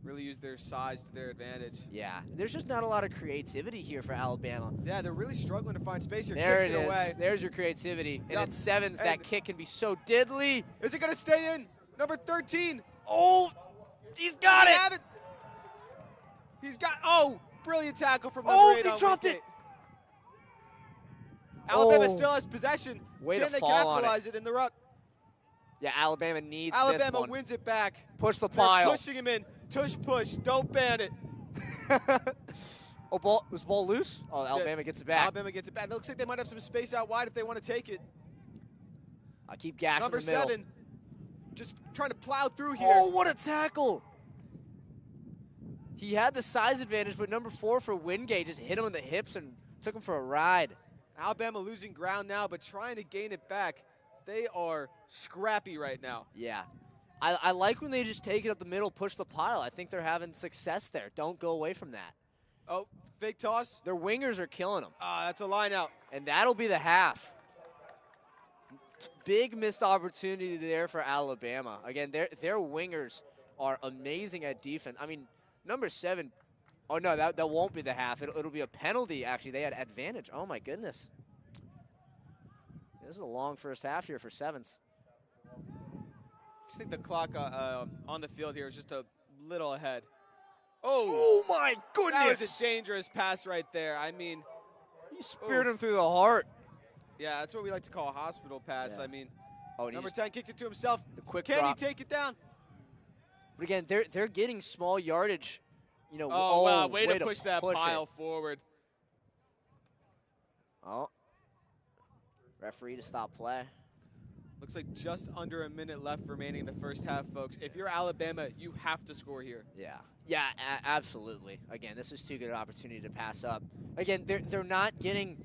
Really use their size to their advantage. Yeah, there's just not a lot of creativity here for Alabama. Yeah, they're really struggling to find space here. There Kicks it it is. away. There's your creativity. And Yep. at sevens, And that kick can be so diddly. Is it going to stay in? Number 13. Oh, he's got He it. have it. He's got, oh, brilliant tackle from number Oh, 8 they on dropped Wingate. it. Alabama Oh. still has possession. Way Can to they fall on it. capitalize it in the ruck? Yeah, Alabama needs this Alabama one. wins it back. Push the They're pile. pushing him in. Tush push. Don't ban it. Oh, was ball loose? Oh, Alabama gets it back. Alabama gets it back. It looks like they might have some space out wide if they want to take it. I keep gashing Number the middle. 7, just trying to plow through here. Oh, what a tackle! He had the size advantage, but number 4 for Wingate just hit him in the hips and took him for a ride. Alabama losing ground now, but trying to gain it back. They are scrappy right now. Yeah. I like when they just take it up the middle, push the pile. I think they're having success there. Don't go away from that. Oh, fake toss. Their wingers are killing them. That's a line out. And that'll be the half. Big missed opportunity there for Alabama. Again, their wingers are amazing at defense. I mean, number 7, oh no, that won't be the half. It'll be a penalty, actually. They had advantage. Oh my goodness. This is a long first half here for sevens. I just think the clock on the field here is just a little ahead. Oh, Oh my that was goodness. a dangerous pass right there. I mean, He speared him through the heart. yeah, that's what we like to call a hospital pass. Yeah. I mean, Oh, and number he 10 kicked it to himself. the quick Can drop. he take it down? But again, they're getting small yardage. You know, Oh, wow, way to to push that push pile it. forward. Oh. Referee to stop play. Looks like just under a minute left remaining in the first half, folks. If you're Alabama, you have to score here. Yeah. Yeah, absolutely. Again, this is too good an opportunity to pass up. Again, they're not getting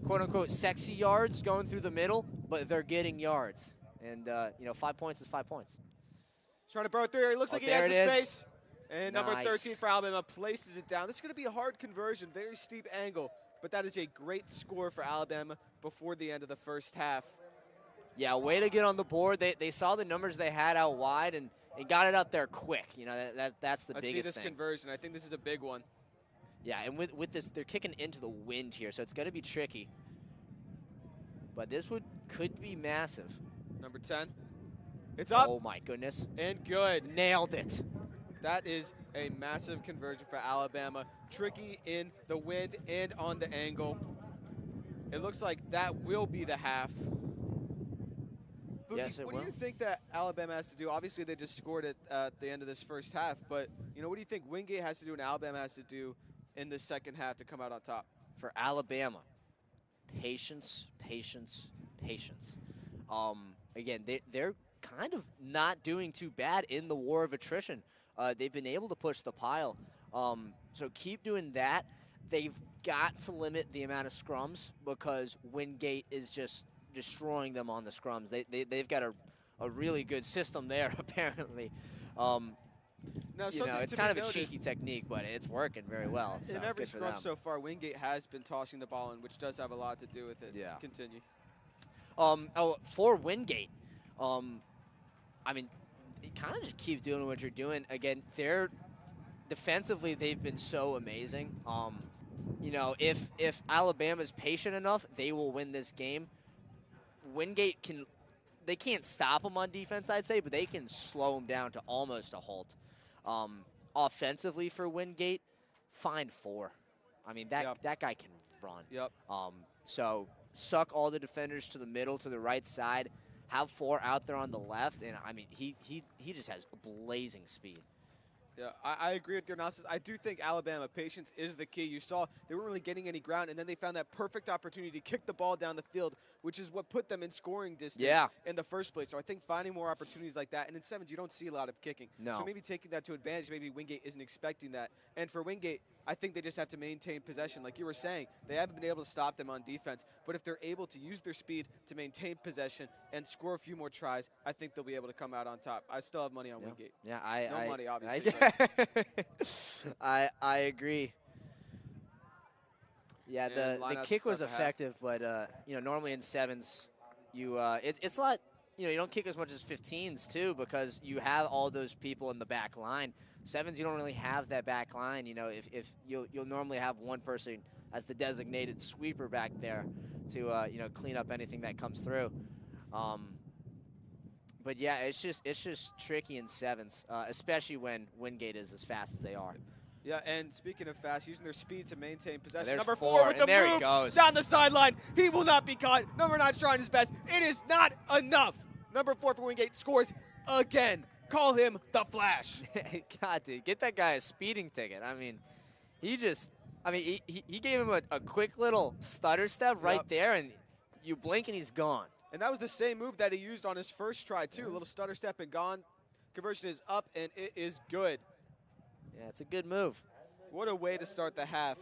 quote-unquote sexy yards going through the middle, but they're getting yards. And, you know, 5 points is 5 points. Trying to burrow through here. He looks like he there has the it is. space. And number Nice. 13 for Alabama places it down. This is going to be a hard conversion, very steep angle, but that is a great score for Alabama before the end of the first half. Yeah, way to get on the board. They saw the numbers they had out wide and got it out there quick. You know, that's the Let's see biggest this thing. conversion. I think this is a big one. Yeah, and with this, they're kicking into the wind here, so it's going to be tricky. But this could be massive. Number 10. It's up Oh, my goodness. and good. Nailed it. That is a massive conversion for Alabama. Tricky in the wind and on the angle. It looks like that will be the half. Fuki, Yes, it what will. do you think that Alabama has to do? Obviously, they just scored it at the end of this first half, but you know, what do you think Wingate has to do and Alabama has to do in the second half to come out on top? For Alabama, patience, patience, patience. Again, they're kind of not doing too bad in the war of attrition. They've been able to push the pile. So keep doing that. They've got to limit the amount of scrums because Wingate is just destroying them on the scrums. They've got a really good system there, apparently. Now, You know, something it's to kind be of a noted, cheeky technique, but it's working very well. So in every good for scrum them. so far, Wingate has been tossing the ball in, which does have a lot to do with it. Yeah. Continue. For Wingate, I mean, you kind of just keep doing what you're doing. Again, defensively, they've been so amazing. You know, if Alabama's patient enough, they will win this game. Wingate they can't stop them on defense, I'd say, but they can slow them down to almost a halt. Offensively for Wingate, find 4. I mean, that guy can run. Yep. So suck all the defenders to the middle, to the right side. Have 4 out there on the left, and I mean, he just has blazing speed. Yeah, I agree with your analysis. I do think Alabama patience is the key. You saw they weren't really getting any ground, and then they found that perfect opportunity to kick the ball down the field, which is what put them in scoring distance in the first place. So I think finding more opportunities like that, and in sevens, you don't see a lot of kicking. No. So maybe taking that to advantage, maybe Wingate isn't expecting that. And for Wingate, I think they just have to maintain possession. Like you were saying, they haven't been able to stop them on defense. But if they're able to use their speed to maintain possession and score a few more tries, I think they'll be able to come out on top. I still have money on Wingate. Yeah, No money, obviously. I agree. Yeah, the kick was effective, but you know, normally in sevens, it's a lot. You know, you don't kick as much as 15s too, because you have all those people in the back line. Sevens, you don't really have that back line. You know, if you'll normally have one person as the designated sweeper back there to you know, clean up anything that comes through. But yeah, it's just tricky in sevens, especially when Wingate is as fast as they are. Yeah, and speaking of fast, using their speed to maintain possession. There's Number 4, 4 with and the there he move goes. down the sideline. He will not be caught. Number 9 trying his best. It is not enough. Number 4 for Wingate scores again. Call him the Flash. God, dude, get that guy a speeding ticket. I mean, he gave him a quick little stutter step right there, and you blink and he's gone. And that was the same move that he used on his first try, too. A little stutter step and gone. Conversion is up, and it is good. Yeah, it's a good move. What a way to start the half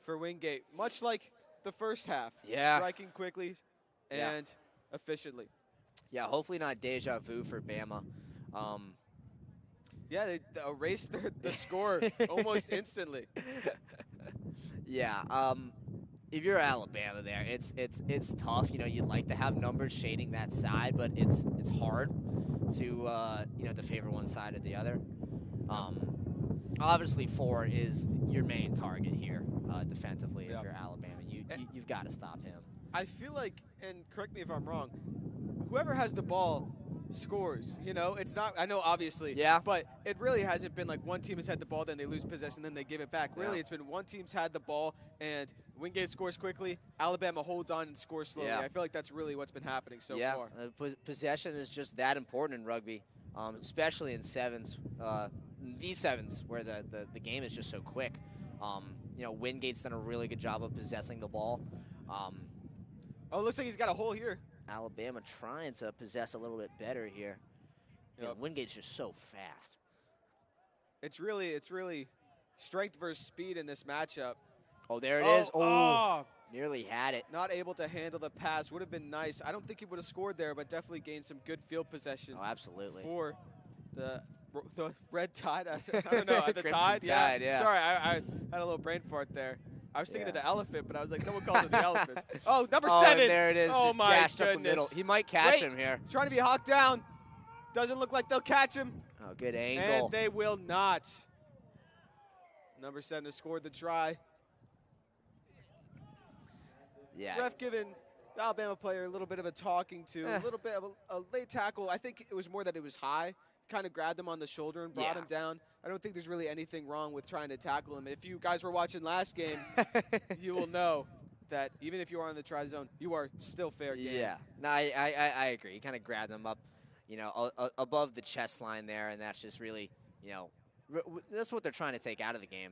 for Wingate. Much like the first half. Yeah. Striking quickly and efficiently. Yeah, hopefully not deja vu for Bama. Yeah, they erased the score almost instantly. Yeah, if you're Alabama there, it's tough. You know, you'd like to have numbers shading that side, but it's hard to you know, to favor one side or the other. Obviously, 4 is your main target here defensively. If you're Alabama, you've got to stop him. I feel like, and correct me if I'm wrong, whoever has the ball scores. You know, it's not, I know obviously, but it really hasn't been like one team has had the ball, then they lose possession, then they give it back. Really, it's been one team's had the ball, and Wingate scores quickly, Alabama holds on and scores slowly. I feel like that's really what's been happening so far. Possession is just that important in rugby, especially in sevens, V7s, where the game is just so quick. You know, Wingate's done a really good job of possessing the ball. Oh, it looks like he's got a hole here. Alabama trying to possess a little bit better here. Yeah, Wingate's just so fast. It's really strength versus speed in this matchup. Oh, there it is. Oh, nearly had it. Not able to handle the pass. Would have been nice. I don't think he would have scored there, but definitely gained some good field possession. Oh, absolutely. For the Red Tide. I don't know. The Tide? Yeah. Sorry, I had a little brain fart there. I was thinking of the elephant, but I was like, no one calls it the elephants. Oh, number 7. And there it is. Oh, just my gashed goodness. up the middle. He might catch him here. He's trying to be hawked down. Doesn't look like they'll catch him. Oh, good angle. And they will not. Number 7 has scored the try. Yeah. Ref giving the Alabama player a little bit of a talking to, a little bit of a late tackle. I think it was more that it was high. Kind of grabbed him on the shoulder and brought him down. I don't think there's really anything wrong with trying to tackle him. If you guys were watching last game, you will know that even if you are in the try zone, you are still fair game. Yeah, no, I agree. He kind of grabbed him up, you know, above the chest line there, and that's just really, you know, that's what they're trying to take out of the game.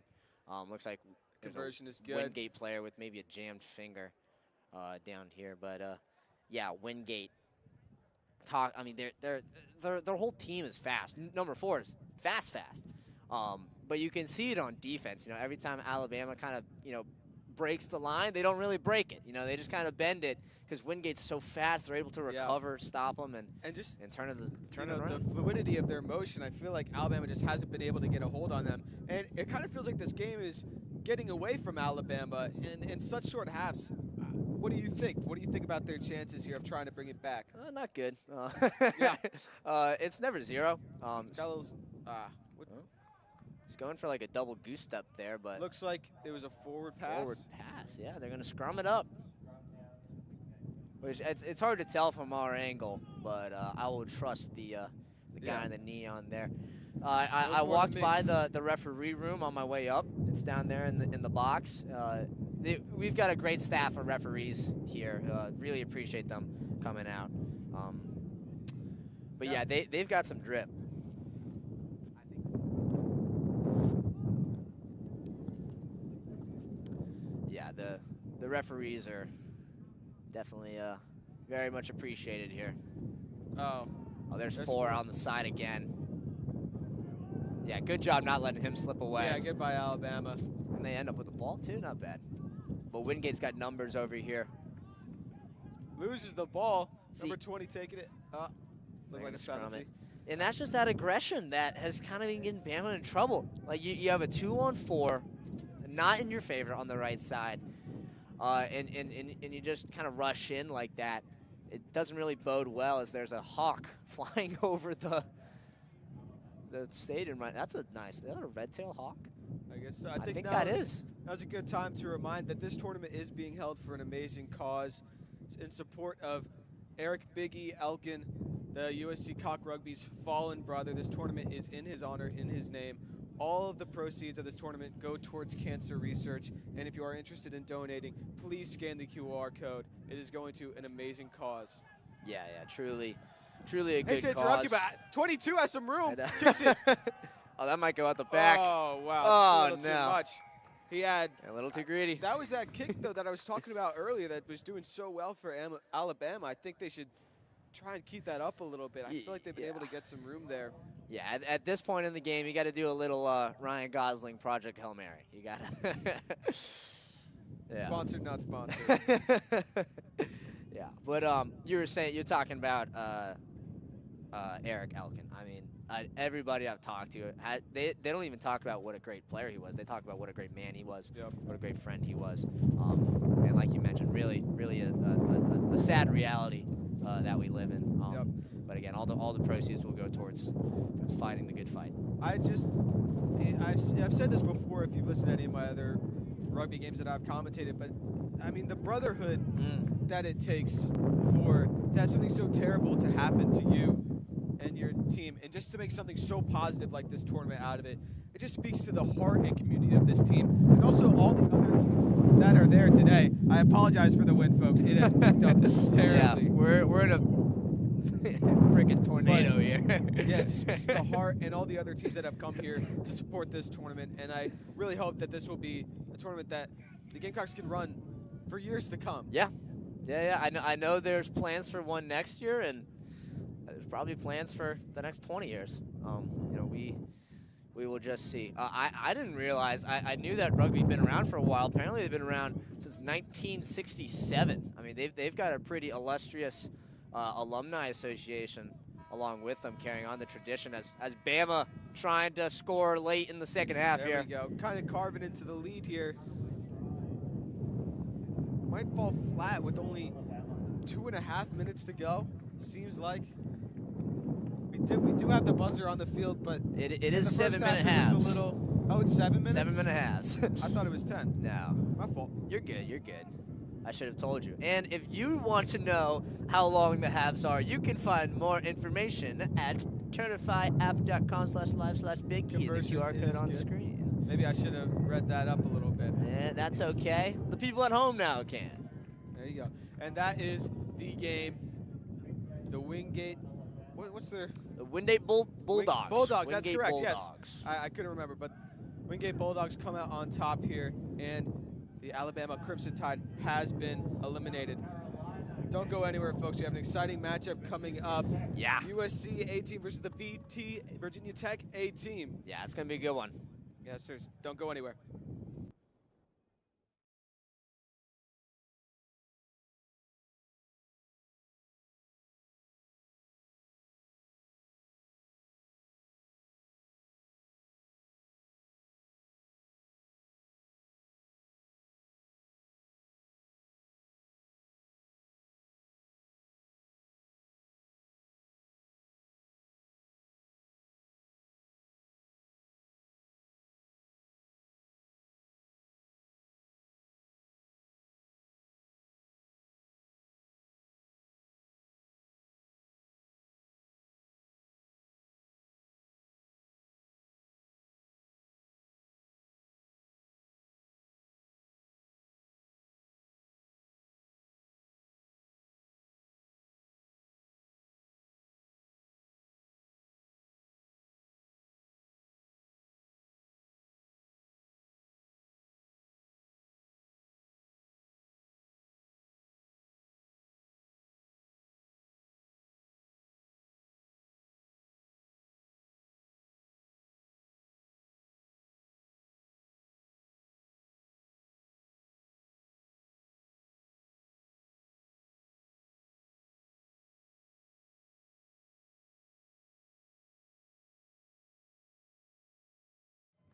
Looks like conversion is good. Wingate player with maybe a jammed finger down here, but yeah, Wingate. I mean, their whole team is fast. Number 4 is fast. But you can see it on defense. You know, every time Alabama kind of, you know, breaks the line, they don't really break it. You know, they just kind of bend it because Wingate's so fast. They're able to recover, stop them, and turn it around. The fluidity of their motion, I feel like Alabama just hasn't been able to get a hold on them. And it kind of feels like this game is getting away from Alabama in such short halves. What do you think? What do you think about their chances here of trying to bring it back? Not good. It's never zero. He's going for like a double goose step there, but looks like it was a forward pass. Forward pass, yeah. They're going to scrum it up. Which it's hard to tell from our angle, but I will trust the guy in the neon there. I walked by the referee room on my way up. It's down there in the box. We've got a great staff of referees here. Really appreciate them coming out. But yeah, they've got some drip. Yeah, the referees are definitely very much appreciated here. Oh, there's four on the side again. Yeah, good job not letting him slip away. Yeah, good by Alabama. And they end up with the ball too, not bad. But Wingate's got numbers over here. Loses the ball. Number 20 taking it. Looked like a penalty. And that's just that aggression that has kind of been getting Bama in trouble. Like you have a 2-on-4, not in your favor on the right side, and you just kind of rush in like that. It doesn't really bode well as there's a hawk flying over the stadium. Right, that's a nice. Is that a red-tailed hawk? I guess so. I think that is. That was a good time to remind that this tournament is being held for an amazing cause in support of Eric Biggie Elkin, the USC Cock Rugby's fallen brother. This tournament is in his honor, in his name. All of the proceeds of this tournament go towards cancer research. And if you are interested in donating, please scan the QR code. It is going to an amazing cause. Yeah, truly a good cause. To interrupt you, but 22 has some room. Oh, that might go out the back. Oh, wow. Oh, a little too much. He had a little too greedy. That was that kick, though, that I was talking about earlier that was doing so well for Alabama. I think they should try and keep that up a little bit. I feel like they've been able to get some room there. Yeah, at this point in the game, you got to do a little Ryan Gosling Project Hail Mary. You got to. Sponsored, not sponsored. Yeah, but you're talking about Eric Elkin. I mean, everybody I've talked to, they don't even talk about what a great player he was. They talk about what a great man he was, what a great friend he was. And like you mentioned, really a sad reality that we live in. But again, all the proceeds will go towards fighting the good fight. I've said this before if you've listened to any of my other rugby games that I've commentated, but I mean the brotherhood that it takes to have something so terrible to happen to you and your team, and just to make something so positive like this tournament out of it, it just speaks to the heart and community of this team, and also all the other teams that are there today. I apologize for the wind, folks. It has picked up terribly. Yeah, we're in a freaking tornado here. Yeah, it just speaks to the heart and all the other teams that have come here to support this tournament, and I really hope that this will be a tournament that the Gamecocks can run for years to come. Yeah. I know there's plans for one next year, and there's probably plans for the next 20 years. We will just see. I didn't realize. I knew that rugby had been around for a while. Apparently, they've been around since 1967. I mean, they've got a pretty illustrious alumni association along with them, carrying on the tradition as Bama trying to score late in the second half there here. There we go. Kind of carving into the lead here. Might fall flat with only 2.5 minutes to go. Seems like. We do have the buzzer on the field, but it is 7-minute halves. Oh, it's 7 minutes? 7-minute halves. I thought it was 10. No. My fault. You're good. I should have told you. And if you want to know how long the halves are, you can find more information at turnifiapp.com/live/biggie, the QR code on screen. Maybe I should have read that up a little bit. Yeah, that's okay. The people at home now can. There you go. And that is the game. The Windgate. What's their? The Windgate Bulldogs. Bulldogs, that's Windgate correct, Bulldogs. yes. I couldn't remember, but Windgate Bulldogs come out on top here, and the Alabama Crimson Tide has been eliminated. Don't go anywhere, folks. We have an exciting matchup coming up. Yeah. USC A team versus the VT Virginia Tech A team. Yeah, it's going to be a good one. Yes, sir. Don't go anywhere.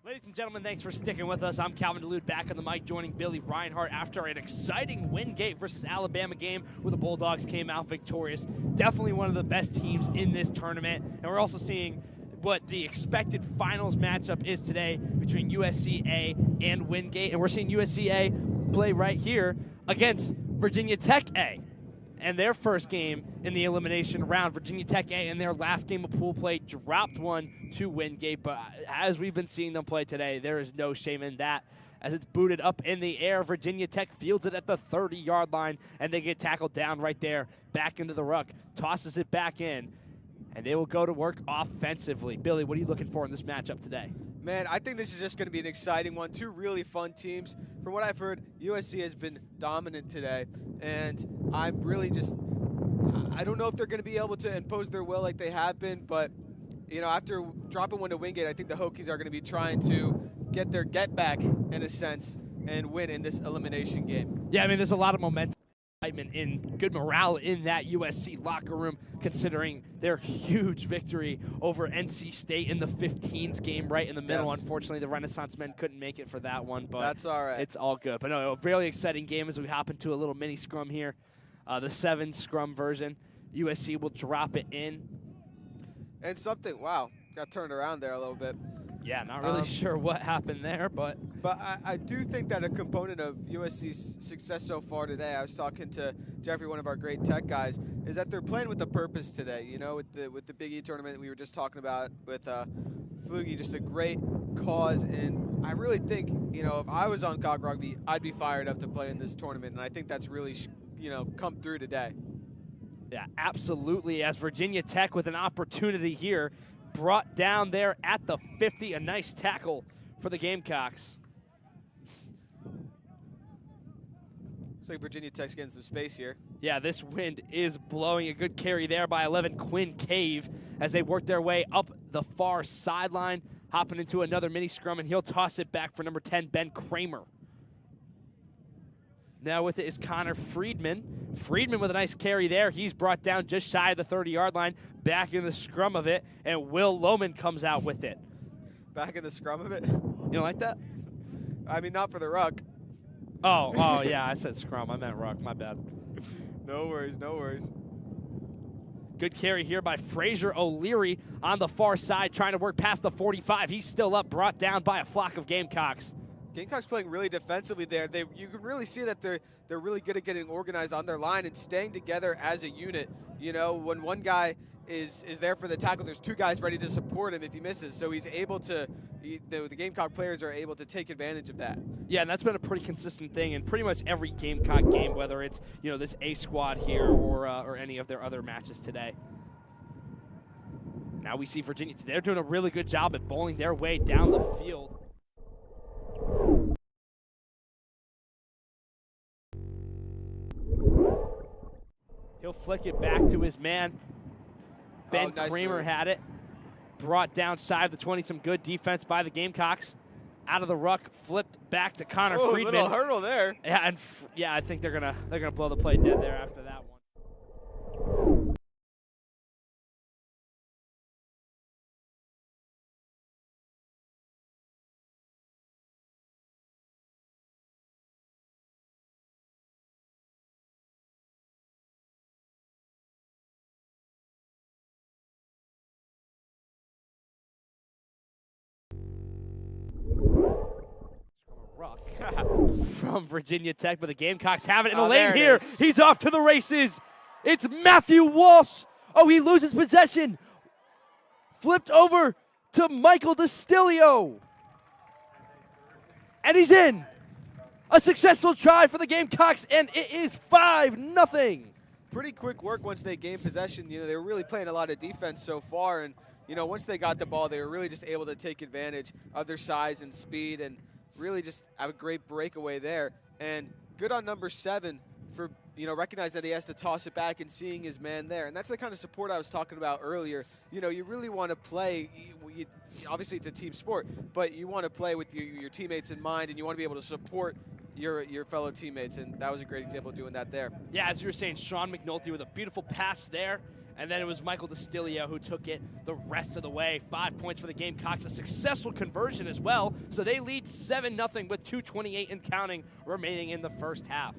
Ladies and gentlemen, thanks for sticking with us. I'm Calvin DeLude back on the mic, joining Billy Reinhardt after an exciting Windgate versus Alabama game where the Bulldogs came out victorious. Definitely one of the best teams in this tournament. And we're also seeing what the expected finals matchup is today between USC A and Windgate. And we're seeing USC A play right here against Virginia Tech A. And their first game in the elimination round, Virginia Tech A, in their last game of pool play, dropped one to Windgate. But as we've been seeing them play today, there is no shame in that. As it's booted up in the air, Virginia Tech fields it at the 30-yard line, and they get tackled down right there, back into the ruck, tosses it back in, and they will go to work offensively. Billy, what are you looking for in this matchup today? Man, I think this is just going to be an exciting one. Two really fun teams. From what I've heard, USC has been dominant today, and I'm really just – I don't know if they're going to be able to impose their will like they have been, but, you know, after dropping one to Wingate, I think the Hokies are going to be trying to get their get back, in a sense, and win in this elimination game. Yeah, I mean, there's a lot of momentum and good morale in that USC locker room, considering their huge victory over NC State in the 15s game right in the middle. Yes. Unfortunately, the Renaissance men couldn't make it for that one, but That's all right. It's all good. But no, a really exciting game as we hop into a little mini scrum here, the 7 scrum version. USC will drop it in. And something, wow, got turned around there a little bit. Yeah, not really sure what happened there, but I do think that a component of USC's success so far today, I was talking to Jeffrey, one of our great tech guys, is that they're playing with a purpose today. You know, with the Big E tournament that we were just talking about with Flugie, just a great cause. And I really think, you know, if I was on COG Rugby, I'd be fired up to play in this tournament. And I think that's really, you know, come through today. yeah, absolutely. As Virginia Tech with an opportunity here, brought down there at the 50, a nice tackle for the Gamecocks. Looks like Virginia Tech's getting some space here. Yeah, this wind is blowing. A good carry there by 11 Quinn Cave as they work their way up the far sideline, hopping into another mini scrum, and he'll toss it back for number 10, Ben Kramer. Now with it is Connor Friedman. Friedman with a nice carry there. He's brought down just shy of the 30-yard line, back in the scrum of it, and Will Lohman comes out with it. Back in the scrum of it? You don't like that? I mean, not for the ruck. Oh, yeah, I said scrum. I meant ruck. My bad. No worries, no worries. Good carry here by Fraser O'Leary on the far side, trying to work past the 45. He's still up, brought down by a flock of Gamecocks. Gamecocks playing really defensively there. You can really see that they're really good at getting organized on their line and staying together as a unit. You know, when one guy is there for the tackle, there's 2 guys ready to support him if he misses. So he's able to, the Gamecock players are able to take advantage of that. Yeah, and that's been a pretty consistent thing in pretty much every Gamecock game, whether it's, you know, this A squad here or any of their other matches today. Now we see Virginia. They're doing a really good job at bowling their way down the field. He'll flick it back to his man. Ben nice Kramer move. had it. Brought down side of the 20. Some good defense by the Gamecocks. Out of the ruck, flipped back to Connor Friedman. Little hurdle there. Yeah, and yeah, I think they're gonna blow the play dead there after that one. From Virginia Tech, but the Gamecocks have it in a lane here. He's off to the races. It's Matthew Walsh. Oh, he loses possession. Flipped over to Michael Distilio. And he's in. A successful try for the Gamecocks, and it is 5-0. Pretty quick work once they gained possession. You know, they were really playing a lot of defense so far, and, you know, once they got the ball, they were really just able to take advantage of their size and speed and really just have a great breakaway there. And good on number 7 for, you know, recognize that he has to toss it back and seeing his man there. And that's the kind of support I was talking about earlier. You know, you really want to play, obviously it's a team sport, but you want to play with your teammates in mind, and you want to be able to support your fellow teammates, and that was a great example of doing that there. Yeah, as you were saying, Sean McNulty with a beautiful pass there, And then it was Michael Destilio who took it the rest of the way. 5 points for the Gamecocks, a successful conversion as well. So they lead 7-0 with 2:28 and counting remaining in the first half.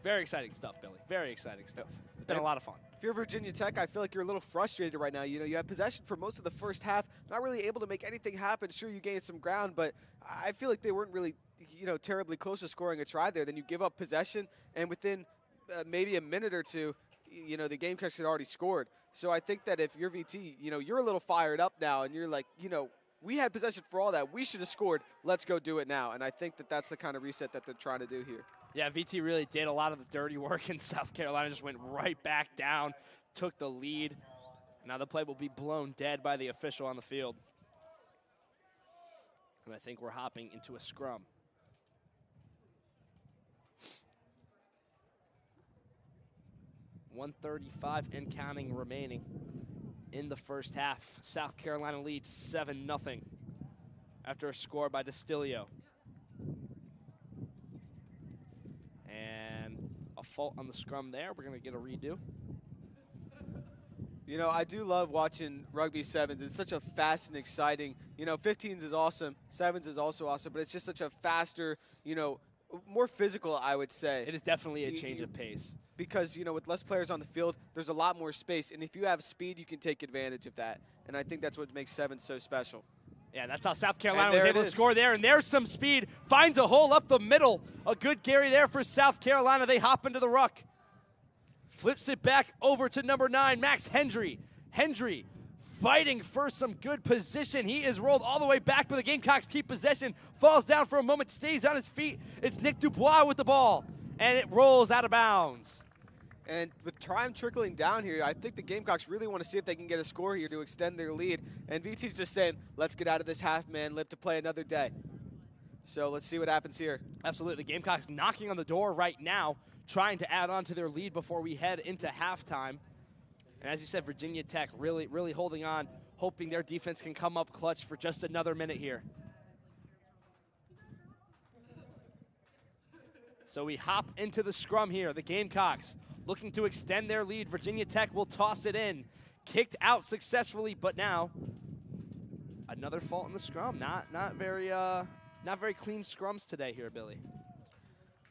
Very exciting stuff, Billy. Very exciting stuff. It's been a lot of fun. If you're Virginia Tech, I feel like you're a little frustrated right now. You know, you have possession for most of the first half, not really able to make anything happen. Sure, you gained some ground, but I feel like they weren't really, you know, terribly close to scoring a try there. Then you give up possession, and within maybe a minute or two, you know, the Gamecocks had already scored. So I think that if you're VT, you know, you're a little fired up now, and you're like, you know, we had possession for all that. We should have scored. Let's go do it now. And I think that that's the kind of reset that they're trying to do here. Yeah, VT really did a lot of the dirty work, and South Carolina just went right back down, took the lead. Now the play will be blown dead by the official on the field. And I think we're hopping into a scrum. .135 and counting remaining in the first half. South Carolina leads 7-0 after a score by Destilio. And a fault on the scrum there. We're going to get a redo. You know, I do love watching rugby sevens. It's such a fast and exciting, you know, 15s is awesome, sevens is also awesome, but it's just such a faster, you know, more physical, I would say. It is definitely a change of pace. Because, you know, with less players on the field, there's a lot more space. And if you have speed, you can take advantage of that. And I think that's what makes sevens so special. Yeah, that's how South Carolina was able to is. score there. And there's some speed. Finds a hole up the middle. A good carry there for South Carolina. They hop into the ruck. Flips it back over to number 9, Max Hendry. Hendry fighting for some good position. He is rolled all the way back, but the Gamecocks keep possession. Falls down for a moment, stays on his feet. It's Nick Dubois with the ball. And it rolls out of bounds. And with time trickling down here, I think the Gamecocks really want to see if they can get a score here to extend their lead. And VT's just saying, let's get out of this half, man. Live to play another day. So let's see what happens here. Absolutely. Gamecocks knocking on the door right now, trying to add on to their lead before we head into halftime. And as you said, Virginia Tech really, really holding on, hoping their defense can come up clutch for just another minute here. So we hop into the scrum here. The Gamecocks looking to extend their lead. Virginia Tech will toss it in. Kicked out successfully, but now another fault in the scrum. Not very clean scrums today here, Billy.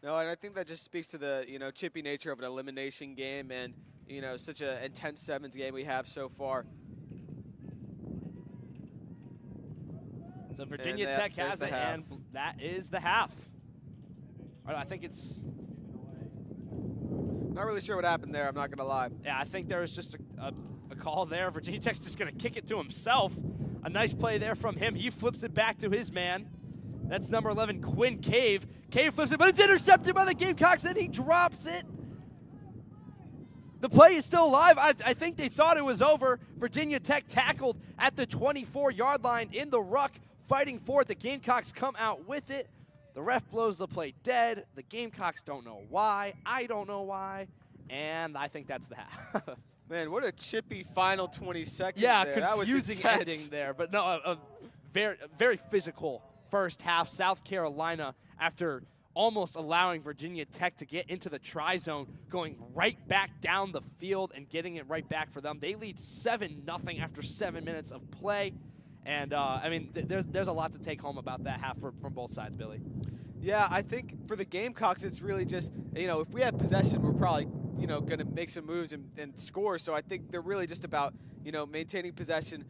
No, and I think that just speaks to the, you know, chippy nature of an elimination game and, you know, such an intense sevens game we have so far. So Virginia Tech has it, and that is the half. I think it's... Not really sure what happened there, I'm not going to lie. Yeah, I think there was just a call there. Virginia Tech's just going to kick it to himself. A nice play there from him. He flips it back to his man. That's number 11, Quinn Cave. Cave flips it, but it's intercepted by the Gamecocks, and he drops it. The play is still alive. I think they thought it was over. Virginia Tech tackled at the 24-yard line in the ruck, fighting for it. The Gamecocks come out with it. The ref blows the play dead. The Gamecocks don't know why. I don't know why. And I think that's the half. Man, what a chippy final 20 seconds yeah, there. That was confusing intense. ending there. But no, a very physical first half. South Carolina, after almost allowing Virginia Tech to get into the try-zone, going right back down the field and getting it right back for them. They lead 7-0 after 7 minutes of play. And, I mean, there's a lot to take home about that half from both sides, Billy. Yeah, I think for the Gamecocks, it's really just, you know, if we have possession, we're probably, you know, going to make some moves and score. So I think they're really just about, you know, maintaining possession,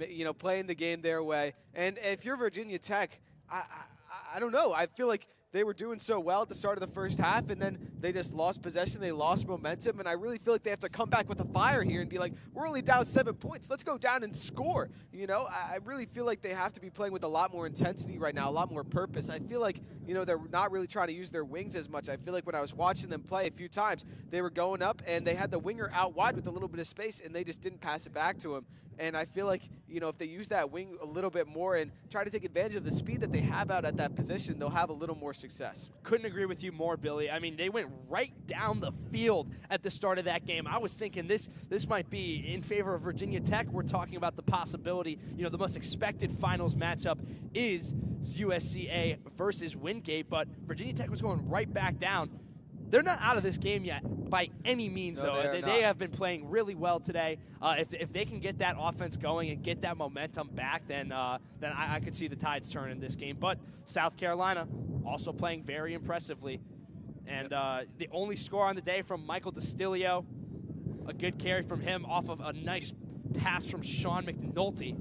you know, playing the game their way. And if you're Virginia Tech, I don't know. I feel like they were doing so well at the start of the first half, and then they just lost possession. They lost momentum, and I really feel like they have to come back with a fire here and be like, we're only down 7 points. Let's go down and score. You know, I really feel like they have to be playing with a lot more intensity right now, a lot more purpose. I feel like, you know, they're not really trying to use their wings as much. I feel like when I was watching them play a few times, they were going up, and they had the winger out wide with a little bit of space, and they just didn't pass it back to him. And I feel like, you know, if they use that wing a little bit more and try to take advantage of the speed that they have out at that position, they'll have a little more success. Couldn't agree with you more, Billy. I mean, they went right down the field at the start of that game. I was thinking this might be in favor of Virginia Tech. We're talking about the possibility, you know, the most expected finals matchup is USCA versus Windgate, but Virginia Tech was going right back down. They're not out of this game yet by any means, No, though. they are They not. have been playing really well today. If they can get that offense going and get that momentum back, then I could see the tides turn in this game. But South Carolina also playing very impressively. And the only score on the day from Michael DeStilio, a good carry from him off of a nice pass from Sean McNulty.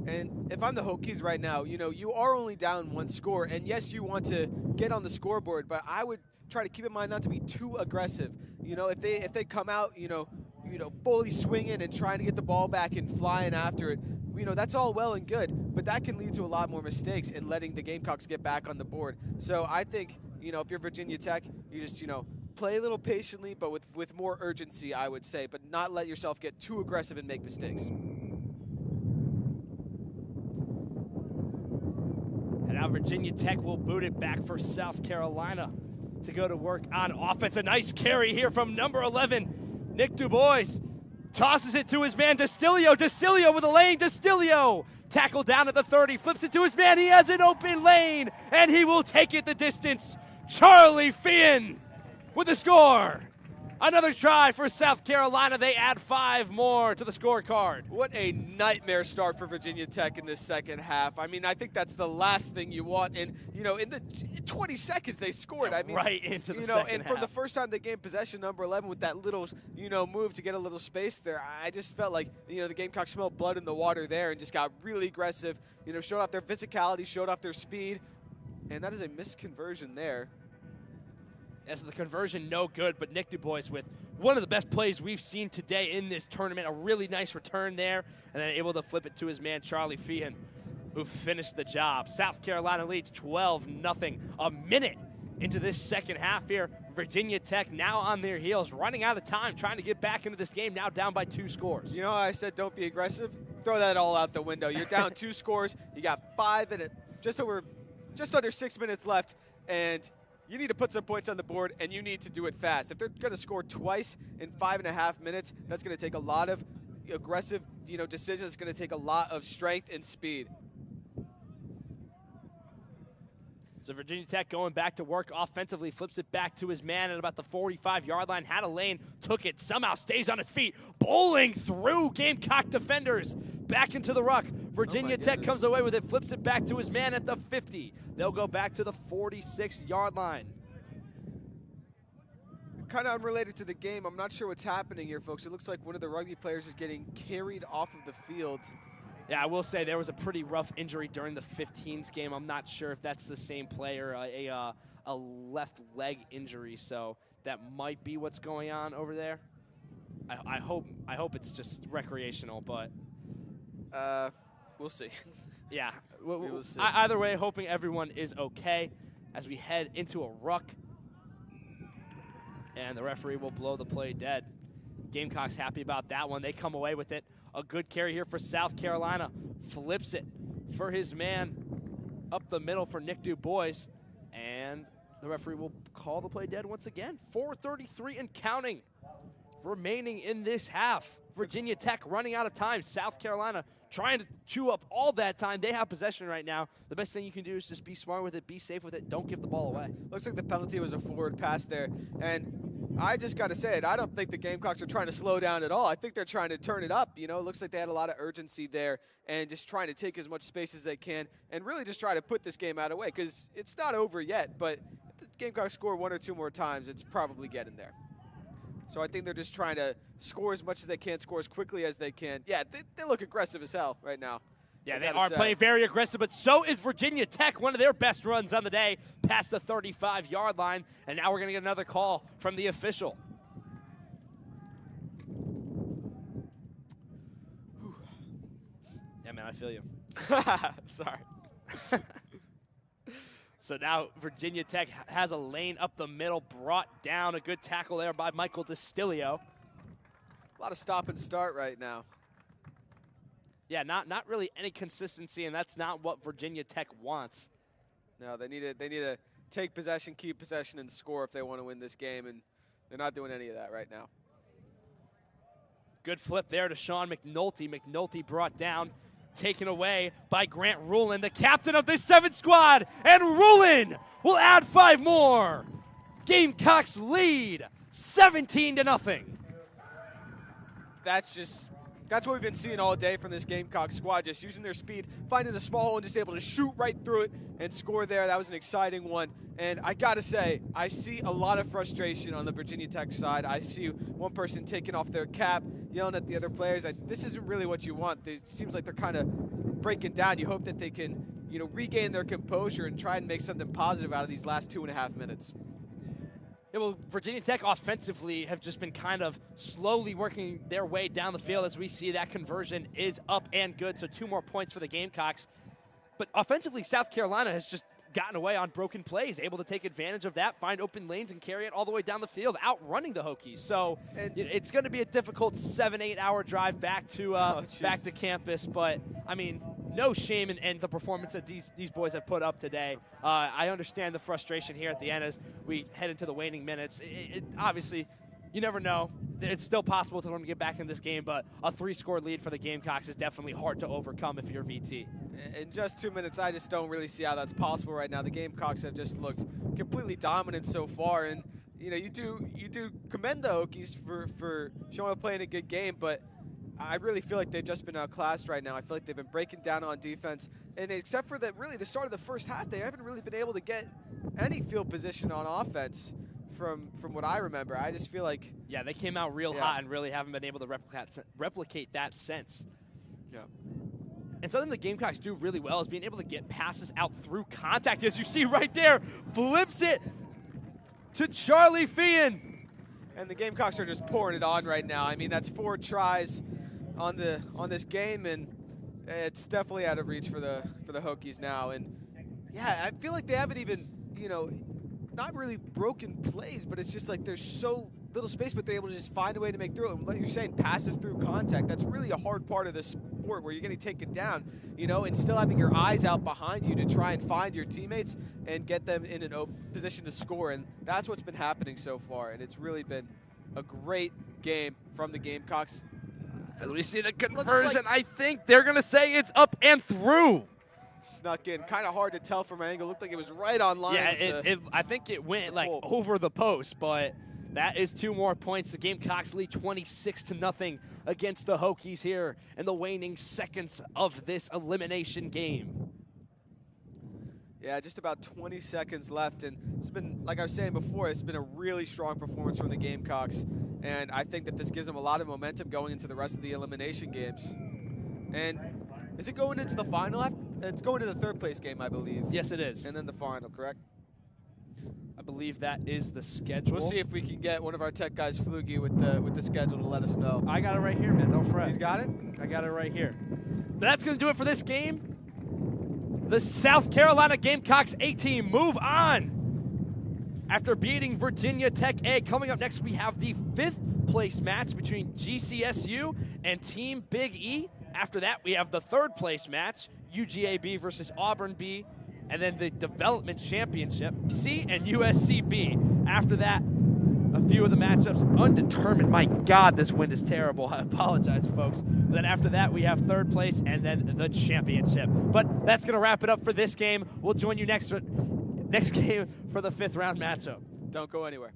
And if I'm the Hokies right now, you are only down 1 score, and yes, you want to get on the scoreboard, but I would try to keep in mind not to be too aggressive. If they come out, fully swinging and trying to get the ball back and flying after it, that's all well and good, but that can lead to a lot more mistakes and letting the Gamecocks get back on the board. So I think, if you're Virginia Tech, you just, play a little patiently, but with more urgency, I would say, but not let yourself get too aggressive and make mistakes. And now Virginia Tech will boot it back for South Carolina to go to work on offense. A nice carry here from number 11, Nick DuBois. Tosses it to his man, DeStilio. DeStilio with a lane. DeStilio tackled down at the 30. Flips it to his man. He has an open lane, and he will take it the distance. Charlie Feehan with the score. Another try for South Carolina. They add 5 more to the scorecard. What a nightmare start for Virginia Tech in this second half. I mean, I think that's the last thing you want. And, in the 20 seconds they scored. I mean, right into the second and half. from the first time they gained possession, number 11, with that little, move to get a little space there, I just felt like, the Gamecocks smelled blood in the water there and just got really aggressive, showed off their physicality, showed off their speed. And that is a missed conversion there. As the conversion, no good, but Nick DuBois with one of the best plays we've seen today in this tournament. A really nice return there, and then able to flip it to his man, Charlie Feehan, who finished the job. South Carolina leads 12-0. A minute into this second half here. Virginia Tech now on their heels, running out of time, trying to get back into this game, now down by 2 scores. You know how I said don't be aggressive? Throw that all out the window. You're down 2 scores. You got 5 and just under 6 minutes left, and you need to put some points on the board, and you need to do it fast. If they're going to score twice in 5.5 minutes, that's going to take a lot of aggressive, decisions. It's going to take a lot of strength and speed. So Virginia Tech going back to work offensively, flips it back to his man at about the 45-yard line, had a lane, took it, somehow stays on his feet, bowling through Gamecock defenders, back into the ruck. Virginia Tech comes away with it, flips it back to his man at the 50. They'll go back to the 46-yard line. Kind of unrelated to the game, I'm not sure what's happening here, folks. It looks like one of the rugby players is getting carried off of the field. Yeah, I will say there was a pretty rough injury during the 15s game. I'm not sure if that's the same player, a left leg injury, so that might be what's going on over there. I hope it's just recreational, but we'll see. Yeah, We will see. Either way, hoping everyone is okay as we head into a ruck, and the referee will blow the play dead. Gamecocks happy about that one. They come away with it. A good carry here for South Carolina. Flips it for his man up the middle for Nick DuBois. And the referee will call the play dead once again. 4:33 and counting remaining in this half. Virginia Tech running out of time. South Carolina trying to chew up all that time. They have possession right now. The best thing you can do is just be smart with it, be safe with it, don't give the ball away. Looks like the penalty was a forward pass there. And I just got to say it, I don't think the Gamecocks are trying to slow down at all. I think they're trying to turn it up. It looks like they had a lot of urgency there and just trying to take as much space as they can and really just try to put this game out of the way because it's not over yet, but if the Gamecocks score 1 or 2 more times, it's probably getting there. So I think they're just trying to score as much as they can, score as quickly as they can. Yeah, they look aggressive as hell right now. Yeah, they are playing very aggressive, but so is Virginia Tech, one of their best runs on the day, past the 35-yard line. And now we're going to get another call from the official. Yeah, man, I feel you. Sorry. So now Virginia Tech has a lane up the middle, brought down. A good tackle there by Michael DeStilio. A lot of stop and start right now. Yeah, not really any consistency, and that's not what Virginia Tech wants. No, they need to take possession, keep possession, and score if they want to win this game, and they're not doing any of that right now. Good flip there to Sean McNulty. McNulty brought down, taken away by Grant Rulin, the captain of this 7th squad, and Rulin will add 5 more. Gamecocks lead 17-0. That's what we've been seeing all day from this Gamecock squad, just using their speed, finding the small hole and just able to shoot right through it and score there. That was an exciting one. And I gotta say, I see a lot of frustration on the Virginia Tech side. I see one person taking off their cap, yelling at the other players. This isn't really what you want. It seems like they're kind of breaking down. You hope that they can, regain their composure and try and make something positive out of these last 2.5 minutes. Yeah, well, Virginia Tech offensively have just been kind of slowly working their way down the field. As we see, that conversion is up and good, so 2 more points for the Gamecocks. But offensively, South Carolina has just gotten away on broken plays, able to take advantage of that, find open lanes, and carry it all the way down the field, outrunning the Hokies. So it's going to be a difficult 7-8 hour drive back to campus. But, I mean, no shame in the performance that these boys have put up today. I understand the frustration here at the end as we head into the waning minutes. Obviously, you never know. It's still possible for them to get back in this game, but a 3-score lead for the Gamecocks is definitely hard to overcome if you're VT. In just 2 minutes, I just don't really see how that's possible right now. The Gamecocks have just looked completely dominant so far, and you do commend the Hokies for showing up playing a good game, but I really feel like they've just been outclassed right now. I feel like they've been breaking down on defense, and except for that, really the start of the first half, they haven't really been able to get any field position on offense. From what I remember, I just feel like they came out real hot and really haven't been able to replicate that sense. Yeah. And something the Gamecocks do really well is being able to get passes out through contact. As you see right there, flips it to Charlie Feehan. And the Gamecocks are just pouring it on right now. I mean, that's 4 tries on this game, and it's definitely out of reach for the Hokies now. And yeah, I feel like they haven't even, not really broken plays, but it's just like there's so little space, but they're able to just find a way to make through it. And like you're saying, passes through contact, that's really a hard part of this sport where you're getting taken down, and still having your eyes out behind you to try and find your teammates and get them in an open position to score. And that's what's been happening so far, and it's really been a great game from the Gamecocks. As we see the conversion, I think they're going to say it's up and through. Snuck in, kind of hard to tell from an angle. Looked like it was right on line. Yeah, I think it went over the post, but that is 2 more points. The Gamecocks lead 26-0 against the Hokies here in the waning seconds of this elimination game. Yeah, just about 20 seconds left, and it's been, like I was saying before, it's been a really strong performance from the Gamecocks, and I think that this gives them a lot of momentum going into the rest of the elimination games. And is it going into the final? It's going to the 3rd place game, I believe. Yes, it is. And then the final, correct? I believe that is the schedule. We'll see if we can get one of our tech guys, Flugie, with the schedule to let us know. I got it right here, man. Don't fret. He's got it? I got it right here. But that's going to do it for this game. The South Carolina Gamecocks A-team move on after beating Virginia Tech A. Coming up next, we have the 5th place match between GCSU and Team Big E. After that, we have the 3rd place match, UGA B versus Auburn B, and then the Development Championship, C and USC B. After that, a few of the matchups undetermined. My God, this wind is terrible. I apologize, folks. But then after that, we have 3rd place and then the championship. But that's going to wrap it up for this game. We'll join you next game for the 5th round matchup. Don't go anywhere.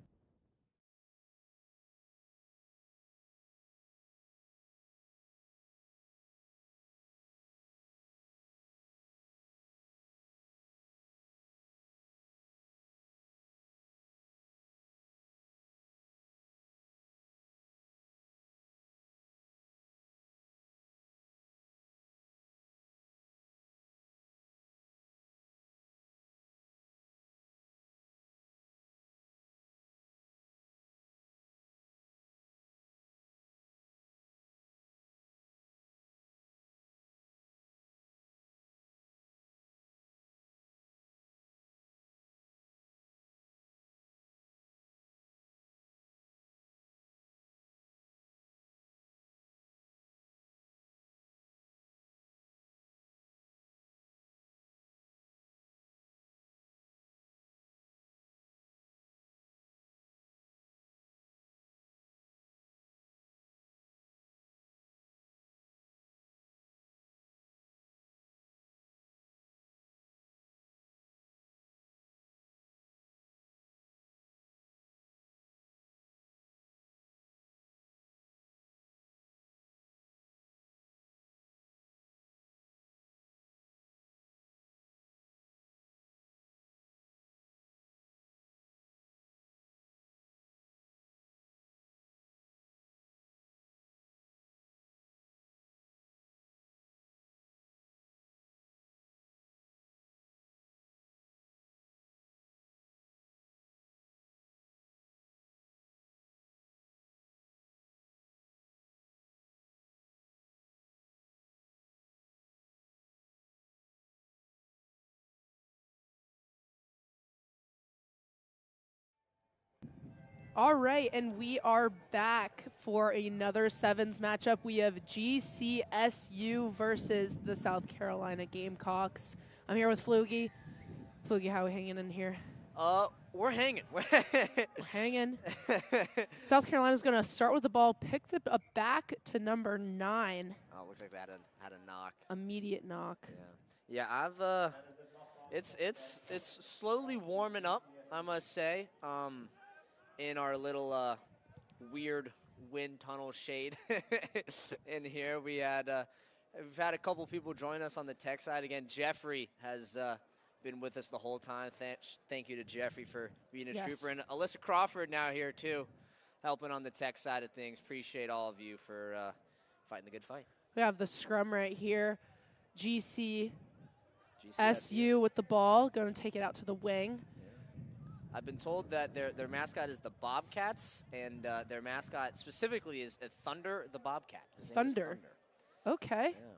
All right, and we are back for another sevens matchup. We have GCSU versus the South Carolina Gamecocks. I'm here with Flugie. Flugie, how are we hanging in here? We're hanging. We're hanging. South Carolina's going to start with the ball, picked it up back to number 9. Oh, looks like that had a knock. Immediate knock. Yeah, I've it's slowly warming up, I must say. In our little weird wind tunnel shade in here, we've had a couple people join us on the tech side. Again, Jeffrey has been with us the whole time. Thank you to Jeffrey for being a trooper, and Alyssa Crawford now here too, helping on the tech side of things. Appreciate all of you for fighting the good fight. We have the scrum right here. GCSU with the ball, going to take it out to the wing. I've been told that their mascot is the Bobcats, and their mascot specifically is Thunder the Bobcat. His name is Thunder. Thunder. Okay. Yeah.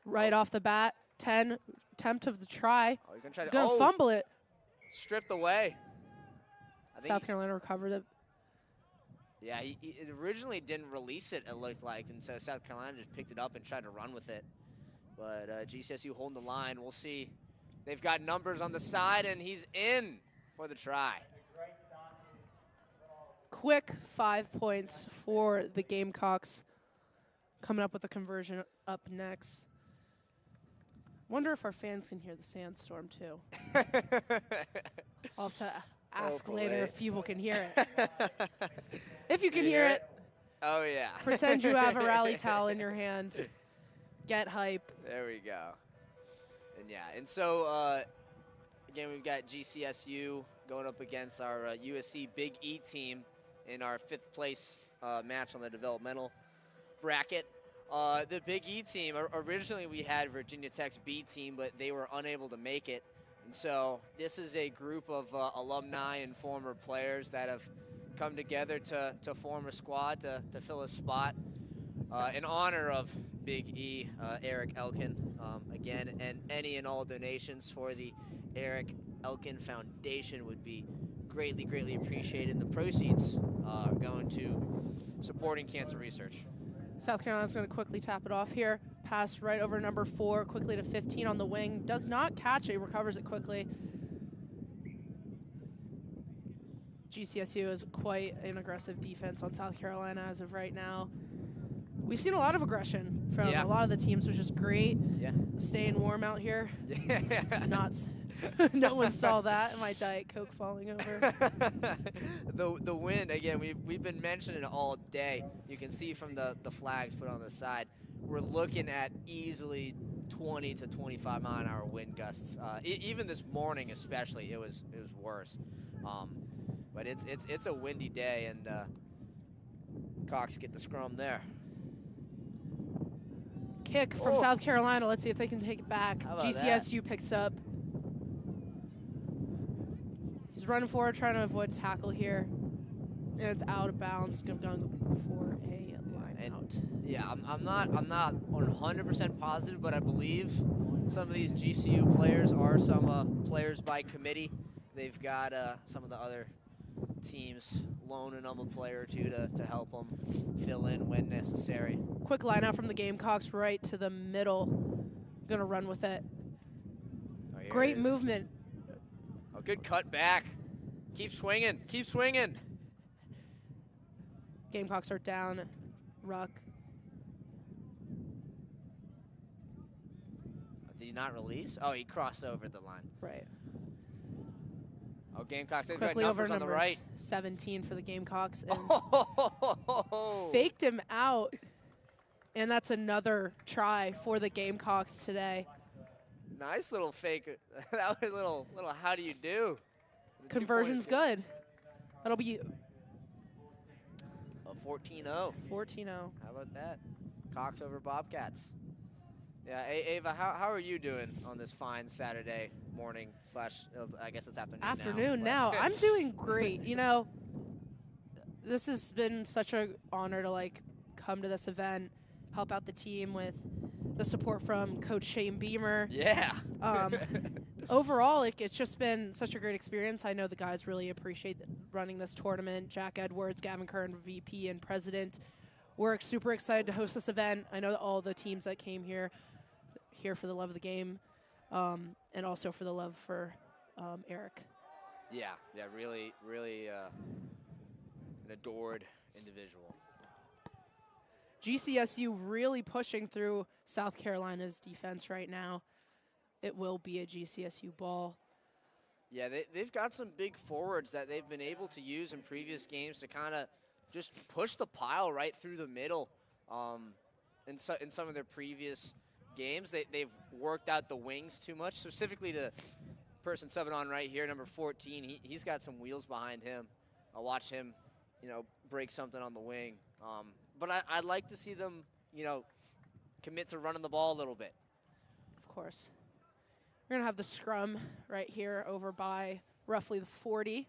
Right off the bat, 10 attempt of the try. Oh, he's gonna try to fumble it. Stripped away. South Carolina recovered it. Yeah, he originally didn't release it looked like, and so South Carolina just picked it up and tried to run with it. But GCSU holding the line. We'll see. They've got numbers on the side, and he's in for the try. Quick 5 points for the Gamecocks. Coming up with a conversion up next. Wonder if our fans can hear the sandstorm, too. I'll have to ask later if people can hear it. If you can hear it, oh, yeah. pretend you have a rally towel in your hand. Get hype. There we go. And yeah, and so again, we've got GCSU going up against our USC Big E team in our 5th place match on the developmental bracket. The Big E team, originally we had Virginia Tech's B team, but they were unable to make it. And so this is a group of alumni and former players that have come together to form a squad to fill a spot in honor of Big E, Eric Elkin, again, and any and all donations for the Eric Elkin Foundation would be greatly, greatly appreciated. The proceeds are going to supporting cancer research. South Carolina's going to quickly tap it off here. Pass right over number 4, quickly to 15 on the wing. Does not catch it, recovers it quickly. GCSU is quite an aggressive defense on South Carolina as of right now. We've seen a lot of aggression from a lot of the teams, which is great. Yeah. Staying warm out here. Yeah. It's not. No one saw that. My Diet Coke falling over. The wind, again, we've been mentioning it all day. You can see from the flags put on the side. We're looking at easily 20 to 25 mile an hour wind gusts. Even this morning, especially, it was worse. But it's a windy day, and Cox get the scrum there. Kick from South Carolina. Let's see if they can take it back. GCSU picks up. He's running forward, trying to avoid tackle here. And it's out of bounds. Going for a line out. Yeah, I'm not 100% positive, but I believe some of these GCU players are some players by committee. They've got some of the other teams loaning them a player or two to help them fill in when necessary. Quick line out from the Gamecocks right to the middle. Gonna run with it. Oh, great movement. Oh, good cut back. Keep swinging. Keep swinging. Gamecocks are down. Ruck. Did he not release? Oh, he crossed over the line. Right. Oh, Gamecocks, they've Quickly got over numbers on the numbers right. 17 for the Gamecocks. And faked him out. And that's another try for the Gamecocks today. Nice little fake. That was a little how do you do? Conversion's good. That'll be a 14-0. 14-0. How about that? Cox over Bobcats. Yeah, Ava, how are you doing on this fine Saturday morning / I guess it's afternoon now. I'm doing great. You know, this has been such an honor to come to this event, help out the team with the support from Coach Shane Beamer. Yeah. overall, it's just been such a great experience. I know the guys really appreciate running this tournament. Jack Edwards, Gavin Kern, VP and President. We're super excited to host this event. I know that all the teams that came here for the love of the game, and also for the love for Eric. Yeah, really, really an adored individual. GCSU really pushing through South Carolina's defense right now. It will be a GCSU ball. Yeah, they've got some big forwards that they've been able to use in previous games to kind of just push the pile right through the middle. In some of their previous games, they've worked out the wings too much, specifically the person subbing on right here, number 14. He's got some wheels behind him. I'll watch him, break something on the wing. But I'd like to see them, commit to running the ball a little bit. Of course. We're going to have the scrum right here over by roughly the 40.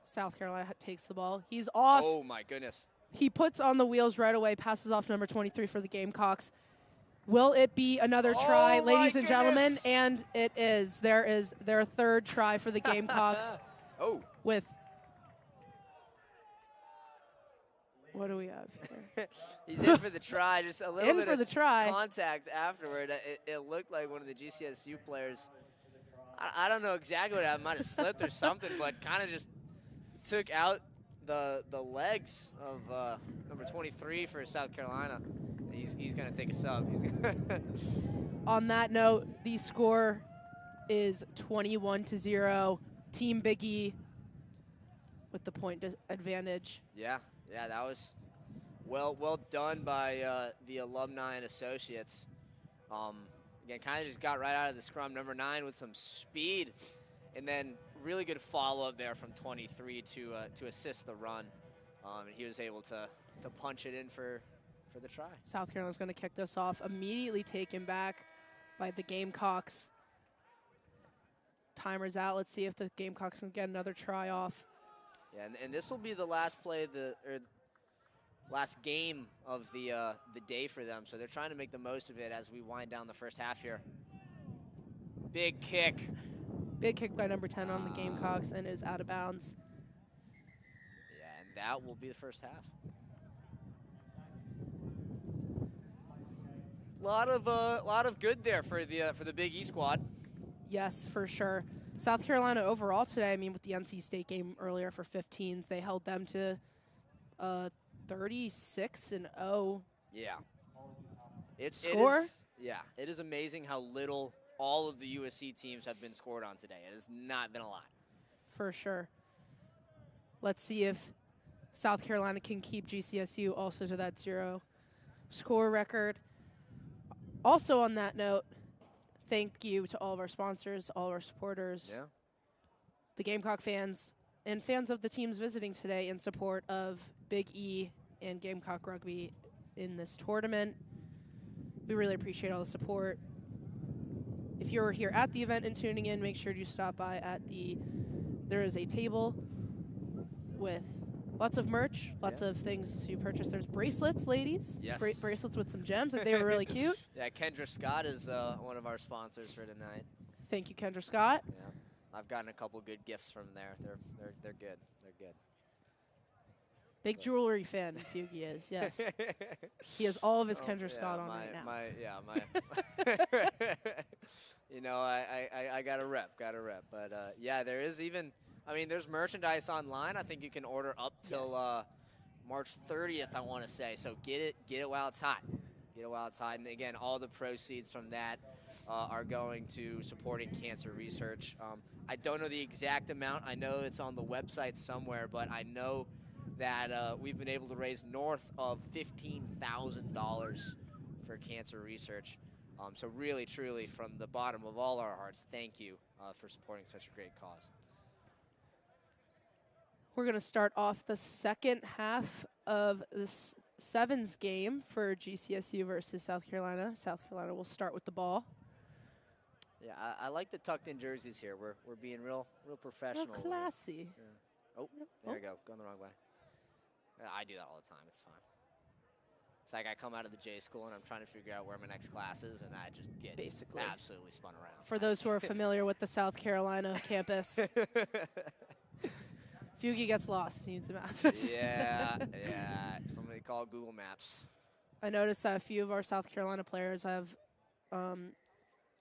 South Carolina takes the ball. He's off. Oh, my goodness. He puts on the wheels right away, passes off number 23 for the Gamecocks. Will it be another try, ladies and gentlemen? And it is. There is their third try for the Gamecocks. With, what do we have here? He's in for the try. Just a little bit for the of try. contact afterward. It looked like one of the GCSU players. I don't know exactly what happened. Might have slipped or something, but kind of just took out the legs of number 23 for South Carolina. He's going to take a sub. On that note, the score is 21-0. Team Big E with the point advantage. Yeah, that was well done by the Alumni and Associates. Again, kind of just got right out of the scrum. Number 9 with some speed, and then really good follow-up there from 23 to assist the run. And he was able to punch it in for the try. South Carolina's going to kick this off, immediately taken back by the Gamecocks. Timer's out. Let's see if the Gamecocks can get another try off. Yeah, and this will be the last play, last game of the day for them. So they're trying to make the most of it as we wind down the first half here. Big kick. Big kick by number 10 on the Gamecocks and is out of bounds. Yeah, and that will be the first half. Lot of good there for the Big E squad. Yes, for sure. South Carolina overall today, I mean, with the NC State game earlier for 15s, they held them to 36-0. Yeah. Score? It is amazing how little all of the USC teams have been scored on today. It has not been a lot. For sure. Let's see if South Carolina can keep GCSU also to that 0 score record. Also on that note, thank you to all of our sponsors, all of our supporters, the Gamecock fans, and fans of the teams visiting today in support of Big E and Gamecock Rugby in this tournament. We really appreciate all the support. If you're here at the event and tuning in, make sure you stop by there is a table with lots of merch, lots of things to purchase. There's bracelets, ladies. Yes. Great bracelets with some gems. They were really cute. Yeah, Kendra Scott is one of our sponsors for tonight. Thank you, Kendra Scott. Yeah, I've gotten a couple good gifts from there. They're good. They're good. Big jewelry fan, Fugi is, yes. He has all of his Kendra Scott on right now. I got a rep. But yeah, there is even, there's merchandise online. I think you can order up till March 30th, I want to say. So get it while it's hot. Get it while it's hot. And again, all the proceeds from that are going to supporting cancer research. I don't know the exact amount. I know it's on the website somewhere, but I know that we've been able to raise north of $15,000 for cancer research. So really, truly, from the bottom of all our hearts, thank you for supporting such a great cause. We're going to start off the second half of this sevens game for GCSU versus South Carolina. South Carolina will start with the ball. Yeah, I like the tucked-in jerseys here. We're being real professional. Real classy. Yeah. Oh, there you go. Going the wrong way. I do that all the time. It's fine. It's like I come out of the J school and I'm trying to figure out where my next class is, and I just get Basically. absolutely spun around. For those who are familiar with the South Carolina campus, Fugi gets lost. He needs a map. yeah. Somebody call Google Maps. I noticed that a few of our South Carolina players have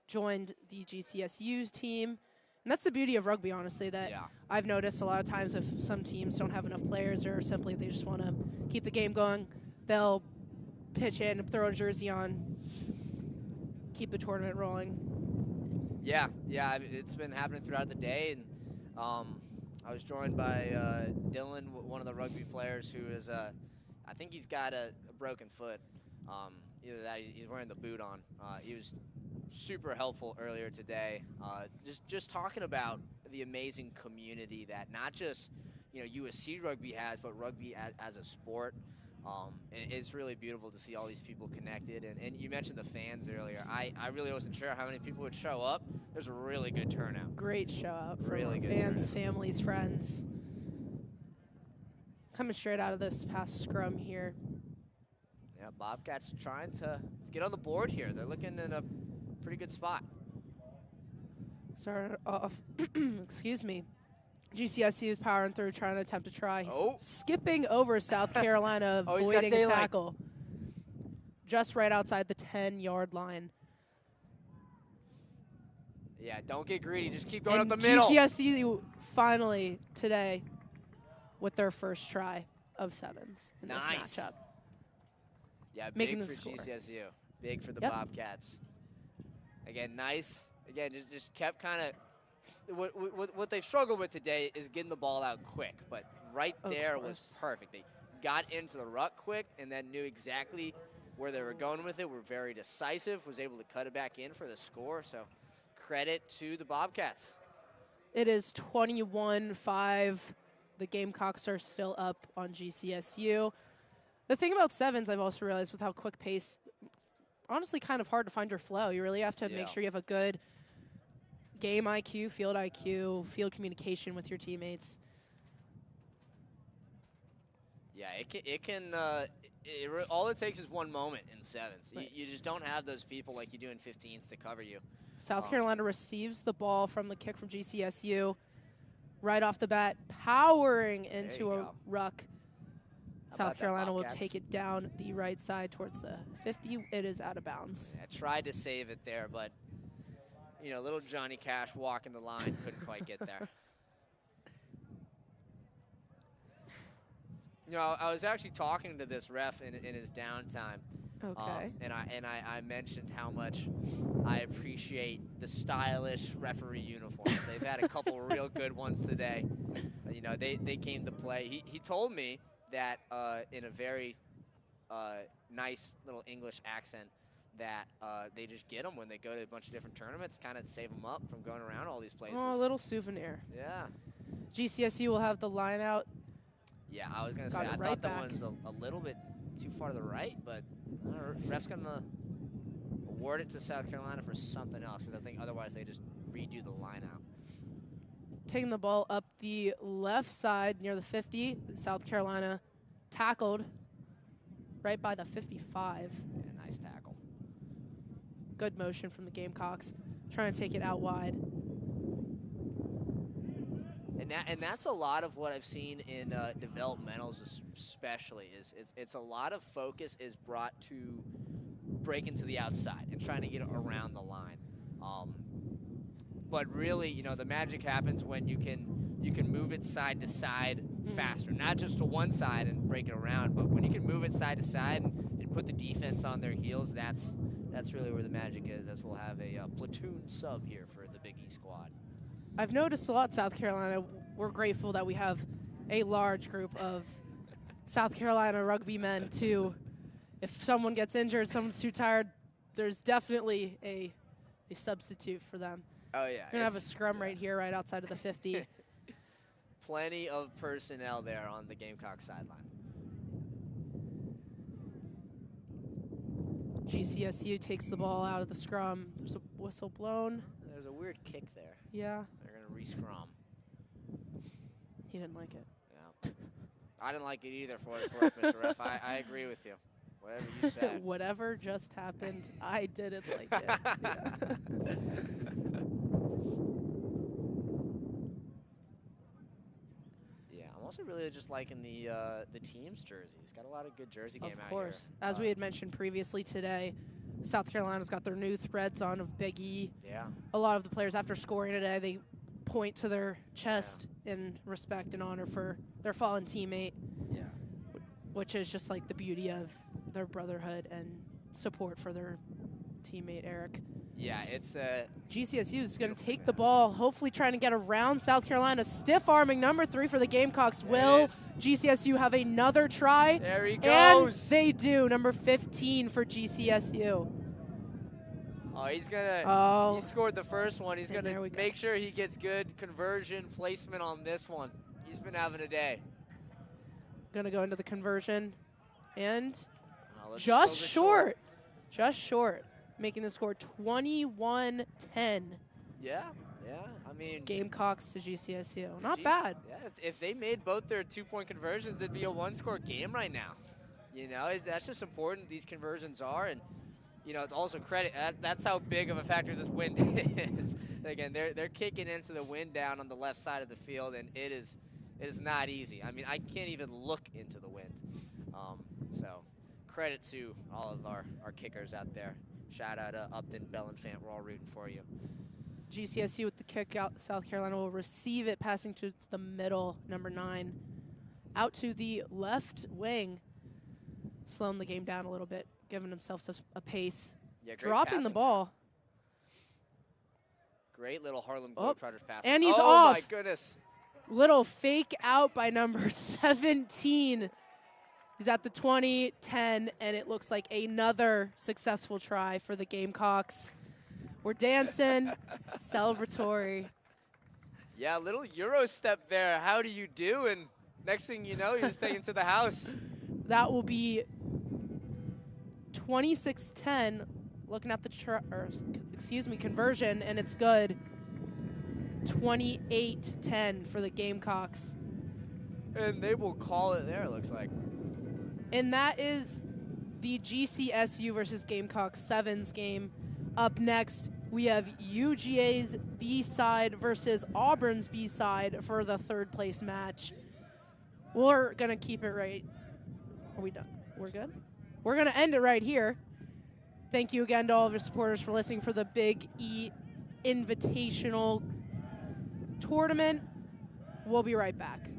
joined the GCSU team. And that's the beauty of rugby, honestly, that I've noticed a lot of times if some teams don't have enough players or simply they just want to keep the game going, they'll pitch in, throw a jersey on, keep the tournament rolling. Yeah, I mean, it's been happening throughout the day, and I was joined by Dylan, one of the rugby players who is, I think he's got a broken foot. Either that, he's wearing the boot on. He was super helpful earlier today. Just talking about the amazing community that not just USC rugby has, but rugby as a sport. It's really beautiful to see all these people connected. And you mentioned the fans earlier. I really wasn't sure how many people would show up. There's a really good turnout. Great show up from Really good fans, turnout. families, friends. Coming straight out of this past scrum here. Yeah, Bobcats trying to get on the board here. They're looking in a pretty good spot. Started off, excuse me. GCSU is powering through, trying to attempt a try. He's skipping over South Carolina, Oh, he's got avoiding a daylight. tackle. Just right outside the 10-yard line. Yeah, don't get greedy. Just keep going And up the middle. GCSU finally today with their first try of sevens in Nice. this matchup. Yeah, Making big the for score. GCSU. Big for the Yep. Bobcats. Again, nice. Again, just kept kind of what they've struggled with today is getting the ball out quick, but right Of there was course. perfect. They got into the ruck quick and then knew exactly where they were going with it. Were very decisive, was able to cut it back in for the score. So credit to the Bobcats. It is 21-5. The Gamecocks are still up on GCSU. The thing about sevens, I've also realized with how quick pace, honestly kind of hard to find your flow. You really have to make sure you have a good game IQ, field communication with your teammates. Yeah, all it takes is one moment in sevens. Right. You just don't have those people like you do in 15s to cover you. South Carolina receives the ball from the kick from GCSU. Right off the bat, powering into a go. ruck. How South about that, Carolina will Bobcats? take it down the right side towards the 50. It is out of bounds. I tried to save it there, but little Johnny Cash walking the line couldn't quite get there. I was actually talking to this ref in his downtime. Okay. And I mentioned how much I appreciate the stylish referee uniforms. They've had a couple real good ones today. They came to play. He told me that in a very nice little English accent that they just get them when they go to a bunch of different tournaments, kind of save them up from going around all these places. Oh, a little souvenir. Yeah. GCSU will have the line out. Yeah, I was going to Got say, it I right thought that back. one was a little bit too far to the right, but ref's going to award it to South Carolina for something else, because I think otherwise they just redo the line out. Taking the ball up the left side near the 50. South Carolina tackled right by the 55. Yeah, nice tackle. Good motion from the Gamecocks. Trying to take it out wide. And that's a lot of what I've seen in developmentals especially is it's a lot of focus is brought to breaking to the outside and trying to get around the line. But really, the magic happens when you can move it side to side faster, not just to one side and break it around, but when you can move it side to side and put the defense on their heels, that's really where the magic is. That's we'll have a platoon sub here for the Big E squad. I've noticed a lot, South Carolina. We're grateful that we have a large group of South Carolina rugby men, too. If someone gets injured, someone's too tired, there's definitely a substitute for them. Oh, yeah. We're going to have a scrum right here, right outside of the 50. Plenty of personnel there on the Gamecock sideline. GCSU takes the ball out of the scrum. There's a whistle blown. There's a weird kick there. Yeah, They're going to re-scrum. he didn't like it. Yeah. I didn't like it either for what it's worth, Mr. Ref. I agree with you. Whatever you said. Whatever just happened, I didn't like it. Yeah. Yeah, I'm also really just liking the team's jerseys. Got a lot of good jersey game out here. Of course. As we had mentioned previously today, South Carolina's got their new threads on of Big E. Yeah. A lot of the players, after scoring today, they point to their chest in respect and honor for their fallen teammate. Yeah. Which is just like the beauty of their brotherhood and support for their teammate Eric. Yeah, it's GCSU is going to take the ball, hopefully trying to get around South Carolina. Stiff arming number 3 for the Gamecocks. Will GCSU have another try? There he And goes. they do. Number 15 for GCSU. Oh, he's gonna. Oh. He scored the first one. He's And there gonna we go. make sure he gets good conversion placement on this one. He's been having a day. Going to go into the conversion. And Let's just go short. Just short. Making the score 21-10. Yeah, I mean, Gamecocks to GCSU. Not geez, bad. Yeah, if they made both their 2-point conversions, it'd be a 1-score game right now. You know, that's just important. These conversions are, and you know, it's also credit. That's how big of a factor this wind is. Again, they're kicking into the wind down on the left side of the field, and it is not easy. I mean, I can't even look into the wind. So credit to all of our kickers out there. Shout out to Upton, Bellenfant. We're all rooting for you. GCSU with the kick out. South Carolina will receive it, passing to the middle, number 9. Out to the left wing. Slowing the game down a little bit, giving himself a pace. Yeah, great Dropping the passing. ball. Great little Harlem Oh, Globetrotters pass. and he's oh off. my goodness. Little fake out by number 17. He's at the 20-10, and it looks like another successful try for the Gamecocks. We're dancing, celebratory. Yeah, a little Euro step there. How do you do? And next thing you know, you're just taken to the house. That will be 26-10. Looking at the conversion, and it's good. 28-10 for the Gamecocks. And they will call it there, it looks like. And that is the GCSU versus Gamecocks Sevens game. Up next, we have UGA's B-side versus Auburn's B-side for the 3rd place match. We're going to keep it right. Are we done? We're good? We're going to end it right here. Thank you again to all of your supporters for listening for the Big E Invitational Tournament. We'll be right back.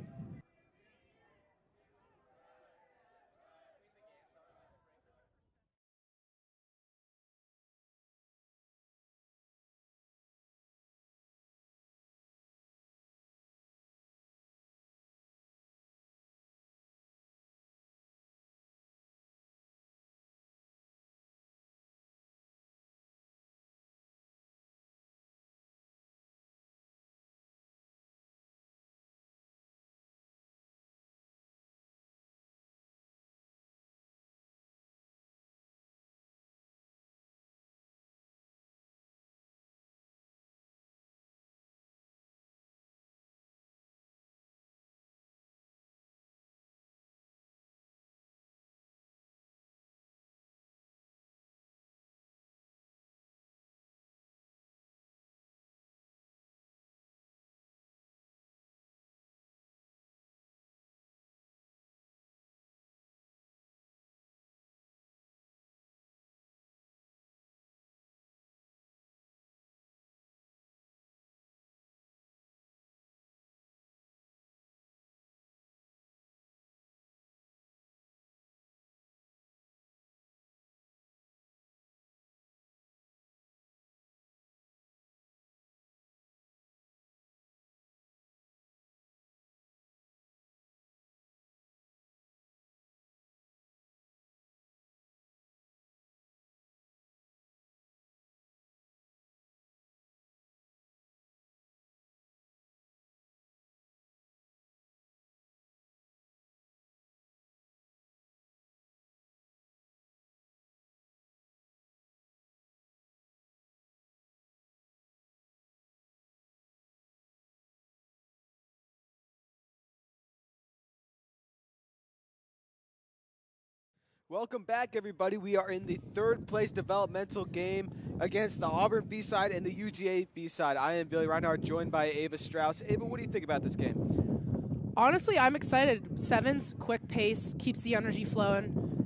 Welcome back, everybody. We are in the third place developmental game against the Auburn B-side and the UGA B-side. I am Billy Reinhardt, joined by Ava Strauss. Ava, what do you think about this game? Honestly, I'm excited. Sevens, quick pace, keeps the energy flowing.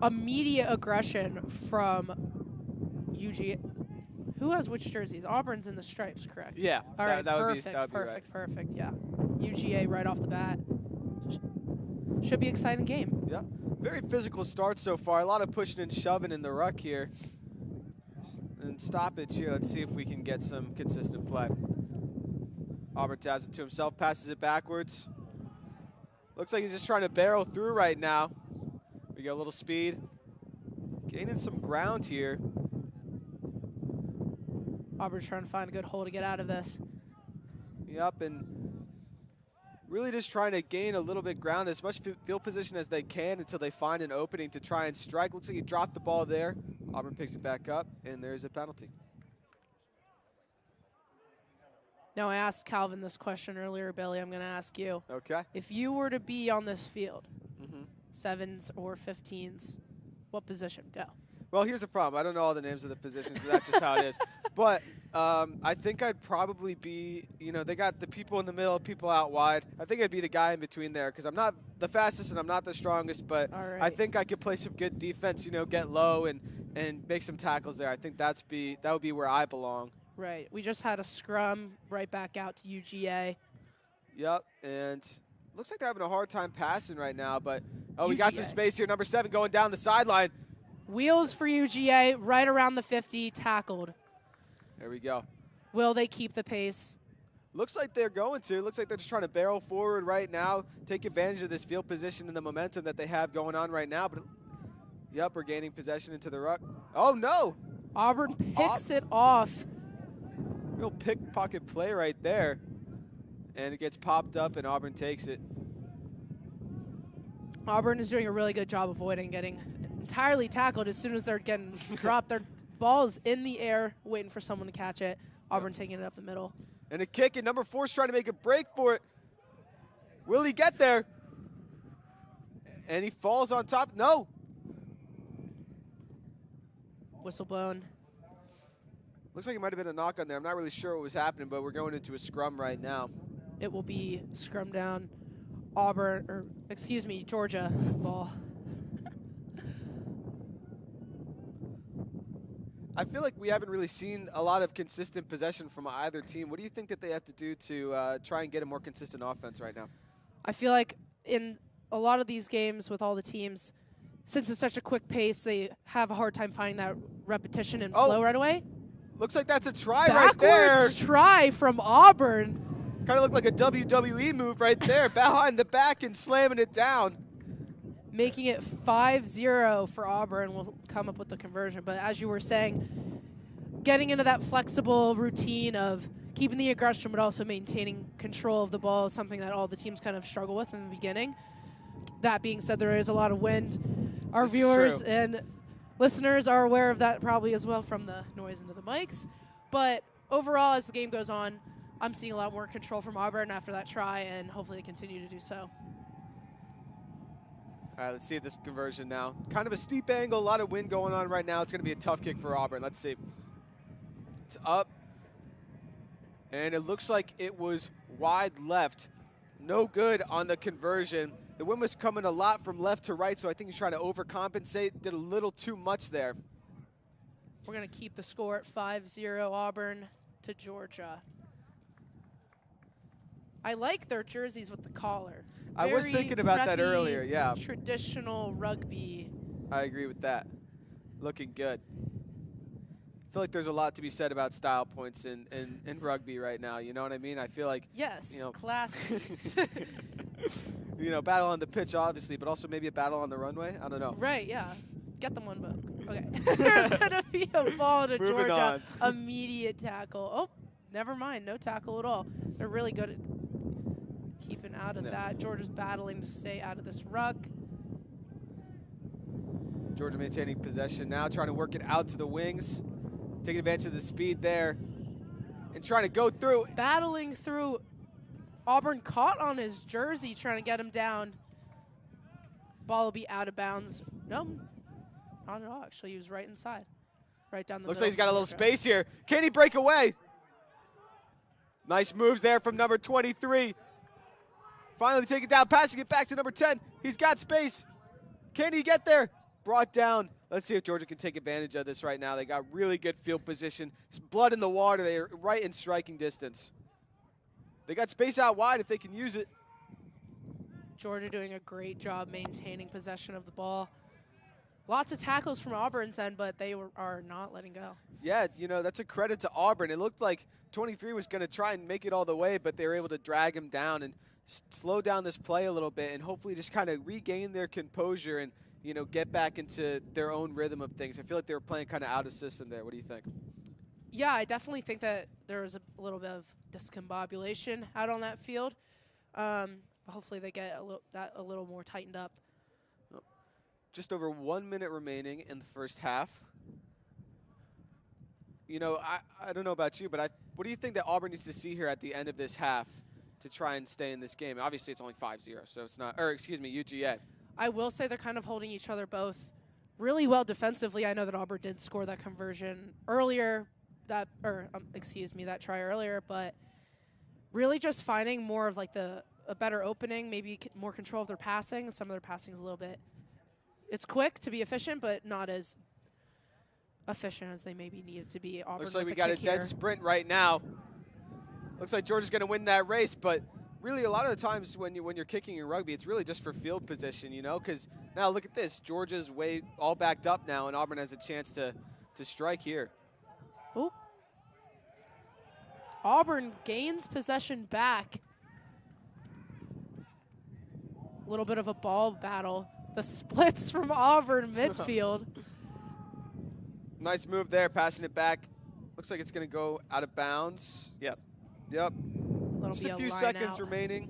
Immediate aggression from UGA. Who has which jerseys? Auburn's in the stripes, correct? Yeah, All right, that would perfect, be right. perfect, yeah. UGA right off the bat. Should be an exciting game. Yeah, very physical start so far. A lot of pushing and shoving in the ruck here. And stoppage here. Let's see if we can get some consistent play. Auburn tabs it to himself, passes it backwards. Looks like he's just trying to barrel through right now. We got a little speed. Gaining some ground here. Auburn's trying to find a good hole to get out of this. Yep, and really just trying to gain a little bit ground, as much field position as they can until they find an opening to try and strike. Looks like he dropped the ball there. Auburn picks it back up, and there's a penalty. Now, I asked Calvin this question earlier, Billy. I'm going to ask you. Okay. If you were to be on this field, Mm-hmm. 7s or 15s, what position? Go. Well, here's the problem. I don't know all the names of the positions. That's just how it is. But I think I'd probably be, they got the people in the middle, people out wide. I think I'd be the guy in between there because I'm not the fastest and I'm not the strongest, but All right. I think I could play some good defense, get low and make some tackles there. I think that would be where I belong. Right. We just had a scrum right back out to UGA. Yep, and looks like they're having a hard time passing right now, but we got some UGA. space here. Number 7 going down the sideline. Wheels for UGA, right around the 50, tackled. There we go. Will they keep the pace? Looks like they're going to. Looks like they're just trying to barrel forward right now, take advantage of this field position and the momentum that they have going on right now. But, yep, we're gaining possession into the ruck. Oh, no. Auburn picks it off. Real pickpocket play right there. And it gets popped up, and Auburn takes it. Auburn is doing a really good job avoiding getting entirely tackled as soon as they're getting dropped. Their ball's in the air, waiting for someone to catch it. Auburn taking it up the middle. And a kick, and number 4's trying to make a break for it. Will he get there? And he falls on top. No. Whistle blown. Looks like it might have been a knock on there. I'm not really sure what was happening, but we're going into a scrum right now. It will be scrum down. Georgia ball. I feel like we haven't really seen a lot of consistent possession from either team. What do you think that they have to do to try and get a more consistent offense right now? I feel like in a lot of these games with all the teams, since it's such a quick pace, they have a hard time finding that repetition and flow right away. Looks like that's a try right there. Backwards try from Auburn. Kind of looked like a WWE move right there, behind the back and slamming it down. Making it 5-0 for Auburn. We'll come up with the conversion. But as you were saying, getting into that flexible routine of keeping the aggression but also maintaining control of the ball is something that all the teams kind of struggle with in the beginning. That being said, there is a lot of wind. Our viewers and listeners are aware of that probably as well from the noise into the mics. But overall, as the game goes on, I'm seeing a lot more control from Auburn after that try, and hopefully they continue to do so. All right, let's see this conversion now. Kind of a steep angle, a lot of wind going on right now. It's going to be a tough kick for Auburn. Let's see. It's up. And it looks like it was wide left. No good on the conversion. The wind was coming a lot from left to right, so I think he's trying to overcompensate. Did a little too much there. We're going to keep the score at 5-0 Auburn to Georgia. I like their jerseys with the collar. I was Very thinking about that preppy, earlier, yeah. Traditional rugby. I agree with that. Looking good. I feel like there's a lot to be said about style points in rugby right now. You know what I mean? I feel like, Yes, classy. battle on the pitch, obviously, but also maybe a battle on the runway. I don't know. Right, yeah. Get them one vote. Okay. There's going to be a ball to Moving Georgia. Immediate tackle. Oh, never mind. No tackle at all. They're really good at keeping out of that. Georgia's battling to stay out of this ruck. Georgia maintaining possession now, trying to work it out to the wings. Taking advantage of the speed there. And trying to go through. Battling through. Auburn caught on his jersey trying to get him down. Ball will be out of bounds No, not at all. Actually, he was right inside. Right down the Looks middle. like he's got a little of the court. space here. Can he break away? Nice moves there from number 23. Finally taking down, passing it back to number 10. He's got space. Can he get there? Brought down. Let's see if Georgia can take advantage of this right now. They got really good field position. It's blood in the water. They're right in striking distance. They got space out wide if they can use it. Georgia doing a great job maintaining possession of the ball. Lots of tackles from Auburn's end, but they are not letting go. Yeah, you know, that's a credit to Auburn. It looked like 23 was going to try and make it all the way, but they were able to drag him down and slow down this play a little bit and hopefully just kind of regain their composure and, you know, get back into their own rhythm of things. I feel like they were playing kind of out of system there. What do you think? Yeah, I definitely think that there was a little bit of discombobulation out on that field. Hopefully they get a little more tightened up. Just over 1 minute remaining in the first half. You know, I don't know about you, but what do you think that Auburn needs to see here at the end of this half to try and stay in this game? Obviously, it's only 5-0, so it's not, or excuse me, UGA. I will say they're kind of holding each other both really well defensively. I know that Auburn did score that conversion earlier, that try earlier, but really just finding more of like a better opening, maybe more control of their passing. Some of their passing is a little bit, it's quick to be efficient, but not as efficient as they maybe need it to be. Auburn Looks like with we the got a kick dead here. sprint right now. Looks like Georgia's going to win that race, but really a lot of the times when you're kicking in rugby, it's really just for field position, you know, because now look at this. Georgia's way all backed up now, and Auburn has a chance to strike here. Ooh. Auburn gains possession back. A little bit of a ball battle. The splits from Auburn midfield. Nice move there, passing it back. Looks like it's going to go out of bounds. Yep. That'll Just be a few line seconds out. remaining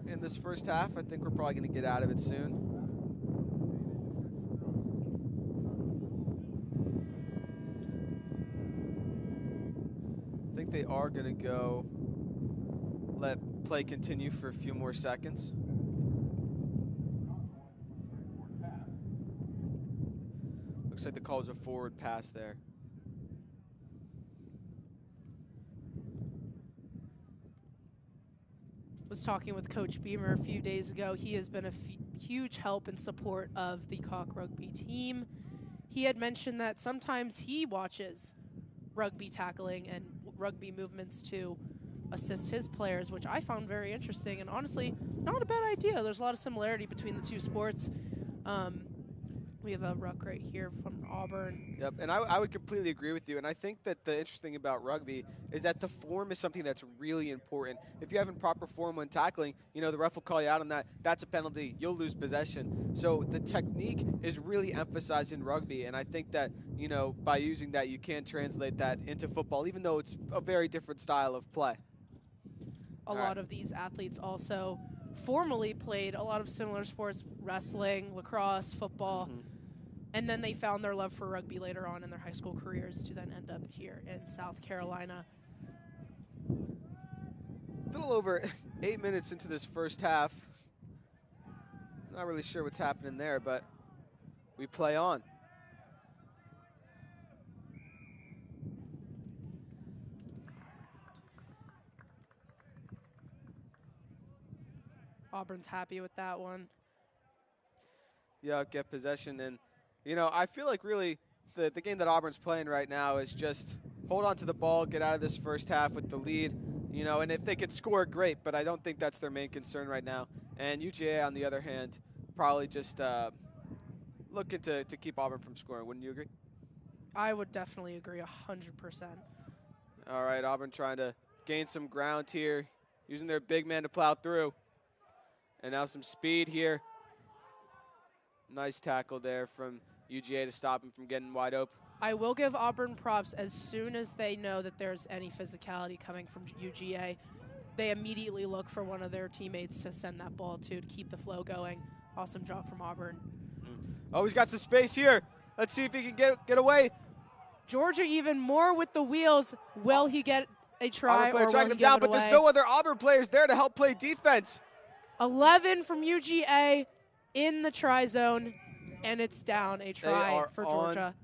in this first half. I think we're probably going to get out of it soon. I think they are going to go let play continue for a few more seconds. Looks like the call was a forward pass there. Was talking with Coach Beamer a few days ago. He has been a huge help and support of the Cock rugby team. He had mentioned that sometimes he watches rugby tackling and rugby movements to assist his players, which I found very interesting and honestly not a bad idea. There's a lot of similarity between the two sports. We have a ruck right here from Auburn. Yep, and I would completely agree with you. And I think that the interesting about rugby is that the form is something that's really important. If you have proper form when tackling, you know, the ref will call you out on that. That's a penalty. You'll lose possession. So the technique is really emphasized in rugby. And I think that, you know, by using that, you can translate that into football, even though it's a very different style of play. A lot of these athletes also formerly played a lot of similar sports, wrestling, lacrosse, football. And then they found their love for rugby later on in their high school careers to then end up here in South Carolina. A little over 8 minutes into this first half. Not really sure what's happening there, but we play on. Auburn's happy with that one. Yeah, get possession. And, you know, I feel like really the game that Auburn's playing right now is just hold on to the ball, get out of this first half with the lead, you know, and if they could score, great, but I don't think that's their main concern right now. And UGA, on the other hand, probably just looking to keep Auburn from scoring. Wouldn't you agree? I would definitely agree 100%. All right, Auburn trying to gain some ground here, using their big man to plow through. And now some speed here. Nice tackle there from UGA to stop him from getting wide open. I will give Auburn props as soon as they know that there's any physicality coming from UGA. They immediately look for one of their teammates to send that ball to keep the flow going. Awesome job from Auburn. Oh, he's got some space here. Let's see if he can get away. Georgia even more with the wheels. Will he get a try Auburn or player will tracking he him give down, it but away? there's no other Auburn players there to help play defense. 11 from UGA in the try zone. And it's down a They try are for on Georgia.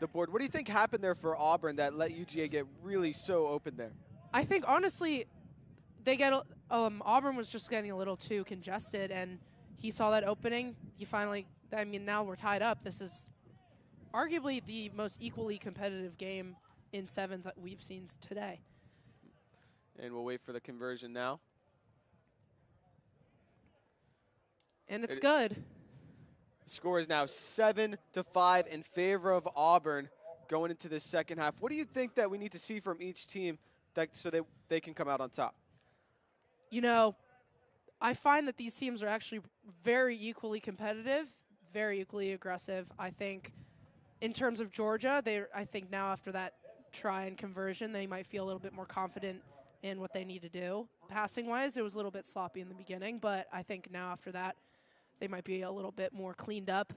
the board. What do you think happened there for Auburn that let UGA get really so open there? I think, honestly, Auburn was just getting a little too congested, and he saw that opening. He finally, I mean, now we're tied up. This is arguably the most equally competitive game in sevens that we've seen today. And we'll wait for the conversion now. And it's good. The score is now 7-5 in favor of Auburn going into the second half. What do you think that we need to see from each team so that they can come out on top? You know, I find that these teams are actually very equally competitive, very equally aggressive. I think in terms of Georgia, I think now after that try and conversion, they might feel a little bit more confident in what they need to do. Passing-wise, it was a little bit sloppy in the beginning, but I think now after that, they might be a little bit more cleaned up.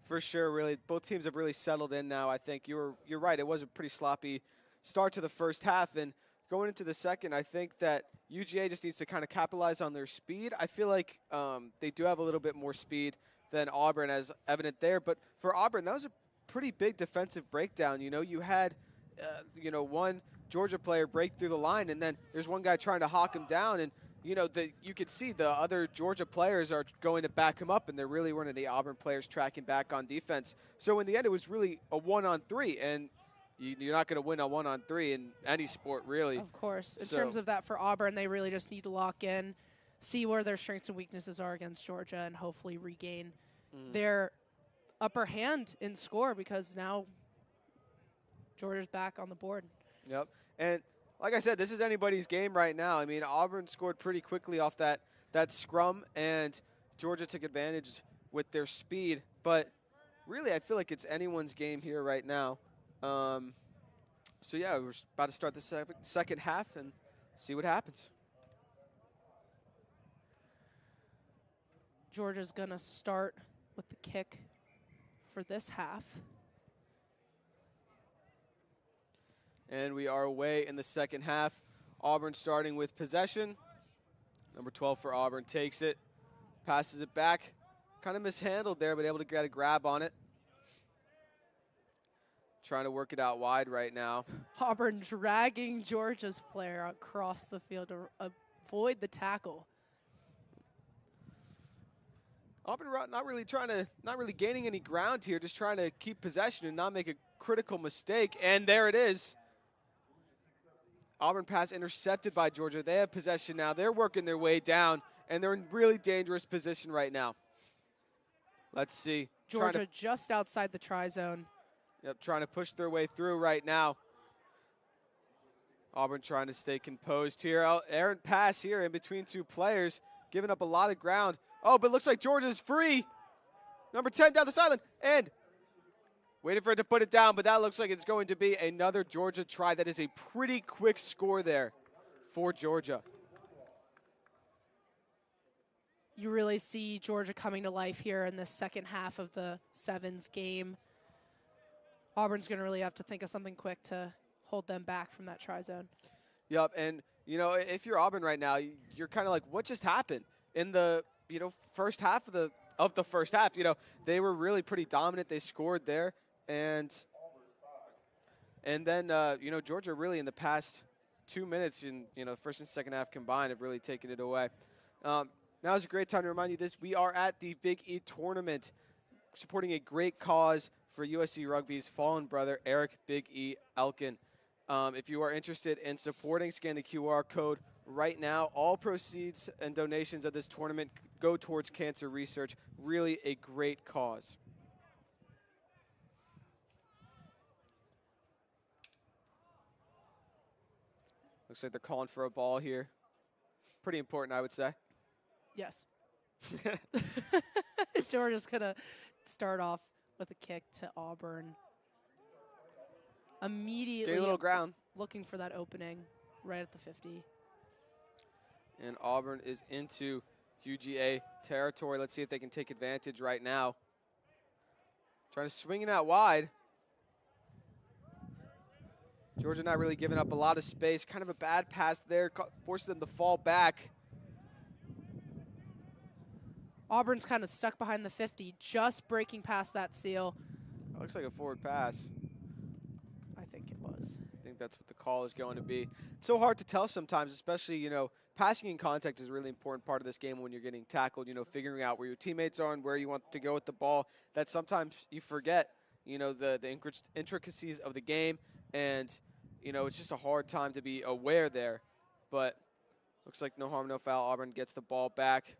For sure, really. Both teams have really settled in now. I think you're right. It was a pretty sloppy start to the first half, and going into the second, I think that UGA just needs to kind of capitalize on their speed. I feel like they do have a little bit more speed than Auburn, as evident there. But for Auburn, that was a pretty big defensive breakdown. You know, you had, one Georgia player break through the line, and then there's one guy trying to hawk him down, and you could see the other Georgia players are going to back him up, and there really weren't any Auburn players tracking back on defense. So in the end, it was really a 1-on-3, and you're not going to win a 1-on-3 in any sport, really. Of course. In terms of that for Auburn, they really just need to lock in, see where their strengths and weaknesses are against Georgia, and hopefully regain their upper hand in score, because now Georgia's back on the board. Yep. And like I said, this is anybody's game right now. I mean, Auburn scored pretty quickly off that scrum, and Georgia took advantage with their speed. But really, I feel like it's anyone's game here right now. So, yeah, we're about to start the second half and see what happens. Georgia's going to start with the kick for this half. And we are away in the second half. Auburn starting with possession. Number 12 for Auburn takes it, passes it back. Kind of mishandled there, but able to get a grab on it. Trying to work it out wide right now. Auburn dragging Georgia's player across the field to avoid the tackle. Auburn not really gaining any ground here, just trying to keep possession and not make a critical mistake. And there it is. Auburn pass intercepted by Georgia. They have possession now. They're working their way down, and they're in really dangerous position right now. Let's see. Georgia just outside the try zone. Yep, trying to push their way through right now. Auburn trying to stay composed here. Errant pass here in between two players, giving up a lot of ground. Oh, but it looks like Georgia's free. Number 10 down the sideline, and waiting for it to put it down, but that looks like it's going to be another Georgia try. That is a pretty quick score there for Georgia. You really see Georgia coming to life here in the second half of the sevens game. Auburn's going to really have to think of something quick to hold them back from that try zone. Yep, and, if you're Auburn right now, you're kind of like, what just happened? In the, first half of the first half, they were really pretty dominant. They scored there, and then, Georgia really in the past 2 minutes in, first and second half combined have really taken it away. Now is a great time to remind you this. We are at the Big E tournament supporting a great cause for USC Rugby's fallen brother, Eric Big E Elkin. If you are interested in supporting, scan the QR code right now. All proceeds and donations of this tournament go towards cancer research. Really a great cause. Looks like they're calling for a ball here. Pretty important, I would say. Yes. Georgia's going to start off with a kick to Auburn. Immediately getting a little ground. Looking for that opening right at the 50. And Auburn is into UGA territory. Let's see if they can take advantage right now. Trying to swing it out wide. Georgia not really giving up a lot of space. Kind of a bad pass there, forcing them to fall back. Auburn's kind of stuck behind the 50, just breaking past that seal. That looks like a forward pass. I think it was. I think that's what the call is going to be. It's so hard to tell sometimes, especially, you know, passing in contact is a really important part of this game when you're getting tackled, you know, figuring out where your teammates are and where you want to go with the ball. That sometimes you forget, you know, the intricacies of the game, and, you know, it's just a hard time to be aware there. But looks like no harm, no foul. Auburn gets the ball back.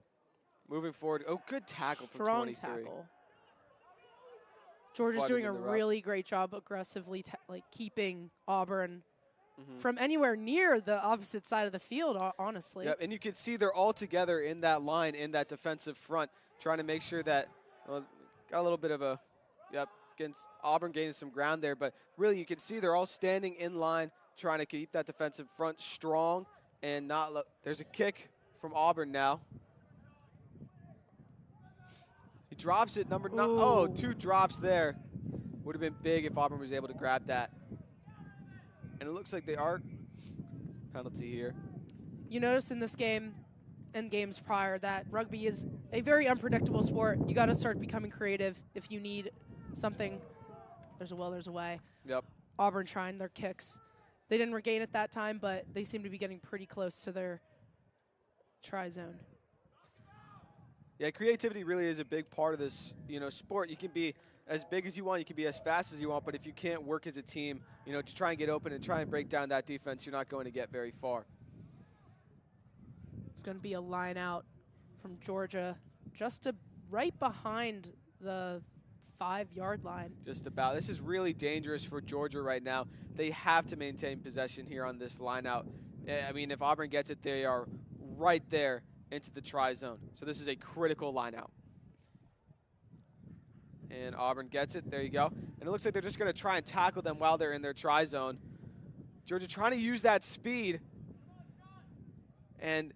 Moving forward. Oh, good tackle from Strong 23. tackle. Georgia's Flooding doing a in the route. really great job aggressively like keeping Auburn from anywhere near the opposite side of the field, honestly. Yep, and you can see they're all together in that line, in that defensive front, trying to make sure that, well, got a little bit of a, against Auburn gaining some ground there, but really you can see they're all standing in line, trying to keep that defensive front strong and not there's a kick from Auburn now. He drops it, number 9. Oh, 2 drops there. Would have been big if Auburn was able to grab that. And it looks like they are penalty here. You notice in this game and games prior that rugby is a very unpredictable sport. You got to start becoming creative. If you need something, there's a will, there's a way. Yep. Auburn trying their kicks. They didn't regain it that time, but they seem to be getting pretty close to their try zone. Yeah, creativity really is a big part of this, you know, sport. You can be as big as you want, you can be as fast as you want, but if you can't work as a team, you know, to try and get open and try and break down that defense, you're not going to get very far. It's going to be a line out from Georgia just right behind the 5-yard line. Just about. This is really dangerous for Georgia right now. They have to maintain possession here on this line out. I mean, if Auburn gets it, they are right there into the try zone. So this is a critical line out. And Auburn gets it. There you go. And it looks like they're just going to try and tackle them while they're in their try zone. Georgia trying to use that speed. And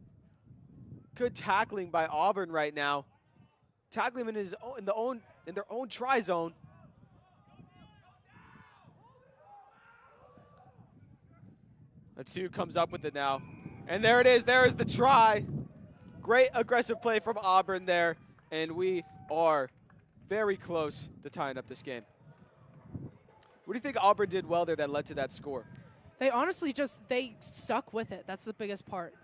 good tackling by Auburn right now. Tackling him in their own try zone. Let's see who comes up with it now. And there it is. There is the try. Great aggressive play from Auburn there. And we are very close to tying up this game. What do you think Auburn did well there that led to that score? They honestly they stuck with it. That's the biggest part.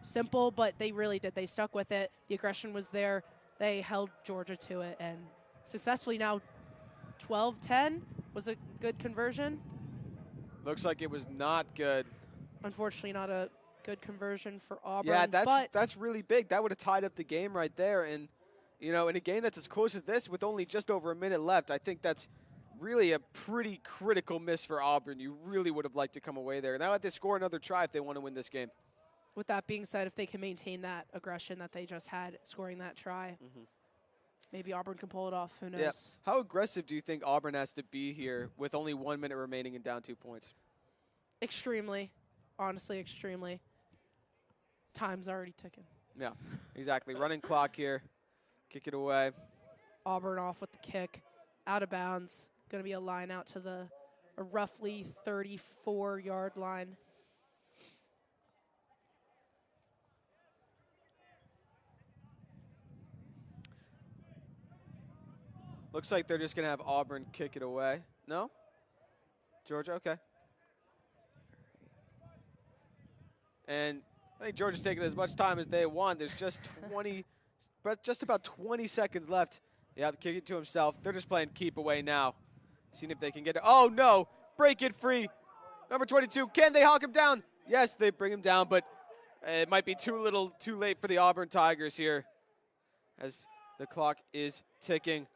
Simple, but they really did. They stuck with it. The aggression was there. They held Georgia to it, and successfully now 12-10 was a good conversion. Looks like it was not good. Unfortunately, not a good conversion for Auburn. Yeah, that's really big. That would have tied up the game right there. And, you know, in a game that's as close as this with only just over a minute left, I think that's really a pretty critical miss for Auburn. You really would have liked to come away there. Now have to score another try if they want to win this game. With that being said, if they can maintain that aggression that they just had scoring that try, maybe Auburn can pull it off. Who knows? Yeah. How aggressive do you think Auburn has to be here with only 1 minute remaining and down 2 points? Extremely. Honestly, extremely. Time's already ticking. Yeah, exactly. Running clock here. Kick it away. Auburn off with the kick. Out of bounds. Going to be a line out to a roughly 34-yard line. Looks like they're just going to have Auburn kick it away. No? Georgia, okay. And I think Georgia's taking as much time as they want. There's just just about 20 seconds left. Yeah, kick it to himself. They're just playing keep away now. Seeing if they can get it. Oh, no. Break it free. Number 22. Can they hawk him down? Yes, they bring him down, but it might be too late for the Auburn Tigers here as the clock is ticking.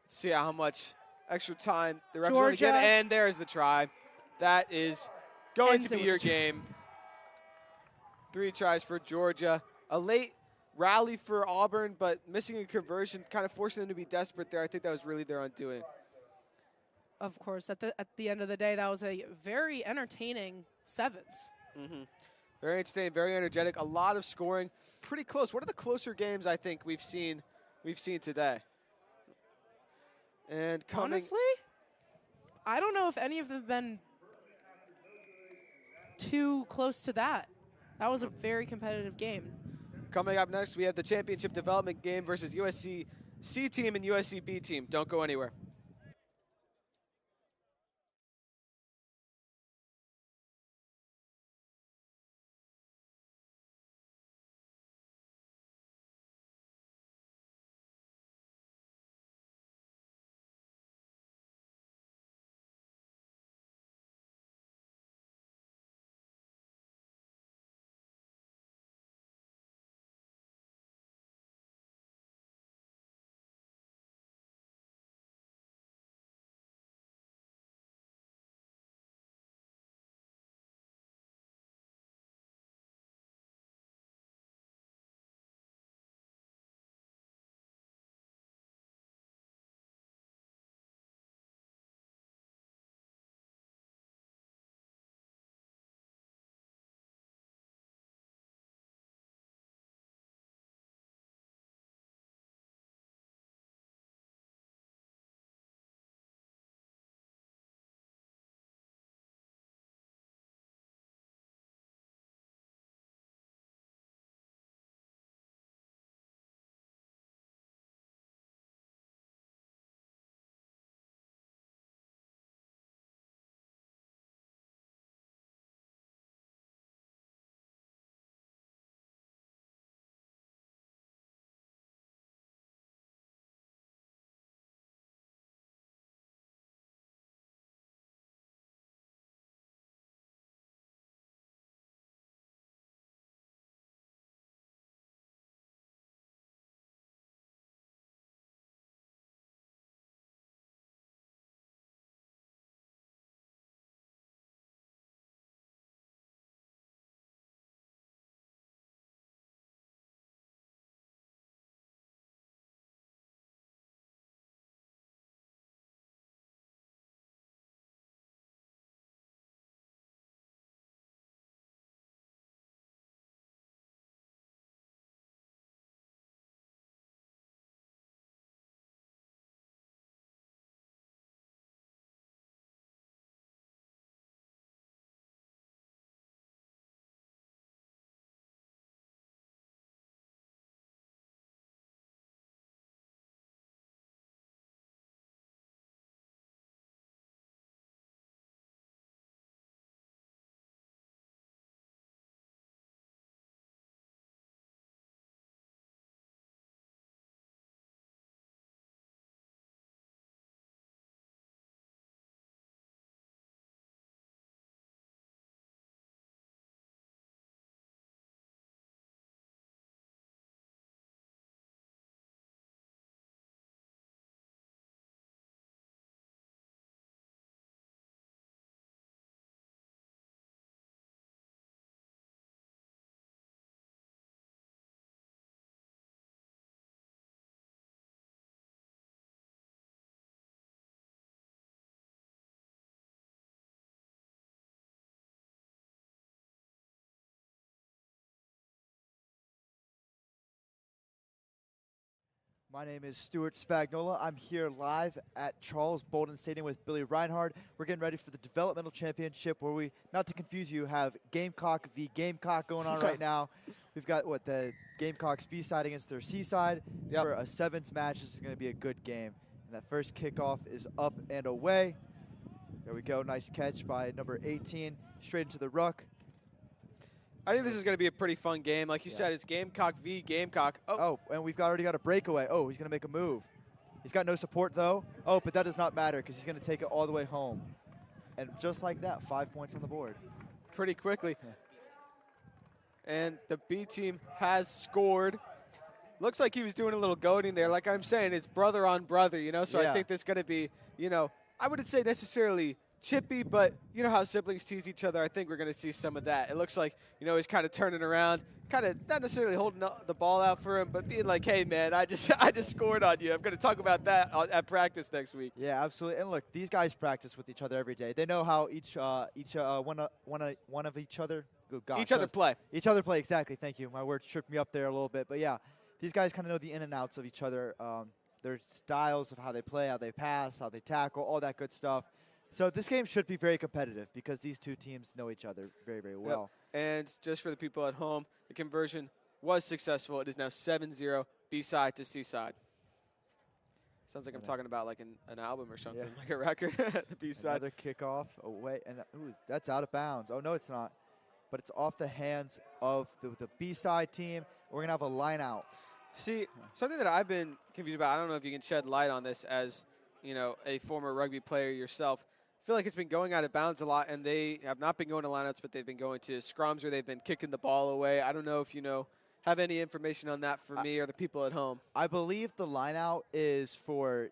Let's see how much extra time the refs want to give. And there's the try. That is going to be your game. 3 tries for Georgia. A late rally for Auburn, but missing a conversion, kind of forcing them to be desperate there. I think that was really their undoing. Of course, at the end of the day, that was a very entertaining sevens. Very entertaining, very energetic. A lot of scoring, pretty close. What are the closer games I think we've seen today? And honestly, I don't know if any of them have been too close to that. That was a very competitive game. Coming up next, we have the championship development game versus USC C team and USC B team. Don't go anywhere. My name is Stuart Spagnola. I'm here live at Charles Bolden Stadium with Billy Reinhardt. We're getting ready for the Developmental Championship where we, not to confuse you, have Gamecock v. Gamecock going on right now. We've got, the Gamecocks B-side against their C-side. Yep. For a sevens match, this is going to be a good game. And that first kickoff is up and away. There we go. Nice catch by number 18. Straight into the ruck. I think this is going to be a pretty fun game. Like you said, it's Gamecock v. Gamecock. Oh, and we've already got a breakaway. Oh, he's going to make a move. He's got no support, though. Oh, but that does not matter because he's going to take it all the way home. And just like that, 5 points on the board. Pretty quickly. And the B team has scored. Looks like he was doing a little goading there. Like I'm saying, it's brother on brother, So I think this is going to be, I wouldn't say necessarily chippy, but you know how siblings tease each other. I think we're going to see some of that. It looks like, he's kind of turning around, kind of not necessarily holding the ball out for him, but being like, hey, man, I just scored on you. I'm going to talk about that at practice next week. Yeah, absolutely. And look, these guys practice with each other every day. They know how one of each other. Oh gosh, each other play. Each other play, exactly. Thank you. My words tripped me up there a little bit. But, yeah, these guys kind of know the in and outs of each other, their styles of how they play, how they pass, how they tackle, all that good stuff. So this game should be very competitive because these two teams know each other very, very well. Yep. And just for the people at home, the conversion was successful. It is now 7-0 B-side to C-side. Sounds like I'm talking about like an album or something, like a record. The B-side. Another kickoff away, and that's out of bounds. Oh, no, it's not. But it's off the hands of the B-side team. We're going to have a line out. See, something that I've been confused about, I don't know if you can shed light on this as, you know, a former rugby player yourself. I feel like it's been going out of bounds a lot, and they have not been going to lineouts, but they've been going to scrums, or they've been kicking the ball away. I don't know if you have any information on that for me or the people at home. I believe the line out is for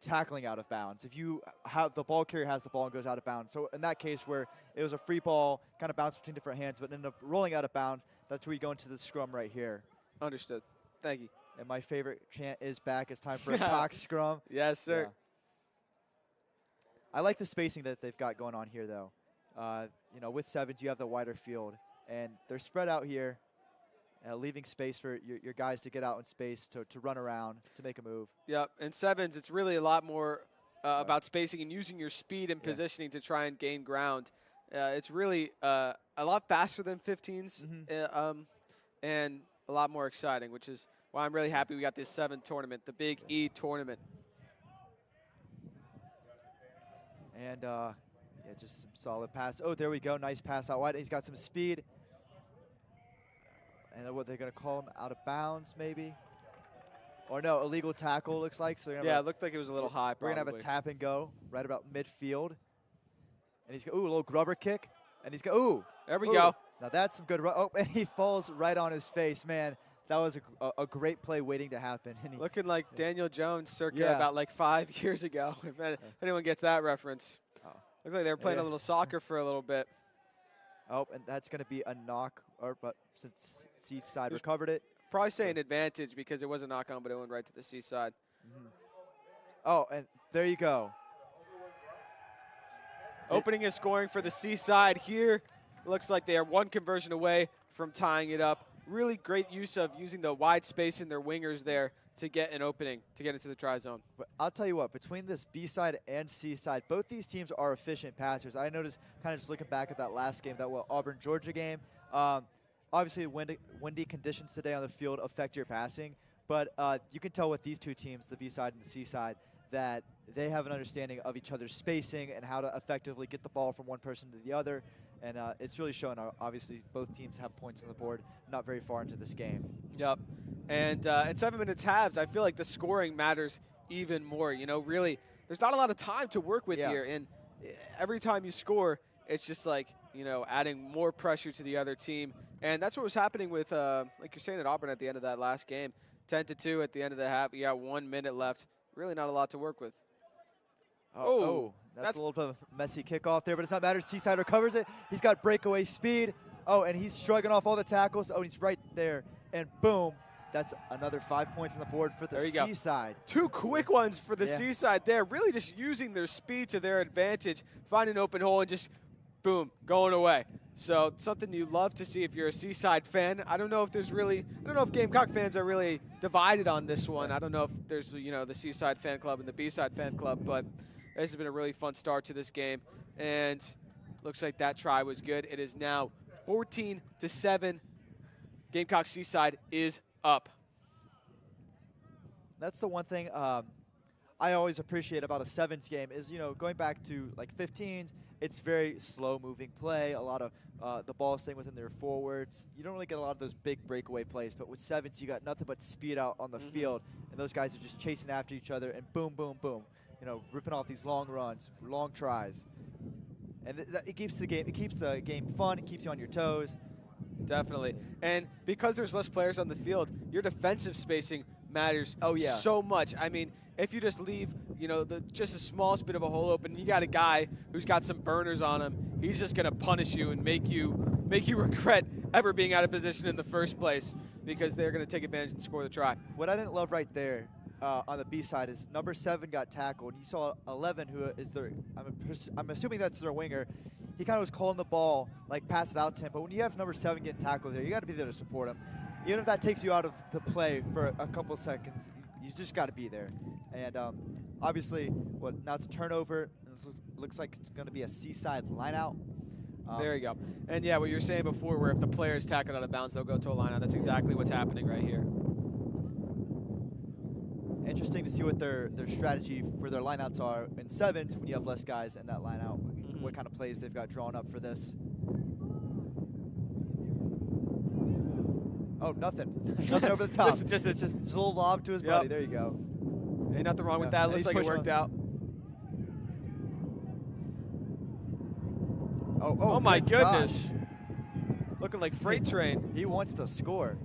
tackling out of bounds. If you have the ball carrier has the ball and goes out of bounds. So in that case where it was a free ball, kind of bounced between different hands, but ended up rolling out of bounds, that's where you go into the scrum right here. Understood. Thank you. And my favorite chant is back. It's time for a cock scrum. Yes, sir. Yeah. I like the spacing that they've got going on here, though. You know, with sevens, you have the wider field, and they're spread out here, leaving space for your guys to get out in space to run around, to make a move. Yep. In sevens, it's really a lot more about spacing and using your speed and positioning to try and gain ground. It's really a lot faster than 15s, and a lot more exciting, which is why I'm really happy we got this 7 tournament, the Big E tournament. And just some solid pass. Oh, there we go. Nice pass out wide. He's got some speed. And what they're going to call him, out of bounds maybe? Or no, illegal tackle looks like. So it looked like it was a little high. We're going to have a tap and go right about midfield. And he's got, a little grubber kick. And he's got, there we go. Now that's some good, and he falls right on his face, man. That was a great play waiting to happen. And looking like Daniel Jones circa about like 5 years ago, if anyone gets that reference. Looks like they were playing a little soccer for a little bit. Oh, and that's going to be a knock, but since C-side recovered it. Probably say an advantage because it was a knock on, but it went right to the C-side. Oh, and there you go. Opening and scoring for the C-side here. Looks like they are one conversion away from tying it up. Really great use of using the wide space in their wingers there to get an opening, to get into the try zone. But I'll tell you what, between this B-side and C-side, both these teams are efficient passers. I noticed, kind of just looking back at that last game, that Auburn-Georgia game, obviously windy conditions today on the field affect your passing, but you can tell with these two teams, the B-side and the C-side, that they have an understanding of each other's spacing and how to effectively get the ball from one person to the other. And it's really showing. Obviously, both teams have points on the board not very far into this game. Yep. And in 7 minutes halves, I feel like the scoring matters even more. You know, really, there's not a lot of time to work with here. And every time you score, it's just like, you know, adding more pressure to the other team. And that's what was happening with, like you're saying, at Auburn at the end of that last game. 10-2 at the end of the half. You got 1 minute left. Really not a lot to work with. That's a little bit of a messy kickoff there, but it's not matter. C-side recovers it. He's got breakaway speed. Oh, and he's shrugging off all the tackles. Oh, he's right there. And boom, that's another 5 points on the board for the C-side. 2 quick ones for the C-side there. Really just using their speed to their advantage. Find an open hole and just, boom, going away. So something you love to see if you're a C-side fan. I don't know if Gamecock fans are really divided on this one. I don't know if there's, you know, the C-side fan club and the B-side fan club, but this has been a really fun start to this game. And looks like that try was good. It is now 14-7. Gamecock C-side is up. That's the one thing I always appreciate about a sevens game is, you know, going back to like 15s, it's very slow moving play. A lot of the ball staying within their forwards. You don't really get a lot of those big breakaway plays, but with sevens, you got nothing but speed out on the field, and those guys are just chasing after each other and boom, boom, boom. You know, ripping off these long runs, long tries. And it keeps the game fun. It keeps you on your toes. Definitely. And because there's less players on the field, your defensive spacing matters so much. I mean, if you just leave, you know, just the smallest bit of a hole open, you got a guy who's got some burners on him, he's just going to punish you and make you regret ever being out of position in the first place because they're going to take advantage and score the try. What I didn't love right there on the B-side is number 7 got tackled. You saw 11, who is their, I'm assuming that's their winger. He kind of was calling the ball, like pass it out to him. But when you have number 7 getting tackled there, you got to be there to support him. Even if that takes you out of the play for a couple seconds, you just got to be there. And obviously, now it's a turnover. It looks like it's going to be a C-side line out. There you go. And yeah, what you were saying before, where if the player is tackled out of bounds, they'll go to a lineout. That's exactly what's happening right here. Interesting to see what their strategy for their lineouts are in sevens when you have less guys in that lineout. What kind of plays they've got drawn up for this. Oh, nothing. Nothing over the top. Just a little lob to his buddy. There you go. Ain't nothing wrong with that. And Looks he's like it pushing worked on. out. Oh my good goodness. gosh. Looking like freight train. He wants to score.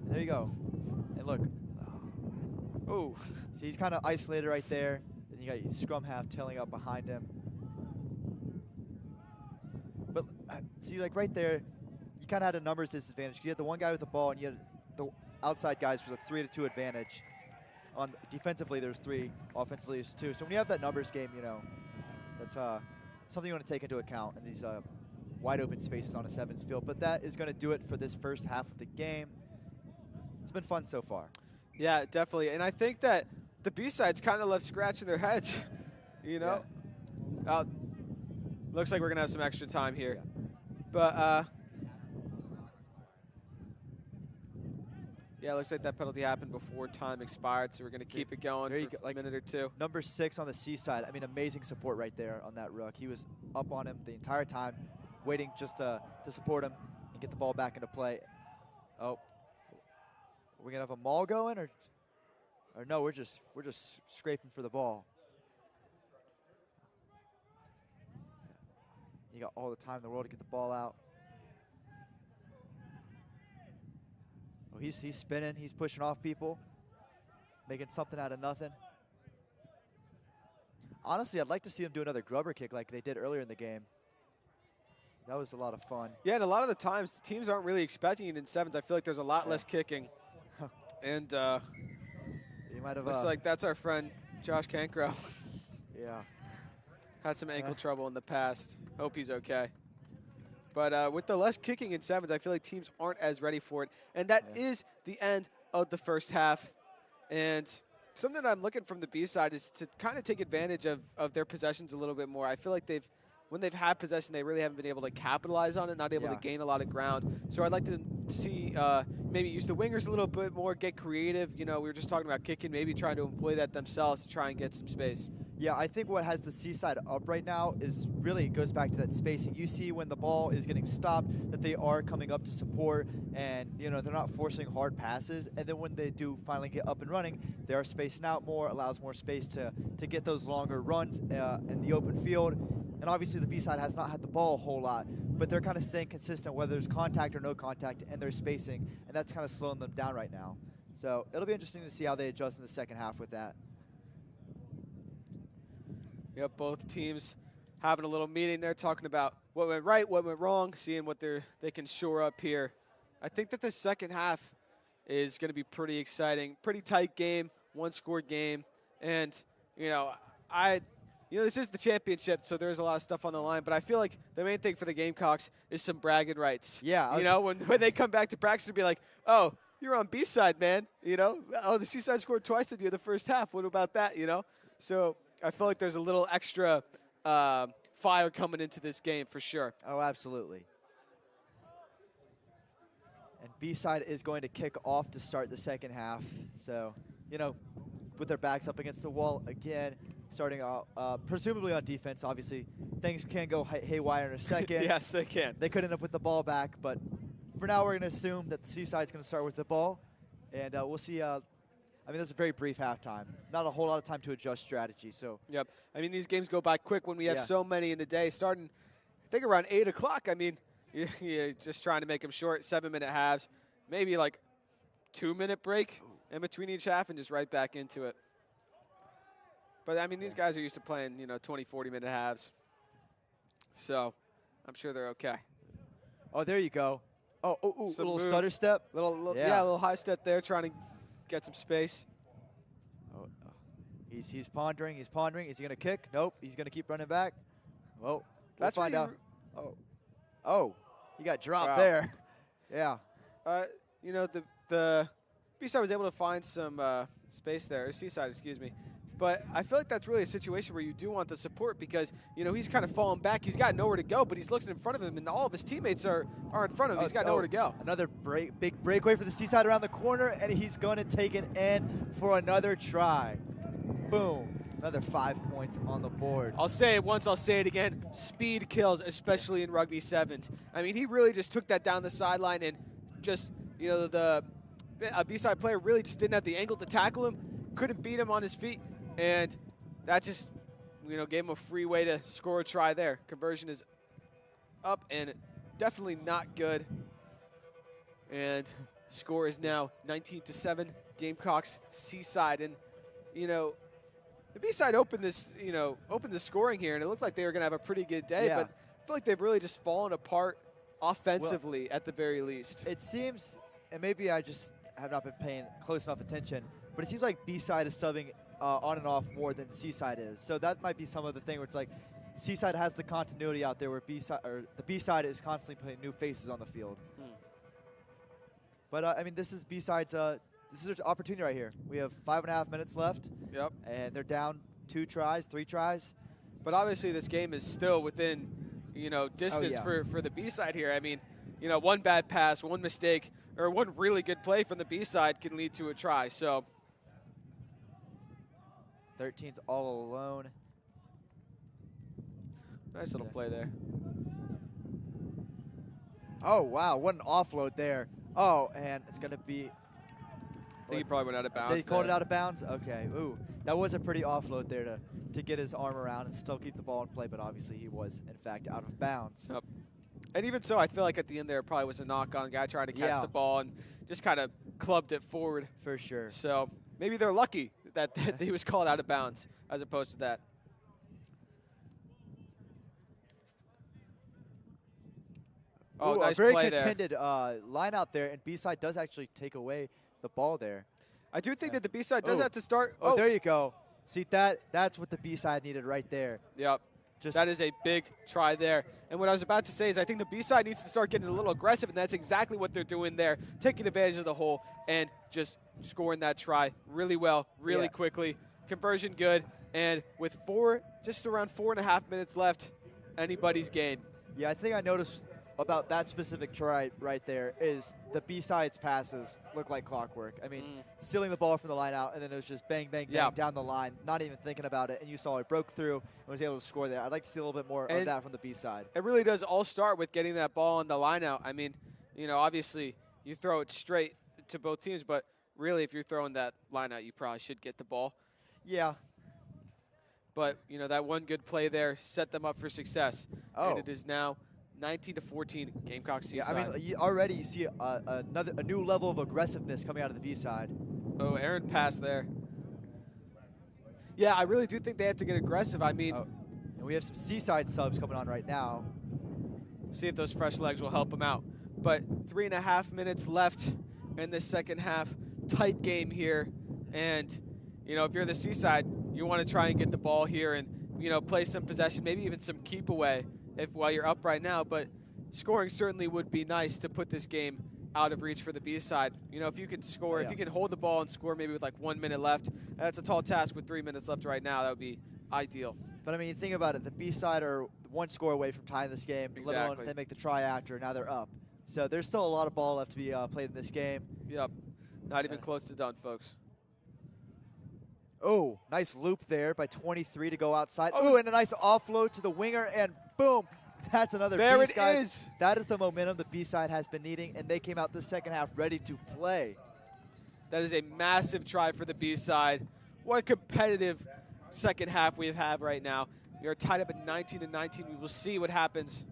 There you go. And look. Oh. See, he's kind of isolated right there. Then you got your scrum half tailing up behind him. But see, like right there, you kind of had a numbers disadvantage. You had the one guy with the ball, and you had the outside guys with a 3-2 advantage. On defensively, there's 3. Offensively, there's 2. So when you have that numbers game, you know, that's something you want to take into account in these wide open spaces on a sevens field. But that is going to do it for this first half of the game. It's been fun so far. Yeah, definitely. And I think that the B-side's kind of left scratching their heads, you know? Yeah. Looks like we're going to have some extra time here. Yeah. But, yeah, it looks like that penalty happened before time expired, so we're going to keep it going for like a minute or two. Number 6 on the C-side, I mean, amazing support right there on that rook. He was up on him the entire time, waiting just to support him and get the ball back into play. Oh, we're gonna have a maul going, or no? We're just scraping for the ball. You got all the time in the world to get the ball out. Oh, he's spinning. He's pushing off people, making something out of nothing. Honestly, I'd like to see them do another grubber kick like they did earlier in the game. That was a lot of fun. Yeah, and a lot of the times, teams aren't really expecting it in sevens. I feel like there's a lot less kicking. And you might have looks like that's our friend Josh Cancro. Yeah. Had some ankle trouble in the past. Hope he's okay. But with the less kicking in sevens, I feel like teams aren't as ready for it. And that is the end of the first half. And something that I'm looking from the B-side is to kind of take advantage of their possessions a little bit more. I feel like when they've had possession, they really haven't been able to capitalize on it, not able to gain a lot of ground. So I'd like to see maybe use the wingers a little bit more, get creative. You know, we were just talking about kicking, maybe trying to employ that themselves to try and get some space. Yeah, I think what has the C-side up right now is really goes back to that spacing. You see when the ball is getting stopped that they are coming up to support, and you know they're not forcing hard passes. And then when they do finally get up and running, they are spacing out more, allows more space to get those longer runs in the open field. And obviously the B-side has not had the ball a whole lot, but they're kind of staying consistent whether there's contact or no contact, and they're spacing, and that's kind of slowing them down right now. So it'll be interesting to see how they adjust in the second half with that. Yep, both teams having a little meeting there, talking about what went right, what went wrong, seeing what they can shore up here. I think that the second half is going to be pretty exciting, pretty tight game, one-score game, and you know, this is the championship, so there's a lot of stuff on the line, but I feel like the main thing for the Gamecocks is some bragging rights. Yeah. You know, when they come back to practice, to be like, oh, you're on B-side, man. You know, oh, the C-side scored twice in you the first half. What about that, you know? So I feel like there's a little extra fire coming into this game for sure. Oh, absolutely. And B-side is going to kick off to start the second half. So, you know, with their backs up against the wall again, starting out presumably on defense. Obviously, things can go haywire in a second. Yes, they can. They could end up with the ball back, but for now we're going to assume that the C-side's going to start with the ball, and we'll see. I mean, this is a very brief halftime. Not a whole lot of time to adjust strategy. So. Yep. I mean, these games go by quick when we have so many in the day. Starting, I think around 8 o'clock. I mean, you're just trying to make them short, 7-minute halves, maybe like 2-minute break in between each half, and just right back into it. But I mean, these guys are used to playing, 20, 40-minute halves. So I'm sure they're okay. Oh, there you go. Oh, a little move. stutter step. A little high step there, trying to get some space. Oh, he's pondering. He's pondering. Is he going to kick? Nope. He's going to keep running back. Well, let's find out. Oh, he got dropped there. Yeah. The B-side was able to find some space there. Or C-side, excuse me. But I feel like that's really a situation where you do want the support because, you know, he's kind of falling back. He's got nowhere to go, but he's looking in front of him, and all of his teammates are in front of him. He's got nowhere to go. Another big breakaway for the Seaside around the corner, and he's going to take it in for another try. Boom. Another 5 points on the board. I'll say it once, I'll say it again. Speed kills, especially in Rugby Sevens. I mean, he really just took that down the sideline and just, you know, the B-side player really just didn't have the angle to tackle him, couldn't beat him on his feet, and that just, you know, gave him a free way to score a try there. Conversion is up and definitely not good. And score is now 19-7, Gamecocks Seaside. And, you know, the B-side opened this, you know, opened the scoring here, and it looked like they were going to have a pretty good day, but I feel like they've really just fallen apart offensively at the very least. It seems, and maybe I just have not been paying close enough attention, but it seems like B-side is subbing on and off more than Seaside is. So that might be some of the thing where it's like Seaside has the continuity out there where the B-side is constantly putting new faces on the field. But I mean, this is B-side's. This is their opportunity right here. We have 5.5 minutes left. Yep. And they're down 2 tries, 3 tries. But obviously this game is still within, you know, distance for the B-side here. I mean, you know, one bad pass, one mistake, or one really good play from the B-side can lead to a try. So 13's all alone. Nice little play there. Oh, wow. What an offload there. Oh, and it's going to be... I think he probably went out of bounds. They called it out of bounds? Okay. Ooh, that was a pretty offload there to get his arm around and still keep the ball in play, but obviously he was, in fact, out of bounds. Yep. And even so, I feel like at the end there probably was a knock-on guy trying to catch the ball and just kind of clubbed it forward. For sure. So maybe they're lucky that he was called out of bounds as opposed to that. Oh, ooh, nice a very play contended line out there, and B-side does actually take away the ball there. I do think that the B-side does have to start. Oh, there you go. See, that's what the B-side needed right there. Yep. That is a big try there. And what I was about to say is I think the B-side needs to start getting a little aggressive, and that's exactly what they're doing there, taking advantage of the hole and just scoring that try really well, really quickly. Conversion good, and with just around 4.5 minutes left, anybody's game. Yeah, I think I noticed about that specific try right there is the B-side's passes look like clockwork. I mean, stealing the ball from the line out, and then it was just bang, bang, bang down the line, not even thinking about it, and you saw it broke through and was able to score there. I'd like to see a little bit more of that from the B-side. It really does all start with getting that ball on the line out. I mean, you know, obviously you throw it straight to both teams, but really if you're throwing that line out, you probably should get the ball. Yeah. But, you know, that one good play there set them up for success. Oh. And it is now 19-14, Gamecocks Seaside. Yeah, I mean, already you see a new level of aggressiveness coming out of the B-side. Oh, Aaron passed there. Yeah, I really do think they have to get aggressive. I mean, and we have some Seaside subs coming on right now. See if those fresh legs will help them out. But 3.5 minutes left in this second half. Tight game here. And, you know, if you're the Seaside, you want to try and get the ball here and, you know, play some possession, maybe even some keep away while you're up right now. But scoring certainly would be nice to put this game out of reach for the B-side. You know, if you can score, if you can hold the ball and score maybe with like 1 minute left, that's a tall task with 3 minutes left right now. That would be ideal. But, I mean, you think about it. The B-side are 1 score away from tying this game. Exactly. Let alone they make the try after. Now they're up. So there's still a lot of ball left to be played in this game. Yep. Not even close to done, folks. Oh, nice loop there by 23 to go outside. Oh, and a nice offload to the winger, and boom. That's another there beast, it guys. is. That is the momentum the B-side has been needing, and they came out the second half ready to play. That is a massive try for the B-side. What a competitive second half we have right now. We are tied up at 19-19. We will see what happens.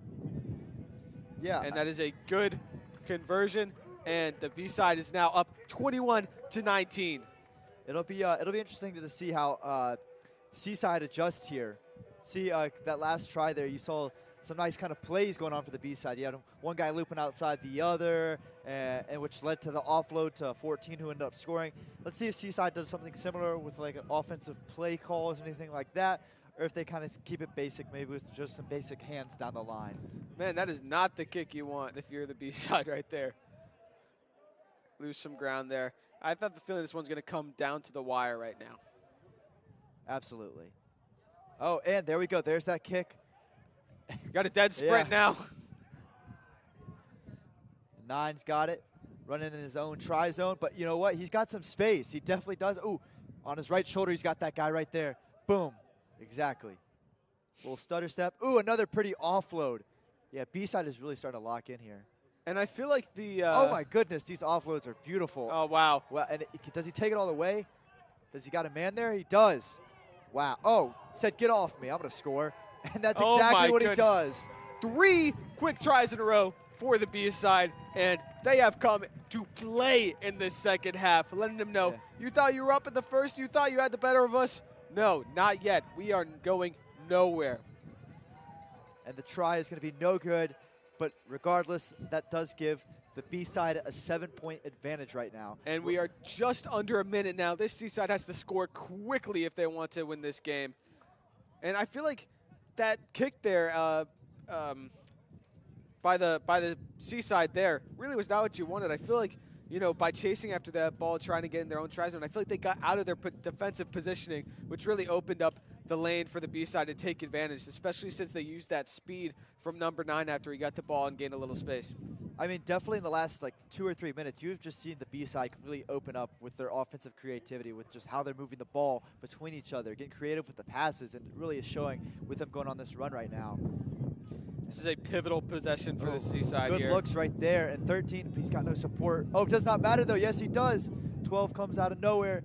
Yeah. And that is a good conversion, and the B-side is now up 21-19. It'll be interesting to see how Seaside adjusts here. See that last try there, you saw some nice kind of plays going on for the B-side. You had one guy looping outside the other, and which led to the offload to 14, who ended up scoring. Let's see if Seaside does something similar with like an offensive play calls or anything like that, or if they kind of keep it basic, maybe with just some basic hands down the line. Man, that is not the kick you want if you're the B-side right there. Lose some ground there. I have the feeling this one's going to come down to the wire right now. Absolutely. Oh, and there we go. There's that kick. Got a dead sprint now. Nine's got it, running in his own try zone. But you know what? He's got some space. He definitely does. Ooh, on his right shoulder, he's got that guy right there. Boom. Exactly. Little stutter step. Ooh, another pretty offload. Yeah, B-side is really starting to lock in here. And I feel like the oh my goodness, these offloads are beautiful. Oh wow. Well, and does he take it all the way? Does he got a man there? He does. Wow. Oh, said get off me. I'm gonna score, and that's exactly what he does. 3 quick tries in a row for the B-side, and they have come to play in this second half, letting them know, you thought you were up in the first, you thought you had the better of us? No, not yet. We are going nowhere. And the try is going to be no good, but regardless, that does give the B-side a 7-point advantage right now. And we are just under a minute now. This C-side has to score quickly if they want to win this game. And I feel like that kick there by the C-side there really was not what you wanted. I feel like, you know, by chasing after that ball, trying to get in their own try zone, I feel like they got out of their defensive positioning, which really opened up the lane for the B-side to take advantage, especially since they used that speed from number 9 after he got the ball and gained a little space. I mean, definitely in the last like 2 or 3 minutes, you've just seen the B-side completely open up with their offensive creativity, with just how they're moving the ball between each other, getting creative with the passes, and it really is showing with them going on this run right now. This is a pivotal possession for the C-side here. Good looks right there, and 13, he's got no support. Oh, it does not matter though. Yes, he does. 12 comes out of nowhere.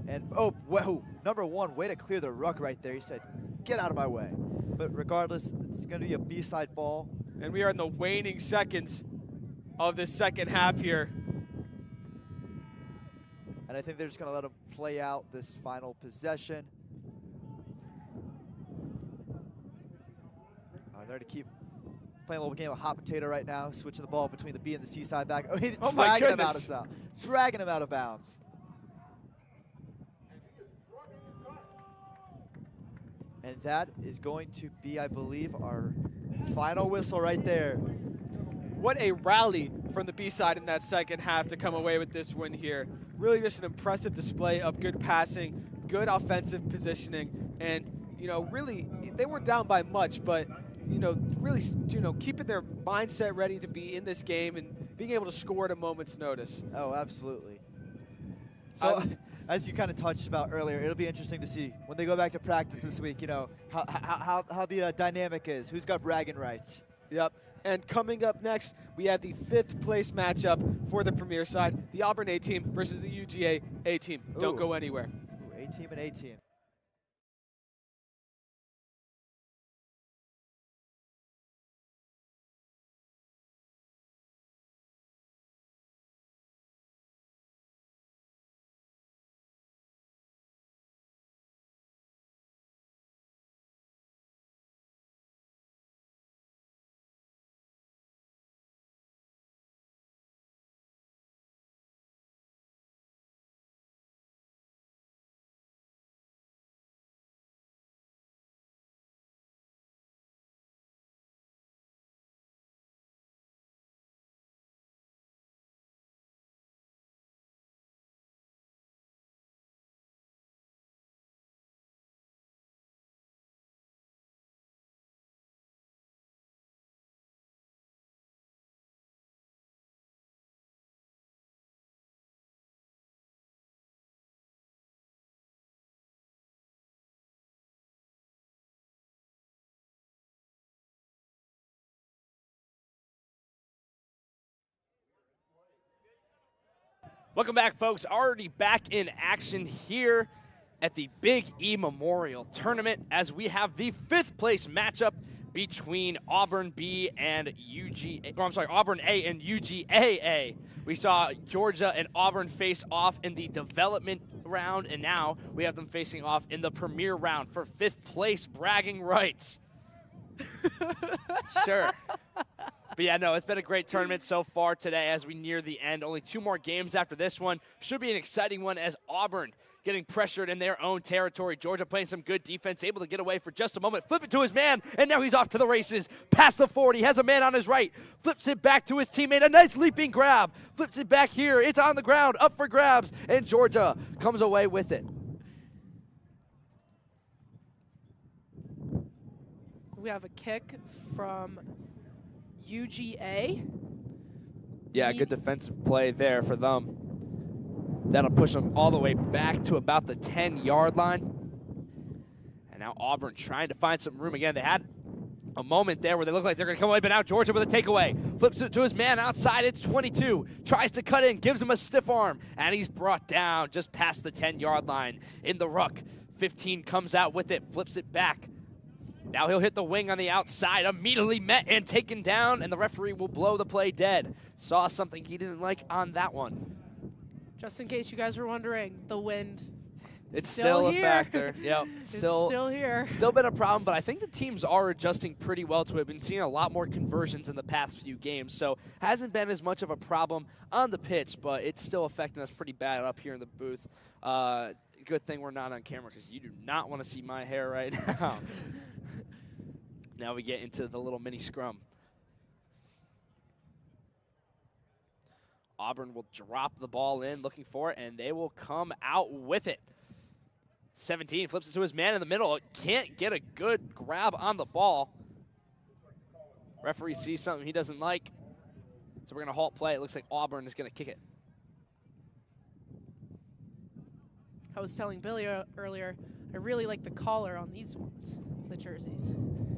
And, oh, whoa, number 1, way to clear the ruck right there. He said, get out of my way. But regardless, it's going to be a B-side ball. And we are in the waning seconds of this second half here. And I think they're just going to let him play out this final possession. They're to keep playing a little game of hot potato right now, switching the ball between the B and the C-side back. Oh, he's dragging him out of bounds. Dragging him out of bounds. And that is going to be, I believe, our final whistle right there. What a rally from the B-side in that second half to come away with this win here. Really just an impressive display of good passing, good offensive positioning, and, you know, really, they weren't down by much, but you know, really, you know, keeping their mindset ready to be in this game and being able to score at a moment's notice. Oh, absolutely. So, as you kind of touched about earlier, it'll be interesting to see when they go back to practice this week, you know, how the dynamic is, who's got bragging rights. Yep. And coming up next, we have the 5th place matchup for the Premier side, the Auburn A team versus the UGA A team. Don't go anywhere. Ooh, A team and A team. Welcome back, folks. Already back in action here at the Big E Memorial Tournament as we have the 5th place matchup between Auburn B and Auburn A and UGA. We saw Georgia and Auburn face off in the development round, and now we have them facing off in the premier round for 5th place bragging rights. Sure. But yeah, no, it's been a great tournament so far today as we near the end. Only 2 more games after this one. Should be an exciting one as Auburn getting pressured in their own territory. Georgia playing some good defense, able to get away for just a moment. Flip it to his man, and now he's off to the races. Past the 40, has a man on his right. Flips it back to his teammate. A nice leaping grab. Flips it back here. It's on the ground, up for grabs, and Georgia comes away with it. we have a kick from UGA. Yeah, good defensive play there for them. That'll push them all the way back to about the 10-yard line. And now Auburn trying to find some room again. They had a moment there where they look like they're going to come away, but now Georgia with a takeaway. Flips it to his man outside. It's 22. Tries to cut in, gives him a stiff arm, and he's brought down just past the 10-yard line in the ruck. 15 comes out with it, flips it back. Now he'll hit the wing on the outside, immediately met and taken down, and the referee will blow the play dead. Saw something he didn't like on that one. Just in case you guys were wondering, the wind. It's still a here. factor. Yep, It's still here. Still been a problem, but I think the teams are adjusting pretty well to it. We've been seeing a lot more conversions in the past few games, so hasn't been as much of a problem on the pitch, but it's still affecting us pretty bad up here in the booth. Good thing we're not on camera because you do not want to see my hair right now. Now we get into the little mini scrum. Auburn will drop the ball in, looking for it, and they will come out with it. 17 flips it to his man in the middle. Can't get a good grab on the ball. Referee sees something he doesn't like, so we're going to halt play. It looks like Auburn is going to kick it. I was telling Billy earlier, I really like the collar on these ones, the jerseys.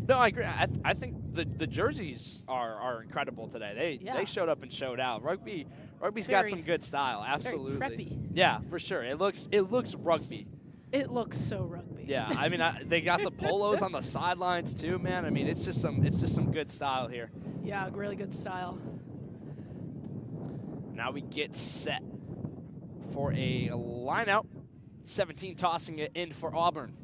No, I agree. I think the jerseys are incredible today. They showed up and showed out. Rugby's got some good style. Absolutely. Very preppy. Yeah, for sure. It looks rugby. It looks so rugby. Yeah, I mean they got the polos on the sidelines too, man. I mean it's just some good style here. Yeah, really good style. Now we get set for a line out. 17 tossing it in for Auburn.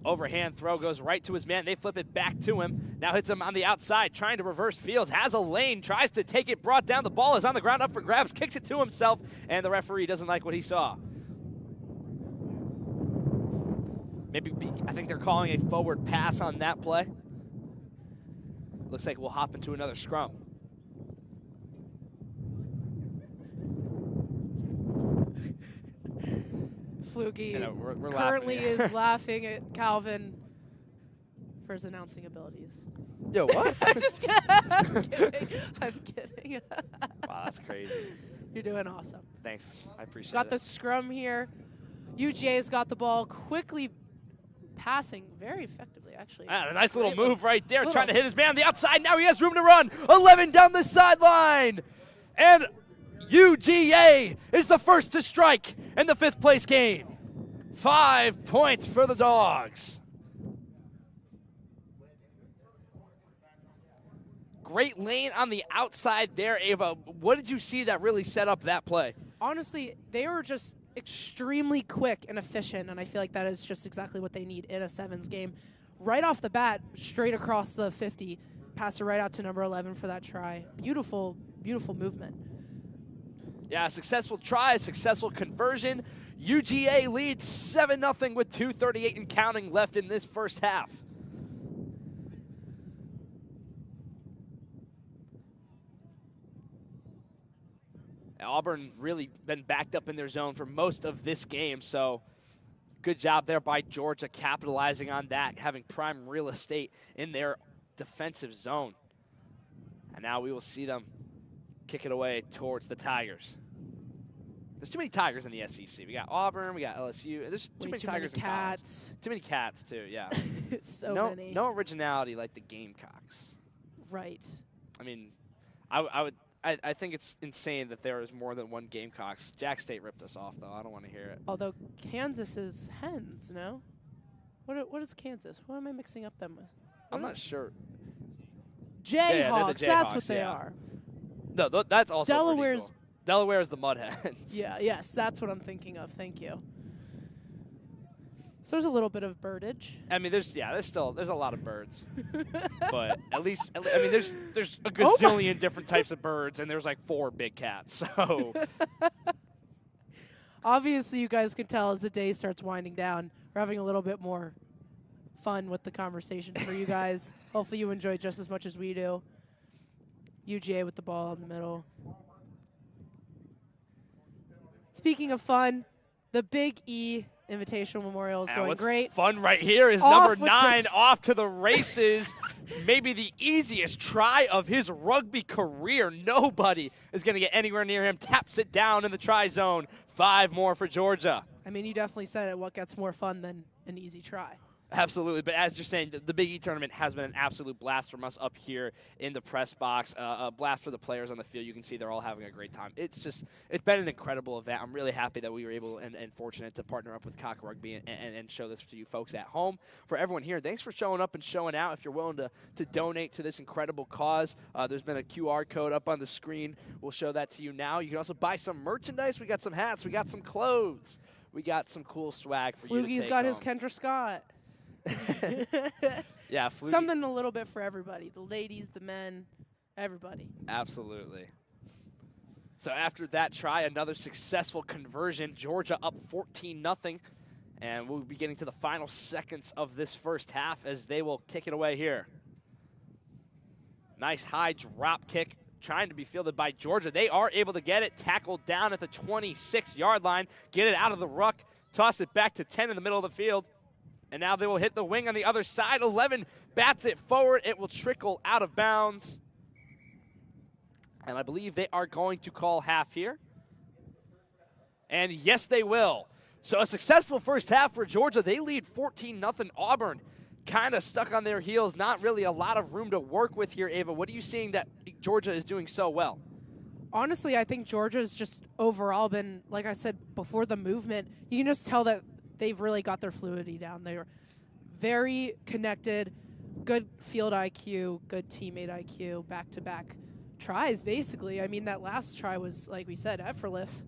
Overhand throw goes right to his man. They flip it back to him. Now hits him on the outside, trying to reverse fields. Has a lane, tries to take it, brought down. The ball is on the ground, up for grabs, kicks it to himself, and the referee doesn't like what he saw. I think they're calling a forward pass on that play. Looks like we'll hop into another scrum. Flugie we're currently laughing. is laughing at Calvin for his announcing abilities. Yo, what? I'm just kidding. I'm kidding. I'm kidding. Wow, that's crazy. You're doing awesome. Thanks. I appreciate Got it. the scrum here. UGA's got the ball, quickly passing very effectively, actually. A nice little move right there, Little. trying to hit his man on the outside. Now he has room to run. 11 down the sideline. And UGA is the first to strike in the 5th place game. 5 points for the Dogs. Great lane on the outside there, Ava. What did you see that really set up that play? Honestly, they were just extremely quick and efficient, and I feel like that is just exactly what they need in a sevens game. Right off the bat, straight across the 50, pass it right out to number 11 for that try. Beautiful, beautiful movement. Yeah, successful try, successful conversion. UGA leads 7-0 with 2:38 and counting left in this first half. Auburn really been backed up in their zone for most of this game, so good job there by Georgia capitalizing on that, having prime real estate in their defensive zone. And now we will see them kick it away towards the Tigers. There's too many Tigers in the SEC. We got Auburn, we got LSU. There's too many Tigers in college. Cats. Too many cats, too, yeah. So many. No originality like the Gamecocks. Right. I mean, I think it's insane that there is more than one Gamecocks. Jack State ripped us off, though. I don't want to hear it. Although Kansas is hens, no? What is Kansas? What am I mixing up them with? I'm not sure. Jayhawks, the that's what Jayhawks, they yeah. are. No, that's also Delaware's. pretty cool. Delaware's the Mudhens. Yeah, yes, that's what I'm thinking of. Thank you. So there's a little bit of birdage. I mean, there's a lot of birds, but at least I mean there's a gazillion different types of birds, and there's like 4 big cats. So obviously, you guys can tell as the day starts winding down, we're having a little bit more fun with the conversation for you guys. Hopefully, you enjoy just as much as we do. UGA with the ball in the middle. Speaking of fun, the Big E Invitational Memorial is And going what's great. fun right here is Off number with 9 this- off to the races. Maybe the easiest try of his rugby career. Nobody is going to get anywhere near him. Taps it down in the try zone. 5 more for Georgia. I mean, you definitely said it. What gets more fun than an easy try? Absolutely, but as you're saying, the Big E tournament has been an absolute blast from us up here in the press box. A blast for the players on the field. You can see they're all having a great time. It's been an incredible event. I'm really happy that we were able and fortunate to partner up with Cock Rugby and show this to you folks at home. For everyone here, thanks for showing up and showing out. If you're willing to donate to this incredible cause, there's been a QR code up on the screen. We'll show that to you now. You can also buy some merchandise. We got some hats. We got some clothes. We got some cool swag for you to take Flugie's got his home. Kendra Scott. Yeah, Flugie. Something a little bit for everybody. The ladies, the men, everybody. Absolutely. So after that try, another successful conversion. Georgia up 14-0. And we'll be getting to the final seconds of this first half as they will kick it away here. Nice high drop kick trying to be fielded by Georgia. They are able to get it, tackled down at the 26-yard line, get it out of the ruck, toss it back to 10 in the middle of the field. And now they will hit the wing on the other side. 11 bats it forward. It will trickle out of bounds. And I believe they are going to call half here. And yes, they will. So a successful first half for Georgia. They lead 14-0. Auburn kind of stuck on their heels. Not really a lot of room to work with here, Ava. What are you seeing that Georgia is doing so well? Honestly, I think Georgia's just overall been, like I said before the movement, you can just tell that they've really got their fluidity down. They're very connected, good field IQ, good teammate IQ, back-to-back tries, basically. I mean, that last try was, like we said, effortless.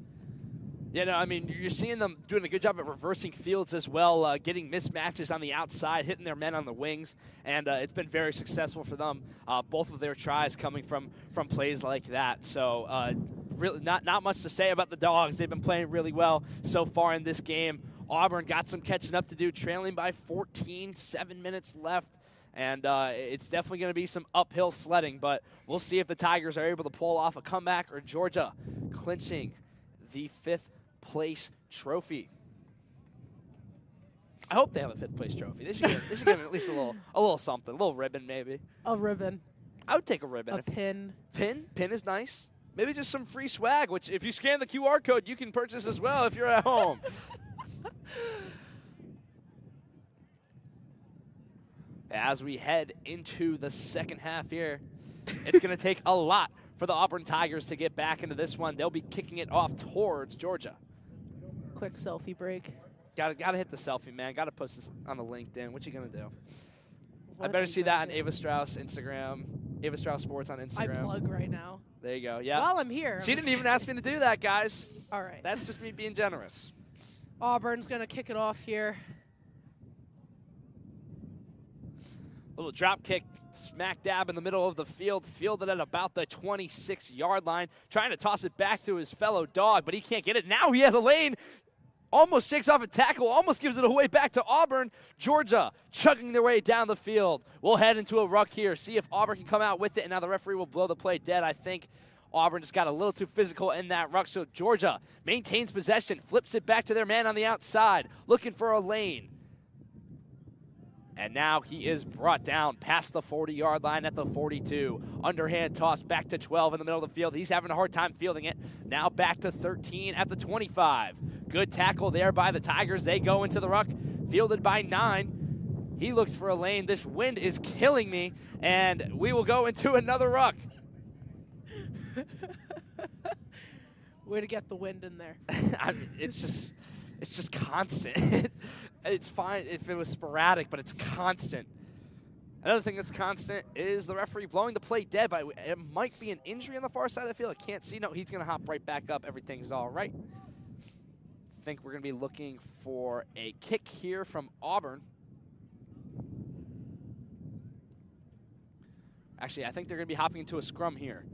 Yeah, no, I mean, you're seeing them doing a good job at reversing fields as well, getting mismatches on the outside, hitting their men on the wings, and it's been very successful for them. Both of their tries coming from plays like that. So really not much to say about the Dogs. They've been playing really well so far in this game. Auburn got some catching up to do, trailing by 14, 7 minutes left. And it's definitely going to be some uphill sledding, but we'll see if the Tigers are able to pull off a comeback or Georgia clinching the 5th place trophy. I hope they have a 5th place trophy. They should give them at least a little something, a little ribbon maybe. A ribbon. I would take a ribbon. A pin. Pin is nice. Maybe just some free swag, which if you scan the QR code, you can purchase as well if you're at home. As we head into the second half here, it's going to take a lot for the Auburn Tigers to get back into this one. They'll be kicking it off towards Georgia. Quick selfie break. Gotta hit the selfie, man. Gotta post this on the LinkedIn. What you gonna do? What I better are you see that on gonna Ava Strauss Instagram. Ava Strauss Sports on do? I Instagram. plug right now. There you go. Yeah. While I'm here. She didn't even ask me to do that, guys. All right. That's just me being generous. Auburn's going to kick it off here. Little drop kick, smack dab in the middle of the field, fielded at about the 26-yard line, trying to toss it back to his fellow Dog, but he can't get it. Now he has a lane, almost shakes off a tackle, almost gives it away back to Auburn. Georgia chugging their way down the field. We'll head into a ruck here, see if Auburn can come out with it, and now the referee will blow the play dead. I think Auburn just got a little too physical in that ruck, so Georgia maintains possession, flips it back to their man on the outside, looking for a lane. And now he is brought down past the 40-yard line at the 42. Underhand toss back to 12 in the middle of the field. He's having a hard time fielding it. Now back to 13 at the 25. Good tackle there by the Tigers. They go into the ruck, fielded by 9. He looks for a lane. This wind is killing me, and we will go into another ruck. Way to get the wind in there. I mean, it's just constant. It's fine if it was sporadic, but it's constant. Another thing that's constant is the referee blowing the play dead, but it might be an injury on the far side of the field. I can't see. No, he's going to hop right back up. Everything's all right. I think we're going to be looking for a kick here from Auburn. Actually, I think they're going to be hopping into a scrum here.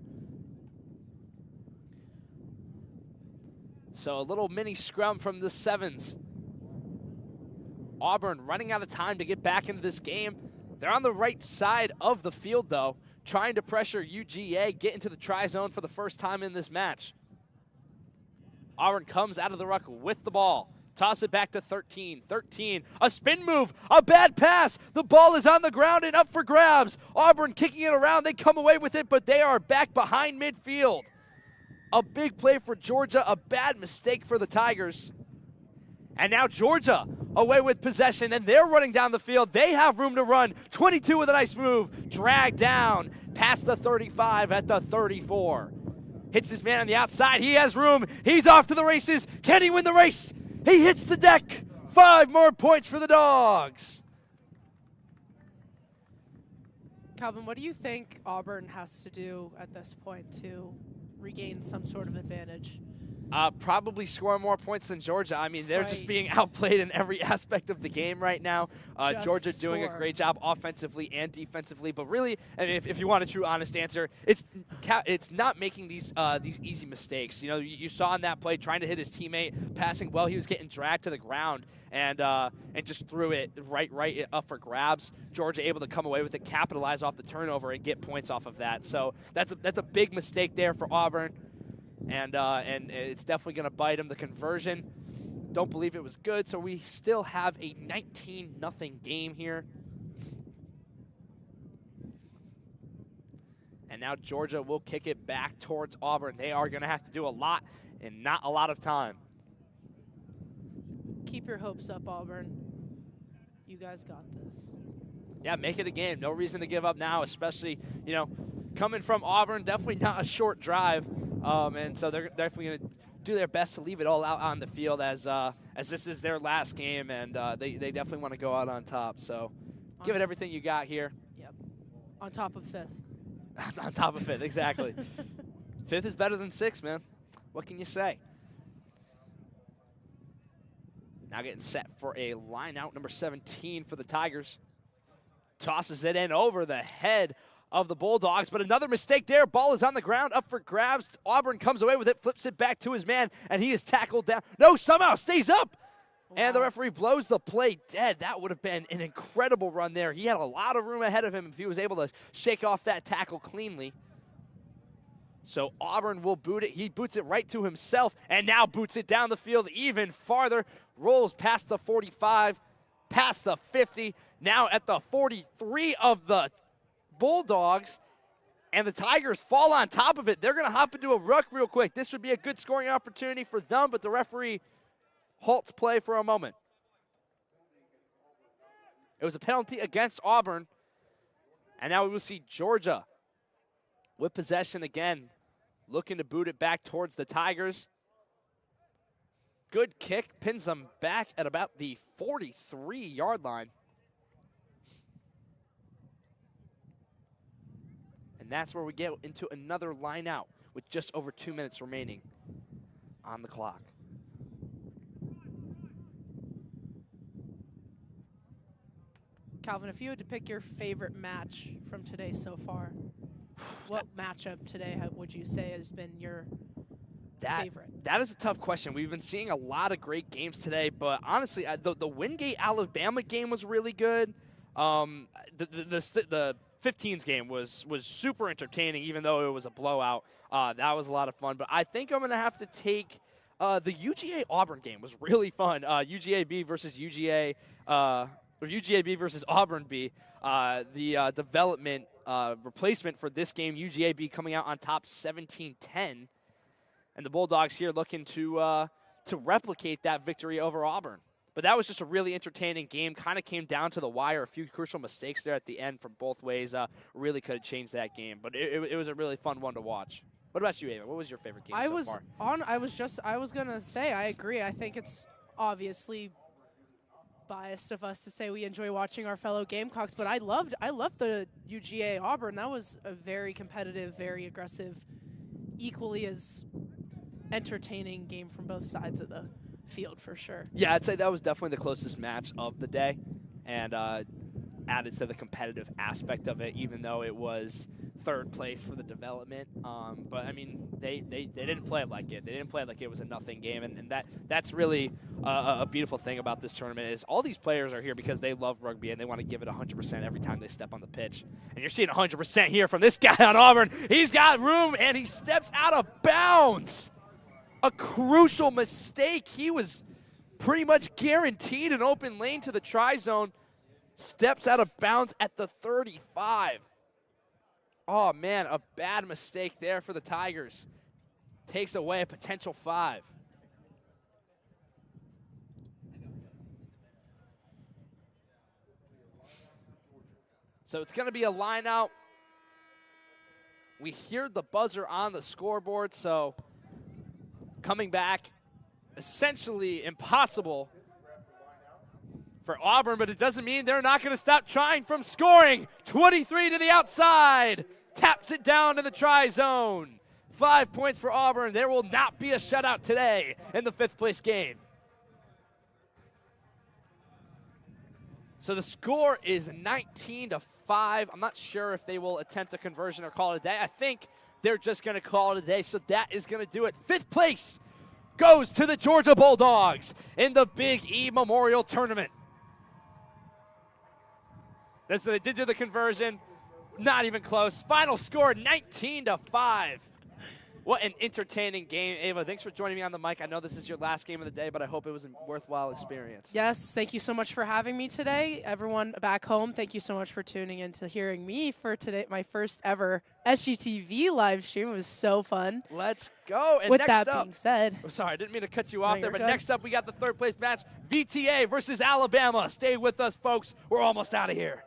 So a little mini scrum from the Sevens. Auburn running out of time to get back into this game. They're on the right side of the field, though, trying to pressure UGA, get into the try zone for the first time in this match. Auburn comes out of the ruck with the ball. Toss it back to 13. 13, a spin move, a bad pass. The ball is on the ground and up for grabs. Auburn kicking it around. They come away with it, but they are back behind midfield. A big play for Georgia, a bad mistake for the Tigers. And now Georgia away with possession, and they're running down the field. They have room to run. 22 with a nice move. Dragged down past the 35 at the 34. Hits his man on the outside. He has room. He's off to the races. Can he win the race? He hits the deck. 5 more points for the Dogs. Calvin, what do you think Auburn has to do at this point to regain some sort of advantage? Probably score more points than Georgia. I mean, they're just Right. being outplayed in every aspect of the game right now. Just Georgia doing a score. great job offensively and defensively. But really, I mean, if you want a true, honest answer, it's not making these easy mistakes. You know, you saw in that play trying to hit his teammate, passing well. He was getting dragged to the ground and just threw it right up for grabs. Georgia able to come away with it, capitalize off the turnover, and get points off of that. So that's a big mistake there for Auburn. And it's definitely going to bite him. The conversion, don't believe it was good, so we still have a 19-0 game here. And now Georgia will kick it back towards Auburn. They are going to have to do a lot in not a lot of time. Keep your hopes up, Auburn. You guys got this. Yeah, make it a game. No reason to give up now, especially, you know, coming from Auburn, definitely not a short drive. And so they're definitely going to do their best to leave it all out on the field as this is their last game, and they definitely want to go out on top. So give it everything you got here. Yep. On top of 5th. On top of 5th, exactly. 5th is better than 6th, man. What can you say? Now getting set for a line out, number 17 for the Tigers. Tosses it in over the head of the Bulldogs, but another mistake there. Ball is on the ground, up for grabs. Auburn comes away with it, flips it back to his man, and he is tackled down. No, somehow stays up. Wow. And the referee blows the play dead. That would have been an incredible run there. He had a lot of room ahead of him if he was able to shake off that tackle cleanly. So Auburn will boot it. He boots it right to himself, and now boots it down the field even farther. Rolls past the 45, past the 50, now at the 43 of the Bulldogs, and the Tigers fall on top of it. They're going to hop into a ruck real quick. This would be a good scoring opportunity for them, but the referee halts play for a moment. It was a penalty against Auburn, and now we will see Georgia with possession again, looking to boot it back towards the Tigers. Good kick, pins them back at about the 43-yard line. That's where we get into another line out with just over 2 minutes remaining on the clock. Calvin, if you had to pick your favorite match from today so far, what matchup today would you say has been your favorite? That is a tough question. We've been seeing a lot of great games today, but honestly, the Windgate Alabama game was really good. The 15's game was super entertaining, even though it was a blowout. That was a lot of fun. But I think I'm going to have to take the UGA Auburn game was really fun. UGA B versus UGA, or UGA B versus Auburn B. The development replacement for this game, UGA B coming out on top 17-10. And the Bulldogs here looking to replicate that victory over Auburn. But that was just a really entertaining game. Kind of came down to the wire. A few crucial mistakes there at the end from both ways. Really could have changed that game. But it was a really fun one to watch. What about you, Ava? What was your favorite game so far? I was going to say, I agree. I think it's obviously biased of us to say we enjoy watching our fellow Gamecocks. But I loved the UGA Auburn. That was a very competitive, very aggressive, equally as entertaining game from both sides of the field for sure. Yeah, I'd say that was definitely the closest match of the day, and added to the competitive aspect of it, even though it was third place for the development. But I mean, they didn't play it like it. They didn't play it like it was a nothing game, and that's really a beautiful thing about this tournament is all these players are here because they love rugby and they want to give it 100% every time they step on the pitch. And you're seeing 100% here from this guy on Auburn. He's got room and he steps out of bounds. A crucial mistake. He was pretty much guaranteed an open lane to the try zone. Steps out of bounds at the 35. Oh, man, a bad mistake there for the Tigers. Takes away a potential 5. So it's going to be a line out. We hear the buzzer on the scoreboard, so coming back, essentially impossible for Auburn, but it doesn't mean they're not going to stop trying from scoring. 23 to the outside. Taps it down to the try zone. 5 points for Auburn. There will not be a shutout today in the 5th place game. So the score is 19-5. I'm not sure if they will attempt a conversion or call it a day. I think they're just going to call it a day, so that is going to do it. 5th place goes to the Georgia Bulldogs in the Big E Memorial Tournament. So they did do the conversion. Not even close. Final score, 19-5. What an entertaining game. Ava, thanks for joining me on the mic. I know this is your last game of the day, but I hope it was a worthwhile experience. Yes, thank you so much for having me today. Everyone back home, thank you so much for tuning in to hearing me for today, my first ever SGTV live stream. It was so fun. Let's go. And With next that up, being said. I'm sorry, I didn't mean to cut you off No, there, you're but good. next up we got the 3rd place match, VTA versus Alabama. Stay with us, folks. We're almost out of here.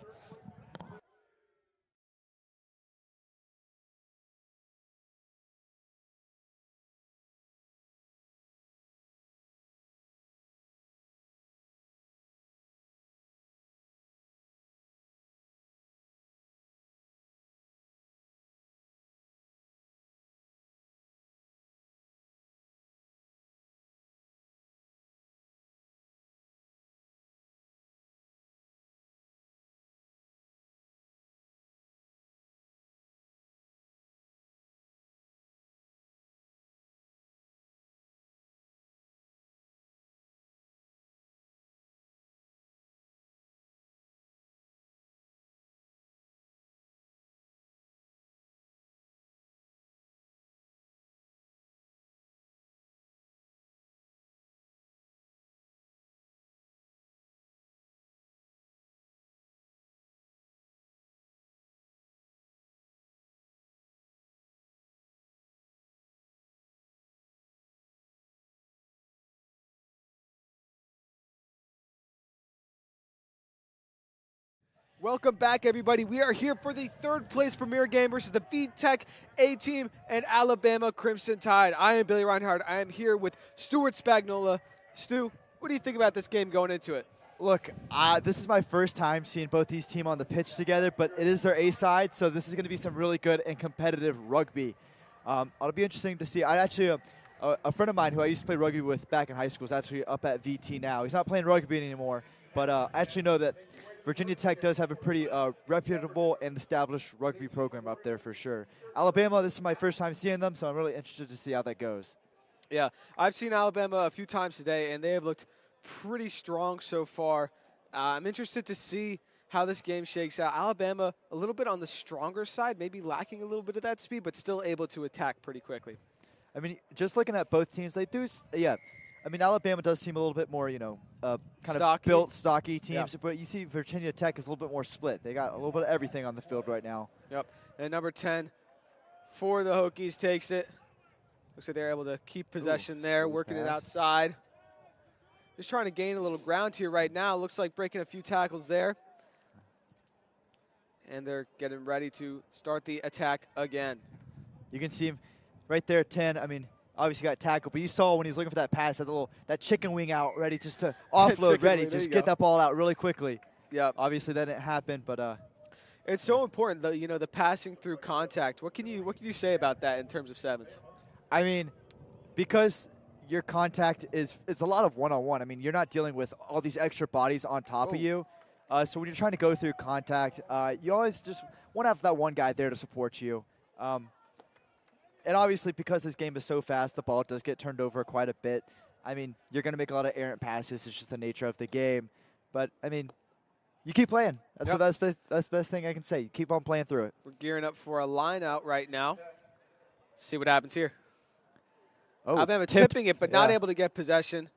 Welcome back, everybody. We are here for the 3rd place premier game versus the VTech A-Team and Alabama Crimson Tide. I am Billy Reinhardt. I am here with Stuart Spagnola. Stu, what do you think about this game going into it? Look, this is my first time seeing both these teams on the pitch together, but it is their A-side, so this is going to be some really good and competitive rugby. It'll be interesting to see. I actually, a friend of mine who I used to play rugby with back in high school is actually up at VT now. He's not playing rugby anymore, but I actually know that Virginia Tech does have a pretty reputable and established rugby program up there for sure. Alabama, this is my first time seeing them, so I'm really interested to see how that goes. Yeah, I've seen Alabama a few times today, and they have looked pretty strong so far. I'm interested to see how this game shakes out. Alabama, a little bit on the stronger side, maybe lacking a little bit of that speed, but still able to attack pretty quickly. I mean, just looking at both teams, they do, yeah. I mean, Alabama does seem a little bit more, kind Stocky. of built, stocky teams. Yep. But you see Virginia Tech is a little bit more split. They got a little bit of everything on the field right now. Yep, and number 10 for the Hokies takes it. Looks like they're able to keep possession there, smooth working it pass. outside. Just trying to gain a little ground here right now. Looks like breaking a few tackles there. And they're getting ready to start the attack again. You can see him right there, 10. I mean, obviously got tackled, but you saw when he's looking for that pass, that chicken wing out, ready just to offload, Chicken ready, wing, there just you get go. that ball out really quickly. Yep. Obviously that didn't happen, but It's so important, though, the passing through contact. What can you say about that in terms of sevens? I mean, because your contact it's a lot of one-on-one. I mean, you're not dealing with all these extra bodies on top of you. So when you're trying to go through contact, you always just want to have that one guy there to support you. And obviously, because this game is so fast, the ball does get turned over quite a bit. I mean, you're going to make a lot of errant passes. It's just the nature of the game. But, I mean, you keep playing. That's the best thing I can say. You keep on playing through it. We're gearing up for a line out right now. See what happens here. Oh, Alabama tipped. tipping it, but not Yeah. able to get possession.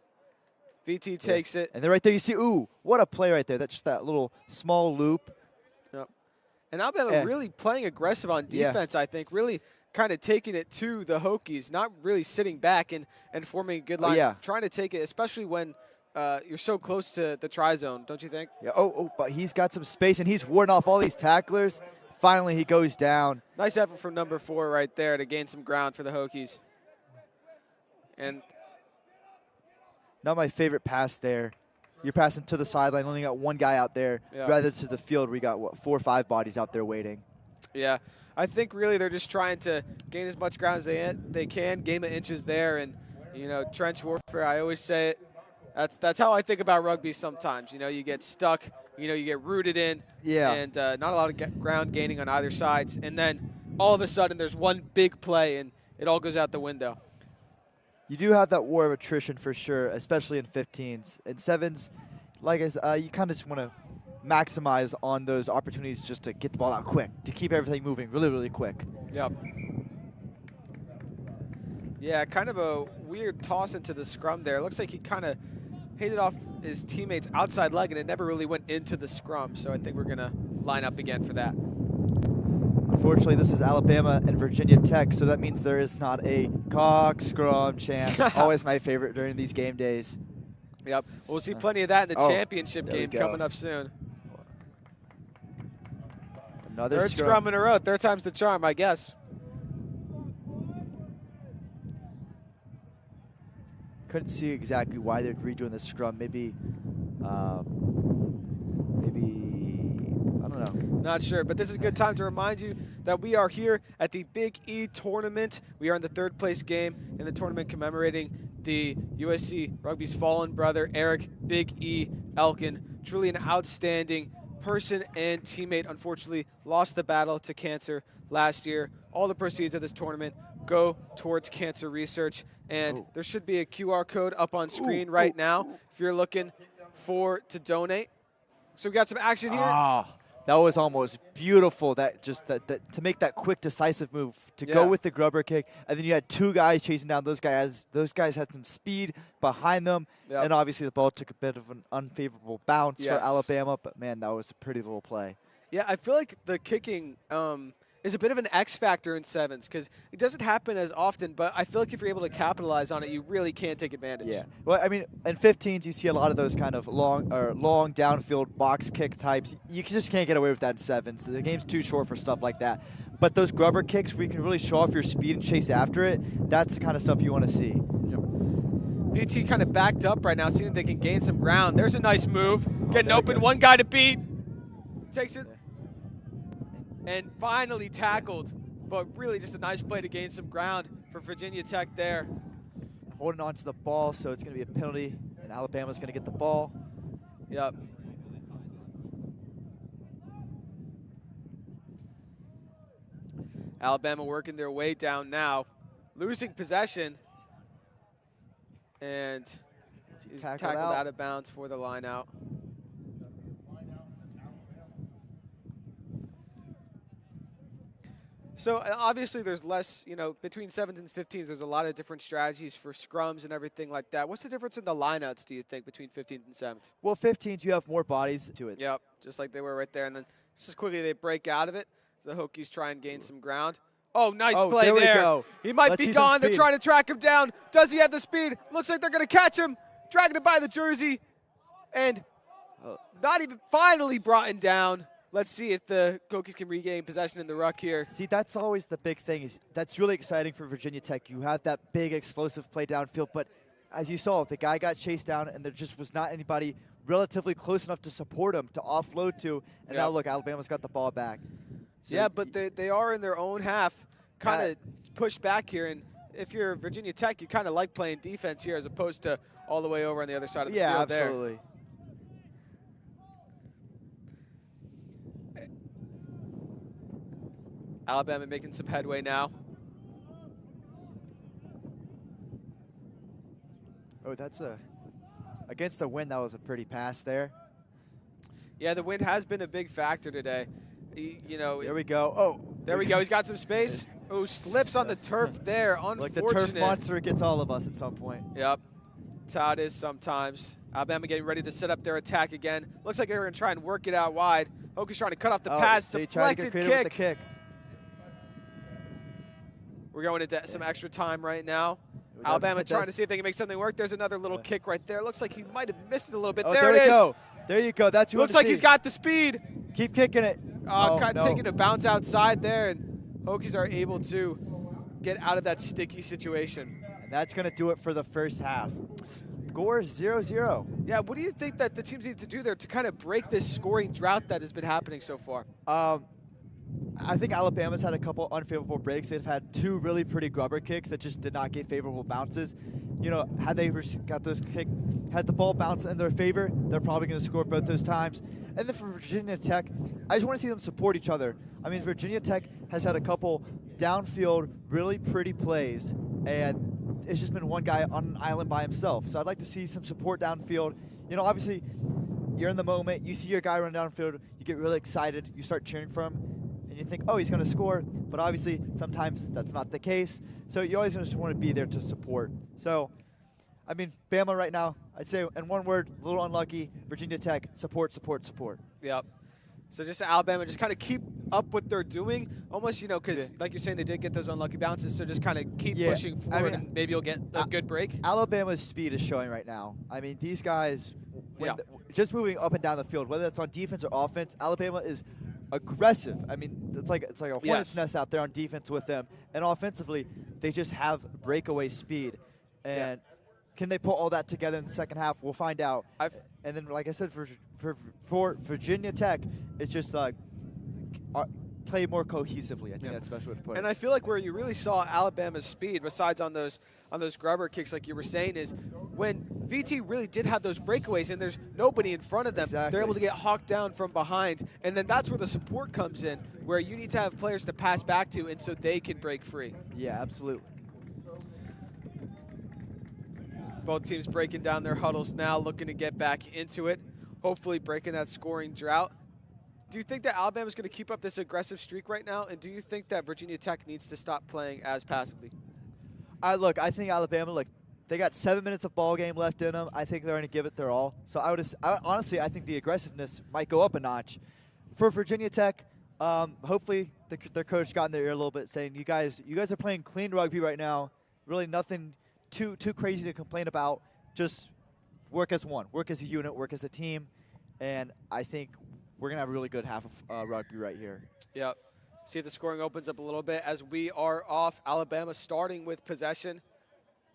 VT takes it. And then right there you see, ooh, what a play right there. That's just that little small loop. Yep. And Alabama really playing aggressive on defense, I think, really kind of taking it to the Hokies, not really sitting back and forming a good line, trying to take it, especially when you're so close to the try-zone, don't you think? Yeah. But he's got some space, and he's warding off all these tacklers. Finally, he goes down. Nice effort from number 4 right there to gain some ground for the Hokies. And not my favorite pass there. You're passing to the sideline, only got one guy out there, rather to the field where we got, 4 or 5 bodies out there waiting. Yeah, I think really they're just trying to gain as much ground as they can, gain the inches there, and, you know, trench warfare, I always say it. That's how I think about rugby sometimes. You know, you get stuck, you know, you get rooted in, and not a lot of ground gaining on either sides, and then all of a sudden there's one big play and it all goes out the window. You do have that war of attrition for sure, especially in 15s. In 7s, like I said, you kind of just want to maximize on those opportunities just to get the ball out quick, to keep everything moving really, really quick. Yep. Yeah, kind of a weird toss into the scrum there. It looks like he kind of hit it off his teammate's outside leg, and it never really went into the scrum. So I think we're going to line up again for that. Unfortunately, this is Alabama and Virginia Tech, so that means there is not a cock scrum chant. Always my favorite during these game days. Yep. We'll see plenty of that in the championship game coming up soon. Another third scrum in a row. Third time's the charm, I guess. Couldn't see exactly why they're redoing the scrum. Maybe, I don't know. Not sure, but this is a good time to remind you that we are here at the Big E tournament. We are in the 3rd place game in the tournament commemorating the USC Rugby's fallen brother, Eric Big E Elkin. Truly an outstanding person and teammate. Unfortunately, lost the battle to cancer last year. All the proceeds of this tournament go towards cancer research. And there should be a QR code up on screen right now if you're looking to donate. So we got some action here. That was almost beautiful. That to make that quick, decisive move to go with the grubber kick, and then you had 2 guys chasing down those guys. Those guys had some speed behind them, and obviously the ball took a bit of an unfavorable bounce for Alabama. But man, that was a pretty little play. Yeah, I feel like the kicking is a bit of an X factor in 7s because it doesn't happen as often, but I feel like if you're able to capitalize on it, you really can take advantage. Yeah. Well, I mean, in 15s, you see a lot of those kind of long downfield box kick types. You just can't get away with that in 7s. The game's too short for stuff like that. But those grubber kicks where you can really show off your speed and chase after it, that's the kind of stuff you want to see. Yep. VT kind of backed up right now, seeing if they can gain some ground. There's a nice move. Getting open, one guy to beat. Takes it. And finally tackled, but really just a nice play to gain some ground for Virginia Tech there. Holding on to the ball, so it's going to be a penalty, and Alabama's going to get the ball. Yep. Alabama working their way down now, losing possession, and he's tackled out of bounds for the line out. So obviously there's less, you know, between 7s and 15s, there's a lot of different strategies for scrums and everything like that. What's the difference in the lineouts, do you think, between 15s and 7s? Well, 15s, you have more bodies to it. Yep, just like they were right there. And then just as quickly they break out of it, so the Hokies try and gain some ground. Oh, nice play there. We go. He might be gone. They're trying to track him down. Does he have the speed? Looks like they're going to catch him. Dragging it by the jersey. And not even finally brought him down. Let's see if the Hokies can regain possession in the ruck here. See, that's always the big thing. That's really exciting for Virginia Tech. You have that big explosive play downfield, but as you saw, the guy got chased down, and there just was not anybody relatively close enough to support him, to offload to. And now, look, Alabama's got the ball back. So yeah, but they are in their own half, kind of pushed back here. And if you're Virginia Tech, you kind of like playing defense here as opposed to all the way over on the other side of the field there. Yeah, absolutely. Alabama making some headway now. Oh, that's against the wind, that was a pretty pass there. Yeah, the wind has been a big factor today. You know. There we go. Oh. There we go. He's got some space. Oh, slips on the turf there. Unfortunate. Like the turf monster gets all of us at some point. Yep. That's how it is sometimes. Alabama getting ready to set up their attack again. Looks like they're going to try and work it out wide. Hokies trying to cut off the pass. So trying to get creative with the kick. We're going into some extra time right now. Alabama trying to see if they can make something work. There's another little kick right there. Looks like he might have missed it a little bit. Oh, there it is. Go. There you go. That's what Looks like he's got the speed. Keep kicking it. Taking a bounce outside there, and Hokies are able to get out of that sticky situation. And that's going to do it for the first half. Score 0-0. Yeah, what do you think that the teams need to do there to kind of break this scoring drought that has been happening so far? I think Alabama's had a couple unfavorable breaks. They've had 2 really pretty grubber kicks that just did not get favorable bounces. You know, had they got those had the ball bounce in their favor, they're probably going to score both those times. And then for Virginia Tech, I just want to see them support each other. I mean, Virginia Tech has had a couple downfield, really pretty plays, and it's just been one guy on an island by himself. So I'd like to see some support downfield. You know, obviously, you're in the moment. You see your guy run downfield. You get really excited. You start cheering for him. And you think, oh, he's going to score. But obviously, sometimes that's not the case. So you always just want to be there to support. So, I mean, Bama right now, I'd say in one word, a little unlucky. Virginia Tech, support, support, support. Yep. So just Alabama, just kind of keep up what they're doing. Almost, you know, because like you're saying, they did get those unlucky bounces. So just kind of keep pushing forward, and maybe you'll get a good break. Alabama's speed is showing right now. I mean, these guys, just moving up and down the field, whether it's on defense or offense, Alabama is aggressive. I mean, it's like a hornet's nest out there on defense with them. And offensively, they just have breakaway speed. And can they put all that together in the second half? We'll find out. And then, like I said, for Virginia Tech, it's just like play more cohesively. I think that's the best way to put it. And I feel like where you really saw Alabama's speed, besides on those grubber kicks, like you were saying, is when VT really did have those breakaways and there's nobody in front of them. Exactly. They're able to get hawked down from behind, and then that's where the support comes in, where you need to have players to pass back to, and so they can break free. Yeah, absolutely. Both teams breaking down their huddles now, looking to get back into it, hopefully breaking that scoring drought. Do you think that Alabama's going to keep up this aggressive streak right now, and do you think that Virginia Tech needs to stop playing as passively? Look, I think Alabama, they got 7 minutes of ball game left in them. I think they're going to give it their all. So honestly, I think the aggressiveness might go up a notch. For Virginia Tech, hopefully their coach got in their ear a little bit, saying, you guys are playing clean rugby right now. Really nothing too crazy to complain about. Just work as one, work as a unit, work as a team, and I think we're going to have a really good half of rugby right here. Yep. See if the scoring opens up a little bit as we are off. Alabama starting with possession.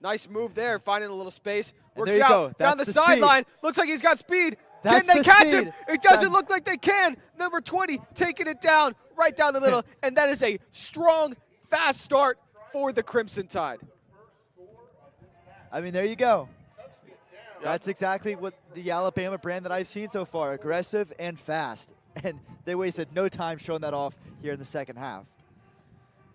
Nice move there, finding a little space. Works out down the sideline. Looks like he's got speed. Can they catch him? It doesn't look like they can. Number 20 taking it down, right down the middle, and that is a strong, fast start for the Crimson Tide. I mean, there you go. That's exactly what the Alabama brand that I've seen so far, aggressive and fast. And they wasted no time showing that off here in the second half.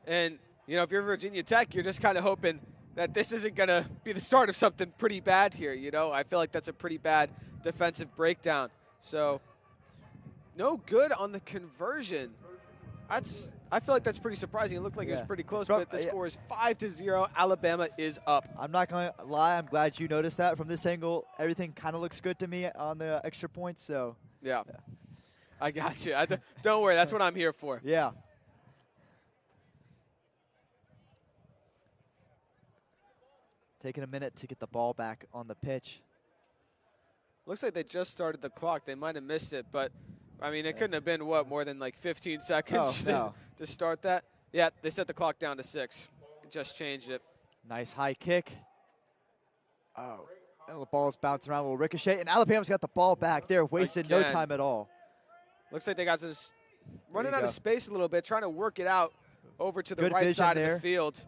And, you know, if you're Virginia Tech, you're just kind of hoping that this isn't going to be the start of something pretty bad here, you know. I feel like that's a pretty bad defensive breakdown. So, no good on the conversion. I feel like that's pretty surprising. It looked like it was pretty close, but the score is 5-0. Alabama is up. I'm not going to lie. I'm glad you noticed that. From this angle, everything kind of looks good to me on the extra points. So yeah. I got you. Don't worry. That's what I'm here for. Yeah. Taking a minute to get the ball back on the pitch. Looks like they just started the clock. They might have missed it, but I mean, it couldn't have been, more than like 15 seconds to start that? Yeah, they set the clock down to 6. Just changed it. Nice high kick. Oh, and the ball's bouncing around, a little ricochet, and Alabama's got the ball back there, wasted no time at all. Looks like they got this running out of space a little bit, trying to work it out over to the Good right side there. of the field.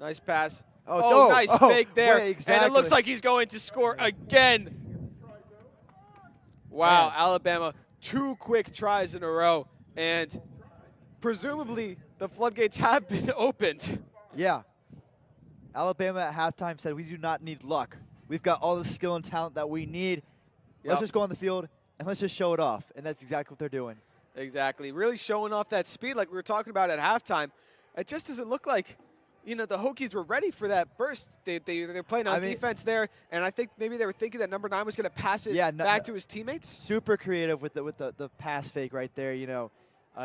Nice pass. Oh, nice fake there. Exactly. And it looks like he's going to score again. Wow, Alabama. 2 quick tries in a row, and presumably the floodgates have been opened. Yeah. Alabama at halftime said, we do not need luck. We've got all the skill and talent that we need. Let's just go on the field, and let's just show it off. And that's exactly what they're doing. Exactly. Really showing off that speed like we were talking about at halftime. It just doesn't look like you know, the Hokies were ready for that burst. They're playing on defense there, and I think maybe they were thinking that number 9 was going to pass it back to his teammates. Super creative with the pass fake right there. You know,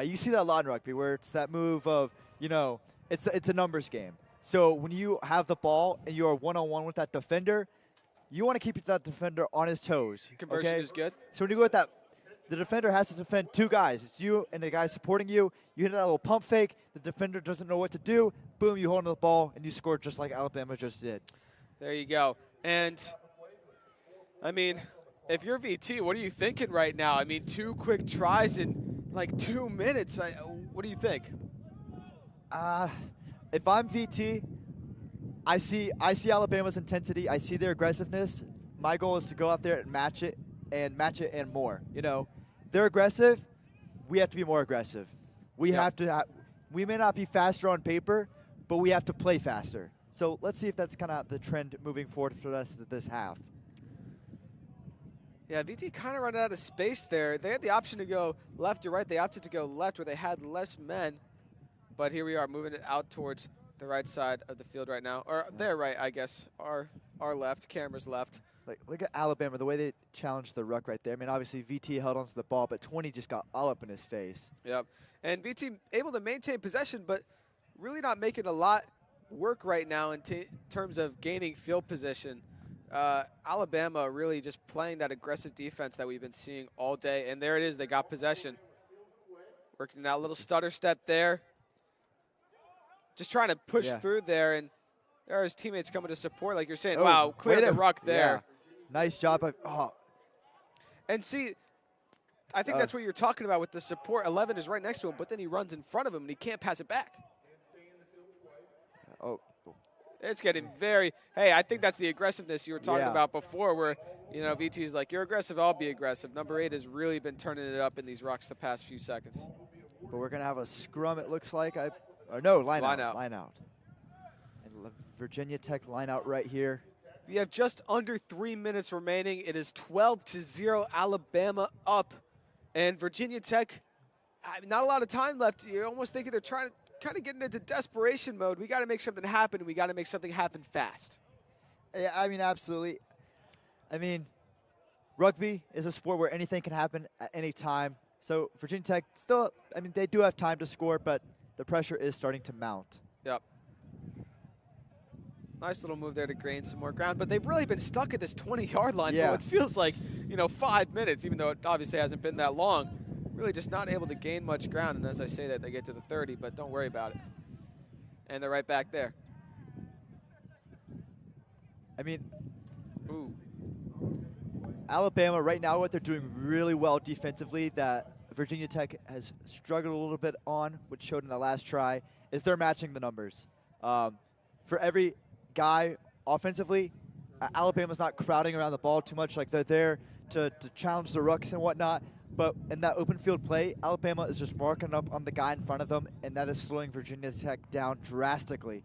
you see that a lot in rugby where it's that move of, you know, it's a numbers game. So when you have the ball and you are one-on-one with that defender, you want to keep that defender on his toes. Conversion is good. So when you go with that, the defender has to defend 2 guys. It's you and the guy supporting you. You hit that little pump fake. The defender doesn't know what to do. Boom, you hold on to the ball, and you score just like Alabama just did. There you go. And, I mean, if you're VT, what are you thinking right now? I mean, 2 quick tries in like 2 minutes. What do you think? If I'm VT, I see Alabama's intensity. I see their aggressiveness. My goal is to go out there and match it and more. You know, they're aggressive. We have to be more aggressive. We have to. We may not be faster on paper, but we have to play faster. So let's see if that's kind of the trend moving forward for the rest of this half. Yeah, VT kind of ran out of space there. They had the option to go left or right. They opted to go left where they had less men. But here we are moving it out towards the right side of the field right now. Or their right, I guess. Our left, camera's left. Like, look at Alabama, the way they challenged the ruck right there. I mean, obviously VT held onto the ball, but 20 just got all up in his face. Yep. And VT able to maintain possession, but really not making a lot work right now in terms of gaining field position. Alabama really just playing that aggressive defense that we've been seeing all day. And there it is. They got possession. Working that little stutter step there. Just trying to push through there. And there are his teammates coming to support. Like you're saying, wow, clear the ruck there. Yeah. Nice job. And see, I think that's what you're talking about with the support. 11 is right next to him, but then he runs in front of him, and he can't pass it back. It's getting very – hey, I think that's the aggressiveness you were talking about before where, you know, VT's like, you're aggressive, I'll be aggressive. Number 8 has really been turning it up in these rucks the past few seconds. But we're going to have a scrum, it looks like. Line out. And Virginia Tech line out right here. We have just under 3 minutes remaining. It is 12-0, Alabama up. And Virginia Tech, not a lot of time left. You're almost thinking they're trying to kind of getting into desperation mode. We got to make something happen. We got to make something happen fast. Yeah, I mean, absolutely. I mean, rugby is a sport where anything can happen at any time. So Virginia Tech still, I mean, they do have time to score, but the pressure is starting to mount. Yep. Nice little move there to gain some more ground, but they've really been stuck at this 20-yard line for what feels like, 5 minutes, even though it obviously hasn't been that long. Really just not able to gain much ground, and as I say that, they get to the 30, but don't worry about it. And they're right back there. I mean, Alabama right now, what they're doing really well defensively that Virginia Tech has struggled a little bit on, which showed in the last try, is they're matching the numbers. For every guy offensively, Alabama's not crowding around the ball too much. Like, they're there to challenge the rucks and whatnot. But in that open field play, Alabama is just marking up on the guy in front of them, and that is slowing Virginia Tech down drastically.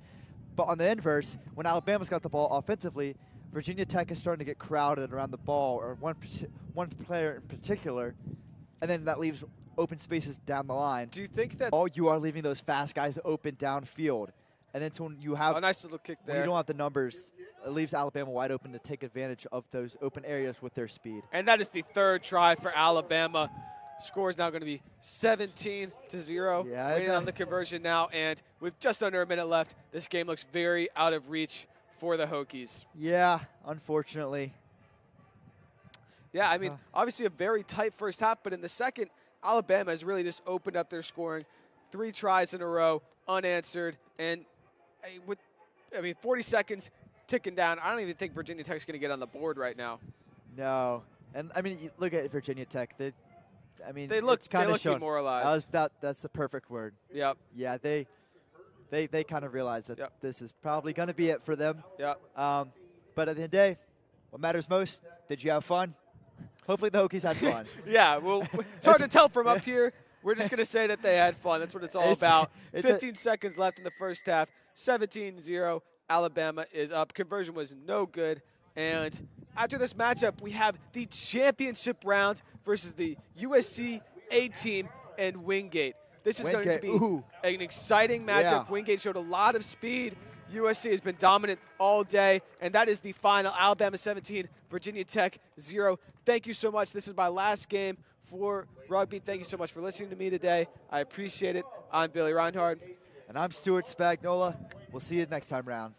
But on the inverse, when Alabama's got the ball offensively, Virginia Tech is starting to get crowded around the ball, or one player in particular, and then that leaves open spaces down the line. Do you think that you are leaving those fast guys open downfield? And then so when you have a nice little kick there. When you don't have the numbers, it leaves Alabama wide open to take advantage of those open areas with their speed. And that is the 3rd try for Alabama. Score is now going to be 17-0. Waiting on the conversion now, and with just under a minute left, this game looks very out of reach for the Hokies. Yeah, unfortunately. Yeah, I mean, obviously a very tight first half, but in the second, Alabama has really just opened up their scoring. 3 tries in a row, unanswered, and with 40 seconds ticking down, I don't even think Virginia Tech's going to get on the board right now. No. And, I mean, you look at Virginia Tech. They look demoralized. That's the perfect word. Yep. Yeah, they kind of realize that this is probably going to be it for them. Yep. But at the end of the day, what matters most, did you have fun? Hopefully the Hokies had fun. Yeah, well, it's hard to tell from up here. We're just going to say that they had fun. That's what it's all about. 15 seconds left in the first half. 17-0. Alabama is up. Conversion was no good. And after this matchup, we have the championship round versus the USC A team and Windgate. This is going to be Ooh. an exciting matchup. Yeah. Wingate showed a lot of speed. USC has been dominant all day, and that is the final. Alabama 17, Virginia Tech 0. Thank you so much. This is my last game for rugby. Thank you so much for listening to me today. I appreciate it. I'm Billy Reinhardt. And I'm Stuart Spagnola. We'll see you next time round.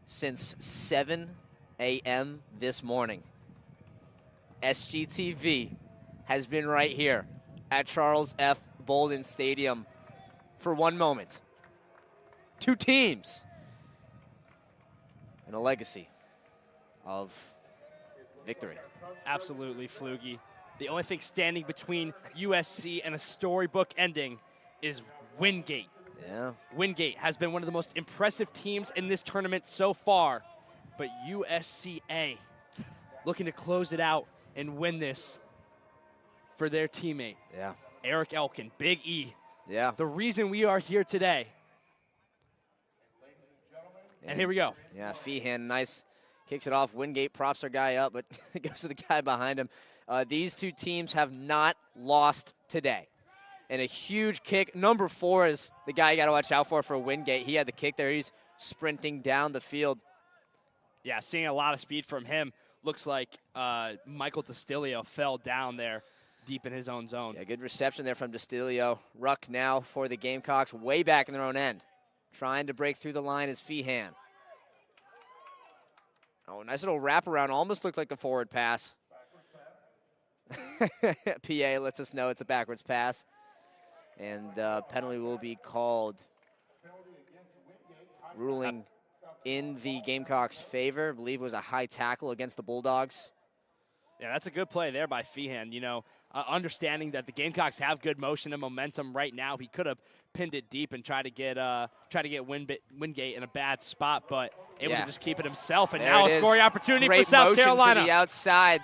Since 7 a.m. this morning, SGTV has been right here at Charles F. Bolden Stadium for one moment. Two teams and a legacy of victory. Absolutely, Flugie. The only thing standing between USC and a storybook ending is Wingate. Yeah. Wingate has been one of the most impressive teams in this tournament so far, but USCA looking to close it out and win this for their teammate. Yeah. Eric Elkin, Big E. Yeah. The reason we are here today. And here we go. Yeah, Feehan, nice. Kicks it off. Wingate props our guy up, but it goes to the guy behind him. These two teams have not lost today. And a huge kick. Number 4 is the guy you got to watch out for Wingate. He had the kick there. He's sprinting down the field. Yeah, seeing a lot of speed from him. Looks like Michael Destilio fell down there deep in his own zone. Yeah, good reception there from Destilio. Ruck now for the Gamecocks, way back in their own end. Trying to break through the line is Feehan. Oh, nice little wraparound. Almost looked like a forward pass. PA lets us know it's a backwards pass. And penalty will be called. Ruling in the Gamecocks' favor. I believe it was a high tackle against the Bulldogs. Yeah, that's a good play there by Feehan. You know, understanding that the Gamecocks have good motion and momentum right now, he could have pinned it deep and tried to get Wingate in a bad spot, but able to just keep it himself. And there now a scoring opportunity for South motion Carolina. To the outside.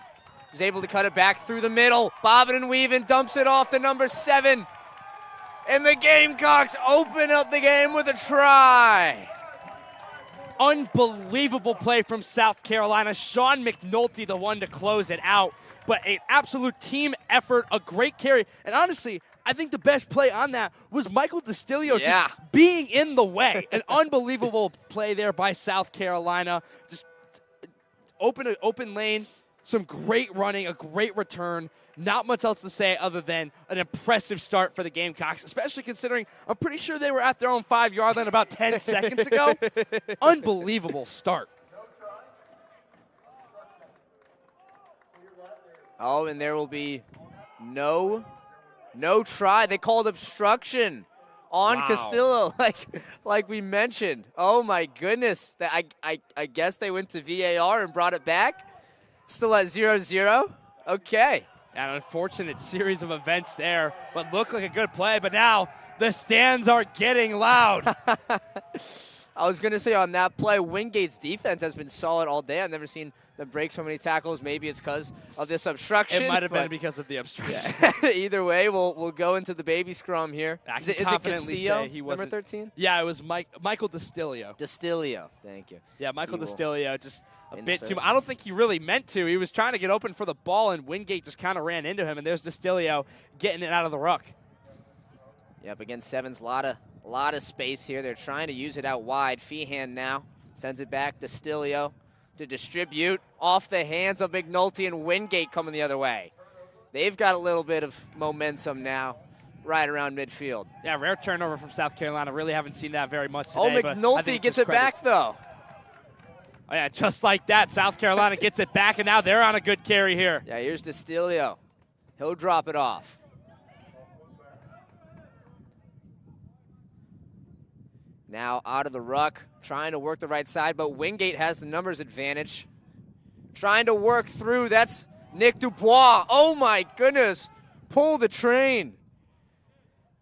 He's able to cut it back through the middle. Bobbin and weaving, dumps it off to number 7. And the Gamecocks open up the game with a try. Unbelievable play from South Carolina. Sean McNulty, the one to close it out. But an absolute team effort, a great carry. And honestly, I think the best play on that was Michael Destilio just being in the way. An unbelievable play there by South Carolina. Just open lane, some great running, a great return. Not much else to say other than an impressive start for the Gamecocks, especially considering I'm pretty sure they were at their own 5-yard line about 10 seconds ago. Unbelievable start. Oh, and there will be no try. They called obstruction on Castillo, like we mentioned. Oh my goodness! I guess they went to VAR and brought it back. Still at 0-0. Okay. An unfortunate series of events there, but looked like a good play. But now the stands are getting loud. I was going to say on that play, Wingate's defense has been solid all day. I've never seen that break so many tackles. Maybe it's because of this obstruction. It might have been but because of the obstruction. either way, we'll go into the baby scrum here. I Is can it confidently Castillo, say he number wasn't. 13? Yeah, it was Michael Distilio. Distilio, thank you. Yeah, Michael He will Distilio just a bit insert. too much. I don't think he really meant to. He was trying to get open for the ball, and Wingate just kind of ran into him, and there's Distilio getting it out of the ruck. Yep, against Sevens, a lot of space here. They're trying to use it out wide. Feehan now sends it back to Stilio to distribute off the hands of McNulty, and Wingate coming the other way. They've got a little bit of momentum now right around midfield. Yeah, rare turnover from South Carolina. Really haven't seen that very much today. Oh, but I McNulty think gets just it back, though. Oh, yeah, just like that. South Carolina gets it back, and now they're on a good carry here. Yeah, here's Distilio. He'll drop it off. Now out of the ruck, trying to work the right side, but Wingate has the numbers advantage. Trying to work through, that's Nick Dubois. Oh my goodness, pull the train.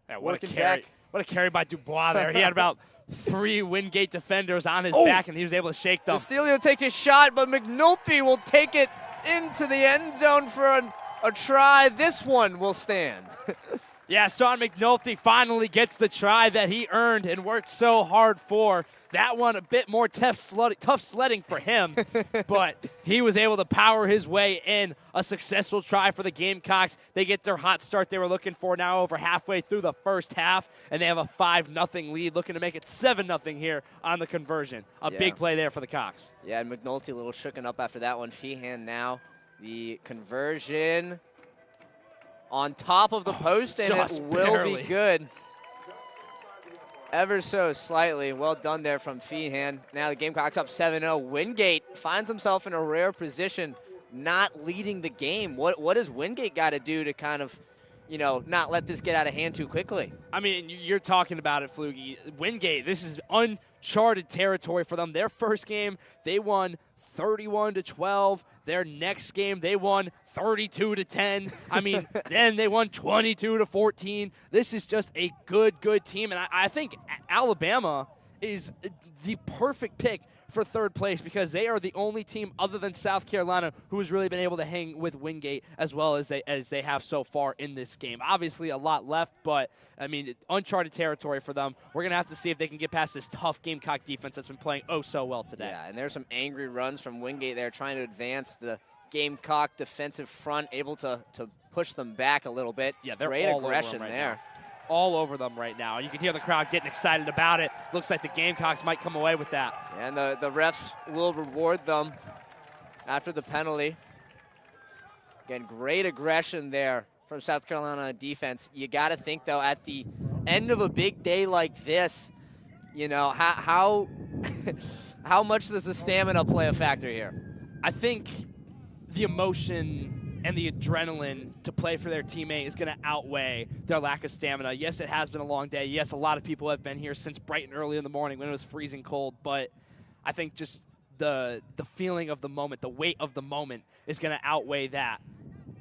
Yeah, what a Working carry. back. What a carry by Dubois there. He had about 3 Wingate defenders on his Oh. back, and he was able to shake them. Distilio takes a shot, but McNulty will take it into the end zone for a try. This one will stand. Yeah, Sean McNulty finally gets the try that he earned and worked so hard for. That one a bit more tough sledding for him, but he was able to power his way in. A successful try for the Gamecocks. They get their hot start they were looking for now over halfway through the first half, and they have a 5-0 lead, looking to make it 7-0 here on the conversion. A big play there for the Cox. Yeah, and McNulty a little shooken up after that one. Feehan now, the conversion on top of the post, and it just will barely. be good. Ever so slightly. Well done there from Feehan. Now the Gamecocks up 7-0. Wingate finds himself in a rare position, not leading the game. What does Wingate got to do to kind of, not let this get out of hand too quickly? I mean, you're talking about it, Flugie. Wingate, this is uncharted territory for them. Their first game, they won 31-12. Their next game, they won 32-10. I mean, then they won 22-14. This is just a good team, and I think Alabama is the perfect pick for third place because they are the only team other than South Carolina who has really been able to hang with Wingate as well as they have so far in this game. Obviously, a lot left, but, I mean, uncharted territory for them. We're going to have to see if they can get past this tough Gamecock defense that's been playing oh so well today. Yeah, and there's some angry runs from Wingate there trying to advance the Gamecock defensive front, able to push them back a little bit. Yeah, they're great all over aggression them right there. now. All over them right now. And you can hear the crowd getting excited about it. Looks like the Gamecocks might come away with that. And the refs will reward them after the penalty. Again, great aggression there from South Carolina defense. You got to think, though, at the end of a big day like this, how how much does the stamina play a factor here? I think the emotion and the adrenaline to play for their teammate is going to outweigh their lack of stamina. Yes, it has been a long day. Yes, a lot of people have been here since bright and early in the morning when it was freezing cold, but I think just the feeling of the moment, the weight of the moment is going to outweigh that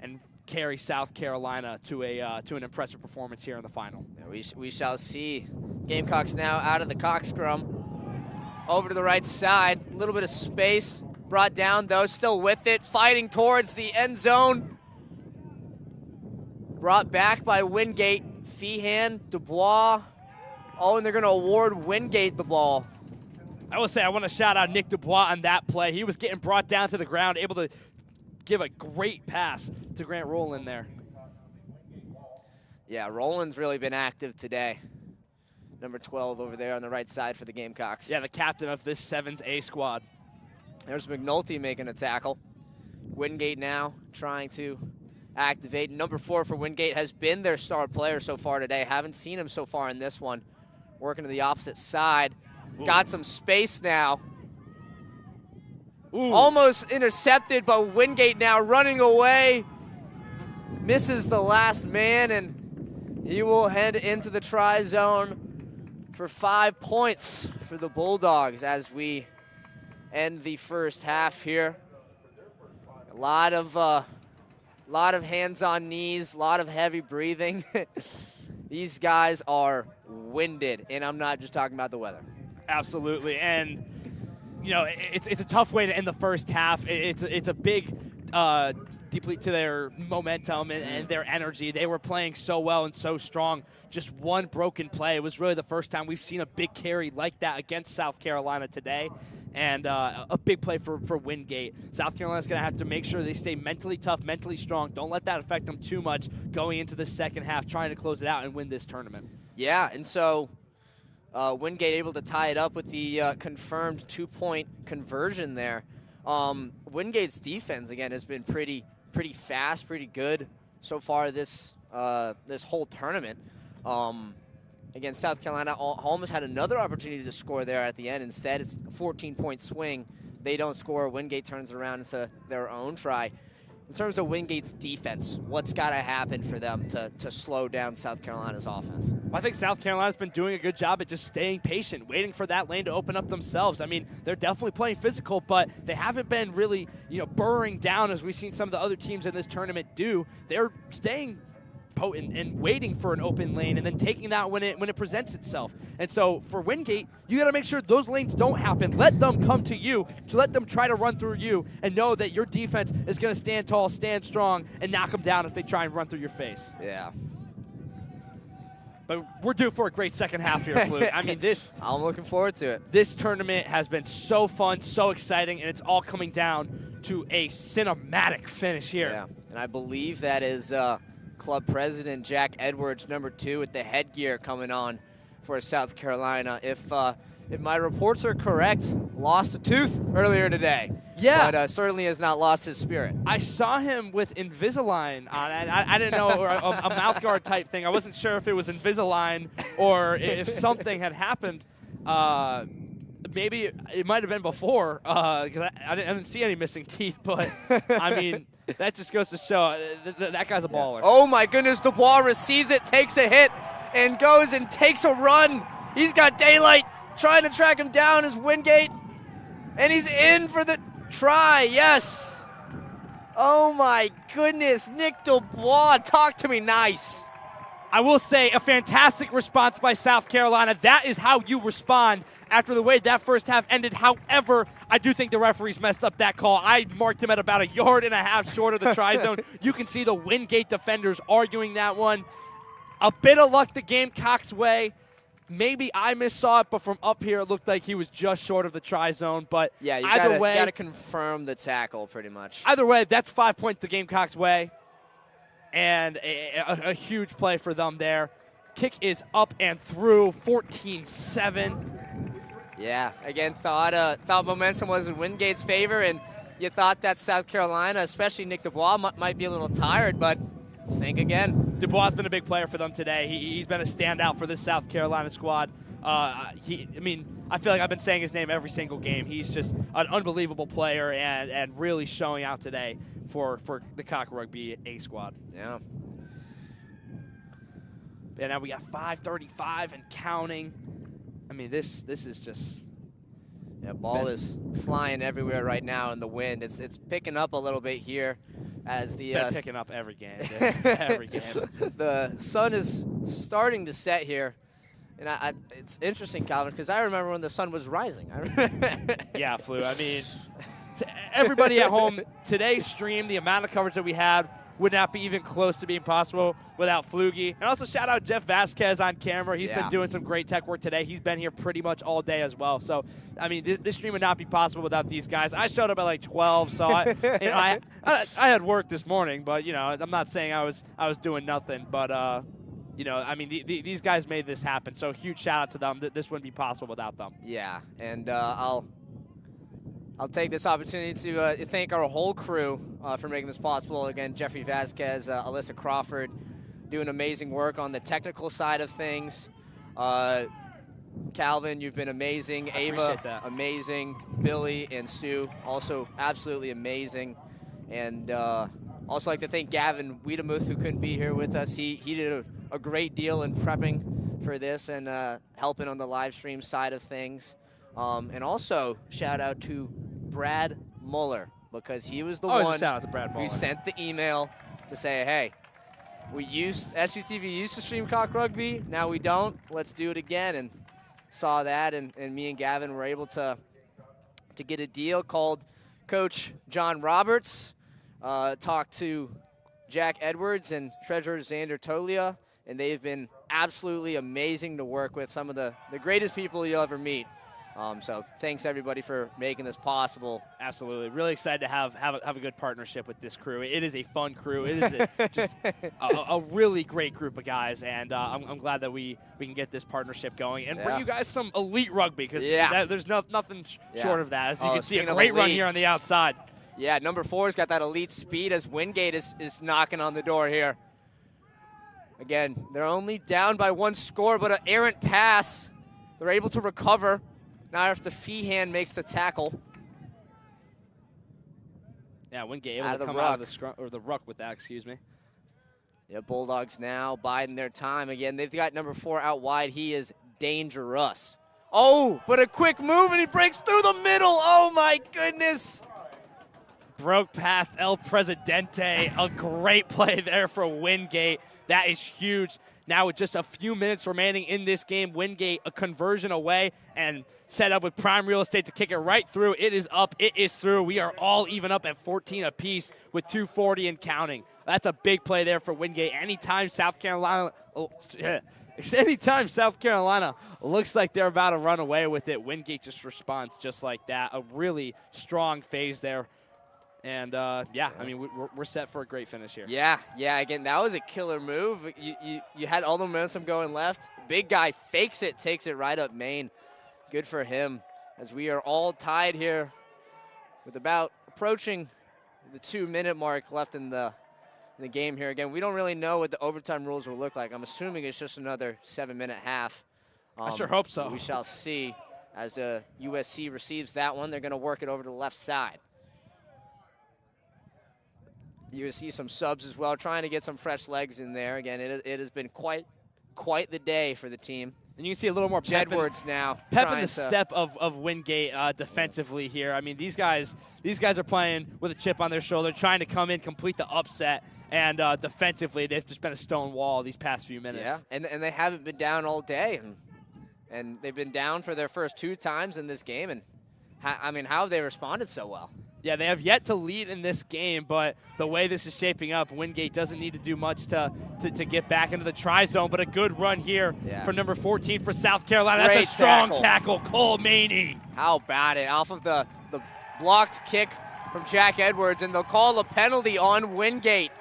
and carry South Carolina to an impressive performance here in the final. Yeah, we shall see. Gamecocks now out of the cock scrum. Over to the right side, a little bit of space. Brought down, though, still with it, fighting towards the end zone. Brought back by Wingate. Feehan, Dubois. Oh, and they're going to award Wingate the ball. I will say I want to shout out Nick Dubois on that play. He was getting brought down to the ground, able to give a great pass to Grant Rowland there. Yeah, Rowland's really been active today. Number 12 over there on the right side for the Gamecocks. Yeah, the captain of this 7A squad. There's McNulty making a tackle. Wingate now trying to activate. Number 4 for Wingate has been their star player so far today. Haven't seen him so far in this one. Working to the opposite side. Ooh. Got some space now. Ooh. Almost intercepted, but Wingate now running away. Misses the last man, and he will head into the try zone for 5 points for the Bulldogs as we end the first half here. A lot of hands on knees, a lot of heavy breathing. These guys are winded, and I'm not just talking about the weather. Absolutely, and you know, it's a tough way to end the first half. It's a big deplete to their momentum and their energy. They were playing so well and so strong. Just one broken play. It was really the first time we've seen a big carry like that against South Carolina today. And a big play for Windgate. South Carolina's going to have to make sure they stay mentally tough, mentally strong. Don't let that affect them too much going into the second half, trying to close it out and win this tournament. Yeah, and so Windgate able to tie it up with the confirmed 2-point conversion there. Wingate's defense, again, has been pretty fast, pretty good so far this whole tournament. Again, South Carolina almost had another opportunity to score there at the end. Instead, it's a 14-point swing. They don't score. Wingate turns it around into their own try. In terms of Wingate's defense, what's got to happen for them to slow down South Carolina's offense? I think South Carolina's been doing a good job at just staying patient, waiting for that lane to open up themselves. I mean, they're definitely playing physical, but they haven't been really, burrowing down as we've seen some of the other teams in this tournament do. They're staying potent and waiting for an open lane and then taking that when it presents itself. And so for Wingate, you got to make sure those lanes don't happen. Let them come to you, to let them try to run through you, and know that your defense is going to stand tall, stand strong, and knock them down if they try and run through your face. Yeah. But we're due for a great second half here, Fluke. I mean, I'm looking forward to it. This tournament has been so fun, so exciting, and it's all coming down to a cinematic finish here. Yeah, and I believe that is club president Jack Edwards, number 2, with the headgear coming on for South Carolina. If my reports are correct, lost a tooth earlier today. Yeah. But certainly has not lost his spirit. I saw him with Invisalign on, and I didn't know, or a mouth guard type thing. I wasn't sure if it was Invisalign or if something had happened. Maybe it might have been before, because I didn't see any missing teeth, but, I mean, that just goes to show that guy's a baller. Oh, my goodness. Dubois receives it, takes a hit, and goes and takes a run. He's got daylight trying to track him down as Wingate, and he's in for the try. Yes. Oh, my goodness. Nick Dubois, talk to me nice. I will say a fantastic response by South Carolina. That is how you respond after the way that first half ended. However, I do think the referees messed up that call. I marked him at about 1.5 yards short of the try zone. You can see the Wingate defenders arguing that one. A bit of luck the Gamecocks' way. Maybe I missaw it, but from up here it looked like he was just short of the try zone. But yeah, you got to confirm the tackle pretty much. Either way, that's 5 points the Gamecocks' way. And a huge play for them there. Kick is up and through, 14-7. Yeah, again, thought momentum was in Wingate's favor, and you thought that South Carolina, especially Nick Dubois, might be a little tired, but think again. Dubois has been a big player for them today. He's been a standout for this South Carolina squad. I feel like I've been saying his name every single game. He's just an unbelievable player and really showing out today for the Cock Rugby A squad. Yeah. And now we got 5:35 and counting. I mean, this is just. Yeah, ball is flying everywhere right now in the wind. It's picking up a little bit here as the. It's been picking up every game. Every game. The sun is starting to set here. And it's interesting, Calvin, because I remember when the sun was rising. Yeah, Flu. I mean, everybody at home, today's stream, the amount of coverage that we had would not be even close to being possible without Flugie. And also shout out Jeff Vasquez on camera. He's been doing some great tech work today. He's been here pretty much all day as well. So, I mean, this stream would not be possible without these guys. I showed up at like 12, so I had work this morning, but, I'm not saying I was doing nothing, but I mean, these guys made this happen. So huge shout out to them. This wouldn't be possible without them. Yeah, and I'll take this opportunity to thank our whole crew for making this possible. Again, Jeffrey Vasquez, Alyssa Crawford, doing amazing work on the technical side of things. Calvin, you've been amazing. Ava, amazing. Billy and Stu, also absolutely amazing. And also like to thank Gavin Wiedemuth, who couldn't be here with us. He did a great deal in prepping for this and helping on the live stream side of things. And also shout out to Brad Muller, because he was the one who sent the email to say, hey, SUTV used to stream Cock Rugby, now we don't, let's do it again. And saw that, and me and Gavin were able to to get a deal. Called Coach John Roberts, talked to Jack Edwards and Treasurer Xander Tolia, and they've been absolutely amazing to work with, some of the greatest people you'll ever meet. So thanks everybody for making this possible. Absolutely, really excited to have a good partnership with this crew. It is a fun crew. It is just a really great group of guys, and I'm glad that we can get this partnership going and bring you guys some elite rugby, because there's nothing short of that. As you can see, a great run here on the outside. Yeah, number 4's got that elite speed as Windgate is knocking on the door here. Again, they're only down by 1 score, but an errant pass. They're able to recover. Now if the Feehan makes the tackle. Yeah, Windgate able to come out of the scrum, or the ruck with that, excuse me. Yeah, Bulldogs now biding their time. Again, they've got number 4 out wide. He is dangerous. Oh, but a quick move, and he breaks through the middle. Oh, my goodness. Broke past El Presidente. A great play there for Windgate. That is huge. Now with just a few minutes remaining in this game, Windgate a conversion away and set up with prime real estate to kick it right through. It is up. It is through. We are all even up at 14 apiece with 2:40 and counting. That's a big play there for Windgate. Anytime South Carolina looks like they're about to run away with it, Windgate just responds just like that. A really strong phase there. And, yeah, I mean, we're set for a great finish here. Yeah, again, that was a killer move. You had all the momentum going left. Big guy fakes it, takes it right up main. Good for him, as we are all tied here with about approaching the 2-minute mark left in the game here. Again, we don't really know what the overtime rules will look like. I'm assuming it's just another 7-minute half. I sure hope so. We shall see as USC receives that one. They're going to work it over to the left side. You see some subs as well, trying to get some fresh legs in there. Again, it has been quite the day for the team. And you can see a little more pep Edwards now. Pep in the step of Windgate defensively here. I mean, these guys are playing with a chip on their shoulder, trying to come in, complete the upset. And defensively, they've just been a stone wall these past few minutes. Yeah, and they haven't been down all day. And they've been down for their first 2 times in this game. And, I mean, how have they responded so well? Yeah, they have yet to lead in this game, but the way this is shaping up, Windgate doesn't need to do much to get back into the try zone, but a good run here for number 14 for South Carolina. Great That's a strong tackle, Cole Maney. How about it? Off of the blocked kick from Jack Edwards, and they'll call a penalty on Windgate.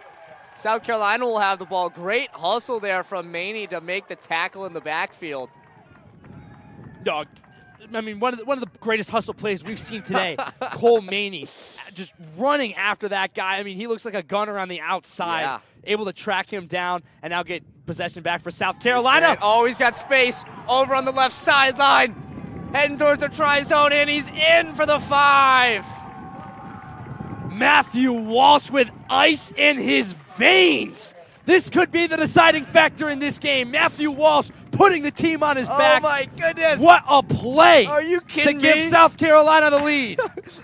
South Carolina will have the ball. Great hustle there from Maney to make the tackle in the backfield. Dog. I mean, one of the greatest hustle plays we've seen today. Cole Maney just running after that guy. I mean, he looks like a gunner on the outside, able to track him down and now get possession back for South Carolina. Oh, he's got space over on the left sideline, heading towards the try zone, and he's in for the 5. Matthew Walsh with ice in his veins. This could be the deciding factor in this game. Matthew Walsh putting the team on his back. Oh, my goodness. What a play. Are you kidding me? To give South Carolina the lead.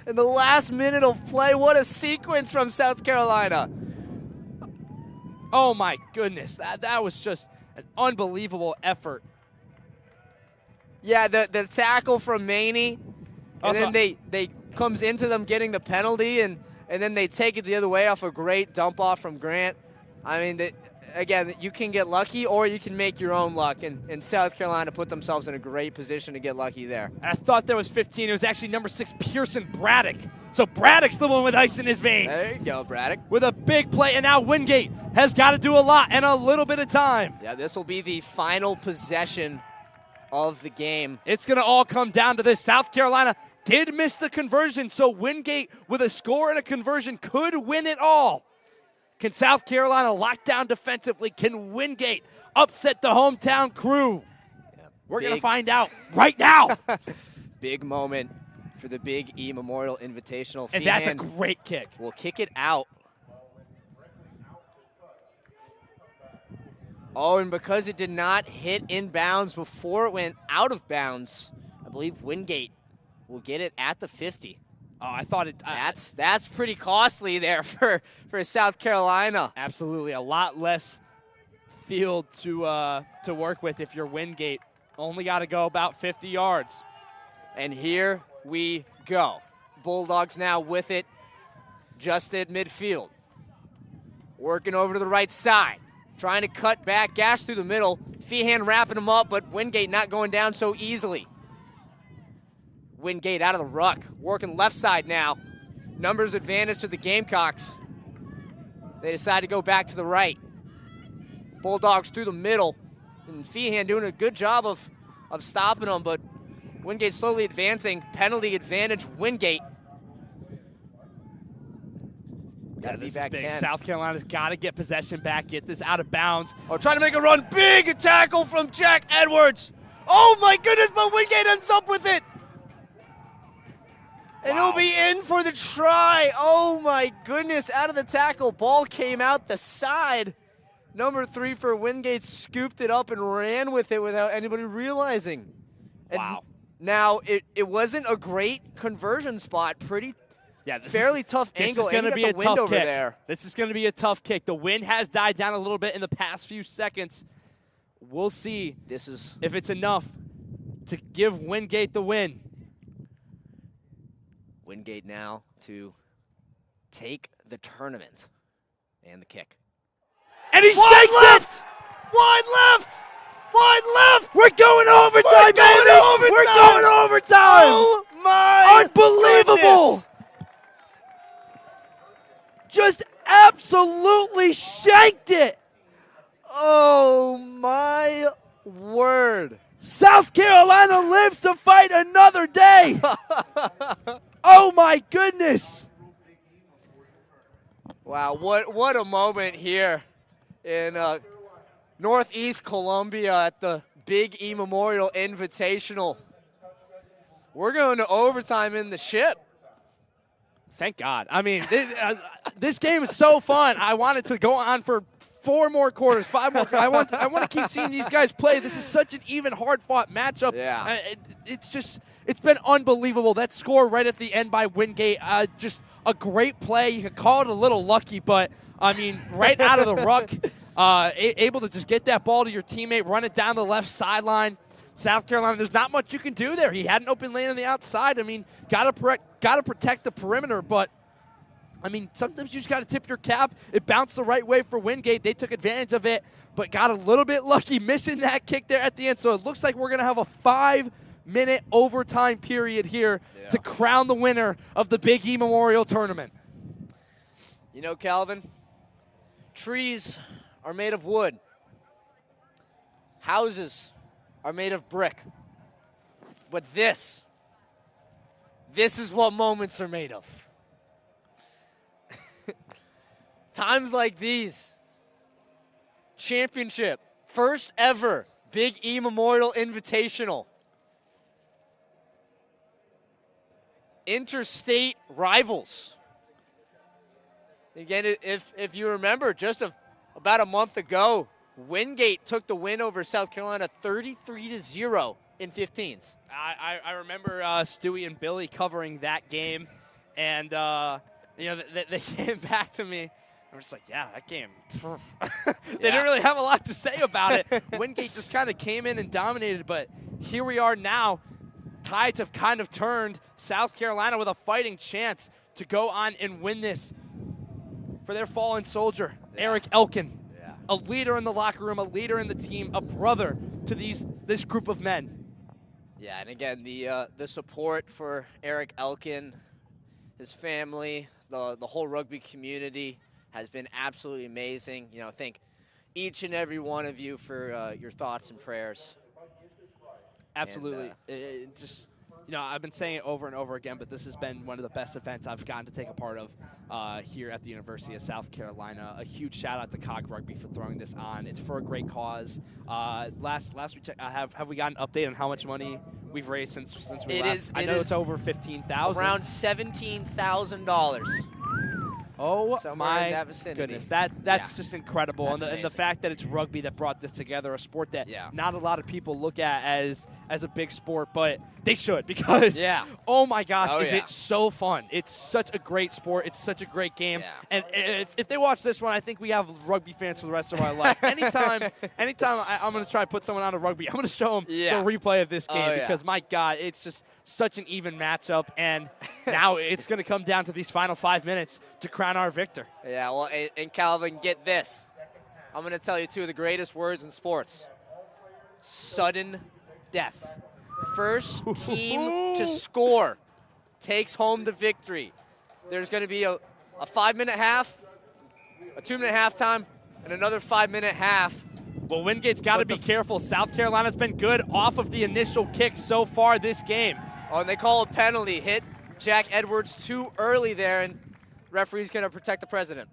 In the last minute of play, what a sequence from South Carolina. Oh, my goodness. That was just an unbelievable effort. Yeah, the tackle from Maney, and then they comes into them getting the penalty, and then they take it the other way off a great dump off from Grant. I mean, again, you can get lucky or you can make your own luck, and South Carolina put themselves in a great position to get lucky there. I thought there was 15. It was actually number 6, Pearson Braddock. So Braddock's the one with ice in his veins. There you go, Braddock. With a big play, and now Windgate has got to do a lot in a little bit of time. Yeah, this will be the final possession of the game. It's going to all come down to this. South Carolina did miss the conversion, so Windgate with a score and a conversion could win it all. Can South Carolina lock down defensively? Can Windgate upset the hometown crew? Yeah, we're going to find out right now. Big moment for the Big E Memorial Invitational. And that's a great kick. We'll kick it out. Oh, and because it did not hit inbounds before it went out of bounds, I believe Windgate will get it at the 50. Oh, I thought it. That's pretty costly there for South Carolina. Absolutely, a lot less field to work with if you're Windgate. Only got to go about 50 yards. And here we go. Bulldogs now with it just at midfield. Working over to the right side. Trying to cut back, gash through the middle. Feehan wrapping him up, but Windgate not going down so easily. Windgate out of the ruck. Working left side now. Numbers advantage to the Gamecocks. They decide to go back to the right. Bulldogs through the middle. And Feehan doing a good job of stopping them, but Windgate slowly advancing. Penalty advantage, Windgate. Gotta be this back is big. 10. South Carolina's got to get possession back, get this out of bounds. Oh, trying to make a run. Big tackle from Jack Edwards. Oh my goodness, but Windgate ends up with it. And he'll be in for the try. Oh my goodness, out of the tackle. Ball came out the side. Number 3 for Windgate scooped it up and ran with it without anybody realizing. And Wow. Now, it wasn't a great conversion spot. Fairly tough angle. This is going to be a tough over kick. there. This is going to be a tough kick. The wind has died down a little bit in the past few seconds. We'll see if it's enough to give Windgate the win. Windgate now to take the tournament. And the kick. And he shakes it! Wide left! Wide left! We're going overtime, baby! We're going overtime! Oh my Unbelievable! goodness. Just absolutely shanked it! Oh my word. South Carolina lives to fight another day! Oh my goodness! Wow, what a moment here in Northeast Columbia at the Big E Memorial Invitational. We're going to overtime in the ship. Thank God. I mean, this game is so fun. I want it to go on for 4 more quarters, 5 more. I want to keep seeing these guys play. This is such an even, hard-fought matchup. Yeah. It's been unbelievable. That score right at the end by Windgate, just a great play. You could call it a little lucky, but I mean, right out of the ruck, able to just get that ball to your teammate, run it down the left sideline. South Carolina, there's not much you can do there. He had an open lane on the outside. I mean, gotta protect the perimeter, but I mean, sometimes you just gotta tip your cap. It bounced the right way for Windgate. They took advantage of it, but got a little bit lucky missing that kick there at the end. So it looks like we're gonna have a 5-minute overtime period here to crown the winner of the Big E Memorial Tournament. You know, Calvin, trees are made of wood. Houses are made of brick. But this is what moments are made of. Times like these. Championship. First ever Big E Memorial Invitational. Interstate rivals. Again, if you remember, just about a month ago, Windgate took the win over South Carolina 33-0 in 15s. I remember Stewie and Billy covering that game, and they came back to me. I'm just like, yeah, that game. They didn't really have a lot to say about it. Windgate just kind of came in and dominated, but here we are now. Tides have kind of turned. South Carolina with a fighting chance to go on and win this for their fallen soldier, Eric Elkin. A leader in the locker room, a leader in the team, a brother to this group of men. Yeah, and again, the support for Eric Elkin, his family, the whole rugby community has been absolutely amazing. You know, thank each and every one of you for your thoughts and prayers. Absolutely. It just, I've been saying it over and over again, but this has been one of the best events I've gotten to take a part of here at the University of South Carolina. A huge shout out to COG Rugby for throwing this on. It's for a great cause. Last we checked, have we got an update on how much money we've raised since we last? I know it's over $15,000. Around $17,000. Oh Somewhere in my that vicinity. goodness, that's just incredible, That's and the amazing. fact that it's rugby that brought this together, a sport that Yeah. not a lot of people look at as a big sport, but they should because Yeah. oh my gosh, Oh, is yeah. it so fun? It's such a great sport. It's such a great game, Yeah. and if they watch this one, I think we have rugby fans for the rest of our life. Anytime I'm going to try to put someone on a rugby, I'm going to show them Yeah. the replay of this game Oh, yeah. because my God, it's just such an even matchup, and now it's going to come down to these final 5 minutes to crown our victor. Yeah, well, and Calvin, get this. I'm going to tell you two of the greatest words in sports. Sudden death. First team to score takes home the victory. There's going to be a 5-minute half, a 2-minute halftime, and another 5-minute half. Well, Wingate's got to be careful. South Carolina's been good off of the initial kick so far this game. Oh, and they call a penalty. Hit Jack Edwards too early there, and referee's going to protect the president.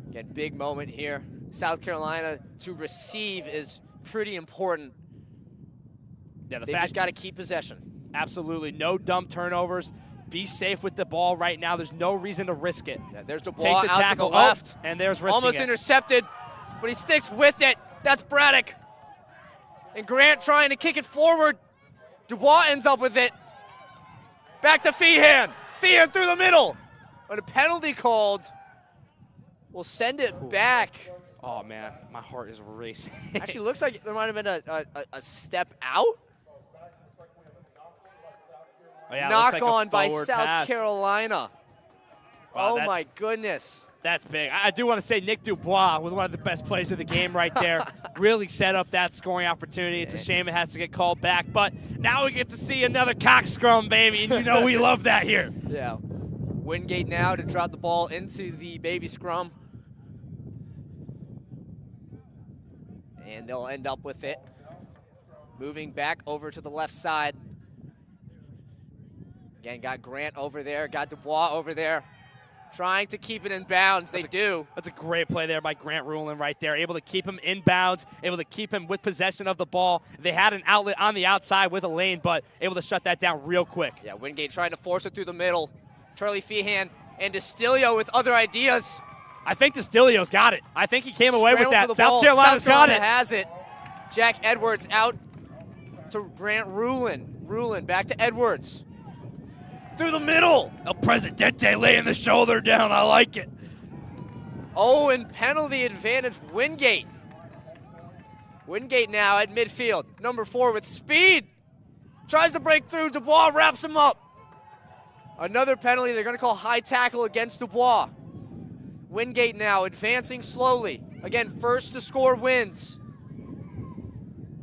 Again, big moment here. South Carolina to receive is pretty important. Yeah, They just got to keep possession. Absolutely. No dumb turnovers. Be safe with the ball right now. There's no reason to risk it. Yeah, there's the Take ball the out tackle. to the left. And there's risking Almost it. intercepted, but he sticks with it. That's Braddock. And Grant trying to kick it forward. Dubois ends up with it. Back to Feehan. Feehan through the middle. But a penalty called. We'll send it back. Oh, man. My heart is racing. Actually, looks like there might have been a step out. Oh, yeah, it Knock looks like a on by forward South pass. Carolina. Wow, Oh, my goodness. That's big. I do want to say Nick Dubois with one of the best plays of the game right there. Really set up that scoring opportunity. It's a shame it has to get called back, but now we get to see another cock scrum, baby, and you know we love that here. Yeah. Wingate now to drop the ball into the baby scrum. And they'll end up with it. Moving back over to the left side. Again, got Grant over there, got Dubois over there. Trying to keep it in bounds. They do. That's a great play there by Grant Rulin right there. Able to keep him in bounds, able to keep him with possession of the ball. They had an outlet on the outside with a lane, but able to shut that down real quick. Yeah, Wingate trying to force it through the middle. Charlie Feehan and Distilio with other ideas. I think Distilio's got it. I think he came away with Scramble that. for the South ball. Carolina's South Carolina got it. has it. Jack Edwards out to Grant Rulin. Rulin back to Edwards. Through the middle. El Presidente laying the shoulder down. I like it. Oh, and penalty advantage, Wingate. Wingate now at midfield. Number 4 with speed. Tries to break through. Dubois wraps him up. Another penalty. They're going to call high tackle against Dubois. Wingate now advancing slowly. Again, first to score wins.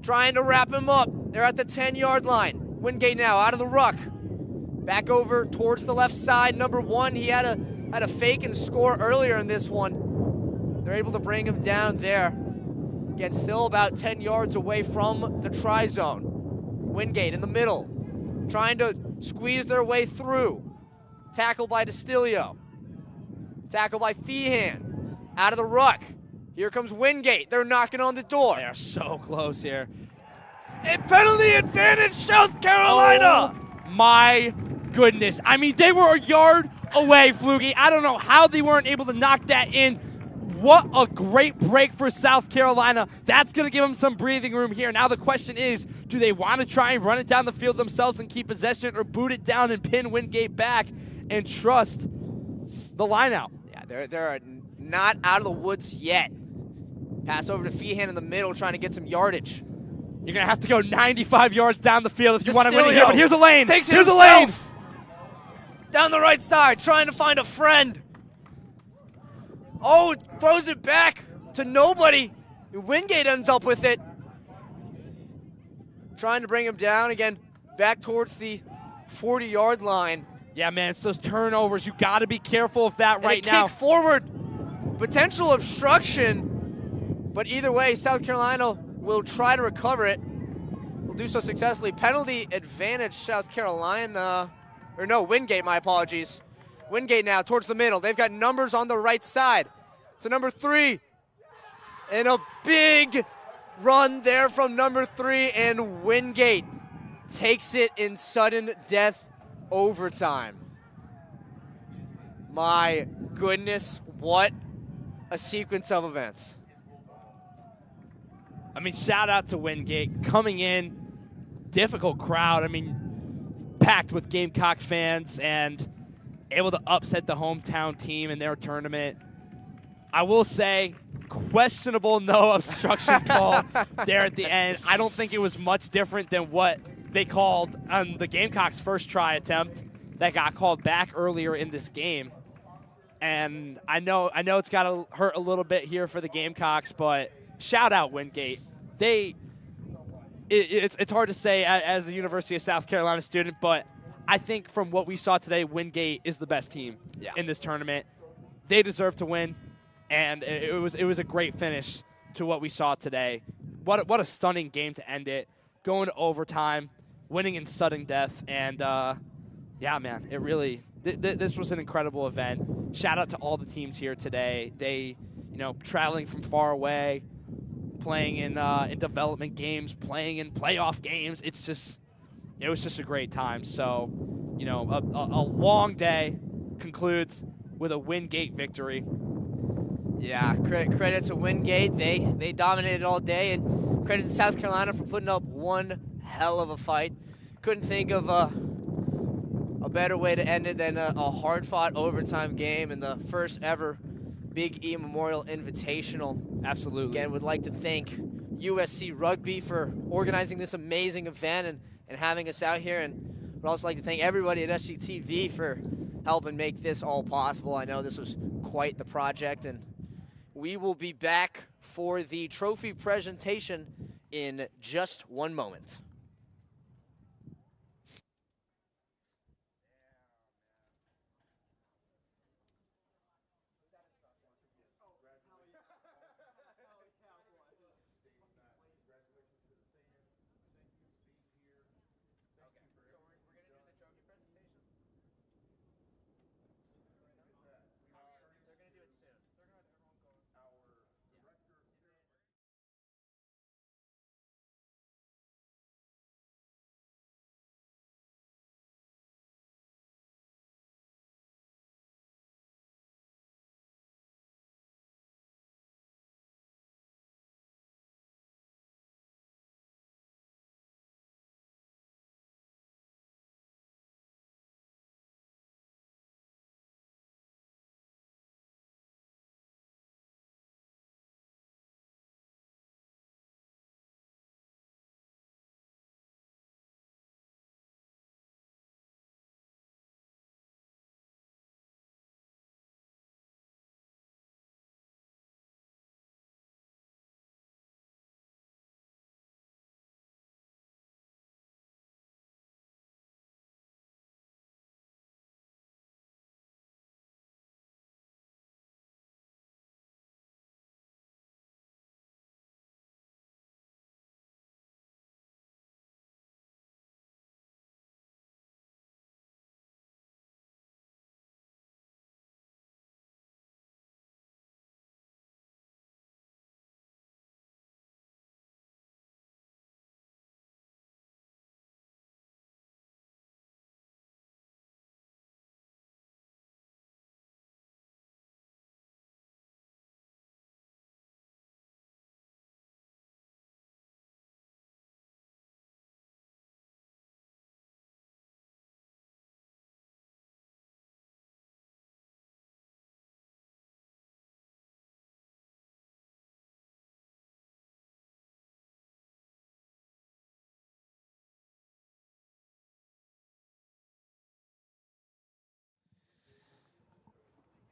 Trying to wrap him up. They're at the 10-yard line. Wingate now out of the ruck. Back over towards the left side. Number 1, he had a fake and score earlier in this one. They're able to bring him down there. Again, still about 10 yards away from the try zone. Wingate in the middle, trying to squeeze their way through. Tackle by Distilio. Tackle by Feehan. Out of the ruck. Here comes Wingate. They're knocking on the door. They are so close here. And penalty advantage, South Carolina. Oh, my goodness. I mean, they were a yard away, Flugie. I don't know how they weren't able to knock that in. What a great break for South Carolina. That's going to give them some breathing room here. Now the question is, do they want to try and run it down the field themselves and keep possession, or boot it down and pin Wingate back and trust the line out? Yeah, they're not out of the woods yet. Pass over to Feehan in the middle, trying to get some yardage. You're going to have to go 95 yards down the field if you want to win it here, Distilio but here's a lane. Takes it Here's a himself. lane. Down the right side, trying to find a friend. Oh, throws it back to nobody. Wingate ends up with it. Trying to bring him down again, back towards the 40-yard line. Yeah, man, it's those turnovers. You got to be careful of that right and a now. kick forward. Potential obstruction. But either way, South Carolina will try to recover it. Will do so successfully. Penalty advantage, South Carolina. Or no, Wingate, my apologies. Wingate now towards the middle. They've got numbers on the right side. To number 3. And a big run there from number 3. And Wingate takes it in sudden death overtime. My goodness, what a sequence of events. I mean, shout out to Windgate coming in, difficult crowd. I mean, packed with Gamecock fans and able to upset the hometown team in their tournament. I will say, questionable no obstruction call there at the end. I don't think it was much different than what they called on the Gamecocks' first try attempt that got called back earlier in this game. And I know it's got to hurt a little bit here for the Gamecocks, but shout out Windgate. It's hard to say as a University of South Carolina student, but I think from what we saw today, Windgate is the best team in this tournament. They deserve to win, and it was a great finish to what we saw today. What a stunning game to end it, going to overtime, winning in sudden death, and yeah, man, it really this was an incredible event. Shout out to all the teams here today. They, traveling from far away, playing in development games, playing in playoff games. It was just a great time. So, a long day concludes with a Windgate victory. Yeah, credit to Windgate. They dominated all day, and credit to South Carolina for putting up one hell of a fight. Couldn't think of a better way to end it than a hard-fought overtime game in the first ever Big E Memorial Invitational. Absolutely. Again, would like to thank USC Rugby for organizing this amazing event and having us out here, and would also like to thank everybody at SGTV for helping make this all possible. I know this was quite the project, and we will be back for the trophy presentation in just one moment.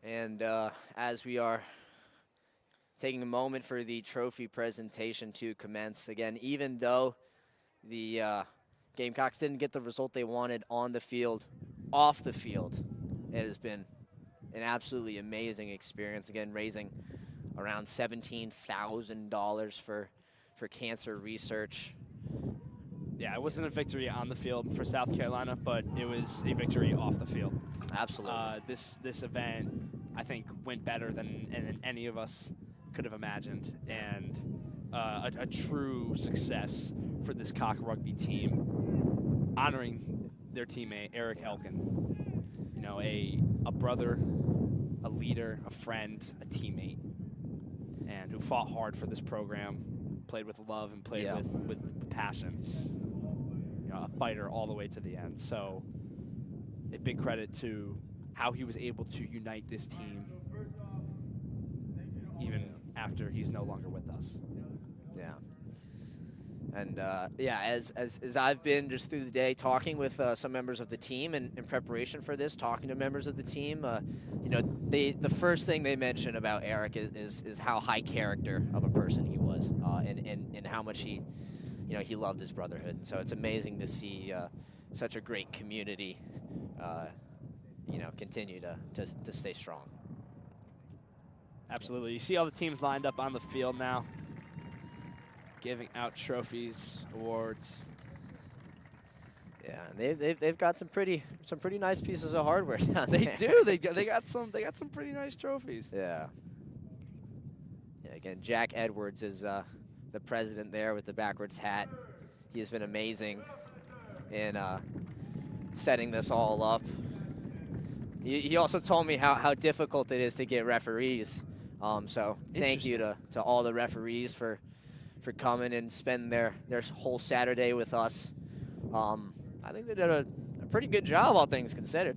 And as we are taking a moment for the trophy presentation to commence, again, even though the Gamecocks didn't get the result they wanted on the field, off the field, it has been an absolutely amazing experience. Again, raising around $17,000 for cancer research. Yeah, it wasn't a victory on the field for South Carolina, but it was a victory off the field. Absolutely. This event, I think, went better than any of us could have imagined, and a true success for this Cock Rugby team, honoring their teammate Eric Elkin. A brother a leader, a friend, a teammate, and who fought hard for this program, played with love and played with passion. You know, a fighter all the way to the end. So a big credit to how he was able to unite this team even after he's no longer with us. Yeah. And yeah, as I've been just through the day talking with some members of the team and in preparation for this, talking to members of the team, you know, the first thing they mention about Eric is how high character of a person he was, and how much he, you know, he loved his brotherhood. And so it's amazing to see such a great community, you know, continue to stay strong. Absolutely. You see all the teams lined up on the field now, giving out trophies, awards. Yeah, and they've got some pretty nice pieces of hardware down there. They do. They got some pretty nice trophies. Yeah. Yeah. Again, Jack Edwards is the president there with the backwards hat. He has been amazing in setting this all up. He also told me how difficult it is to get referees. So thank you to all the referees for coming and spending their whole Saturday with us. I think they did a pretty good job, all things considered.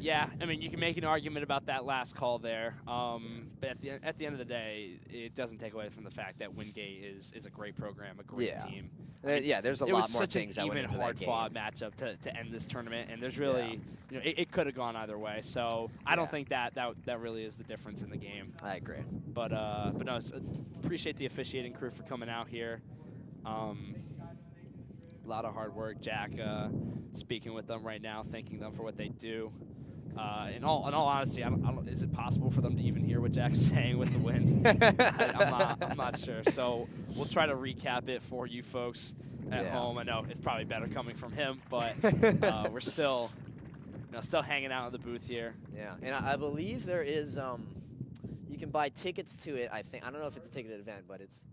Yeah, I mean, you can make an argument about that last call there, but at the end of the day, it doesn't take away from the fact that Windgate is a great program, a great team. I mean, yeah, there's a lot more things that it was went such an into even that hard-fought matchup to end this tournament, and there's really, you know, it could have gone either way. So I don't think that really is the difference in the game. I agree. But no, appreciate the officiating crew for coming out here. A lot of hard work. Jack speaking with them right now, thanking them for what they do. In all honesty, I don't, is it possible for them to even hear what Jack's saying with the wind? I'm not sure. So we'll try to recap it for you folks at home. I know it's probably better coming from him, but we're still hanging out in the booth here. Yeah, and I believe there is you can buy tickets to it. I don't know if it's a ticketed event, but it's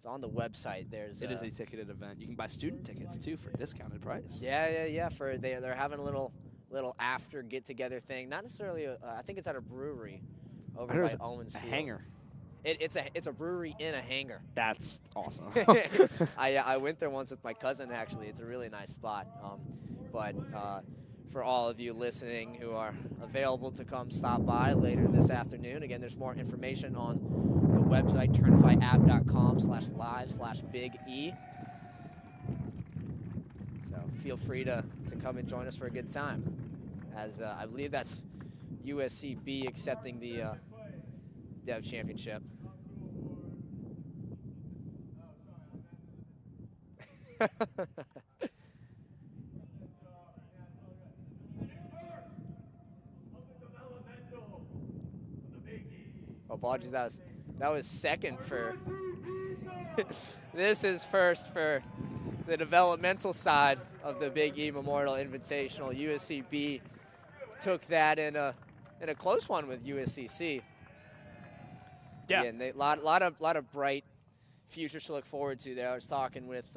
on the website. It is a ticketed event. You can buy student tickets too for a discounted price. Yeah. They're having a little after get together thing. Not necessarily. I think it's at a brewery over by Owens a Field. Hangar. It's a brewery in a hangar. That's awesome. I went there once with my cousin. Actually, it's a really nice spot. But for all of you listening who are available to come stop by later this afternoon, again, there's more information on the website turnfightApp.com/live/Big E. So feel free to come and join us for a good time. As I believe that's USCB accepting the Dev Championship. Oh, apologies, that was second for. This is first for the developmental side of the Big E Memorial Invitational. USCB took that in a close one with USCC. Yeah, and a lot of bright futures to look forward to there. I was talking with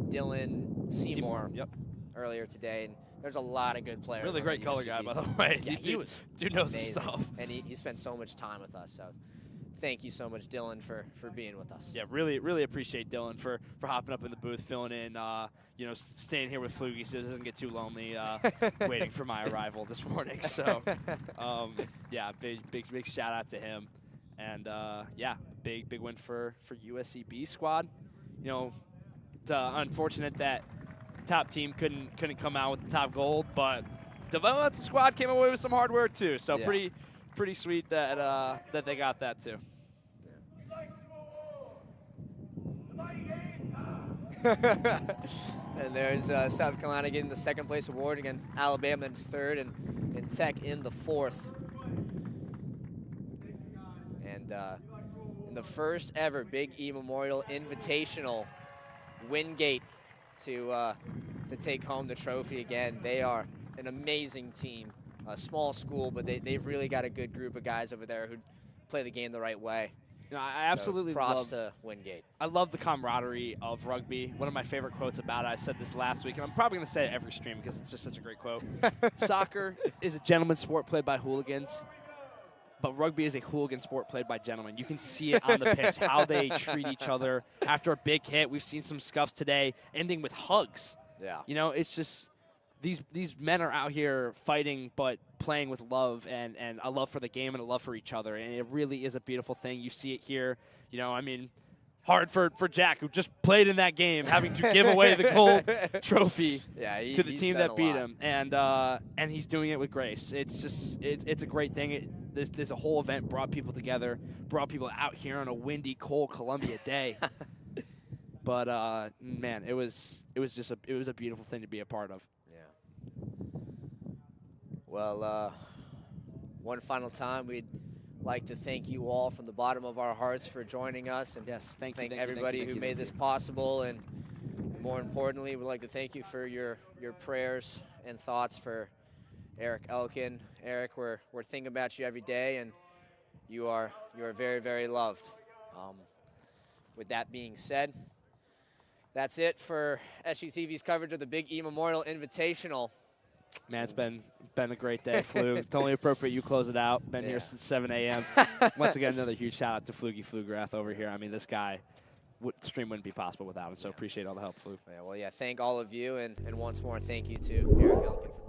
Dylan Seymour earlier today, and there's a lot of good players. Really great color guy, by the way. Yeah, he knows his stuff. And he spent so much time with us. So thank you so much, Dylan, for being with us. Yeah, really appreciate Dylan for hopping up in the booth, filling in, staying here with Flugie so it doesn't get too lonely waiting for my arrival this morning. So, yeah, big shout out to him. And, big win for USC B squad. You know, it's unfortunate that top team couldn't come out with the top gold, but developmental squad came away with some hard work too. So pretty sweet that they got that too. And there's South Carolina getting the second place award, again Alabama in third, and Tech in the fourth. And in the first ever Big E Memorial Invitational, Windgate to take home the trophy again. They are an amazing team, a small school, but they've really got a good group of guys over there who play the game the right way. You know, I absolutely so props love to Windgate. I love the camaraderie of rugby. One of my favorite quotes about it, I said this last week, and I'm probably going to say it every stream because it's just such a great quote. Soccer is a gentleman's sport played by hooligans, but rugby is a hooligan sport played by gentlemen. You can see it on the pitch, how they treat each other after a big hit. We've seen some scuffs today ending with hugs. Yeah. You know, it's just these men are out here fighting but playing with love and a love for the game and a love for each other. And it really is a beautiful thing. You see it here. You know, I mean, hard for Jack, who just played in that game, having to give away the gold trophy to the team that beat him. And he's doing it with grace. It's just it's a great thing. This a whole event brought people together, brought people out here on a windy, cold Columbia day. But man, it was a beautiful thing to be a part of. Well, one final time, we'd like to thank you all from the bottom of our hearts for joining us, and yes, thank everybody who made this possible. And more importantly, we'd like to thank you for your prayers and thoughts for Eric Elkin. Eric, we're thinking about you every day, and you are very, very loved. With that being said, that's it for SGTV's coverage of the Big E Memorial Invitational. Man, it's been a great day, Flu. It's only appropriate you close it out. Been here since 7 a.m. Once again, another huge shout out to Flugie Flugrath over here. I mean, this guy, stream wouldn't be possible without him, so appreciate all the help, Flu. Yeah, well, thank all of you, and once more, thank you to Eric Elkin for